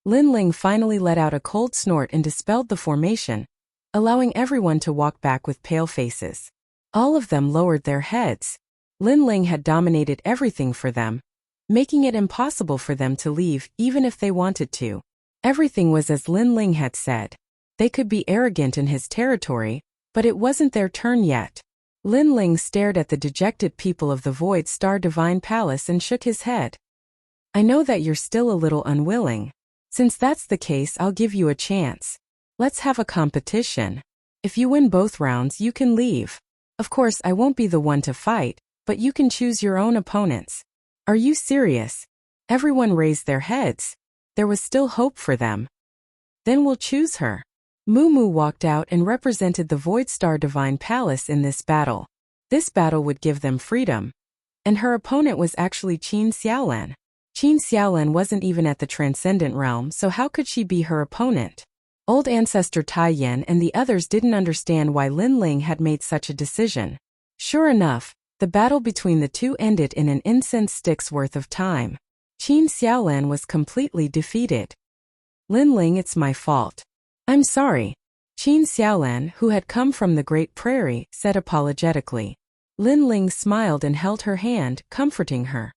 Lin Ling finally let out a cold snort and dispelled the formation, allowing everyone to walk back with pale faces. All of them lowered their heads. Lin Ling had dominated everything for them, making it impossible for them to leave even if they wanted to. Everything was as Lin Ling had said. They could be arrogant in his territory, but it wasn't their turn yet. Lin Ling stared at the dejected people of the Void Star Divine Palace and shook his head. I know that you're still a little unwilling. Since that's the case, I'll give you a chance. Let's have a competition. If you win both rounds, you can leave. Of course, I won't be the one to fight, but you can choose your own opponents. Are you serious? Everyone raised their heads. There was still hope for them. Then we'll choose her. Mumu walked out and represented the Void Star Divine Palace in this battle. This battle would give them freedom. And her opponent was actually Qin Xiaolan. Qin Xiaolan wasn't even at the Transcendent Realm, so how could she be her opponent? Old Ancestor Tai Yan and the others didn't understand why Lin Ling had made such a decision. Sure enough, the battle between the two ended in an incense stick's worth of time. Qin Xiaolan was completely defeated. Lin Ling, it's my fault. I'm sorry. Qin Xiaolan, who had come from the Great Prairie, said apologetically. Lin Ling smiled and held her hand, comforting her.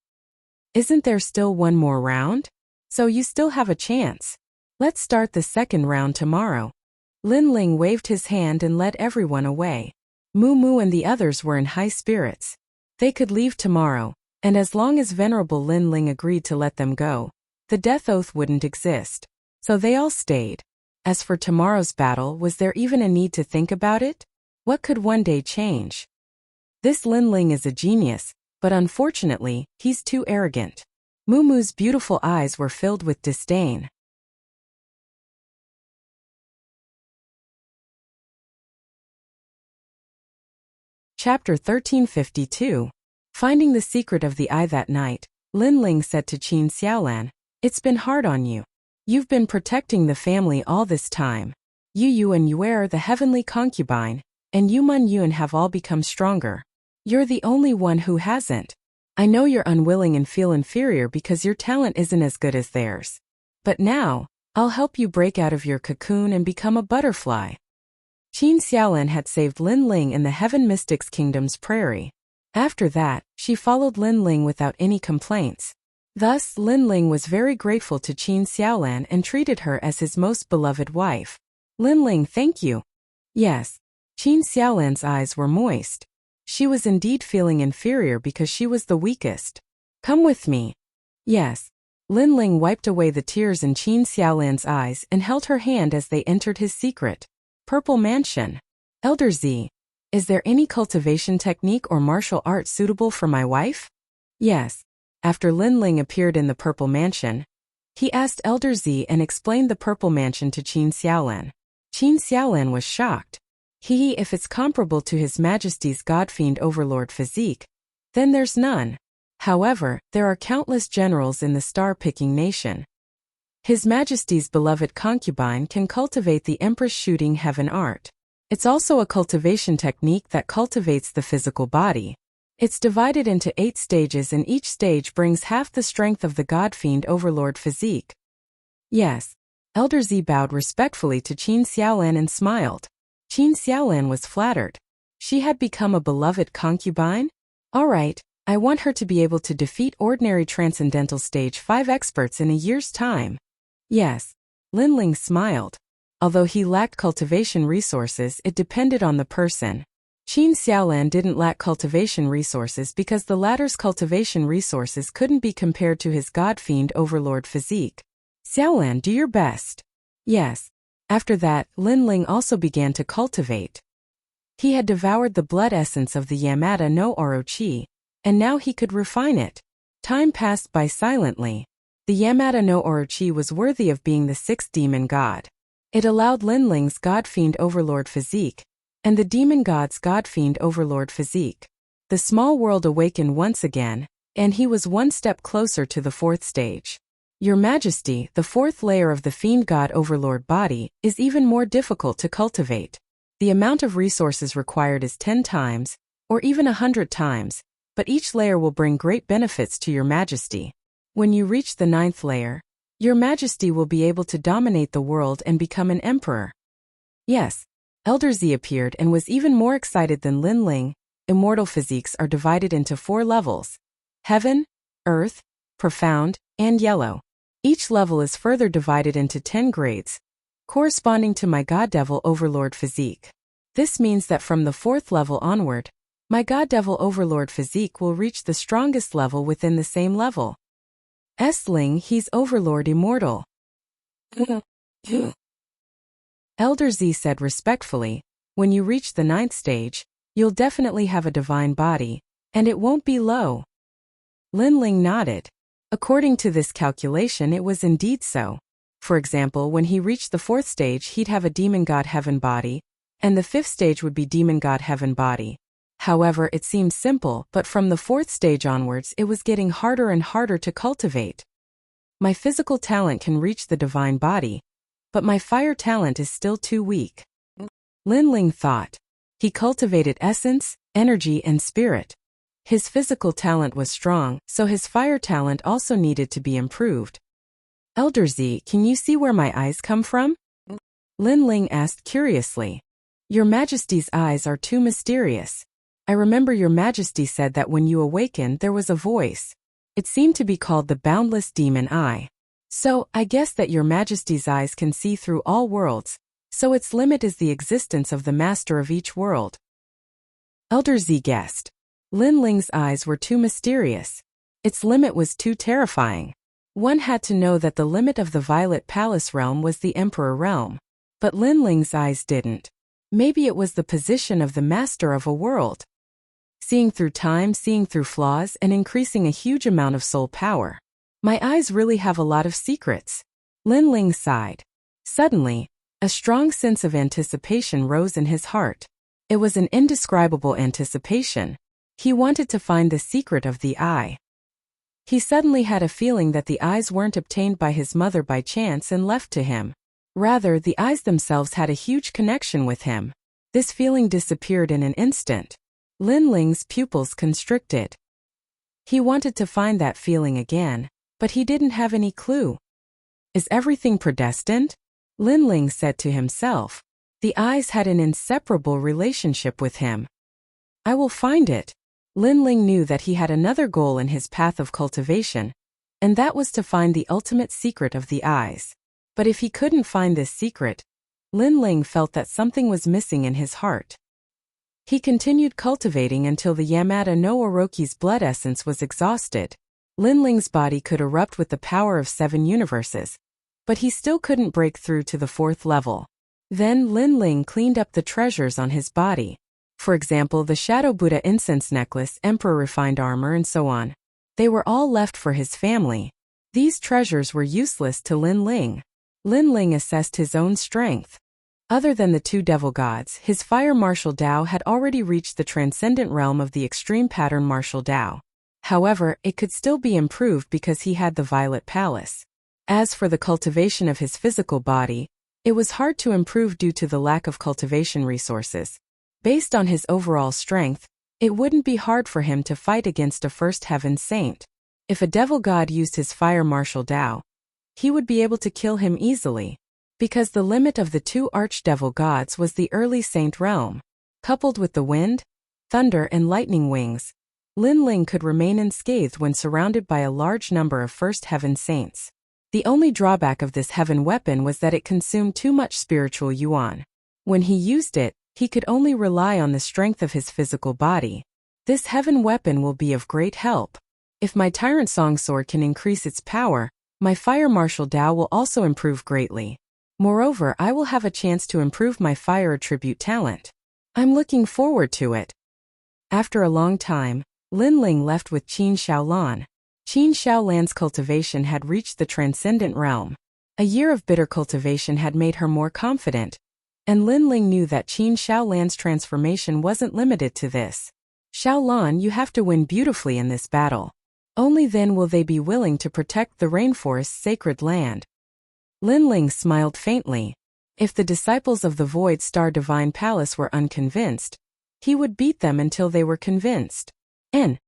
Isn't there still one more round? So you still have a chance. Let's start the second round tomorrow. Lin Ling waved his hand and led everyone away. Mumu and the others were in high spirits. They could leave tomorrow, and as long as Venerable Lin Ling agreed to let them go, the death oath wouldn't exist. So they all stayed. As for tomorrow's battle, was there even a need to think about it? What could one day change? This Lin Ling is a genius, but unfortunately, he's too arrogant. Mumu's beautiful eyes were filled with disdain. Chapter 1352. Finding the secret of the eye. That night, Lin Ling said to Qin Xiaolan, "It's been hard on you. You've been protecting the family all this time. Yu Yu and Yuer, the heavenly concubine, and Yuman Yun have all become stronger. You're the only one who hasn't. I know you're unwilling and feel inferior because your talent isn't as good as theirs. But now, I'll help you break out of your cocoon and become a butterfly." Qin Xiaolan had saved Lin Ling in the Heaven Mystics Kingdom's prairie. After that, she followed Lin Ling without any complaints. Thus, Lin Ling was very grateful to Qin Xiaolan and treated her as his most beloved wife. Lin Ling, thank you. Yes. Qin Xiaolan's eyes were moist. She was indeed feeling inferior because she was the weakest. Come with me. Yes. Lin Ling wiped away the tears in Qin Xiaolan's eyes and held her hand as they entered his secret Purple Mansion. Elder Z, is there any cultivation technique or martial art suitable for my wife? Yes. After Lin Ling appeared in the Purple Mansion, he asked Elder Z and explained the Purple Mansion to Qin Xiaolan. Qin Xiaolan was shocked. If it's comparable to His Majesty's God-Fiend Overlord physique, then there's none. However, there are countless generals in the star-picking nation. His Majesty's beloved concubine can cultivate the Empress Shooting Heaven art. It's also a cultivation technique that cultivates the physical body. It's divided into 8 stages and each stage brings half the strength of the God-Fiend Overlord physique. Yes. Elder Z bowed respectfully to Qin Xiaolan and smiled. Qin Xiaolan was flattered. She had become a beloved concubine? All right, I want her to be able to defeat ordinary Transcendental Stage 5 experts in a year's time. Yes. Lin Ling smiled. Although he lacked cultivation resources, it depended on the person. Qin Xiaolan didn't lack cultivation resources because the latter's cultivation resources couldn't be compared to his God-Fiend Overlord physique. Xiaolan, do your best. Yes. After that, Lin Ling also began to cultivate. He had devoured the blood essence of the Yamada no Orochi, and now he could refine it. Time passed by silently. The Yamada no Orochi was worthy of being the 6th demon god. It allowed Lin Ling's God-Fiend Overlord physique, and the demon god's God-Fiend Overlord physique. The small world awakened once again, and he was one step closer to the 4th stage. Your Majesty, the 4th layer of the Fiend God Overlord body, is even more difficult to cultivate. The amount of resources required is 10 times, or even 100 times, but each layer will bring great benefits to Your Majesty. When you reach the 9th layer, Your Majesty will be able to dominate the world and become an emperor. Yes. Elder Z appeared and was even more excited than Lin Ling. Immortal physiques are divided into 4 levels: Heaven, Earth, Profound, and Yellow. Each level is further divided into 10 grades, corresponding to my God Devil Overlord physique. This means that from the 4th level onward, my God Devil Overlord physique will reach the strongest level within the same level. Ling, he's Overlord Immortal. Elder Z said respectfully, When you reach the 9th stage, you'll definitely have a divine body, and it won't be low. Linling nodded. According to this calculation, it was indeed so. For example, when he reached the 4th stage, he'd have a demon god heaven body, and the 5th stage would be demon god heaven body. However, it seemed simple, but from the 4th stage onwards, it was getting harder and harder to cultivate. My physical talent can reach the divine body, but my fire talent is still too weak. Linling thought. He cultivated essence, energy, and spirit. His physical talent was strong, so his fire talent also needed to be improved. Elder Z, can you see where my eyes come from? Linling asked curiously. Your Majesty's eyes are too mysterious. I remember your Majesty said that when you awakened there was a voice. It seemed to be called the Boundless Demon Eye. So, I guess that your Majesty's eyes can see through all worlds, so its limit is the existence of the master of each world. Elder Z guessed. Linling's eyes were too mysterious. Its limit was too terrifying. One had to know that the limit of the Violet Palace realm was the Emperor realm. But Linling's eyes didn't. Maybe it was the position of the master of a world. Seeing through time, seeing through flaws, and increasing a huge amount of soul power. My eyes really have a lot of secrets. Linling sighed. Suddenly, a strong sense of anticipation rose in his heart. It was an indescribable anticipation. He wanted to find the secret of the eye. He suddenly had a feeling that the eyes weren't obtained by his mother by chance and left to him. Rather, the eyes themselves had a huge connection with him. This feeling disappeared in an instant. Linling's pupils constricted. He wanted to find that feeling again, but he didn't have any clue. Is everything predestined? Linling said to himself. The eyes had an inseparable relationship with him. I will find it. Linling knew that he had another goal in his path of cultivation, and that was to find the ultimate secret of the eyes. But if he couldn't find this secret, Linling felt that something was missing in his heart. He continued cultivating until the Yamada no Orochi's blood essence was exhausted. Linling's body could erupt with the power of 7 universes, but he still couldn't break through to the 4th level. Then Linling cleaned up the treasures on his body. For example, the Shadow Buddha incense necklace, Emperor refined armor, and so on. They were all left for his family. These treasures were useless to Linling. Linling assessed his own strength. Other than the 2 devil gods, his fire martial Dao had already reached the transcendent realm of the extreme pattern martial Dao. However, it could still be improved because he had the Violet Palace. As for the cultivation of his physical body, it was hard to improve due to the lack of cultivation resources. Based on his overall strength, it wouldn't be hard for him to fight against a first heaven saint. If a devil god used his fire martial Dao, he would be able to kill him easily. Because the limit of the 2 archdevil gods was the early saint realm. Coupled with the wind, thunder, and lightning wings, Linling could remain unscathed when surrounded by a large number of first heaven saints. The only drawback of this heaven weapon was that it consumed too much spiritual yuan. When he used it, he could only rely on the strength of his physical body. This heaven weapon will be of great help. If my Tyrant Song Sword can increase its power, my Fire Martial Dao will also improve greatly. Moreover, I will have a chance to improve my fire attribute talent. I'm looking forward to it. After a long time, Linling left with Qin Shaolan. Qin Shaolan's cultivation had reached the transcendent realm. A year of bitter cultivation had made her more confident, and Linling knew that Qin Shaolan's transformation wasn't limited to this. Shaolan, you have to win beautifully in this battle. Only then will they be willing to protect the rainforest's sacred land. Linling smiled faintly. If the disciples of the Void Star Divine Palace were unconvinced, he would beat them until they were convinced. Qin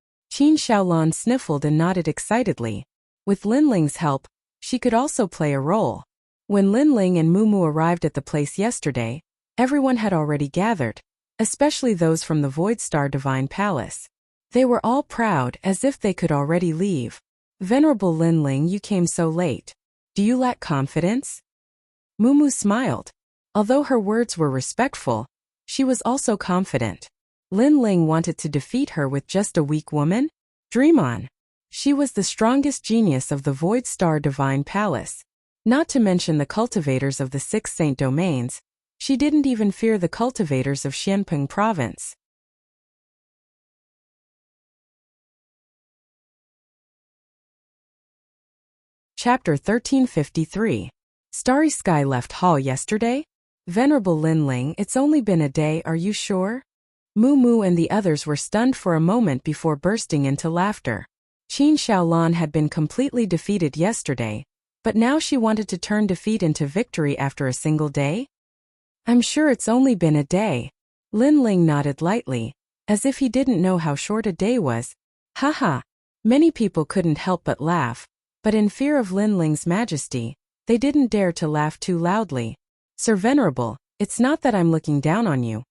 Shaolan sniffled and nodded excitedly. With Linling's help, she could also play a role. When Linling and Mumu arrived at the place yesterday, everyone had already gathered, especially those from the Void Star Divine Palace. They were all proud, as if they could already leave. Venerable Linling, you came so late. Do you lack confidence? Mumu smiled. Although her words were respectful, she was also confident. Linling wanted to defeat her with just a weak woman? Dream on. She was the strongest genius of the Void Star Divine Palace. Not to mention the cultivators of the 6 Saint Domains, She didn't even fear the cultivators of Xianpeng province. Chapter 1353. Starry Sky left hall yesterday? Venerable Linling, it's only been a day, are you sure? Moo Moo and the others were stunned for a moment before bursting into laughter. Qin Xiaolan had been completely defeated yesterday, but now she wanted to turn defeat into victory after a single day? I'm sure it's only been a day. Linling nodded lightly, as if he didn't know how short a day was. Haha. Many people couldn't help but laugh, but in fear of Linling's majesty, they didn't dare to laugh too loudly. Sir Venerable, it's not that I'm looking down on you,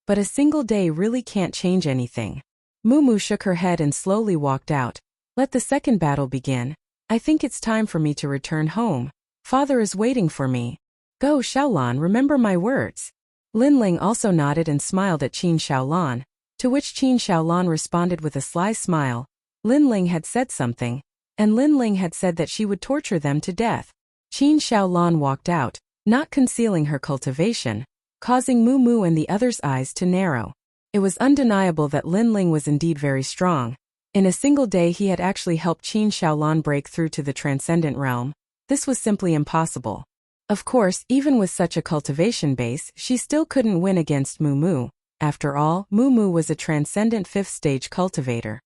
but a single day really can't change anything. Moo Moo shook her head and slowly walked out. Let the second battle begin. I think it's time for me to return home. Father is waiting for me. Go, Xiaolan, remember my words. Linling also nodded and smiled at Qin Xiaolan, to which Qin Xiaolan responded with a sly smile. Linling had said something, and Linling had said that she would torture them to death. Qin Xiaolan walked out, not concealing her cultivation, causing Moo Moo and the others' eyes to narrow. It was undeniable that Linling was indeed very strong. In a single day he had actually helped Qin Xiaolan break through to the transcendent realm. This was simply impossible. Of course, even with such a cultivation base, she still couldn't win against Moo Moo. After all, Moo Moo was a transcendent 5th stage cultivator.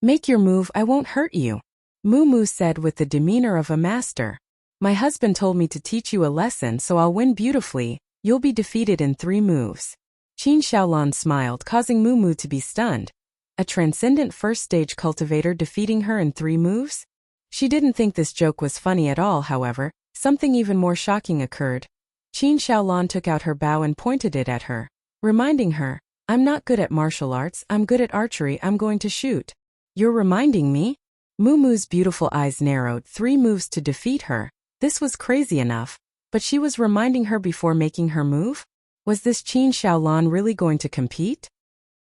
Make your move, I won't hurt you. Moo Moo said with the demeanor of a master. My husband told me to teach you a lesson, so I'll win beautifully. You'll be defeated in 3 moves. Qin Xiaolan smiled, causing Moo Moo to be stunned. A transcendent 1st stage cultivator defeating her in 3 moves? She didn't think this joke was funny at all, however. Something even more shocking occurred. Qin Xiaolan took out her bow and pointed it at her, reminding her, I'm not good at martial arts, I'm good at archery, I'm going to shoot. You're reminding me? Moo Moo's beautiful eyes narrowed. 3 moves to defeat her. This was crazy enough, but she was reminding her before making her move? Was this Qin Xiaolan really going to compete?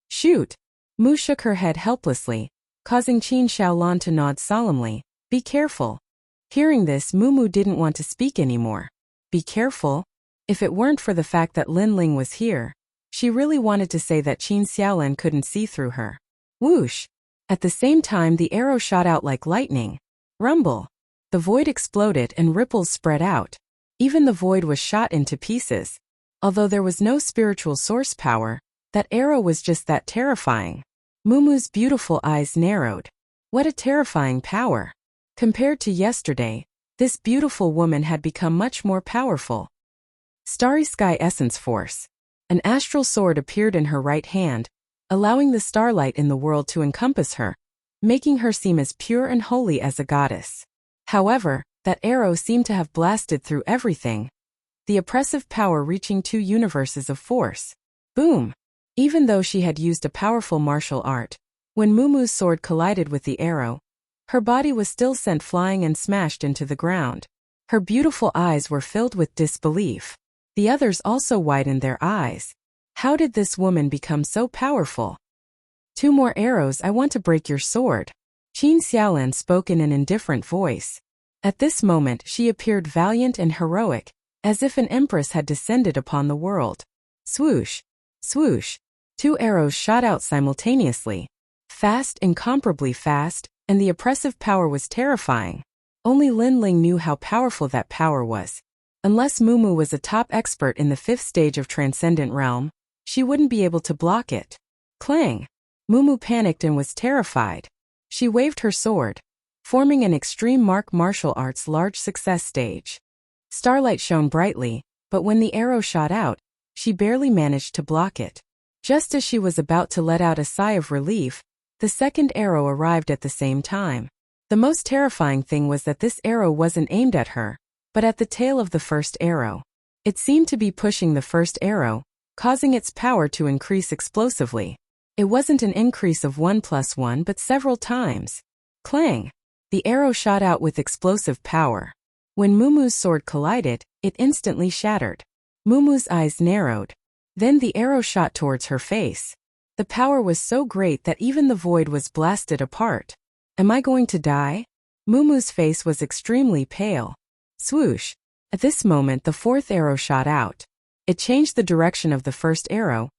Shoot! Moo shook her head helplessly, causing Qin Xiaolan to nod solemnly. Be careful. Hearing this, Moo Moo didn't want to speak anymore. Be careful? If it weren't for the fact that Linling was here, she really wanted to say that Qin Xiaolan couldn't see through her. Whoosh! At the same time, the arrow shot out like lightning. Rumble! The void exploded and ripples spread out. Even the void was shot into pieces. Although there was no spiritual source power, that arrow was just that terrifying. Moo Moo's beautiful eyes narrowed. What a terrifying power! Compared to yesterday, this beautiful woman had become much more powerful. Starry Sky Essence Force. An astral sword appeared in her right hand, allowing the starlight in the world to encompass her, making her seem as pure and holy as a goddess. However, that arrow seemed to have blasted through everything. The oppressive power reaching 2 universes of force. Boom! Even though she had used a powerful martial art, when Moo Moo's sword collided with the arrow, her body was still sent flying and smashed into the ground. Her beautiful eyes were filled with disbelief. The others also widened their eyes. How did this woman become so powerful? 2 more arrows, I want to break your sword. Qin Xiaolan spoke in an indifferent voice. At this moment she appeared valiant and heroic, as if an empress had descended upon the world. Swoosh! Swoosh! 2 arrows shot out simultaneously. Fast, incomparably fast, and the oppressive power was terrifying. Only Linling knew how powerful that power was. Unless Moo Moo was a top expert in the 5th stage of Transcendent Realm, she wouldn't be able to block it. Clang! Moo Moo panicked and was terrified. She waved her sword, forming an extreme martial arts large success stage. Starlight shone brightly, but when the arrow shot out, she barely managed to block it. Just as she was about to let out a sigh of relief, the second arrow arrived at the same time. The most terrifying thing was that this arrow wasn't aimed at her, but at the tail of the first arrow. It seemed to be pushing the first arrow, causing its power to increase explosively. It wasn't an increase of 1+1 but several times. Clang! The arrow shot out with explosive power. When Moo Moo's sword collided, it instantly shattered. Moo Moo's eyes narrowed. Then the arrow shot towards her face. The power was so great that even the void was blasted apart. Am I going to die? Moo Moo's face was extremely pale. Swoosh! At this moment the 4th arrow shot out. It changed the direction of the first arrow,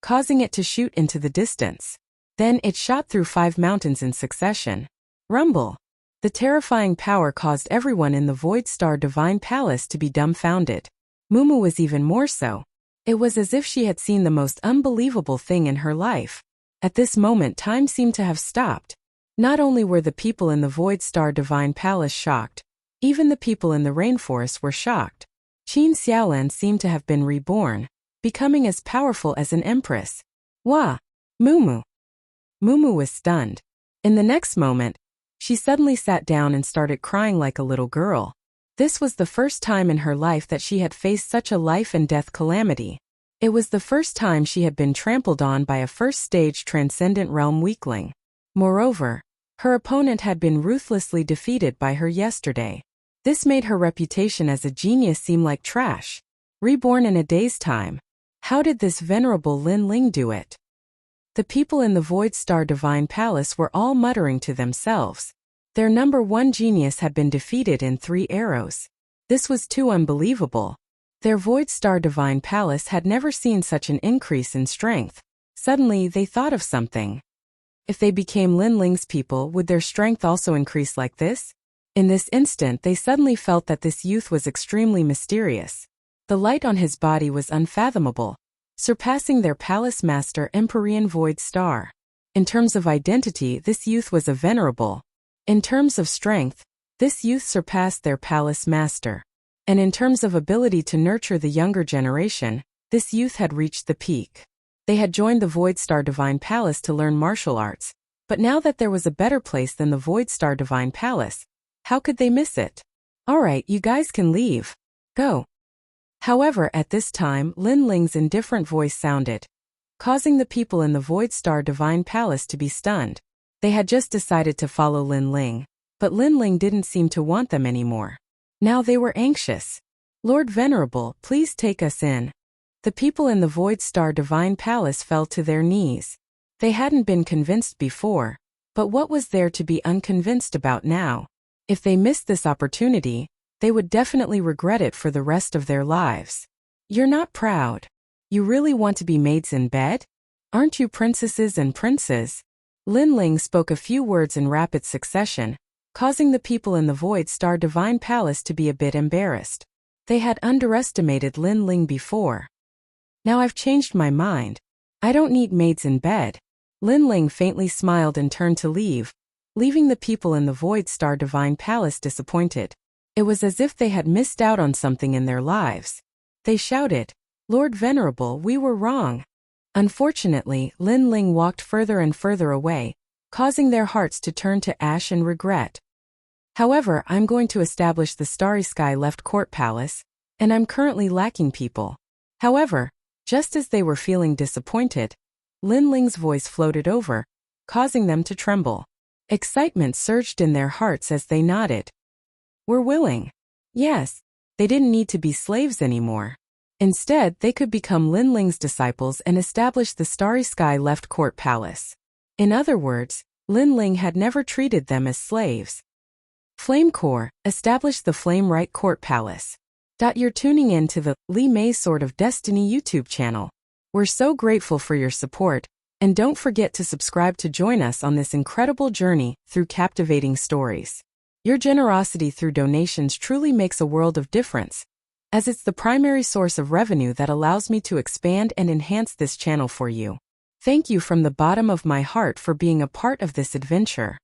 causing it to shoot into the distance. Then it shot through 5 mountains in succession. Rumble! The terrifying power caused everyone in the Void Star Divine Palace to be dumbfounded. Mumu was even more so. It was as if she had seen the most unbelievable thing in her life. At this moment, time seemed to have stopped. Not only were the people in the Void Star Divine Palace shocked, even the people in the rainforest were shocked. Qin Xiaolan seemed to have been reborn, becoming as powerful as an empress. Wah! Mumu! Mumu was stunned. In the next moment, she suddenly sat down and started crying like a little girl. This was the first time in her life that she had faced such a life and death calamity. It was the first time she had been trampled on by a first-stage Transcendent Realm weakling. Moreover, her opponent had been ruthlessly defeated by her yesterday. This made her reputation as a genius seem like trash. Reborn in a day's time. How did this venerable Lin Ling do it? The people in the Void Star Divine Palace were all muttering to themselves. Their number one genius had been defeated in 3 arrows. This was too unbelievable. Their Void Star Divine Palace had never seen such an increase in strength. Suddenly, they thought of something. If they became Lin Ling's people, would their strength also increase like this? In this instant, they suddenly felt that this youth was extremely mysterious. The light on his body was unfathomable, surpassing their palace master Empyrean Void Star. In terms of identity, this youth was a venerable. In terms of strength, this youth surpassed their palace master. And in terms of ability to nurture the younger generation, this youth had reached the peak. They had joined the Void Star Divine Palace to learn martial arts, but now that there was a better place than the Void Star Divine Palace, how could they miss it? Alright, you guys can leave. Go. However, at this time, Lin Ling's indifferent voice sounded, causing the people in the Void Star Divine Palace to be stunned. They had just decided to follow Lin Ling, but Lin Ling didn't seem to want them anymore. Now they were anxious. Lord Venerable, please take us in. The people in the Void Star Divine Palace fell to their knees. They hadn't been convinced before, but what was there to be unconvinced about now? If they missed this opportunity, they would definitely regret it for the rest of their lives. You're not proud. You really want to be maids in bed? Aren't you princesses and princes? Lin Ling spoke a few words in rapid succession, causing the people in the Void Star Divine Palace to be a bit embarrassed. They had underestimated Lin Ling before. Now I've changed my mind. I don't need maids in bed. Lin Ling faintly smiled and turned to leave, leaving the people in the Void Star Divine Palace disappointed. It was as if they had missed out on something in their lives. They shouted, Lord Venerable, we were wrong. Unfortunately, Lin Ling walked further and further away, causing their hearts to turn to ash and regret. However, I'm going to establish the Starry Sky Left Court Palace, and I'm currently lacking people. However, just as they were feeling disappointed, Lin Ling's voice floated over, causing them to tremble. Excitement surged in their hearts as they nodded. We're willing. Yes, they didn't need to be slaves anymore. Instead, they could become Lin Ling's disciples and establish the Starry Sky Left Court Palace. In other words, Lin Ling had never treated them as slaves. Flame Core, establish the Flame Right Court Palace. You're tuning in to the Li Mei Sword of Destiny YouTube channel. We're so grateful for your support, and don't forget to subscribe to join us on this incredible journey through captivating stories. Your generosity through donations truly makes a world of difference, as it's the primary source of revenue that allows me to expand and enhance this channel for you. Thank you from the bottom of my heart for being a part of this adventure.